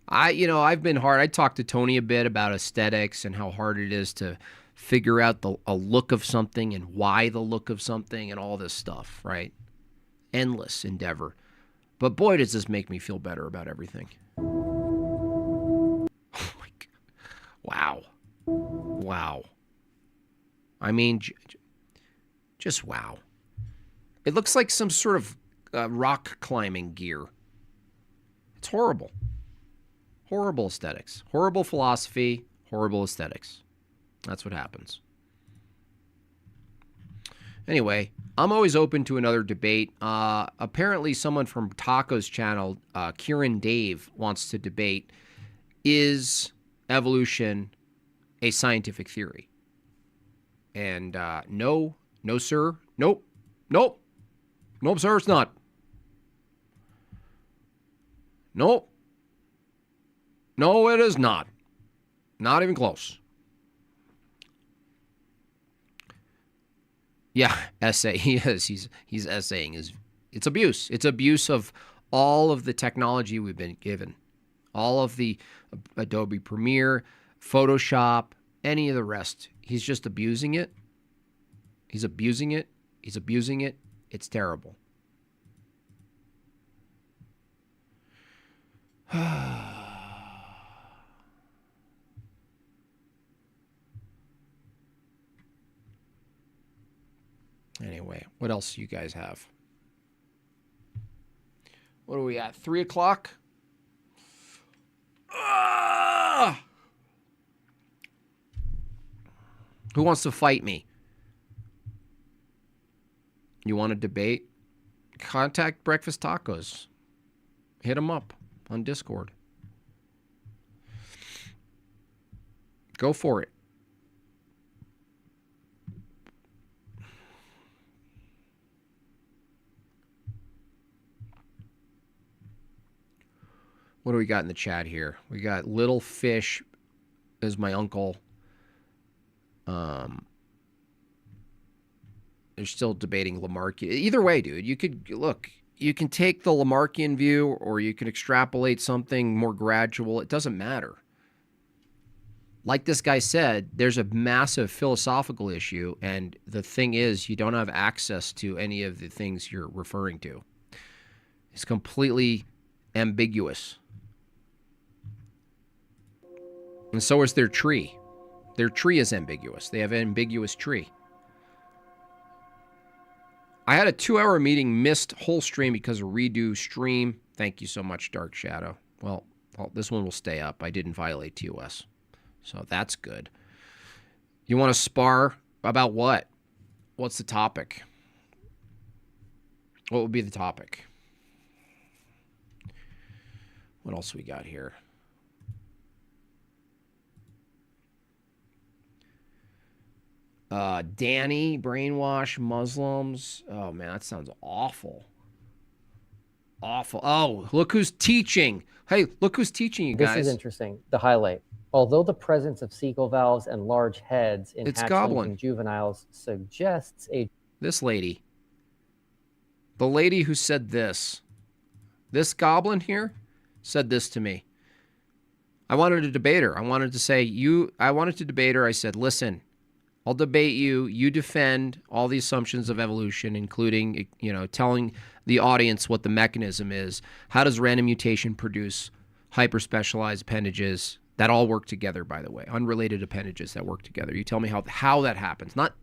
I've been hard. I talked to Tony a bit about aesthetics and how hard it is to figure out a look of something and why the look of something and all this stuff, right? Endless endeavor. But boy, does this make me feel better about everything. Oh my God. Wow. I mean, just wow. It looks like some sort of rock climbing gear. It's horrible. Horrible aesthetics. Horrible philosophy. Horrible aesthetics. That's what happens. Anyway, I'm always open to another debate. Apparently someone from Taco's channel, Kieran Dave, wants to debate, is evolution a scientific theory? And no, sir. Nope, sir, it's not. Nope. No, it is not. Not even close. Yeah, essay. He is. He's essaying. It's abuse. It's abuse of all of the technology we've been given. All of the Adobe Premiere, Photoshop, any of the rest. He's just abusing it. He's abusing it. He's abusing it. It's terrible. Anyway, what else do you guys have? What are we at? 3 o'clock? Who wants to fight me? You want to debate? Contact Breakfast Tacos. Hit them up on Discord. Go for it. What do we got in the chat here? We got Little Fish is my uncle. They're still debating Lamarckian. Either way, dude, you could look. You can take the Lamarckian view, or you can extrapolate something more gradual. It doesn't matter. Like this guy said, there's a massive philosophical issue, and the thing is, you don't have access to any of the things you're referring to. It's completely ambiguous. And so is their tree. Their tree is ambiguous. They have an ambiguous tree. I had a 2-hour meeting, missed whole stream because of redo stream. Thank you so much, Dark Shadow. Well, this one will stay up. I didn't violate TOS. So that's good. You want to spar about what? What's the topic? What would be the topic? What else we got here? Danny, brainwash Muslims. Oh, man, that sounds awful. Awful. Oh, look who's teaching. Hey, look who's teaching you guys. This is interesting. The highlight. Although the presence of cecal valves and large heads in hatchlings and juveniles suggests a... This lady. The lady who said this. This goblin here said this to me. I wanted to debate her. I wanted to debate her. I said, listen, I'll debate you. You defend all the assumptions of evolution, including, telling the audience what the mechanism is. How does random mutation produce hyper-specialized appendages that all work together, by the way, unrelated appendages that work together? You tell me how that happens, not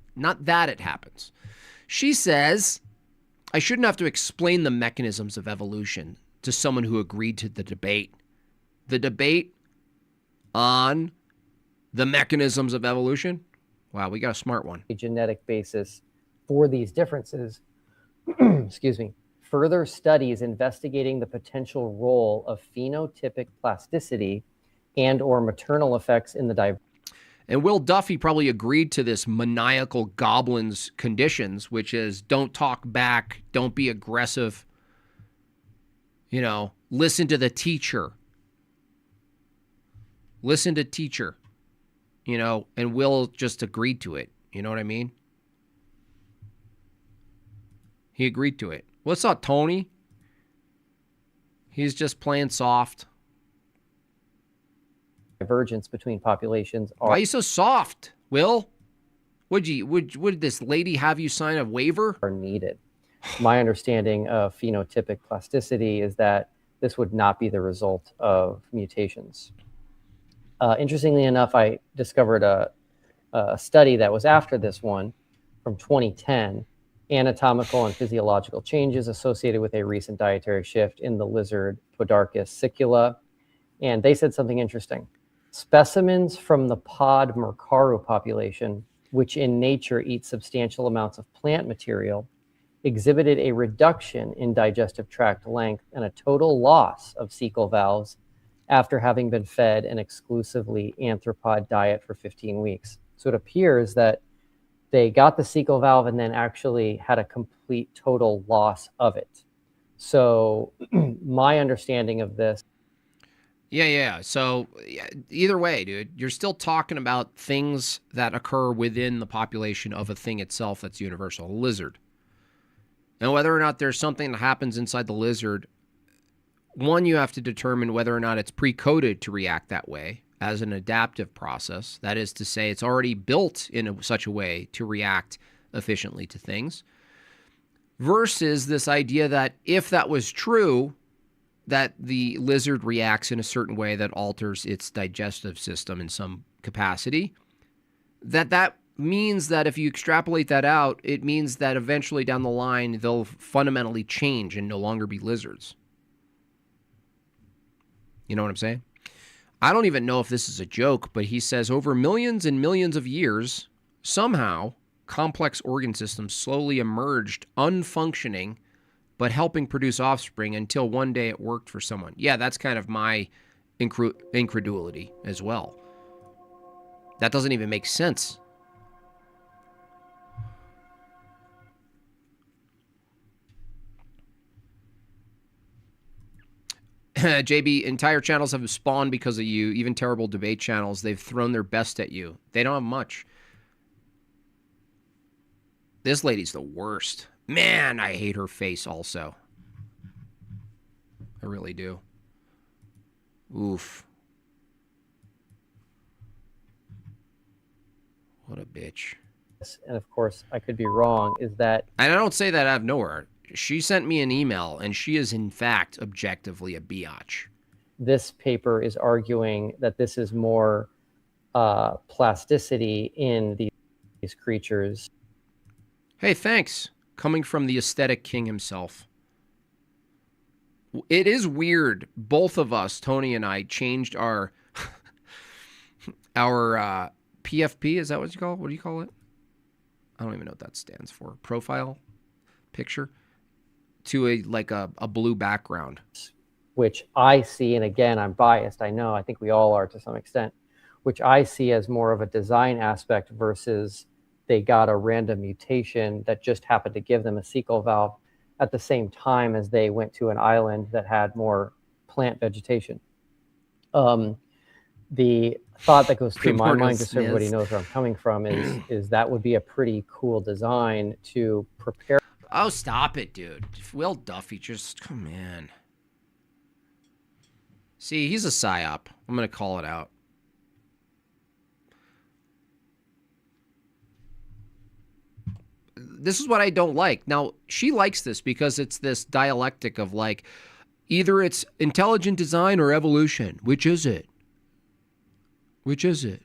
that it happens. She says I shouldn't have to explain the mechanisms of evolution to someone who agreed to the debate. The debate on the mechanisms of evolution? Wow, we got a smart one. A genetic basis for these differences. Excuse me. Further studies investigating the potential role of phenotypic plasticity and or maternal effects in the diverse. And Will Duffy probably agreed to this maniacal goblin's conditions, which is don't talk back, don't be aggressive, listen to the teacher. Listen to teacher, and Will just agreed to it. You know what I mean? He agreed to it. What's up, Tony? He's just playing soft. Divergence between populations are... Why are you so soft, Will? Would this lady have you sign a waiver? Are needed. My understanding of phenotypic plasticity is that this would not be the result of mutations. Interestingly enough, I discovered a study that was after this one from 2010, anatomical and physiological changes associated with a recent dietary shift in the lizard Podarcus sicula. And they said something interesting. Specimens from the pod mercaru population, which in nature eats substantial amounts of plant material, exhibited a reduction in digestive tract length and a total loss of cecal valves after having been fed an exclusively anthropod diet for 15 weeks. So it appears that they got the cecal valve and then actually had a complete total loss of it. So my understanding of this. Yeah. So either way, dude, you're still talking about things that occur within the population of a thing itself that's universal, a lizard. And whether or not there's something that happens inside the lizard, one, you have to determine whether or not it's pre-coded to react that way as an adaptive process. That is to say, it's already built in such a way to react efficiently to things. Versus this idea that if that was true, that the lizard reacts in a certain way that alters its digestive system in some capacity, that means that if you extrapolate that out, it means that eventually down the line, they'll fundamentally change and no longer be lizards. You know what I'm saying? I don't even know if this is a joke, but he says over millions and millions of years, somehow complex organ systems slowly emerged unfunctioning, but helping produce offspring until one day it worked for someone. Yeah, that's kind of my incredulity as well. That doesn't even make sense. JB, entire channels have spawned because of you. Even terrible debate channels, they've thrown their best at you. They don't have much. This lady's the worst. Man, I hate her face also. I really do. Oof. What a bitch. And of course, I could be wrong, is that... And I don't say that out of nowhere. She sent me an email, and she is, in fact, objectively a biatch. This paper is arguing that this is more plasticity in these creatures. Hey, thanks. Coming from the aesthetic king himself. It is weird. Both of us, Tony and I, changed our PFP. Is that what you call it? What do you call it? I don't even know what that stands for. Profile picture. to a blue background. Which I see, and again, I'm biased, I know, I think we all are to some extent, which I see as more of a design aspect versus they got a random mutation that just happened to give them a Sequel valve at the same time as they went to an island that had more plant vegetation. The thought that goes through my mind, just so everybody knows where I'm coming from, is that would be a pretty cool design to prepare. Oh, stop it, dude. Will Duffy, just come in. See, he's a psyop. I'm going to call it out. This is what I don't like. Now, she likes this because it's this dialectic of like, either it's intelligent design or evolution. Which is it? Which is it?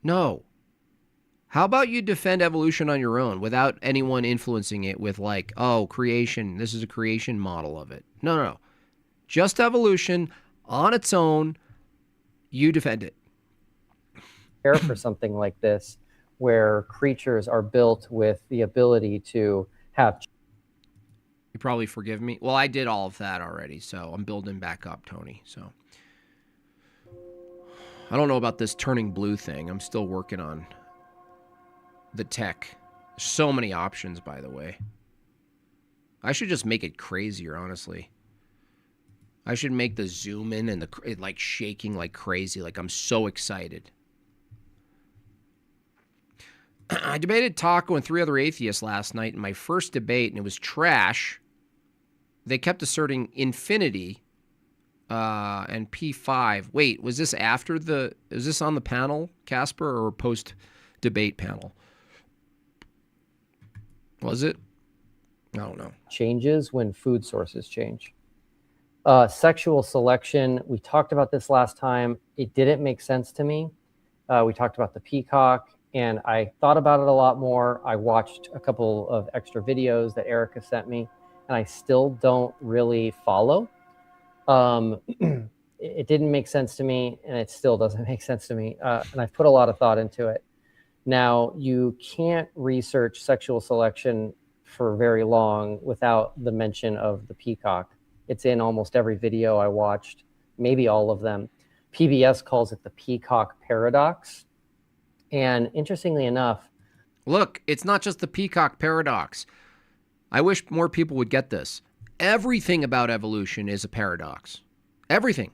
No. How about you defend evolution on your own without anyone influencing it with like, oh, creation, this is a creation model of it. No. Just evolution on its own, you defend it. Prepare for something like this, where creatures are built with the ability to have. You probably forgive me. Well, I did all of that already, so I'm building back up, Tony. So I don't know about this turning blue thing. I'm still working on the tech. So many options, by the way. I should just make it crazier, honestly. I should make the zoom in and it like shaking like crazy. Like I'm so excited. I debated Taco and 3 other atheists last night in my first debate, and it was trash. They kept asserting infinity and P5. Wait, was this is this on the panel, Casper, or post-debate panel? Was it? I don't know. Changes when food sources change. Sexual selection, we talked about this last time. It didn't make sense to me. We talked about the peacock, and I thought about it a lot more. I watched a couple of extra videos that Erica sent me, and I still don't really follow. It didn't make sense to me, and it still doesn't make sense to me. And I've put a lot of thought into it. Now, you can't research sexual selection for very long without the mention of the peacock. It's in almost every video I watched, maybe all of them. PBS calls it the peacock paradox. And interestingly enough... Look, it's not just the peacock paradox. I wish more people would get this. Everything about evolution is a paradox. Everything.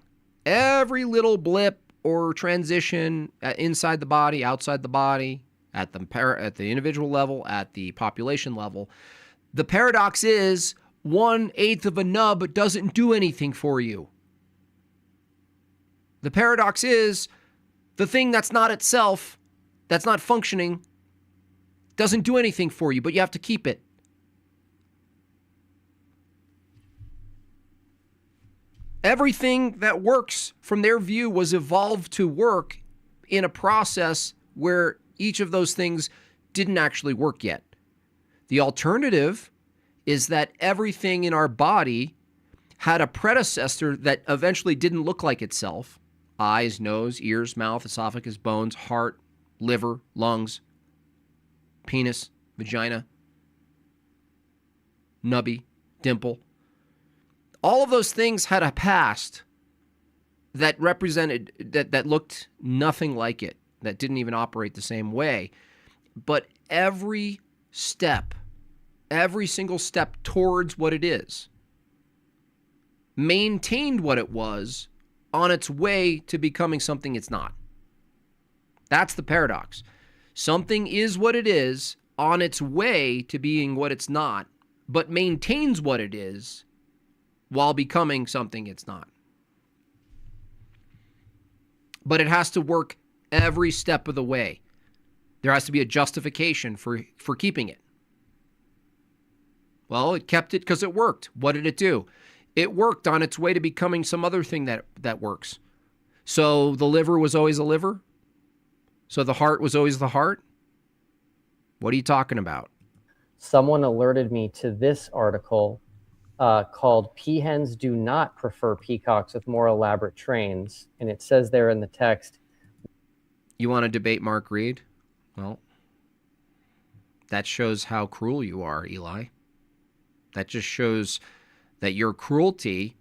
Every little blip or transition inside the body, outside the body, at the individual level, at the population level. The paradox is 1/8 of a nub doesn't do anything for you. The paradox is the thing that's not itself, that's not functioning, doesn't do anything for you, but you have to keep it. Everything that works from their view was evolved to work in a process where each of those things didn't actually work yet. The alternative is that everything in our body had a predecessor that eventually didn't look like itself. Eyes, nose, ears, mouth, esophagus, bones, heart, liver, lungs, penis, vagina, nubby, dimple. All of those things had a past that represented, that looked nothing like it, that didn't even operate the same way. But every single step towards what it is, maintained what it was on its way to becoming something it's not. That's the paradox. Something is what it is on its way to being what it's not, but maintains what it is while becoming something it's not. But it has to work every step of the way. There has to be a justification for keeping it. Well, it kept it because it worked. What did it do? It worked on its way to becoming some other thing that works. So the liver was always a liver? So the heart was always the heart? What are you talking about? Someone alerted me to this article called "Peahens Do Not Prefer Peacocks with More Elaborate Trains." And it says there in the text... You want to debate Mark Reed? Well, that shows how cruel you are, Eli. That just shows that your cruelty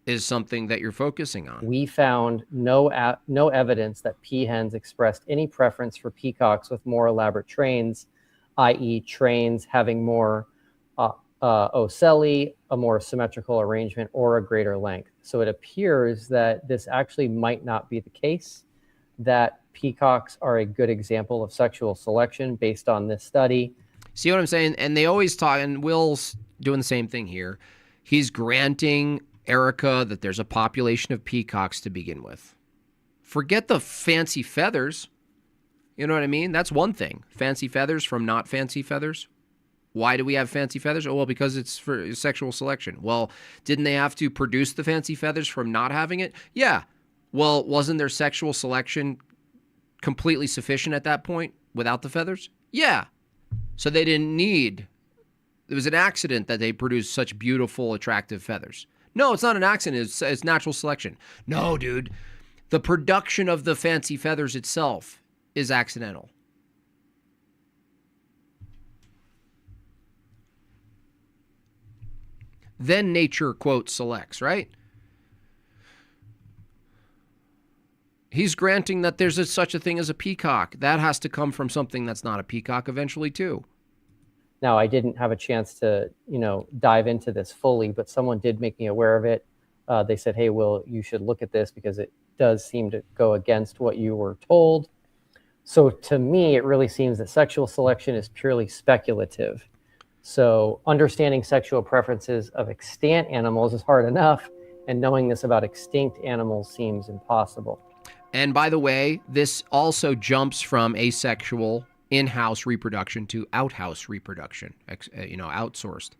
is something that you're focusing on. We found no evidence that peahens expressed any preference for peacocks with more elaborate trains, i.e. trains having more ocelli, a more symmetrical arrangement, or a greater length. So it appears that this actually might not be the case, that peacocks are a good example of sexual selection based on this study. See what I'm saying? And they always talk, and Will's doing the same thing here. He's granting Erica that there's a population of peacocks to begin with. Forget the fancy feathers. You know what I mean? That's one thing. Fancy feathers from not fancy feathers. Why do we have fancy feathers? Oh, well, because it's for sexual selection. Well, didn't they have to produce the fancy feathers from not having it? Yeah. Well, wasn't their sexual selection completely sufficient at that point without the feathers? Yeah. So they didn't need, it was an accident that they produced such beautiful, attractive feathers. No, it's not an accident. It's natural selection. No, dude. The production of the fancy feathers itself is accidental. Then nature, quote, selects, right? He's granting that there's such a thing as a peacock. That has to come from something that's not a peacock eventually, too. Now, I didn't have a chance to, dive into this fully, but someone did make me aware of it. They said, hey, Will, you should look at this because it does seem to go against what you were told. So to me, it really seems that sexual selection is purely speculative. So understanding sexual preferences of extant animals is hard enough, and knowing this about extinct animals seems impossible. And by the way, this also jumps from asexual in-house reproduction to outhouse reproduction, outsourced.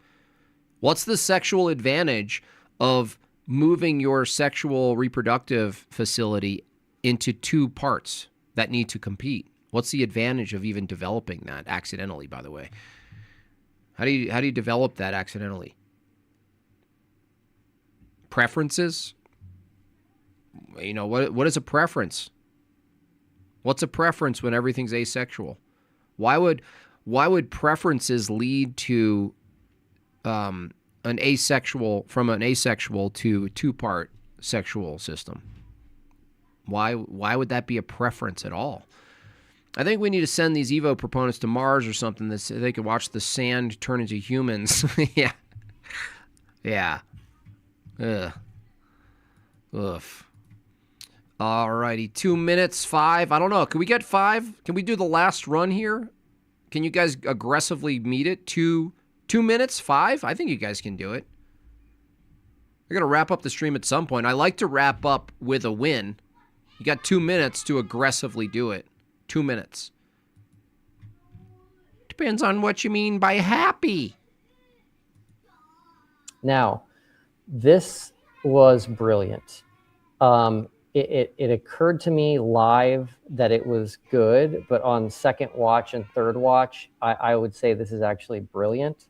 What's the sexual advantage of moving your sexual reproductive facility into two parts that need to compete? What's the advantage of even developing that accidentally, by the way? How do you develop that accidentally? Preferences? What is a preference? What's a preference when everything's asexual? Why would preferences lead to an asexual to a two-part sexual system? Why would that be a preference at all? I think we need to send these Evo proponents to Mars or something so they could watch the sand turn into humans. Yeah. Yeah. Ugh. Oof. All righty. 2 minutes, 5. I don't know. Can we get 5? Can we do the last run here? Can you guys aggressively meet it? 2 minutes, 5? I think you guys can do it. I got to wrap up the stream at some point. I like to wrap up with a win. You got 2 minutes to aggressively do it. 2 minutes. Depends on what you mean by happy. Now, this was brilliant. It occurred to me live that it was good, but on second watch and third watch, I would say this is actually brilliant,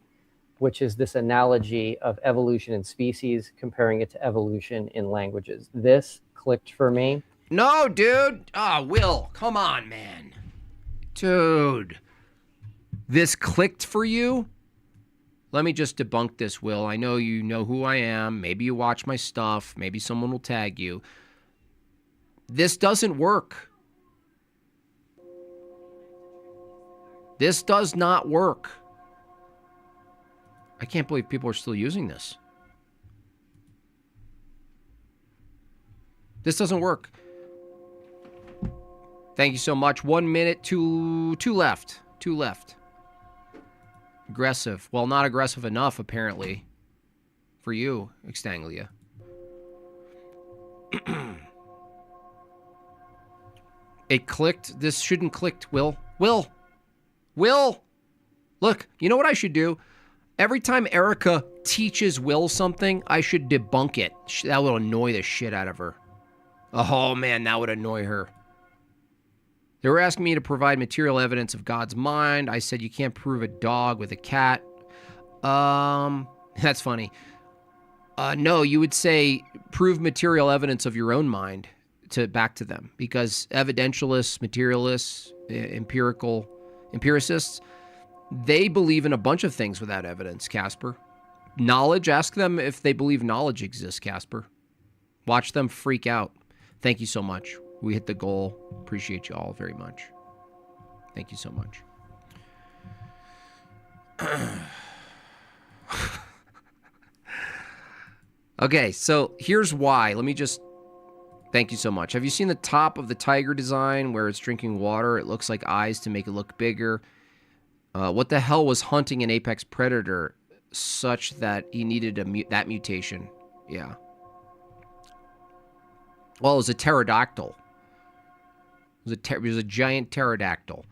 which is this analogy of evolution in species, comparing it to evolution in languages. This clicked for me. No, dude. Will, come on, man. Dude. This clicked for you? Let me just debunk this, Will. I know you know who I am. Maybe you watch my stuff. Maybe someone will tag you. This doesn't work. This does not work. I can't believe people are still using this. This doesn't work. Thank you so much. 1 minute, two left. 2 left. Aggressive. Well, not aggressive enough, apparently. For you, Extanglia. It clicked. This shouldn't click, Will. Will! Look, you know what I should do? Every time Erica teaches Will something, I should debunk it. That would annoy the shit out of her. Oh, man, that would annoy her. They were asking me to provide material evidence of God's mind. I said you can't prove a dog with a cat. That's funny. No, you would say prove material evidence of your own mind back to them, because evidentialists, materialists, empiricists, They believe in a bunch of things without evidence, Casper. Knowledge, ask them if they believe knowledge exists, Casper. Watch them freak out. Thank you so much. We hit the goal. Appreciate you all very much. Thank you so much. Okay, so here's why. Let me just... Thank you so much. Have you seen the top of the tiger design where it's drinking water? It looks like eyes to make it look bigger. What the hell was hunting an apex predator such that he needed that mutation? Yeah. Well, it was a pterodactyl. It was a giant pterodactyl.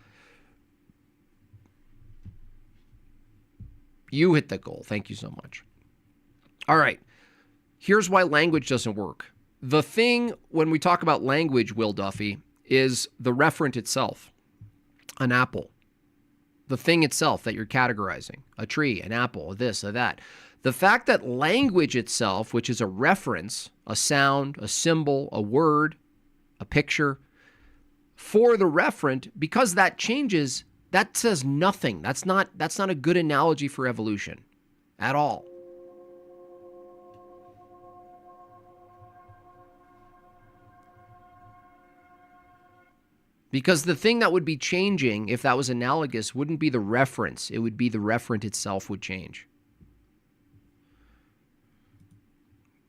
You hit the goal. Thank you so much. All right. Here's why language doesn't work. The thing when we talk about language, Will Duffy, is the referent itself. An apple. The thing itself that you're categorizing. A tree, an apple, this, or that. The fact that language itself, which is a reference, a sound, a symbol, a word, a picture, for the referent, because that changes, that says nothing. That's not a good analogy for evolution at all. Because the thing that would be changing, if that was analogous, wouldn't be the reference. It would be the referent itself would change.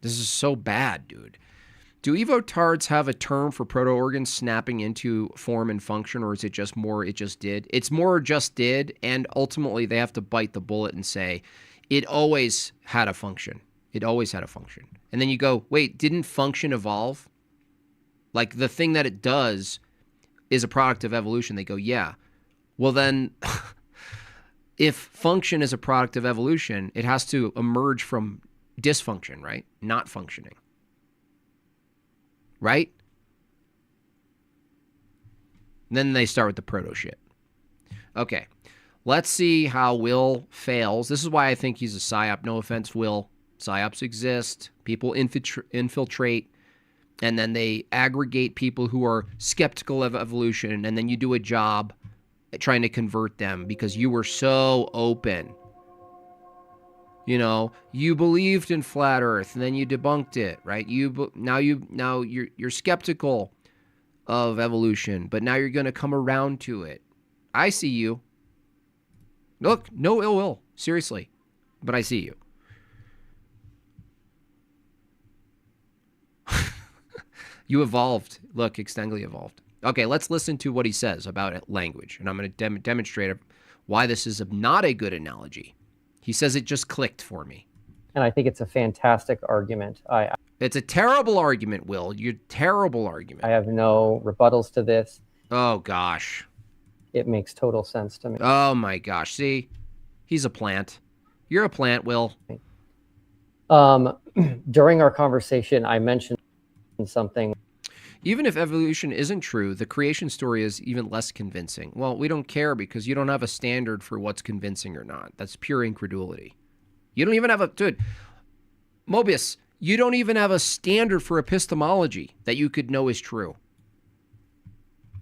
This is so bad, dude. Do evotards have a term for proto-organs snapping into form and function, or is it just more it just did? It's more just did, and ultimately they have to bite the bullet and say, it always had a function. It always had a function. And then you go, wait, didn't function evolve? Like the thing that it does is a product of evolution. They go, yeah. Well then, if function is a product of evolution, it has to emerge from dysfunction, right? Not functioning. Right? And then they start with the proto shit. Okay. Let's see how Will fails. This is why I think he's a psyop. No offense, Will. Psyops exist. People infiltrate. And then they aggregate people who are skeptical of evolution, and then you do a job at trying to convert them because you were so open. You know, you believed in flat Earth, and then you debunked it, right? Now you're skeptical of evolution, but now you're going to come around to it. I see you. Look, no ill will, seriously, but I see you. You evolved. Look, Extengly evolved. Okay, let's listen to what he says about language. And I'm going to demonstrate why this is not a good analogy. He says it just clicked for me. And I think it's a fantastic argument. It's a terrible argument, Will. You're terrible argument. I have no rebuttals to this. Oh, gosh. It makes total sense to me. Oh, my gosh. See? He's a plant. You're a plant, Will. During our conversation, I mentioned something. Even if evolution isn't true, the creation story is even less convincing. Well, we don't care because you don't have a standard for what's convincing or not. That's pure incredulity. You don't even have a... Dude, Mobius, you don't even have a standard for epistemology that you could know is true.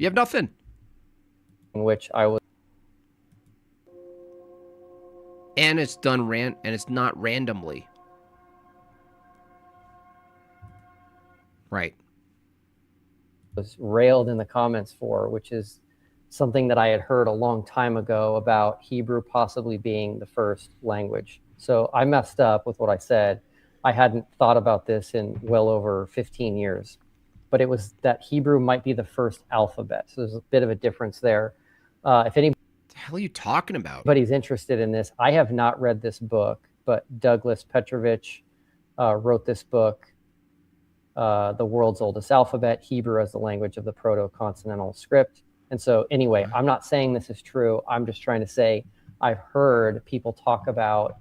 You have nothing. In which I was... And it's done and it's not randomly. Right. Was railed in the comments for, which is something that I had heard a long time ago about Hebrew possibly being the first language. So I messed up with what I said. I hadn't thought about this in well over 15 years, but it was that Hebrew might be the first alphabet. So there's a bit of a difference there. If anybody... What the hell are you talking about? Anybody's interested in this, I have not read this book, but Douglas Petrovich wrote this book, The World's Oldest Alphabet, Hebrew as the Language of the Proto-Consonantal Script. And so anyway, I'm not saying this is true. I'm just trying to say I've heard people talk about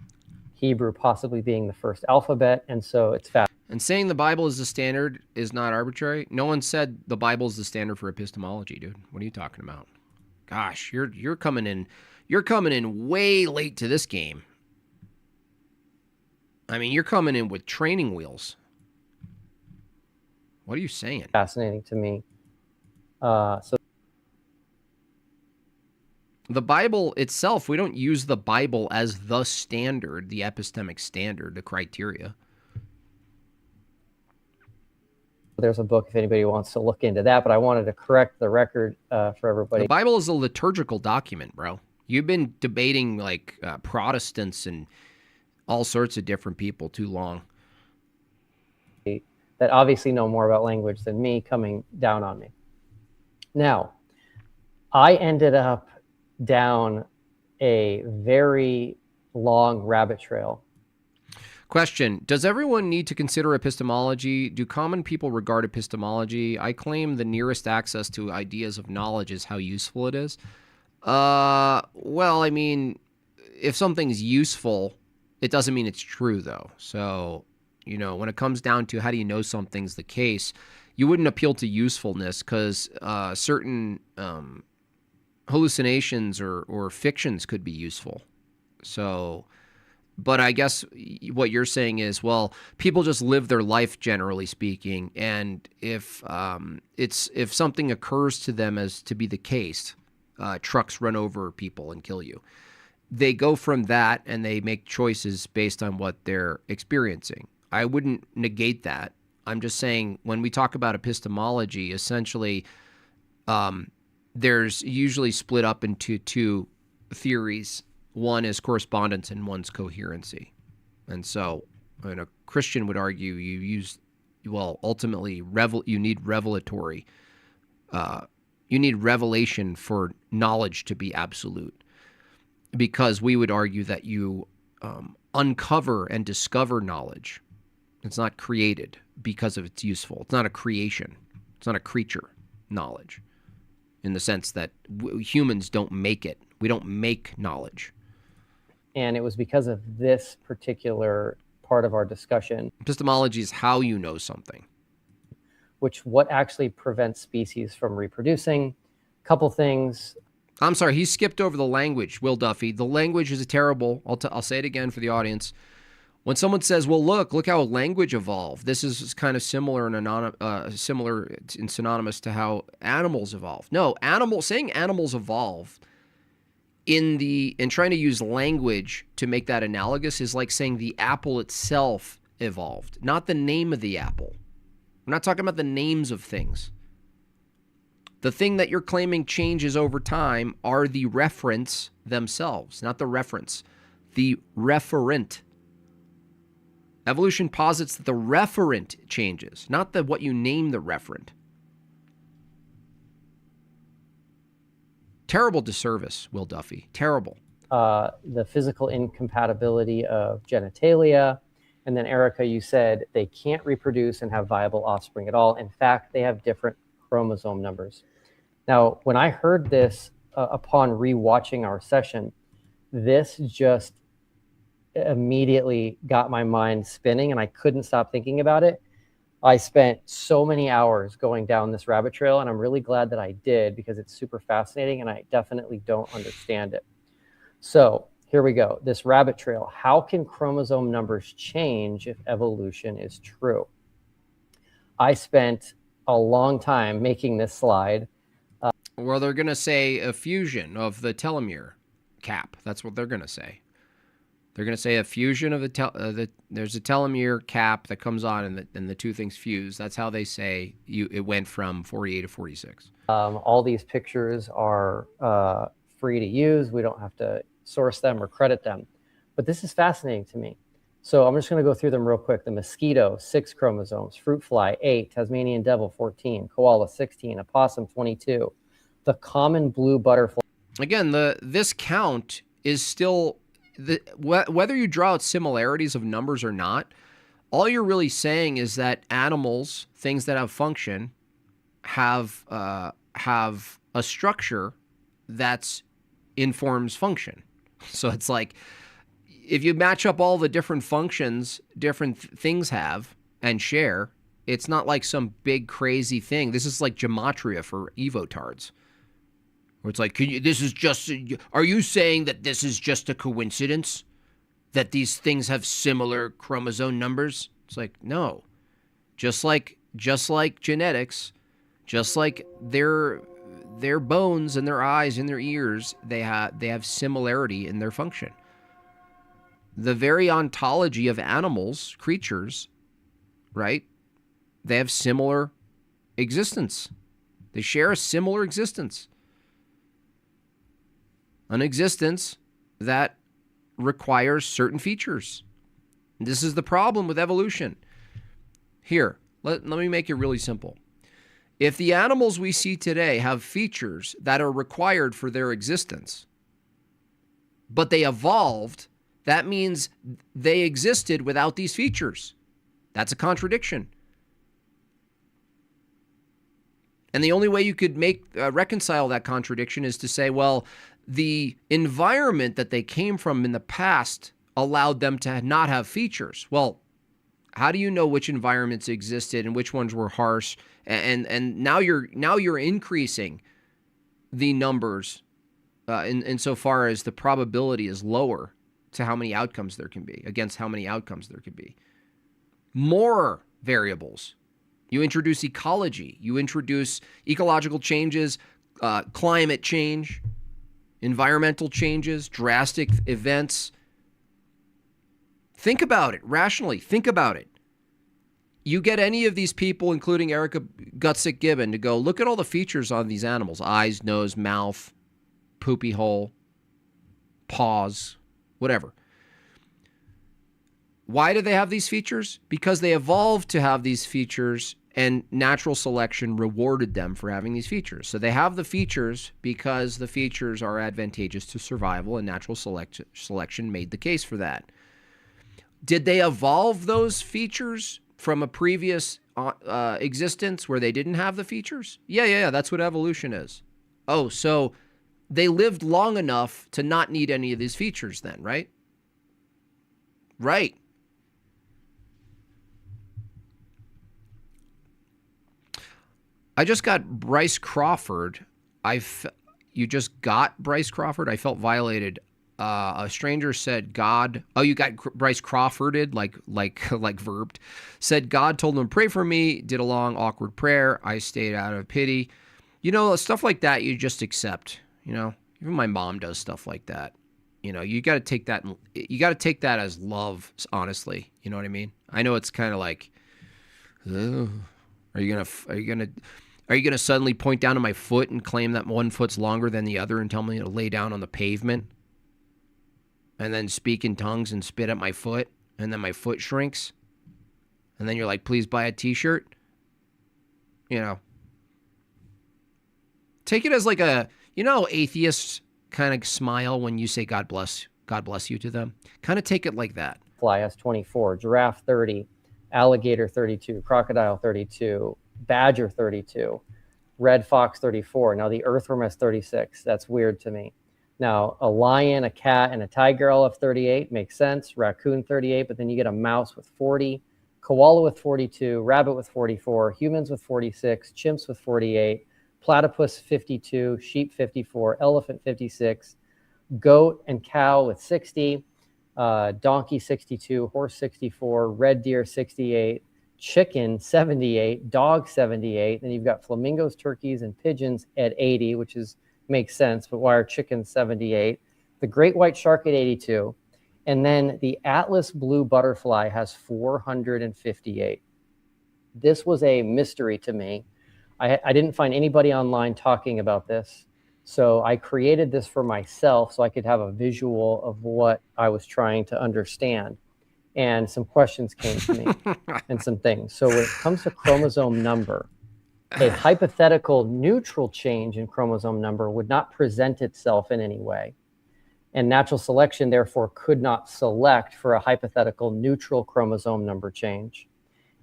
Hebrew possibly being the first alphabet, and so it's fast. And saying the Bible is the standard is not arbitrary. No one said the Bible is the standard for epistemology, dude. What are you talking about? Gosh, you're coming in way late to this game. I mean, you're coming in with training wheels. What are you saying? Fascinating to me. So The Bible itself, we don't use the Bible as the standard, the epistemic standard, the criteria. There's a book if anybody wants to look into that, but I wanted to correct the record for everybody. The Bible is a liturgical document, bro. You've been debating like Protestants and all sorts of different people too long. That obviously know more about language than me coming down on me. Now, I ended up down a very long rabbit trail. Question: does everyone need to consider epistemology? Do common people regard epistemology? I claim the nearest access to ideas of knowledge is how useful it is. Well, I mean, if something's useful, it doesn't mean it's true, though. So, you know, when it comes down to how do you know something's the case, you wouldn't appeal to usefulness because certain hallucinations or fictions could be useful. So, but I guess what you're saying is, well, people just live their life, generally speaking, and if something occurs to them as to be the case, trucks run over people and kill you, they go from that and they make choices based on what they're experiencing. I wouldn't negate that. I'm just saying when we talk about epistemology, essentially, there's usually split up into two theories. One is correspondence and one's coherency. And so, a Christian would argue ultimately you need revelatory. You need revelation for knowledge to be absolute. Because we would argue that you uncover and discover knowledge. It's not created because of it's useful. It's not a creation. It's not a creature knowledge in the sense that humans don't make it. We don't make knowledge. And it was because of this particular part of our discussion. Epistemology is how you know something. What actually prevents species from reproducing. Couple things. I'm sorry, he skipped over the language, Will Duffy. The language is terrible. I'll say it again for the audience. When someone says, well, look how language evolved. This is kind of similar and synonymous to how animals evolved. No, saying animals evolve in trying to use language to make that analogous is like saying the apple itself evolved, not the name of the apple. We're not talking about the names of things. The thing that you're claiming changes over time are the referents themselves, not the reference, the referent. Evolution posits that the referent changes, not what you name the referent. Terrible disservice, Will Duffy. Terrible. The physical incompatibility of genitalia. And then, Erica, you said they can't reproduce and have viable offspring at all. In fact, they have different chromosome numbers. Now, when I heard this upon rewatching our session, this just immediately got my mind spinning and I couldn't stop thinking about it. I spent so many hours going down this rabbit trail, and I'm really glad that I did because it's super fascinating and I definitely don't understand it. So here we go. This rabbit trail. How can chromosome numbers change if evolution is true? I spent a long time making this slide. Well, they're going to say a fusion of the telomere cap. That's what they're going to say. They're going to say a fusion of there's a telomere cap that comes on and the two things fuse. That's how they say it went from 48 to 46. All these pictures are free to use. We don't have to source them or credit them. But this is fascinating to me. So I'm just going to go through them real quick. The mosquito, 6 chromosomes. Fruit fly, 8. Tasmanian devil, 14. Koala, 16. Opossum, 22. The common blue butterfly. Again, this count is still... whether you draw out similarities of numbers or not, all you're really saying is that animals, things that have function, have a structure that informs function. So it's like if you match up all the different functions different things have and share, it's not like some big crazy thing. This is like gematria for evotards. Where it's like, are you saying that this is just a coincidence? That these things have similar chromosome numbers? It's like, no. Just like genetics, just like their bones and their eyes and their ears, they have similarity in their function. The very ontology of animals, creatures, right? They have similar existence. They share a similar existence. An existence that requires certain features. This is the problem with evolution. Here, let me make it really simple. If the animals we see today have features that are required for their existence, but they evolved, that means they existed without these features. That's a contradiction. And the only way you could reconcile that contradiction is to say, well, the environment that they came from in the past allowed them to not have features. Well, how do you know which environments existed and which ones were harsh? And now you're increasing the numbers insofar as the probability is lower to how many outcomes there can be against how many outcomes there could be. More variables. You introduce ecology. You introduce ecological changes, climate change, environmental changes, drastic events. Think about it rationally. Think about it. You get any of these people, including Erica Gutsick Gibbon, to go, look at all the features on these animals. Eyes, nose, mouth, poopy hole, paws, whatever. Why do they have these features? Because they evolved to have these features and natural selection rewarded them for having these features. So they have the features because the features are advantageous to survival and natural selection made the case for that. Did they evolve those features from a previous existence where they didn't have the features? Yeah, that's what evolution is. Oh, so they lived long enough to not need any of these features then, right? Right. I just got Bryce Crawford. You just got Bryce Crawford? I felt violated. A stranger said God. Oh, you got Bryce Crawforded, like verbed. Said God told him, pray for me. Did a long, awkward prayer. I stayed out of pity. You know, stuff like that you just accept. You know, even my mom does stuff like that. You know, you got to take that. You got to take that as love, honestly. You know what I mean? I know it's kind of like, oh, are you gonna suddenly point down to my foot and claim that one foot's longer than the other and tell me to lay down on the pavement? And then speak in tongues and spit at my foot, and then my foot shrinks? And then you're like, please buy a t-shirt? You know. Take it as like a, you know, atheists kind of smile when you say God bless you to them. Kind of take it like that. Fly S24, giraffe 30, alligator 32, crocodile 32, badger 32, red fox 34. Now the earthworm has 36. That's weird to me. Now a lion, a cat, and a tiger all have 38. Makes sense. Raccoon 38, but then you get a mouse with 40, koala with 42, rabbit with 44, humans with 46, chimps with 48, platypus 52, sheep 54, elephant 56, goat and cow with 60, donkey 62, horse 64, red deer 68, chicken 78, dog 78. Then you've got flamingos, turkeys, and pigeons at 80, which makes sense, but why are chickens 78? The great white shark at 82. And then the Atlas blue butterfly has 458. This was a mystery to me. I didn't find anybody online talking about this. So I created this for myself so I could have a visual of what I was trying to understand. And some questions came to me and some things. So when it comes to chromosome number, a hypothetical neutral change in chromosome number would not present itself in any way. And natural selection, therefore, could not select for a hypothetical neutral chromosome number change.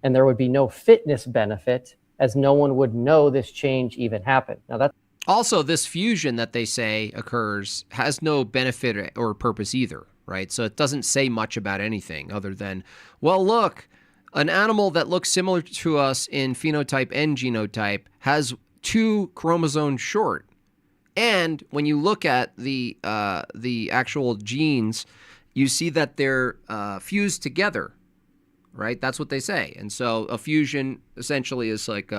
And there would be no fitness benefit, as no one would know this change even happened. Now that's also, this fusion that they say occurs has no benefit or purpose either, right? So it doesn't say much about anything other than, well, look, an animal that looks similar to us in phenotype and genotype has 2 chromosomes short. And when you look at the actual genes, you see that they're fused together, right? That's what they say. And so a fusion essentially is like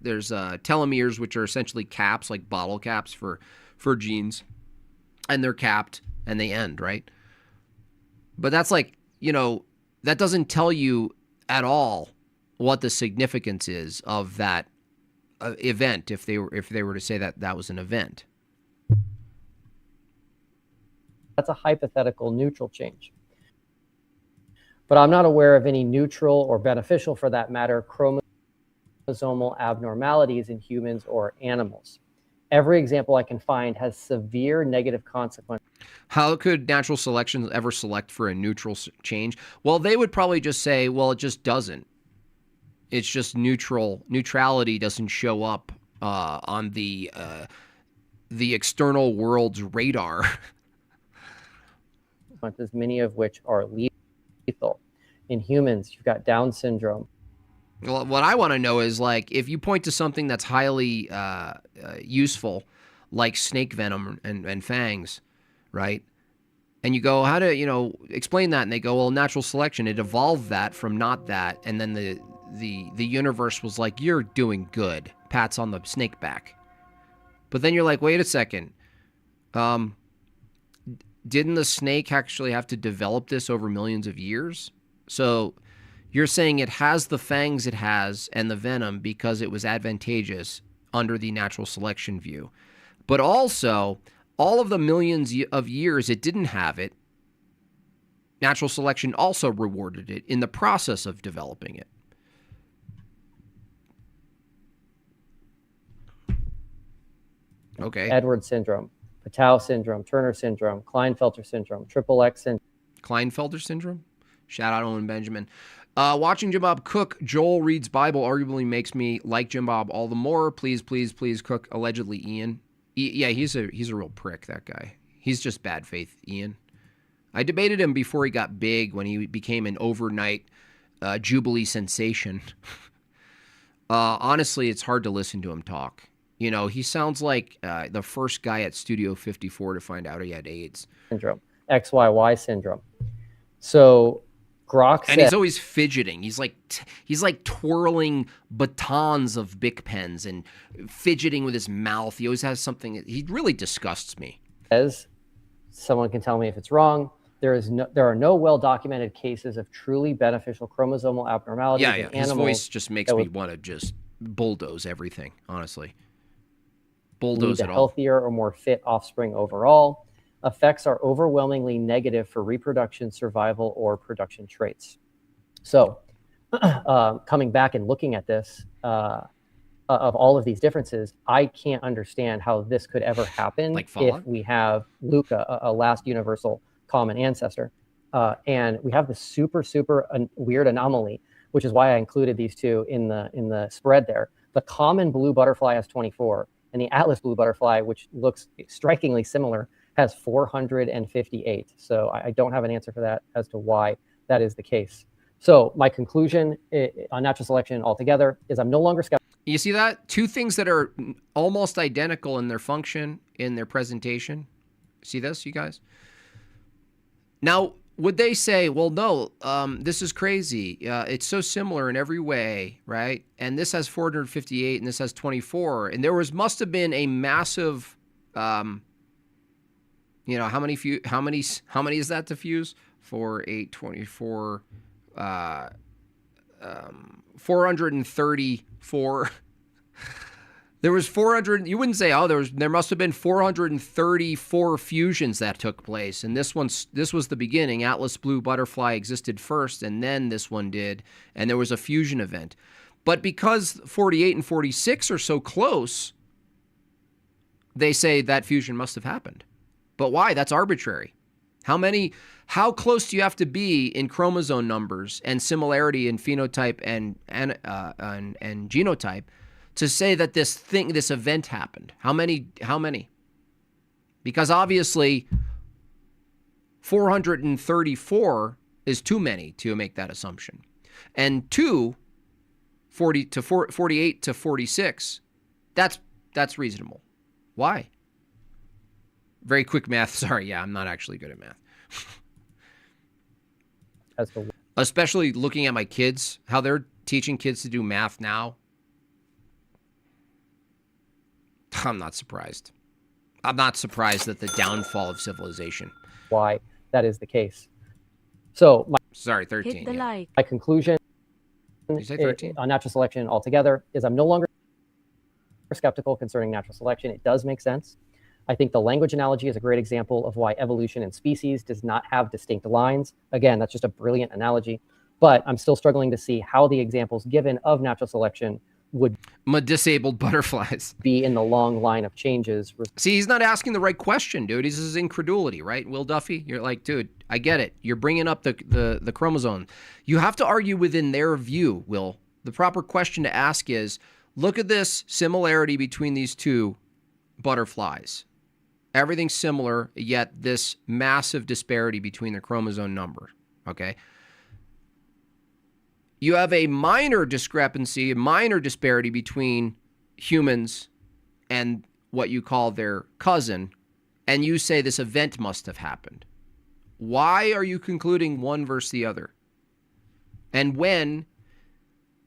telomeres, which are essentially caps, like bottle caps for genes, and they're capped and they end, right? But that's like, that doesn't tell you at all what the significance is of that event if they were to say that was an event. That's a hypothetical neutral change. But I'm not aware of any neutral or beneficial, for that matter, chromosomal abnormalities in humans or animals. Every example I can find has severe negative consequences. How could natural selection ever select for a neutral change? Well, they would probably just say, well, it just doesn't. It's just neutral. Neutrality doesn't show up on the external world's radar. Many of which are lethal. In humans, you've got Down syndrome. Well, what I want to know is, like, if you point to something that's highly useful, like snake venom and fangs, right? And you go, how to, explain that? And they go, well, natural selection, it evolved that from not that. And then the universe was like, you're doing good. Pats on the snake back. But then you're like, wait a second. Didn't the snake actually have to develop this over millions of years? So you're saying it has the fangs it has and the venom because it was advantageous under the natural selection view. But also, all of the millions of years it didn't have it, natural selection also rewarded it in the process of developing it. Okay. Edwards syndrome, Patau syndrome, Turner syndrome, Klinefelter syndrome, Triple X syndrome. Klinefelter syndrome? Shout out Owen Benjamin. Watching Jim Bob cook, Joel reads Bible arguably makes me like Jim Bob all the more. Please, please, please cook. Allegedly, Ian. Yeah, he's a real prick, that guy. He's just bad faith, Ian. I debated him before he got big, when he became an overnight Jubilee sensation. Honestly, it's hard to listen to him talk. He sounds like the first guy at Studio 54 to find out he had AIDS. Syndrome, XYY syndrome. So Grok and he's always fidgeting. He's like twirling batons of Bic pens and fidgeting with his mouth. He always has something. He really disgusts me. As someone can tell me if it's wrong, there are no well-documented cases of truly beneficial chromosomal abnormalities in animals. His voice just makes me want to just bulldoze everything, honestly. Bulldoze it all. Healthier or more fit offspring overall. Effects are overwhelmingly negative for reproduction, survival, or production traits. So coming back and looking at this, of all of these differences, I can't understand how this could ever happen if we have Luke, a last universal common ancestor, and we have this super weird anomaly, which is why I included these two in the spread there. The common blue butterfly has 24, and the Atlas blue butterfly, which looks strikingly similar, has 458. So I don't have an answer for that as to why that is the case. So my conclusion on natural selection altogether is I'm no longer skeptical. You see that? Two things that are almost identical in their function, in their presentation. See this, you guys? Now, would they say, well, no, this is crazy. It's so similar in every way, right? And this has 458 and this has 24. And there must have been a massive, how many is that to fuse? 4, 8, 24, 434. There was 400. You wouldn't say, there must have been 434 fusions that took place, and this was the beginning. Atlas blue butterfly existed first, and then this one did, and there was a fusion event. But because 48 and 46 are so close, they say that fusion must have happened. But why? That's arbitrary. How close do you have to be in chromosome numbers and similarity in phenotype and genotype to say that this event happened? How many? Because obviously 434 is too many to make that assumption. And 48 to 46, that's reasonable. Why? Very quick math. Sorry, yeah, I'm not actually good at math. Especially looking at my kids, how they're teaching kids to do math now. I'm not surprised. I'm not surprised at the downfall of civilization. Why that is the case. So, sorry, 13. Hit the like. My conclusion Did you say 13? on natural selection altogether is I'm no longer skeptical concerning natural selection. It does make sense. I think the language analogy is a great example of why evolution in species does not have distinct lines. Again, that's just a brilliant analogy. But I'm still struggling to see how the examples given of natural selection would disabled butterflies be in the long line of changes. See, he's not asking the right question, dude. This is incredulity, right? Will Duffy, you're like, dude, I get it. You're bringing up the chromosome. You have to argue within their view, Will. The proper question to ask is, look at this similarity between these two butterflies. Everything's similar, yet this massive disparity between the chromosome number, okay? You have a minor discrepancy, a minor disparity between humans and what you call their cousin, and you say this event must have happened. Why are you concluding one versus the other? And when?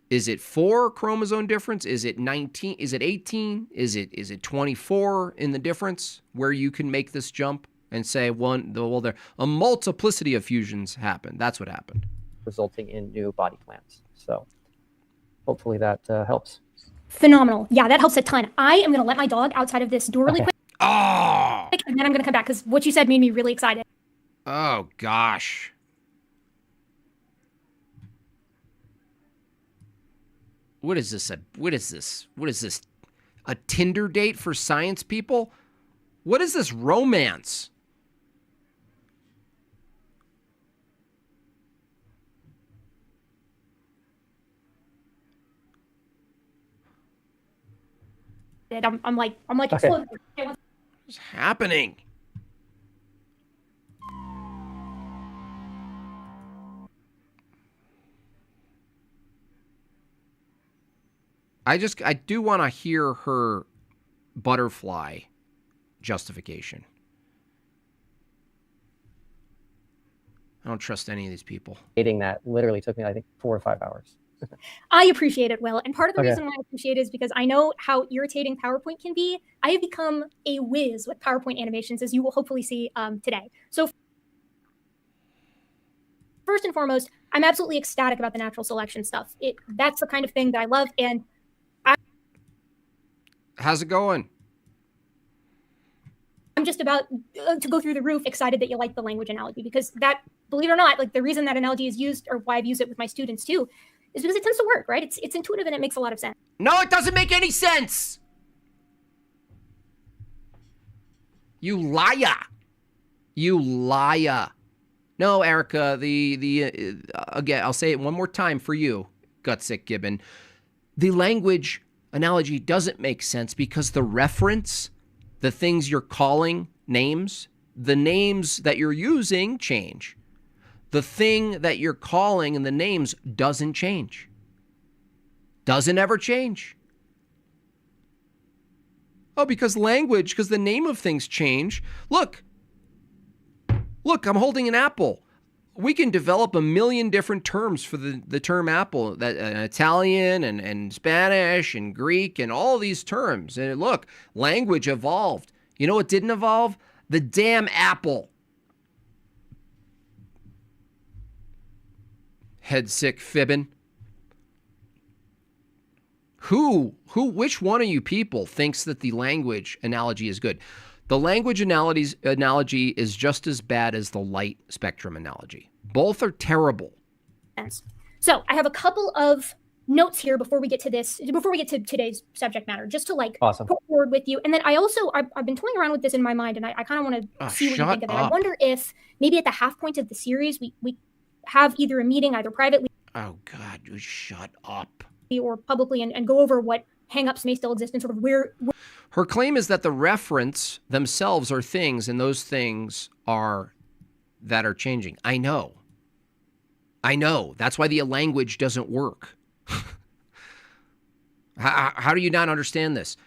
Is it 4 chromosome difference? Is it 19? Is it 18? Is it 24 in the difference where you can make this jump and say there a multiplicity of fusions happened? That's what happened. Resulting in new body plans. So hopefully that helps. Phenomenal. Yeah, that helps a ton. I am going to let my dog outside of this door really quick. Oh! And then I'm going to come back because what you said made me really excited. Oh, gosh. What is this? What is this? A Tinder date for science people? What is this romance? I'm like okay. exploding. What's happening? I do want to hear her butterfly justification. I don't trust any of these people. Dating that literally took me, I think, 4 or 5 hours. I appreciate it, Will. And part of the Okay. reason why I appreciate it is because I know how irritating PowerPoint can be. I have become a whiz with PowerPoint animations, as you will hopefully see today. So first and foremost, I'm absolutely ecstatic about the natural selection stuff. That's the kind of thing that I love. And How's it going? I'm just about to go through the roof excited that you like the language analogy, because that, believe it or not, like the reason that analogy is used, or why I've used it with my students too, is because it tends to work, right? It's intuitive and it makes a lot of sense. No, it doesn't make any sense. You liar. You liar. No, Erica, again, I'll say it one more time for you, Gutsick Gibbon. The language analogy doesn't make sense because the reference, the things you're calling names, the names that you're using change. The thing that you're calling and the names doesn't change. Doesn't ever change. Oh, because the name of things change. Look, I'm holding an apple. We can develop a million different terms for the term apple, that Italian and Spanish and Greek and all these terms. And look, language evolved. You know what didn't evolve? The damn apple. Head sick fibbing. Which one of you people thinks that the language analogy is good? The language analogy is just as bad as the light spectrum analogy. Both are terrible. So I have a couple of notes here before we get to today's subject matter, just to Awesome. put forward with you. And then I've been toying around with this in my mind, and I kind of want to see what you think of it. I wonder if maybe at the half point of the series, we have either a meeting, either privately. Oh God, you shut up. Or publicly, and go over what hangups may still exist and sort of where. Her claim is that the reference themselves are things, and those things are changing. I know. That's why the language doesn't work. How do you not understand this?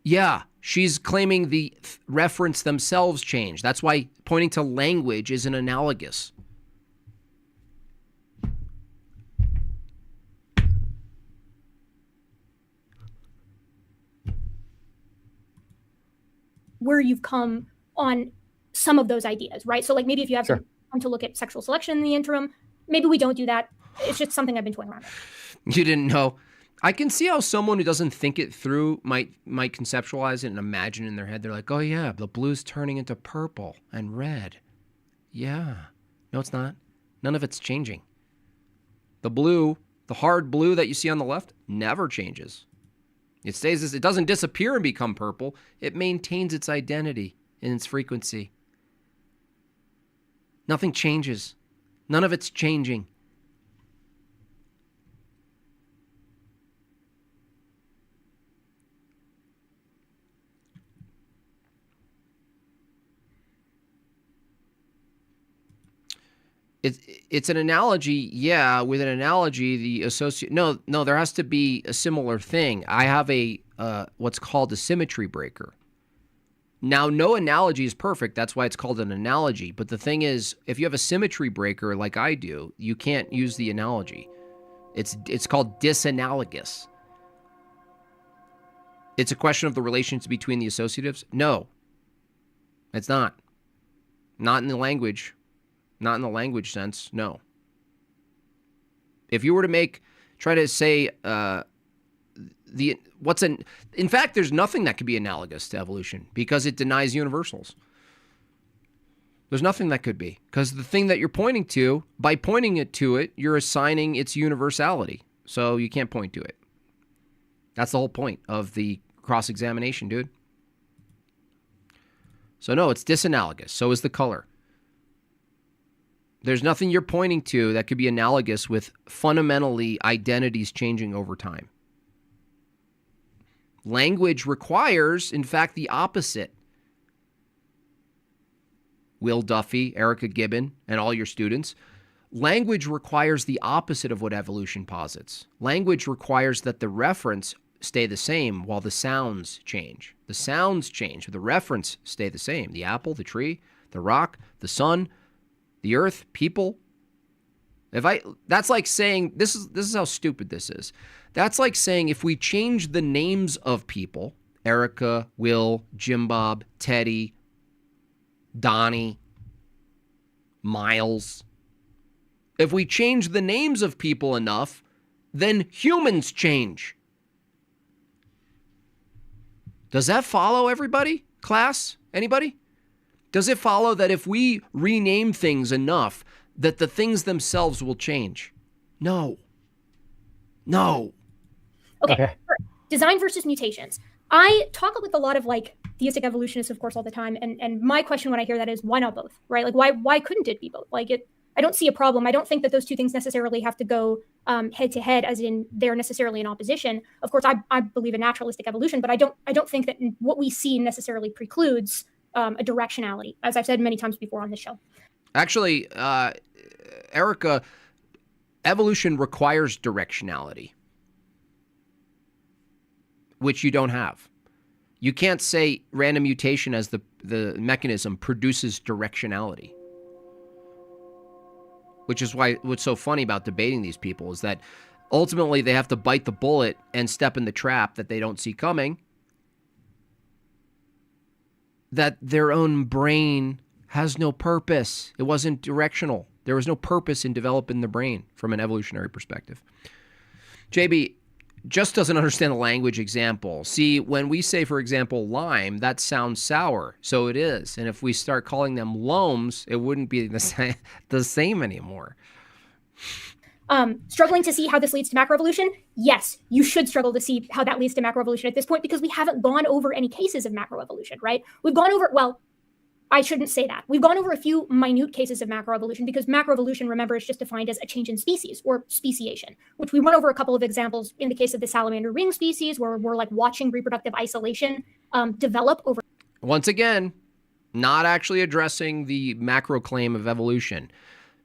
Yeah, she's claiming the reference themselves change. That's why pointing to language isn't analogous. where you've come on some of those ideas, right? So like maybe if you have some time to look at sexual selection in the interim, maybe we don't do that. It's just something I've been toying around with. You didn't know. I can see how someone who doesn't think it through might conceptualize it and imagine in their head. They're like, oh yeah, the blue's turning into purple and red. Yeah. No, it's not. None of it's changing. The blue, the hard blue that you see on the left, never changes. It stays as, it doesn't disappear and become purple. It maintains its identity and its frequency. Nothing changes. None of it's changing. It's an analogy, yeah. With an analogy, the associate. No, there has to be a similar thing. I have a what's called a symmetry breaker. Now, no analogy is perfect. That's why it's called an analogy. But the thing is, if you have a symmetry breaker like I do, you can't use the analogy. It's called disanalogous. It's a question of the relations between the associatives. No, it's not. Not in the language. Not in the language sense, no. If you were to try to say in fact, there's nothing that could be analogous to evolution because it denies universals. There's nothing that could be, because the thing that you're pointing to, by pointing it to it, you're assigning its universality. So you can't point to it. That's the whole point of the cross-examination, dude. So no, it's disanalogous. So is the color. There's nothing you're pointing to that could be analogous with fundamentally identities changing over time. Language requires, in fact, the opposite. Will Duffy, Erica Gibbon, and all your students, language requires the opposite of what evolution posits. Language requires that the reference stay the same while the sounds change. The sounds change, but the reference stay the same. The apple, the tree, the rock, the sun, the earth, people. That's like saying, this is how stupid this is. That's like saying if we change the names of people, Erica, Will, Jim Bob, Teddy, Donnie, Miles, if we change the names of people enough, then humans change. Does that follow, everybody? Class? Anybody? Does it follow that if we rename things enough, that the things themselves will change? No. Okay. Design versus mutations. I talk with a lot of like theistic evolutionists, of course, all the time. And my question when I hear that is, why not both, right? Like, why couldn't it be both? I don't see a problem. I don't think that those two things necessarily have to go head to head, as in they're necessarily in opposition. Of course, I believe in naturalistic evolution, but I don't think that what we see necessarily precludes a directionality, as I've said many times before on this show. Actually, Erica, evolution requires directionality, which you don't have. You can't say random mutation as the mechanism produces directionality, which is why what's so funny about debating these people is that ultimately they have to bite the bullet and step in the trap that they don't see coming, that their own brain has no purpose. It wasn't directional. There was no purpose in developing the brain from an evolutionary perspective. JB just doesn't understand the language example. See, when we say, for example, lime, that sounds sour. So it is. And if we start calling them loams, it wouldn't be the same anymore. Struggling to see how this leads to macroevolution? Yes, you should struggle to see how that leads to macroevolution at this point because we haven't gone over any cases of macroevolution, right? We've gone over, well, I shouldn't say that. We've gone over a few minute cases of macroevolution because macroevolution, remember, is just defined as a change in species or speciation, which we went over a couple of examples in the case of the salamander ring species where we're like watching reproductive isolation develop over. Once again, not actually addressing the macro claim of evolution.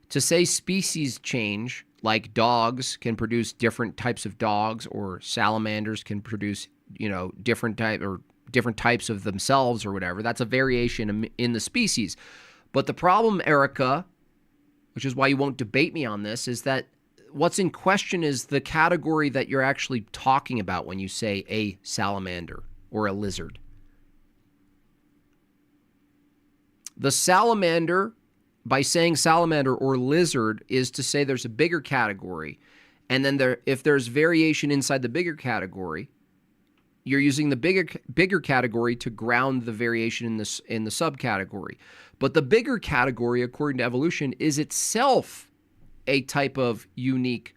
To say species change, like dogs can produce different types of dogs or salamanders can produce, different types of themselves or whatever. That's a variation in the species. But the problem, Erica, which is why you won't debate me on this, is that what's in question is the category that you're actually talking about when you say a salamander or a lizard. The salamander, by saying salamander or lizard, is to say there's a bigger category. And then if there's variation inside the bigger category, you're using the bigger category to ground the variation in the subcategory. But the bigger category, according to evolution, is itself a type of unique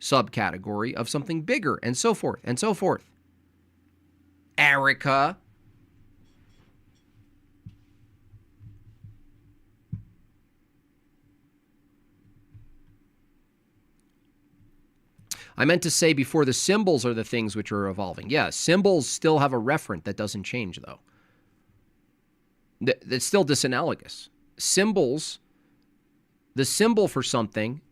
subcategory of something bigger, and so forth, and so forth. Erica. I meant to say before, the symbols are the things which are evolving. Yeah, symbols still have a referent that doesn't change, though. It's still disanalogous. Symbols, the symbol for something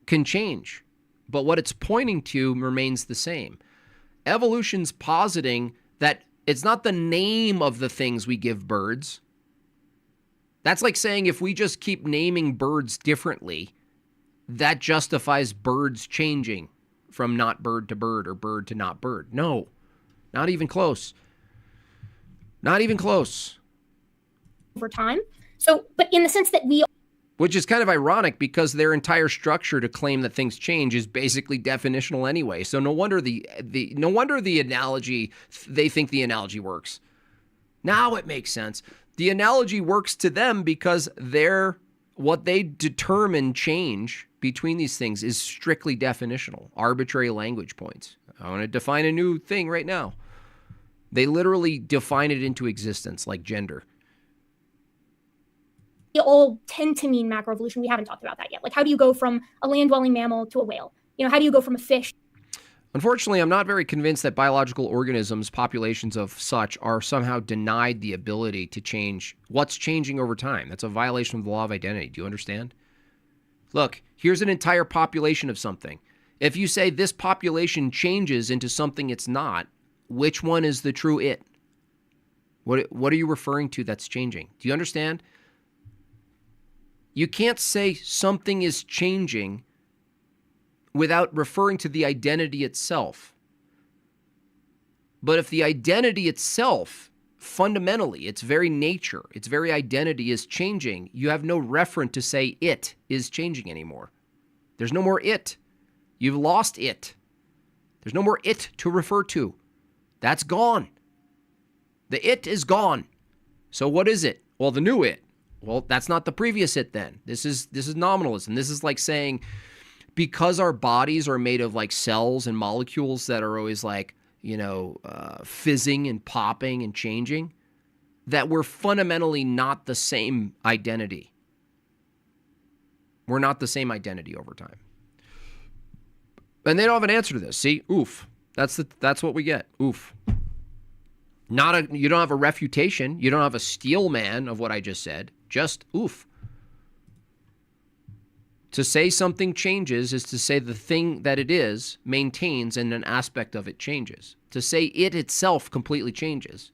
can change, but what it's pointing to remains the same. Evolution's positing that it's not the name of the things we give birds. That's like saying if we just keep naming birds differently, that justifies birds changing from not bird to bird or bird to not bird. No, not even close. Not even close. Over time. So, but in the sense that which is kind of ironic because their entire structure to claim that things change is basically definitional anyway. So no wonder the analogy, they think the analogy works. Now it makes sense. The analogy works to them because what they determine change between these things is strictly definitional, arbitrary language points. I want to define a new thing right now. They literally define it into existence, like gender. They all tend to mean macroevolution. We haven't talked about that yet. Like, how do you go from a land-dwelling mammal to a whale? How do you go from a fish? Unfortunately, I'm not very convinced that biological organisms, populations of such, are somehow denied the ability to change what's changing over time. That's a violation of the law of identity. Do you understand? Look, here's an entire population of something. If you say this population changes into something it's not, which one is the true it? What are you referring to that's changing? Do you understand? You can't say something is changing without referring to the identity itself. But if the identity itself, fundamentally, its very nature, its very identity is changing, you have no referent to say it is changing anymore. There's no more it. You've lost it. There's no more it to refer to. That's gone. The it is gone. So what is it? Well, the new it. Well, that's not the previous it then. This is nominalism. This is like saying, because our bodies are made of like cells and molecules that are always like, fizzing and popping and changing, that we're fundamentally not the same identity. We're not the same identity over time. And they don't have an answer to this. See? Oof. That's what we get. Oof. You don't have a refutation. You don't have a steel man of what I just said. Just oof. To say something changes is to say the thing that it is maintains and an aspect of it changes. To say it itself completely changes,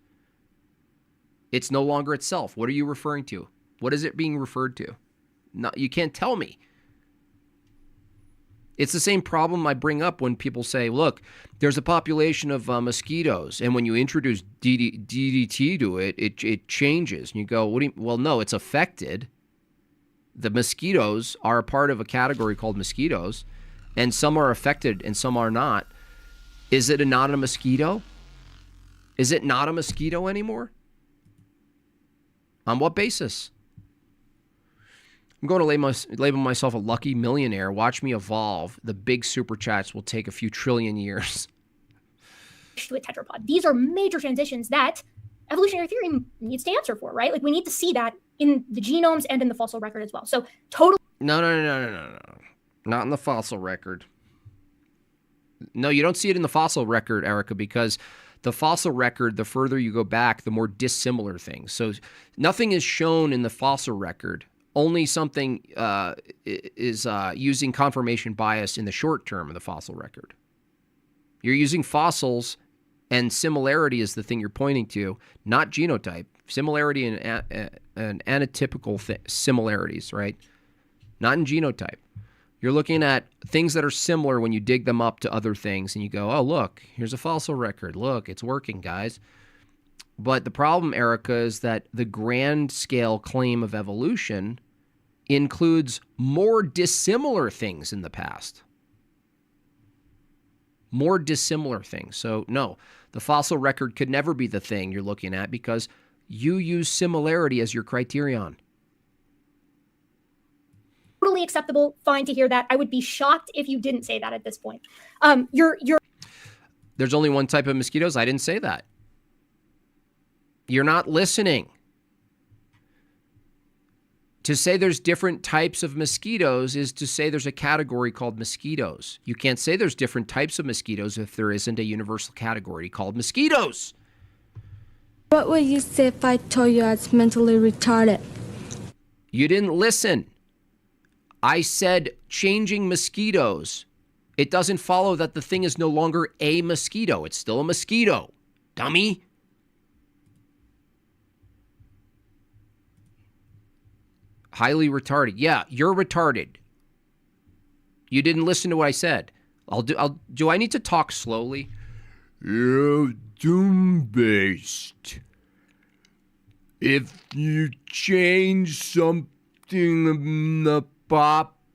it's no longer itself. What are you referring to? What is it being referred to? No, you can't tell me. It's the same problem I bring up when people say, look, there's a population of mosquitoes, and when you introduce DDT to it, it changes. And you go, well, no, it's affected. The mosquitoes are a part of a category called mosquitoes, and some are affected and some are not. Is it not a mosquito? Is it not a mosquito anymore? On what basis? I'm going to label myself a lucky millionaire. Watch me evolve. The big super chats will take a few trillion years. To a tetrapod. These are major transitions that evolutionary theory needs to answer for, right? Like, we need to see that in the genomes and in the fossil record as well. So totally. No. Not in the fossil record. No, you don't see it in the fossil record, Erica, because the fossil record, the further you go back, the more dissimilar things. So nothing is shown in the fossil record. Only something is using confirmation bias in the short term of the fossil record. You're using fossils, and similarity is the thing you're pointing to, not genotype. Similarity and anotypical similarities, right? Not in genotype. You're looking at things that are similar when you dig them up to other things, and you go, oh, look, here's a fossil record. Look, it's working, guys. But the problem, Erica, is that the grand scale claim of evolution includes more dissimilar things in the past. More dissimilar things. So no, the fossil record could never be the thing you're looking at because you use similarity as your criterion. Totally acceptable. Fine to hear that. I would be shocked if you didn't say that at this point. There's only one type of mosquitoes. I didn't say that. You're not listening. To say there's different types of mosquitoes is to say there's a category called mosquitoes. You can't say there's different types of mosquitoes if there isn't a universal category called mosquitoes. What would you say if I told you I was mentally retarded? You didn't listen. I said changing mosquitoes. It doesn't follow that the thing is no longer a mosquito. It's still a mosquito. Dummy. Highly retarded. Yeah, you're retarded. You didn't listen to what I said. Do I need to talk slowly? You're doom-based. If you change something in the population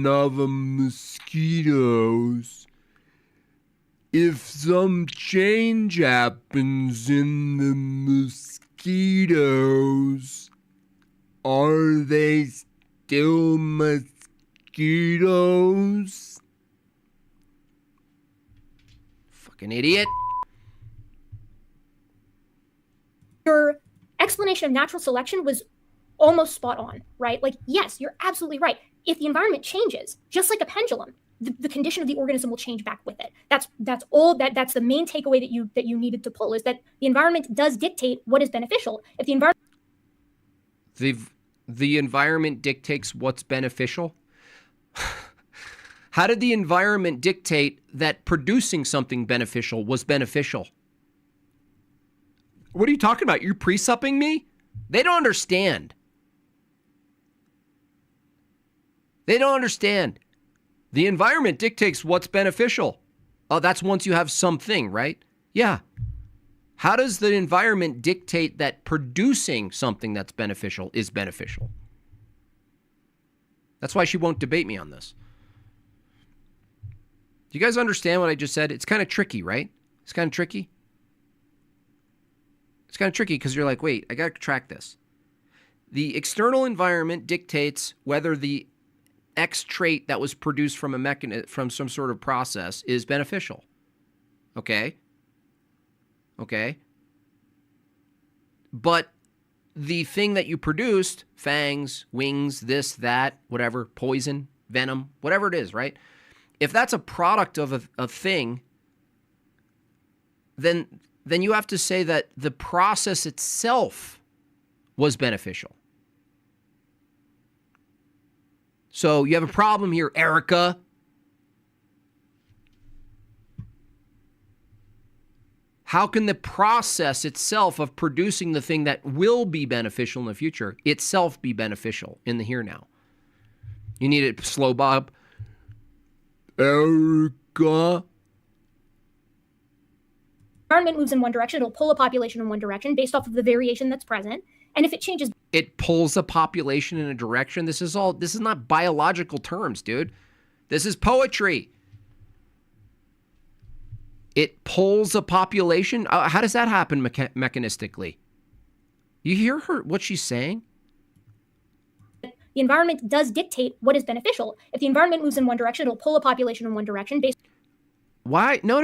of mosquitoes, if some change happens in the mosquitoes, are they still mosquitoes? Fucking idiot. Your explanation of natural selection was almost spot on, right? Like, yes, you're absolutely right. If the environment changes, just like a pendulum, the condition of the organism will change back with it. That's all. That's the main takeaway that you needed to pull, is that the environment does dictate what is beneficial. If the environment The environment dictates what's beneficial? How did the environment dictate that producing something beneficial was beneficial? What are you talking about? You're pre-supping me? They don't understand. They don't understand. The environment dictates what's beneficial. Oh, that's once you have something, right? Yeah. How does the environment dictate that producing something that's beneficial is beneficial? That's why she won't debate me on this. Do you guys understand what I just said? It's kind of tricky, right? It's kind of tricky. It's kind of tricky because you're like, wait, I got to track this. The external environment dictates whether the X trait that was produced from from some sort of process is beneficial. Okay? Okay? But the thing that you produced, fangs, wings, this, that, whatever, poison, venom, whatever it is, right? If that's a product of a thing, then you have to say that the process itself was beneficial. So you have a problem here, Erica. How can the process itself of producing the thing that will be beneficial in the future itself be beneficial in the here now? You need it slow, Bob. Erica. environment moves in one direction, it'll pull a population in one direction based off of the variation that's present. And if it changes, it pulls a population in a direction. This is not biological terms, dude. This is poetry. It pulls a population. How does that happen mechanistically? You hear her, what she's saying? the environment does dictate what is beneficial. If the environment moves in one direction, it'll pull a population in one direction based. Why? No,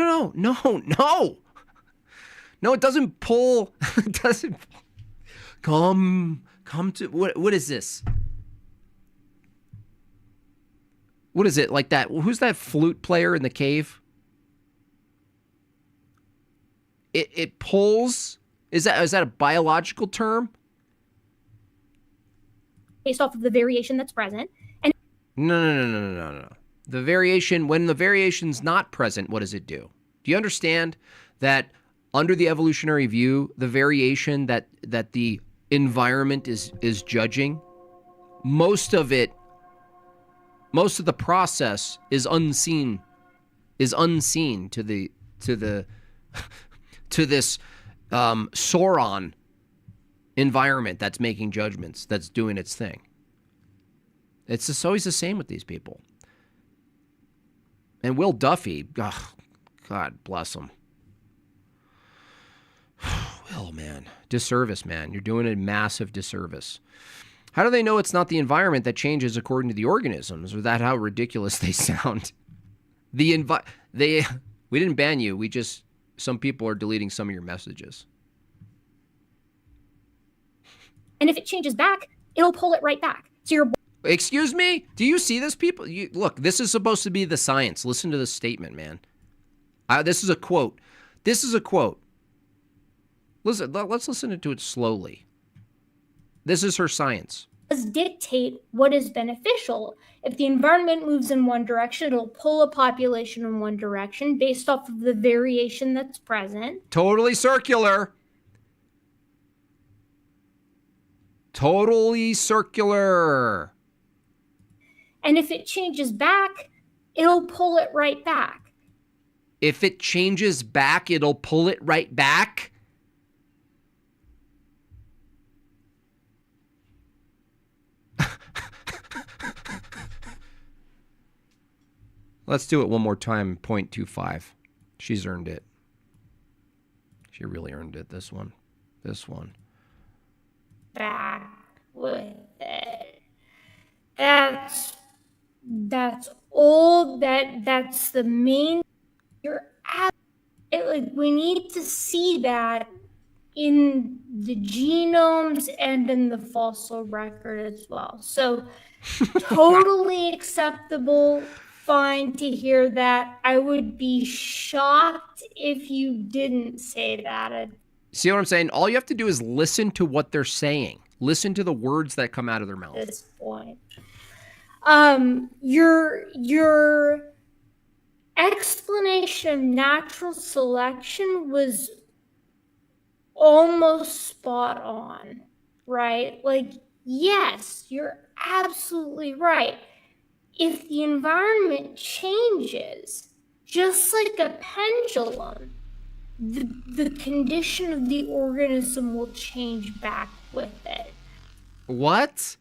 it doesn't pull. It doesn't. Come to what is this? What is it like that? Who's that flute player in the cave? It pulls. Is that a biological term? Based off of the variation that's present. And No. The variation, when the variation's not present, what does it do? Do you understand that under the evolutionary view, the variation that the environment is judging, most of the process is unseen to this Sauron environment that's making judgments, that's doing its thing. It's just always the same with these people. And Will Duffy, oh, God bless him. Will, man, disservice, man. You're doing a massive disservice. How do they know it's not the environment that changes according to the organisms? Or that how ridiculous they sound? We didn't ban you. Some people are deleting some of your messages. And if it changes back, it'll pull it right back. So you're... Excuse me? Do you see this, people? Look, this is supposed to be the science. Listen to this statement, man. This is a quote. Listen, let's listen to it slowly. This is her science. Does dictate what is beneficial. If the environment moves in one direction, it'll pull a population in one direction based off of the variation that's present. Totally circular. Totally circular. And if it changes back, it'll pull it right back. If it changes back, it'll pull it right back? Let's do it one more time, 0.25. She's earned it. She really earned it, this one. Back with it. That's all that's the main. We need to see that in the genomes and in the fossil record as well. So totally acceptable. Fine to hear that. I would be shocked if you didn't say that. See what I'm saying? All you have to do is listen to what they're saying. Listen to the words that come out of their mouth. At this point. Your explanation of natural selection was almost spot on, right? Like, yes, you're absolutely right. If the environment changes, just like a pendulum, the condition of the organism will change back with it. What?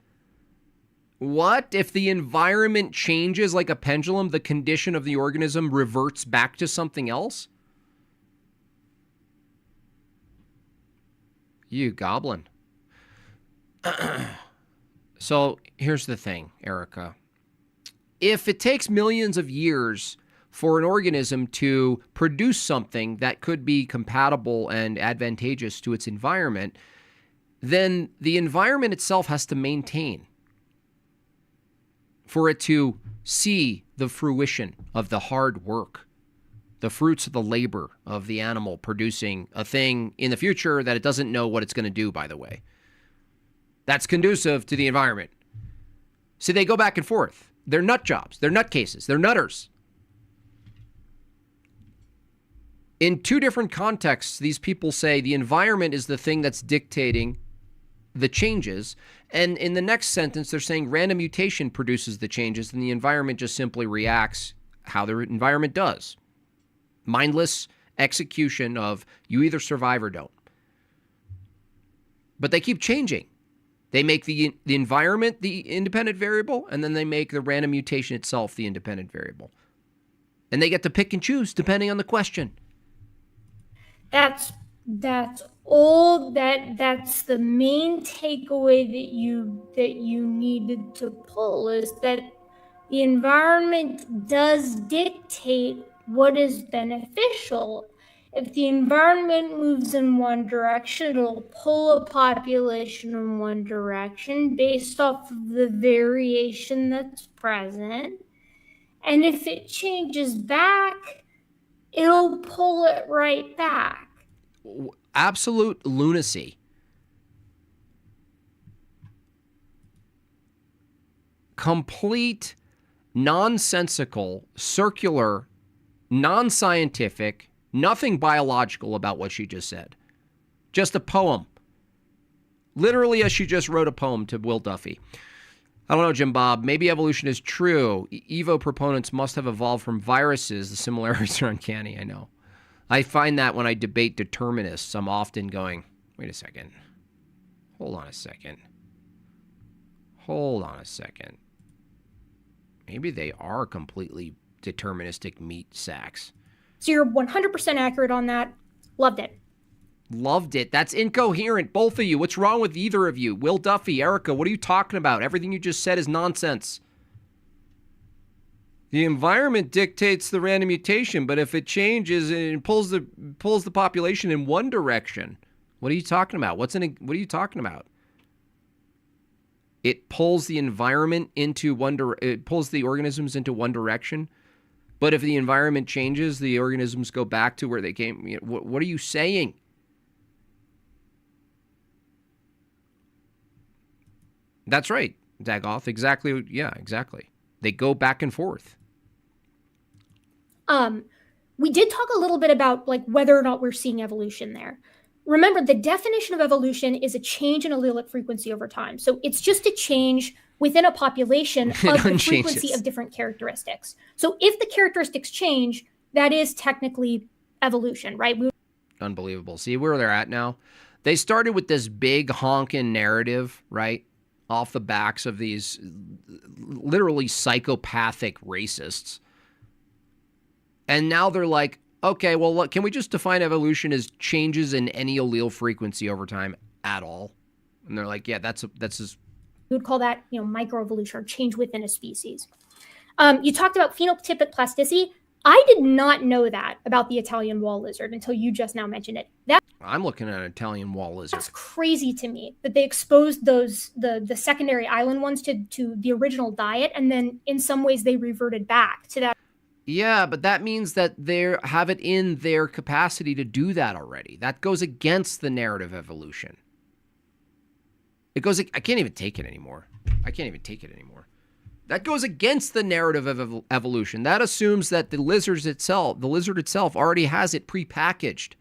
What? If the environment changes like a pendulum, the condition of the organism reverts back to something else? You goblin. So here's the thing, Erica. If it takes millions of years for an organism to produce something that could be compatible and advantageous to its environment, then the environment itself has to maintain for it to see the fruition of the hard work, the fruits of the labor of the animal producing a thing in the future that it doesn't know what it's going to do, by the way. That's conducive to the environment. See, they go back and forth. They're nut jobs. They're nutcases. They're nutters. In two different contexts, these people say the environment is the thing that's dictating the changes. And in the next sentence, they're saying random mutation produces the changes and the environment just simply reacts how the environment does. Mindless execution of you either survive or don't. But they keep changing. They make the environment the independent variable, and then they make the random mutation itself the independent variable. And they get to pick and choose depending on the question. That's all that's the main takeaway that you needed to pull, is that the environment does dictate what is beneficial. If the environment moves in one direction, it'll pull a population in one direction based off of the variation that's present. And if it changes back, it'll pull it right back. Absolute lunacy. Complete, nonsensical, circular, non-scientific, nothing biological about what she just said. Just a poem. Literally, as she just wrote a poem to Will Duffy. I don't know, Jim Bob. Maybe evolution is true. Evo proponents must have evolved from viruses. The similarities are uncanny, I know. I find that when I debate determinists, I'm often going, wait a second. Hold on a second. Hold on a second. Maybe they are completely deterministic meat sacks. So you're 100% accurate on that. Loved it. Loved it. That's incoherent, both of you. What's wrong with either of you? Will Duffy, Erica, what are you talking about? Everything you just said is nonsense. The environment dictates the random mutation, but if it changes, it pulls the population in one direction. What are you talking about? What are you talking about? It pulls the environment into it pulls the organisms into one direction. But if the environment changes, the organisms go back to where they came. What are you saying? That's right, Dagoth. Exactly. Yeah, exactly. They go back and forth. We did talk a little bit about like whether or not we're seeing evolution there. Remember, the definition of evolution is a change in allelic frequency over time. So it's just a change within a population of the frequency of different characteristics. So if the characteristics change, that is technically evolution, right? Unbelievable. See where they're at now? They started with this big honking narrative, right? Off the backs of these literally psychopathic racists. And now they're like, okay, well, look, can we just define evolution as changes in any allele frequency over time at all? And they're like, yeah, that's just... We would call that, microevolution or change within a species. You talked about phenotypic plasticity. I did not know that about the Italian wall lizard until you just now mentioned it. I'm looking at an Italian wall lizard. That's crazy to me that they exposed the secondary island ones to the original diet, and then in some ways they reverted back to that. Yeah, but that means that they have it in their capacity to do that already. That goes against the narrative of evolution. I can't even take it anymore. That goes against the narrative of evolution. That assumes that the lizard itself already has it prepackaged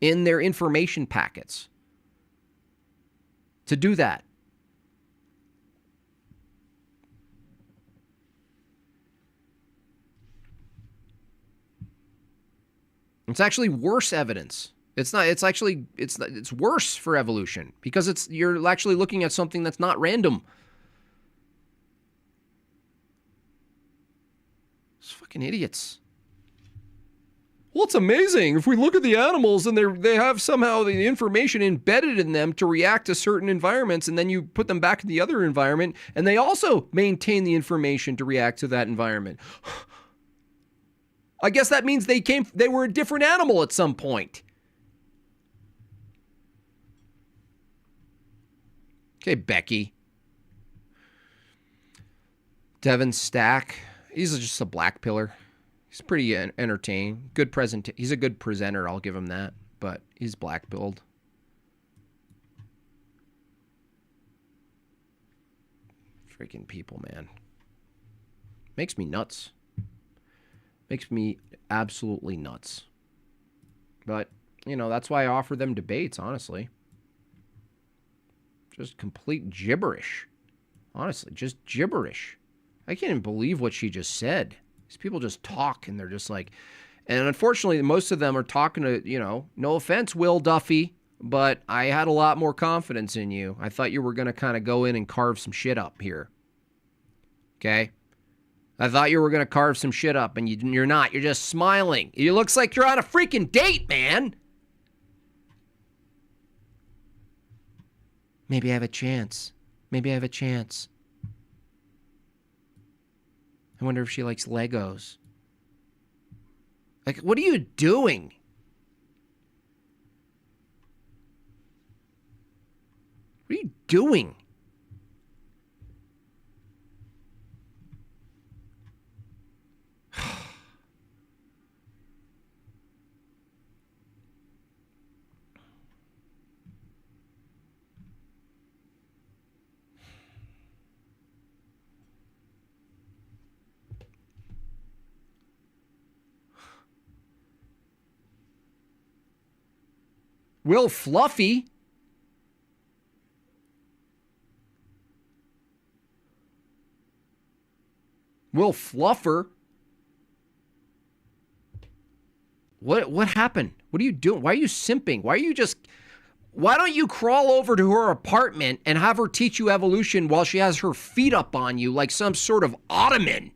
in their information packets to do that. It's actually worse evidence. It's worse for evolution because you're actually looking at something that's not random. It's fucking idiots. Well, it's amazing. If we look at the animals and they have somehow the information embedded in them to react to certain environments, and then you put them back in the other environment, and they also maintain the information to react to that environment. I guess that means they were a different animal at some point. Okay, Becky. Devin Stack. He's just a black pillar. He's pretty entertaining. He's a good presenter, I'll give him that. But he's black pilled. Freaking people, man. Makes me nuts. Makes me absolutely nuts. But, that's why I offer them debates, honestly. Just complete gibberish. Honestly, just gibberish. I can't even believe what she just said. These people just talk, and they're just like... And unfortunately, most of them are talking to, no offense, Will Duffy, but I had a lot more confidence in you. I thought you were going to kind of go in and carve some shit up here. Okay? I thought you were going to carve some shit up, and you're not. You're just smiling. It looks like you're on a freaking date, man. Maybe I have a chance. I wonder if she likes Legos. Like, what are you doing? What are you doing? Will Fluffy. Will Fluffer. What happened? What are you doing? Why are you simping? Why don't you crawl over to her apartment and have her teach you evolution while she has her feet up on you like some sort of ottoman?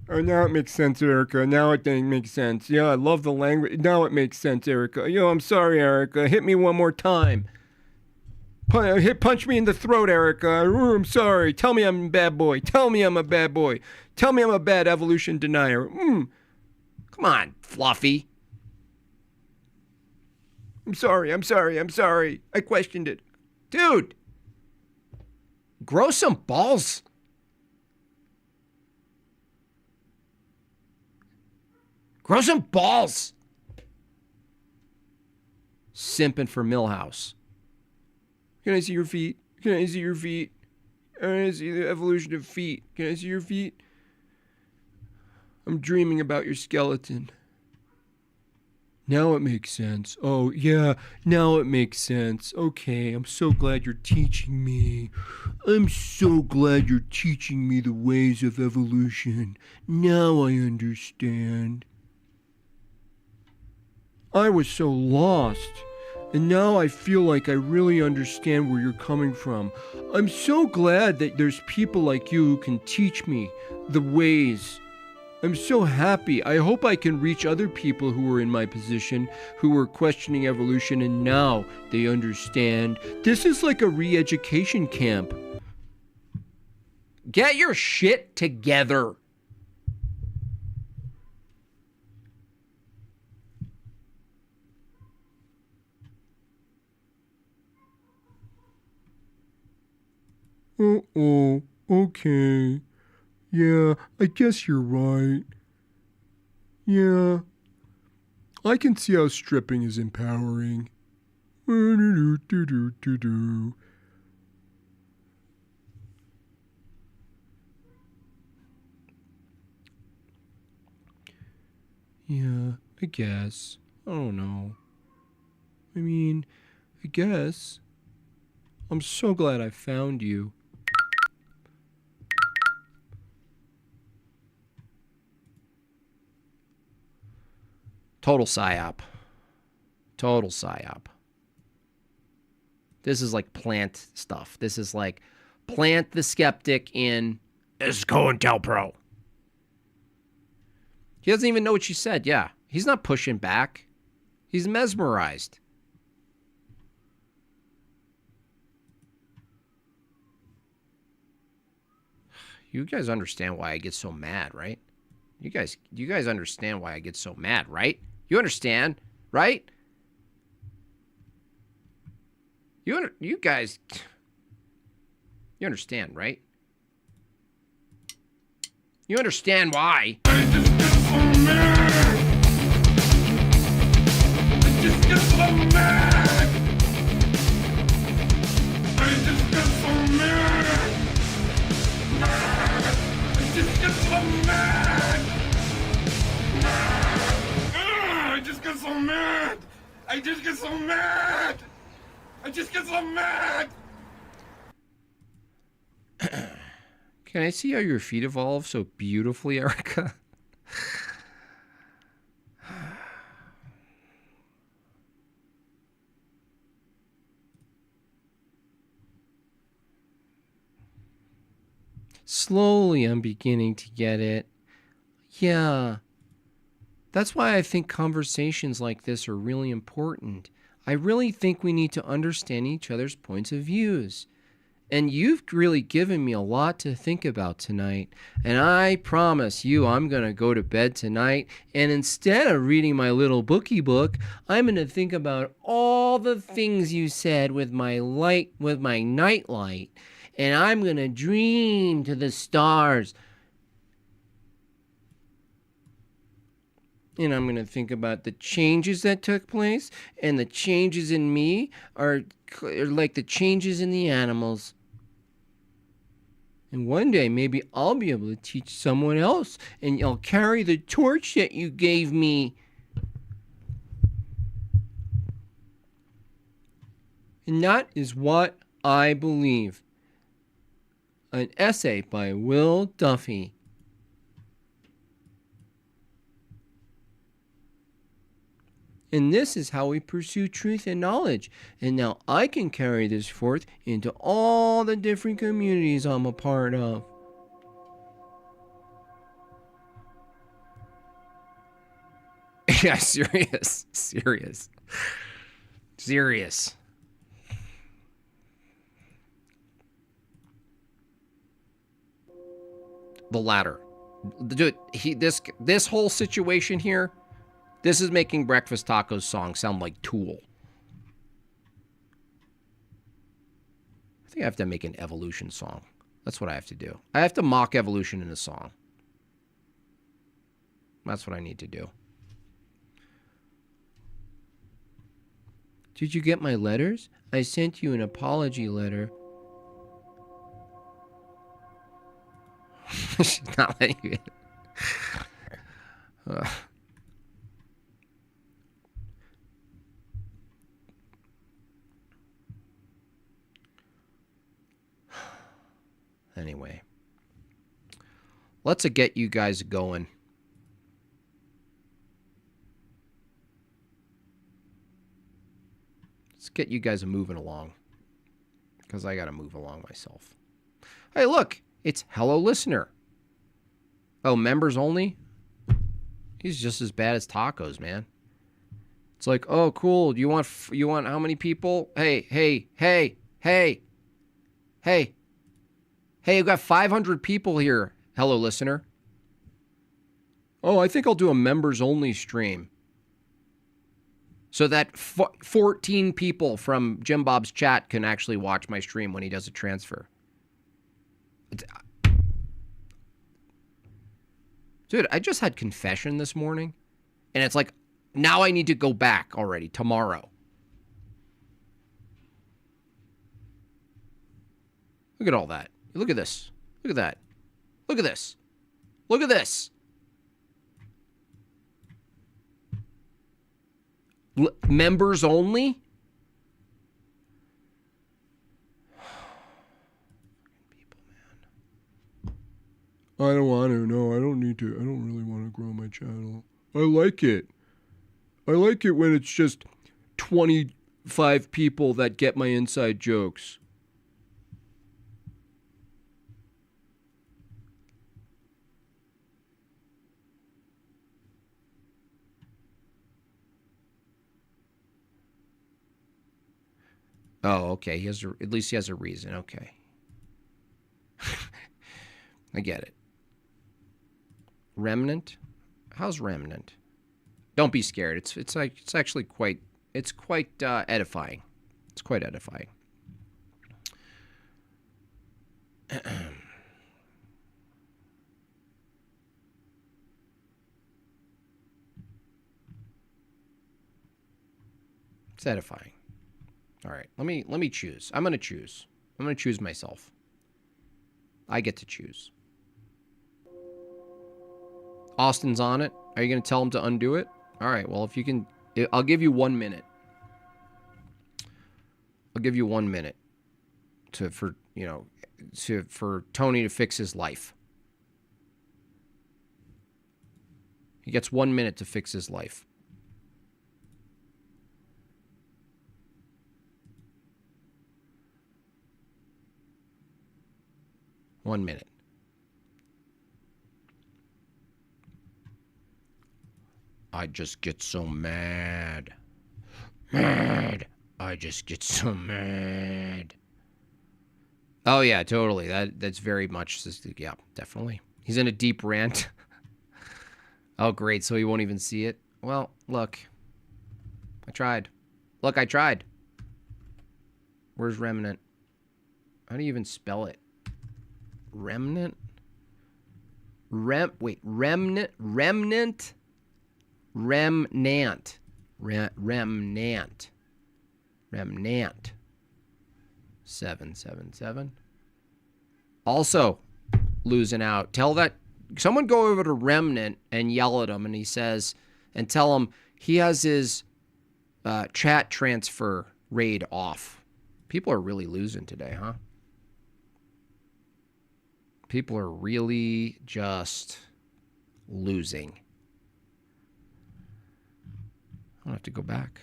Oh, now it makes sense, Erica. Now it makes sense. Yeah, I love the language. Now it makes sense, Erica. Yo, I'm sorry, Erica. Hit me one more time. Punch me in the throat, Erica. Ooh, I'm sorry. Tell me I'm a bad boy. Tell me I'm a bad boy. Tell me I'm a bad evolution denier. Come on, Fluffy. I'm sorry. I questioned it. Dude, grow some balls. Grow some balls. Simping for Milhouse. Can I see your feet? Can I see your feet? I want to see the evolution of feet. Can I see your feet? I'm dreaming about your skeleton. Now it makes sense. Oh, yeah, now it makes sense. Okay, I'm so glad you're teaching me. I'm so glad you're teaching me the ways of evolution. Now I understand. I was so lost, and now I feel like I really understand where you're coming from. I'm so glad that there's people like you who can teach me the ways. I'm so happy. I hope I can reach other people who are in my position, who are questioning evolution, and now they understand. This is like a re-education camp. Get your shit together. Uh-oh, okay. Yeah, I guess you're right. Yeah, I can see how stripping is empowering. Yeah, I guess. I don't know. I mean, I guess. I'm so glad I found you. Total psyop. Total psyop. This is like plant stuff. This is like plant the skeptic in this is COINTELPRO. He doesn't even know what she said. Yeah. He's not pushing back. He's mesmerized. You guys understand why I get so mad, right? You guys understand why I get so mad, right? You understand, right? You guys, you understand, right? You understand why? I just get so mad. I just get so mad. I just get so mad. I just get so mad. I just get so mad. I just get so mad. I just get so mad. Can I see how your feet evolve so beautifully, Erica? Slowly, I'm beginning to get it. Yeah. That's why I think conversations like this are really important. I really think we need to understand each other's points of views. And you've really given me a lot to think about tonight. And I promise you I'm going to go to bed tonight. And instead of reading my little bookie book, I'm going to think about all the things you said with my night light. And I'm going to dream to the stars. And I'm going to think about the changes that took place, and the changes in me are like the changes in the animals. And one day, maybe I'll be able to teach someone else, and I'll carry the torch that you gave me. And that is what I believe. An essay by Will Duffy. And this is how we pursue truth and knowledge. And now I can carry this forth into all the different communities I'm a part of. Yeah, serious. The latter. Dude, this whole situation here, this is making Breakfast Tacos song sound like Tool. I think I have to make an evolution song. That's what I have to do. I have to mock evolution in a song. That's what I need to do. Did you get my letters? I sent you an apology letter. She's not letting you in. Anyway, let's get you guys going. Let's get you guys moving along, because I got to move along myself. Hey, look, it's Hello Listener. Oh, members only? He's just as bad as Tacos, man. It's like, oh, cool. Do you want how many people? Hey, you've got 500 people here, Hello Listener. Oh, I think I'll do a members only stream. So that 14 people from Jim Bob's chat can actually watch my stream when he does a transfer. Dude, I just had confession this morning. And it's like, now I need to go back already tomorrow. Look at all that. Look at this. Look at that. Look at this. Look at this. Members only? People, man. I don't want to. No, I don't need to. I don't really want to grow my channel. I like it. I like it when it's just 25 people that get my inside jokes. Oh, okay. At least he has a reason. Okay. I get it. Remnant? How's Remnant? Don't be scared. It's actually quite edifying. It's quite edifying. It's edifying. All right, let me choose. I'm going to choose. I'm going to choose myself. I get to choose. Austin's on it. Are you going to tell him to undo it? All right, well, if you can, I'll give you 1 minute. I'll give you 1 minute for Tony to fix his life. He gets 1 minute to fix his life. One minute. I just get so mad. I just get so mad. Oh yeah, totally. That's very much yeah, definitely. He's in a deep rant. Oh great, so he won't even see it. Well, look. I tried. Look, I tried. Where's Remnant? How do you even spell it? Remnant? Remnant? Remnant? Remnant. Remnant. 777. Also, losing out. Tell that. Someone go over to Remnant and yell at him, and he says, and tell him he has his chat transfer raid off. People are really losing today, huh? People are really just losing. I'm gonna have to go back.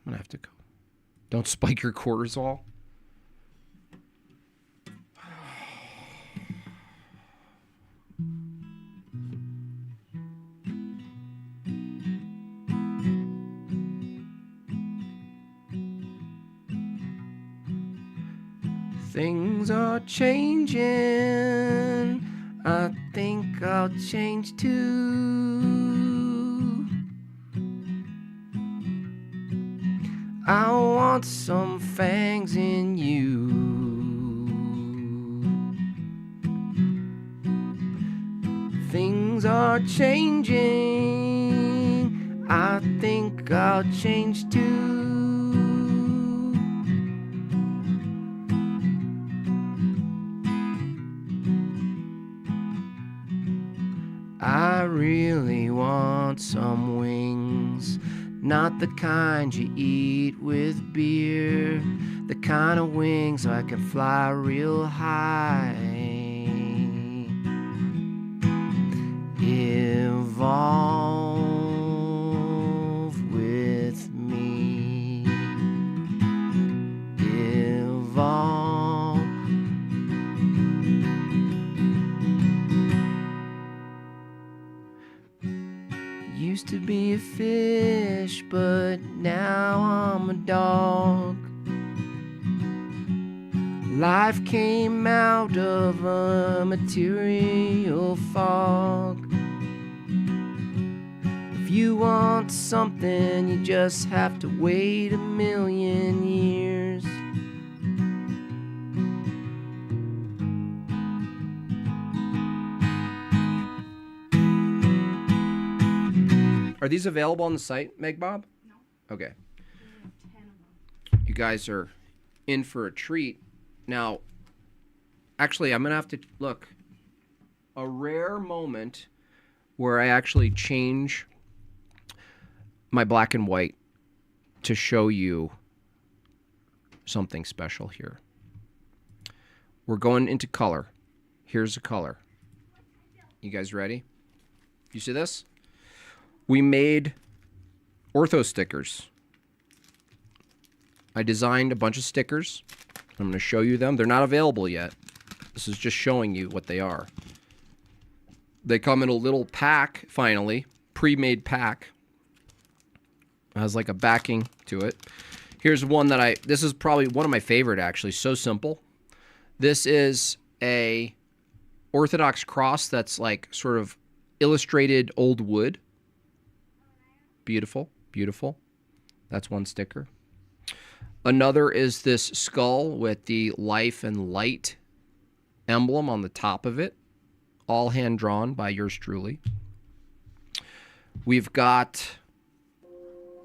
I'm gonna have to go. Don't spike your cortisol. Things are changing. I think I'll change too. I want some fangs in you. Things are changing. I think I'll change too. I really want some wings, not the kind you eat with beer, the kind of wings I can fly real high. Evolve with me. Evolve. Used to be a fish, but now I'm a dog. Life came out of a material fog. If you want something, you just have to wait a million years. Are these available on the site, Meg Bob? No. Okay. You guys are in for a treat. Now, actually, I'm going to have to look. A rare moment where I actually change my black and white to show you something special here. We're going into color. Here's a color. You guys ready? You see this? We made ortho stickers. I designed a bunch of stickers. I'm going to show you them. They're not available yet. This is just showing you what they are. They come in a little pack, finally, pre-made pack. It has like a backing to it. Here's one that this is probably one of my favorite, actually. So simple. This is a Orthodox cross that's like sort of illustrated old wood. Beautiful, beautiful. That's one sticker. Another is this skull with the life and light emblem on the top of it. All hand drawn by yours truly. We've got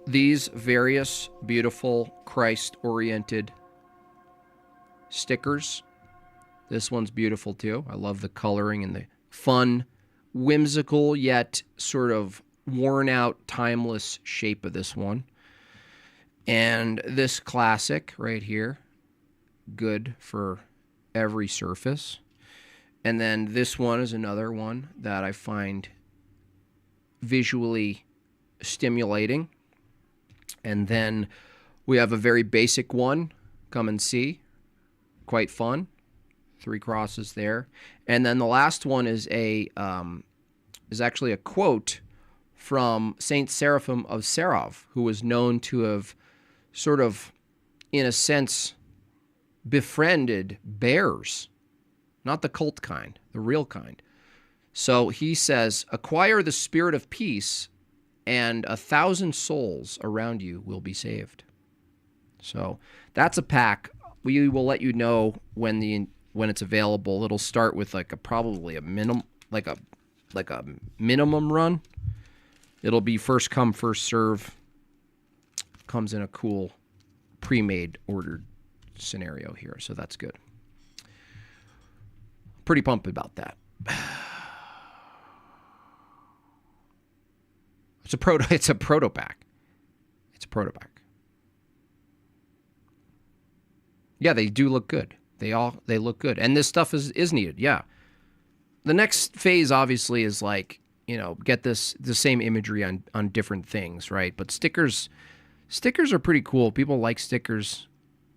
these various beautiful Christ-oriented stickers. This one's beautiful too. I love the coloring and the fun, whimsical, yet sort of worn out, timeless shape of this one. And this classic right here, good for every surface. And then this one is another one that I find visually stimulating. And then we have a very basic one, come and see, quite fun. 3 crosses there. And then the last one is actually a quote from Saint Seraphim of Sarov, who was known to have sort of, in a sense, befriended bears. Not the cult kind, the real kind. So he says, acquire the spirit of peace, and 1,000 souls around you will be saved. So that's a pack. We will let you know when it's available. It'll start with probably a minimum run. It'll be first come, first serve. Comes in a cool pre-made ordered scenario here, so that's good. Pretty pumped about that. It's a proto pack. It's a proto pack. Yeah, they do look good. They look good. And this stuff is needed, yeah. The next phase obviously is like get the same imagery on different things, right? But stickers are pretty cool. People like stickers.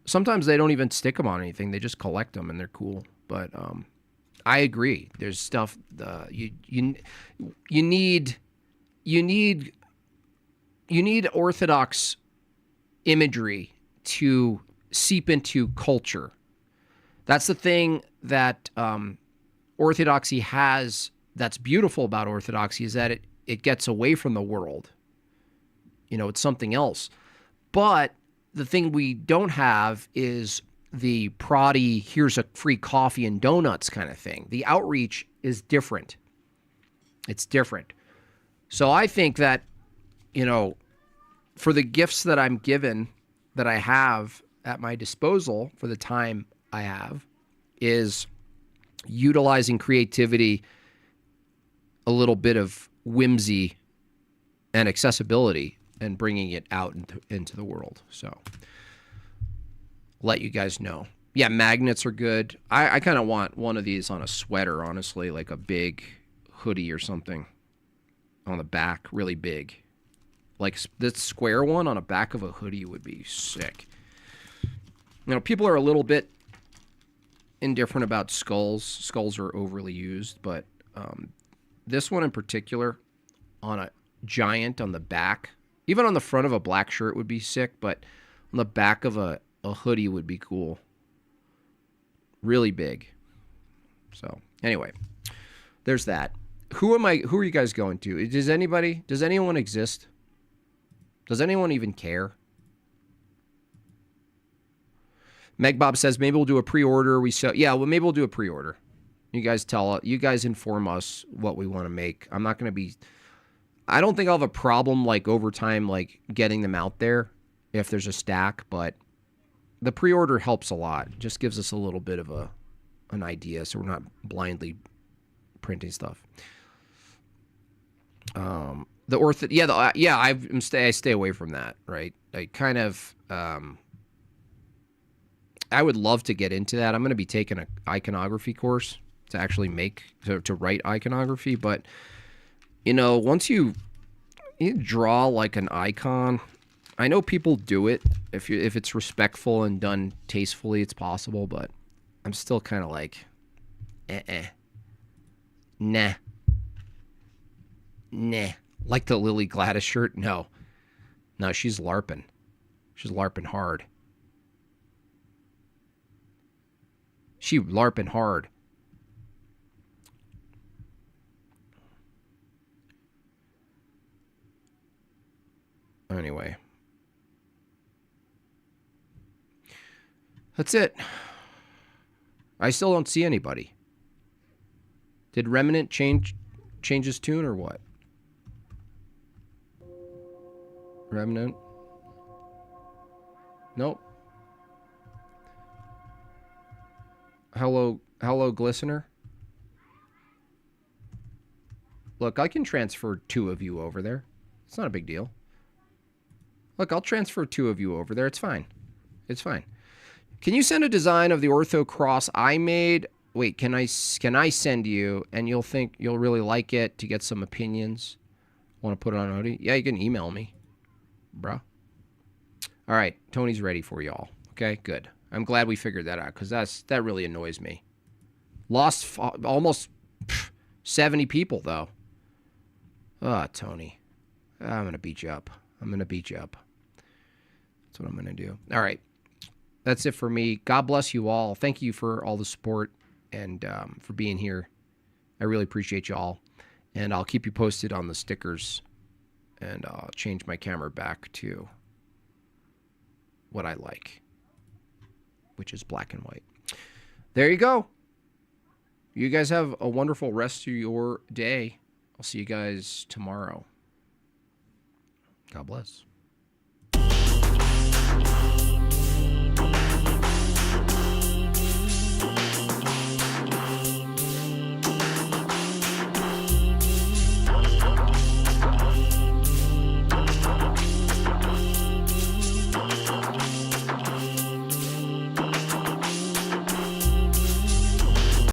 Sometimes they don't even stick them on anything. They just collect them and they're cool. But I agree. There's stuff you need Orthodox imagery to seep into culture. That's the thing that Orthodoxy has that's beautiful about Orthodoxy, is that it gets away from the world. It's something else. But the thing we don't have is the proddy, here's a free coffee and donuts kind of thing. The outreach is different. It's different. So I think that, for the gifts that I'm given, that I have at my disposal for the time I have, is utilizing creativity, a little bit of whimsy and accessibility, and bringing it out into the world. So let you guys know. Yeah, magnets are good. I kind of want one of these on a sweater, honestly, like a big hoodie or something on the back, really big. Like this square one on the back of a hoodie would be sick. People are a little bit indifferent about skulls. Skulls are overly used, but this one in particular, on a giant on the back, even on the front of a black shirt would be sick, but on the back of a hoodie would be cool. Really big. So anyway, there's that. Who are you guys going to? Does anyone exist? Does anyone even care? Megbob says maybe we'll do a pre-order. Maybe we'll do a pre-order. You guys inform us what we want to make. I don't think I'll have a problem like over time, like getting them out there if there's a stack, but the pre-order helps a lot. It just gives us a little bit of an idea, so we're not blindly printing stuff. I stay away from that, right? I kind of I would love to get into that. I'm going to be taking an iconography course to actually to write iconography, but once you draw like an icon, I know people do it. If it's respectful and done tastefully, it's possible, but I'm still kind of like, nah. Like the Lily Gladys shirt? No, she's LARPing. She's LARPing hard. She LARPing hard. Anyway. That's it. I still don't see anybody. Did Remnant change his tune or what? Remnant? Nope. Hello, Glistener? Look, I can transfer 2 of you over there. It's not a big deal. Look, I'll transfer 2 of you over there. It's fine. It's fine. Can you send a design of the Ortho Cross I made? Wait, can I send you, and you'll think you'll really like it, to get some opinions? Want to put it on Odie? Yeah, you can email me, bruh. All right, Tony's ready for y'all. Okay, good. I'm glad we figured that out, because that really annoys me. Lost almost 70 people, though. Ah, Tony. I'm going to beat you up. That's what I'm going to do. All right. That's it for me. God bless you all. Thank you for all the support and for being here. I really appreciate you all. And I'll keep you posted on the stickers. And I'll change my camera back to what I like, which is black and white. There you go. You guys have a wonderful rest of your day. I'll see you guys tomorrow. God bless.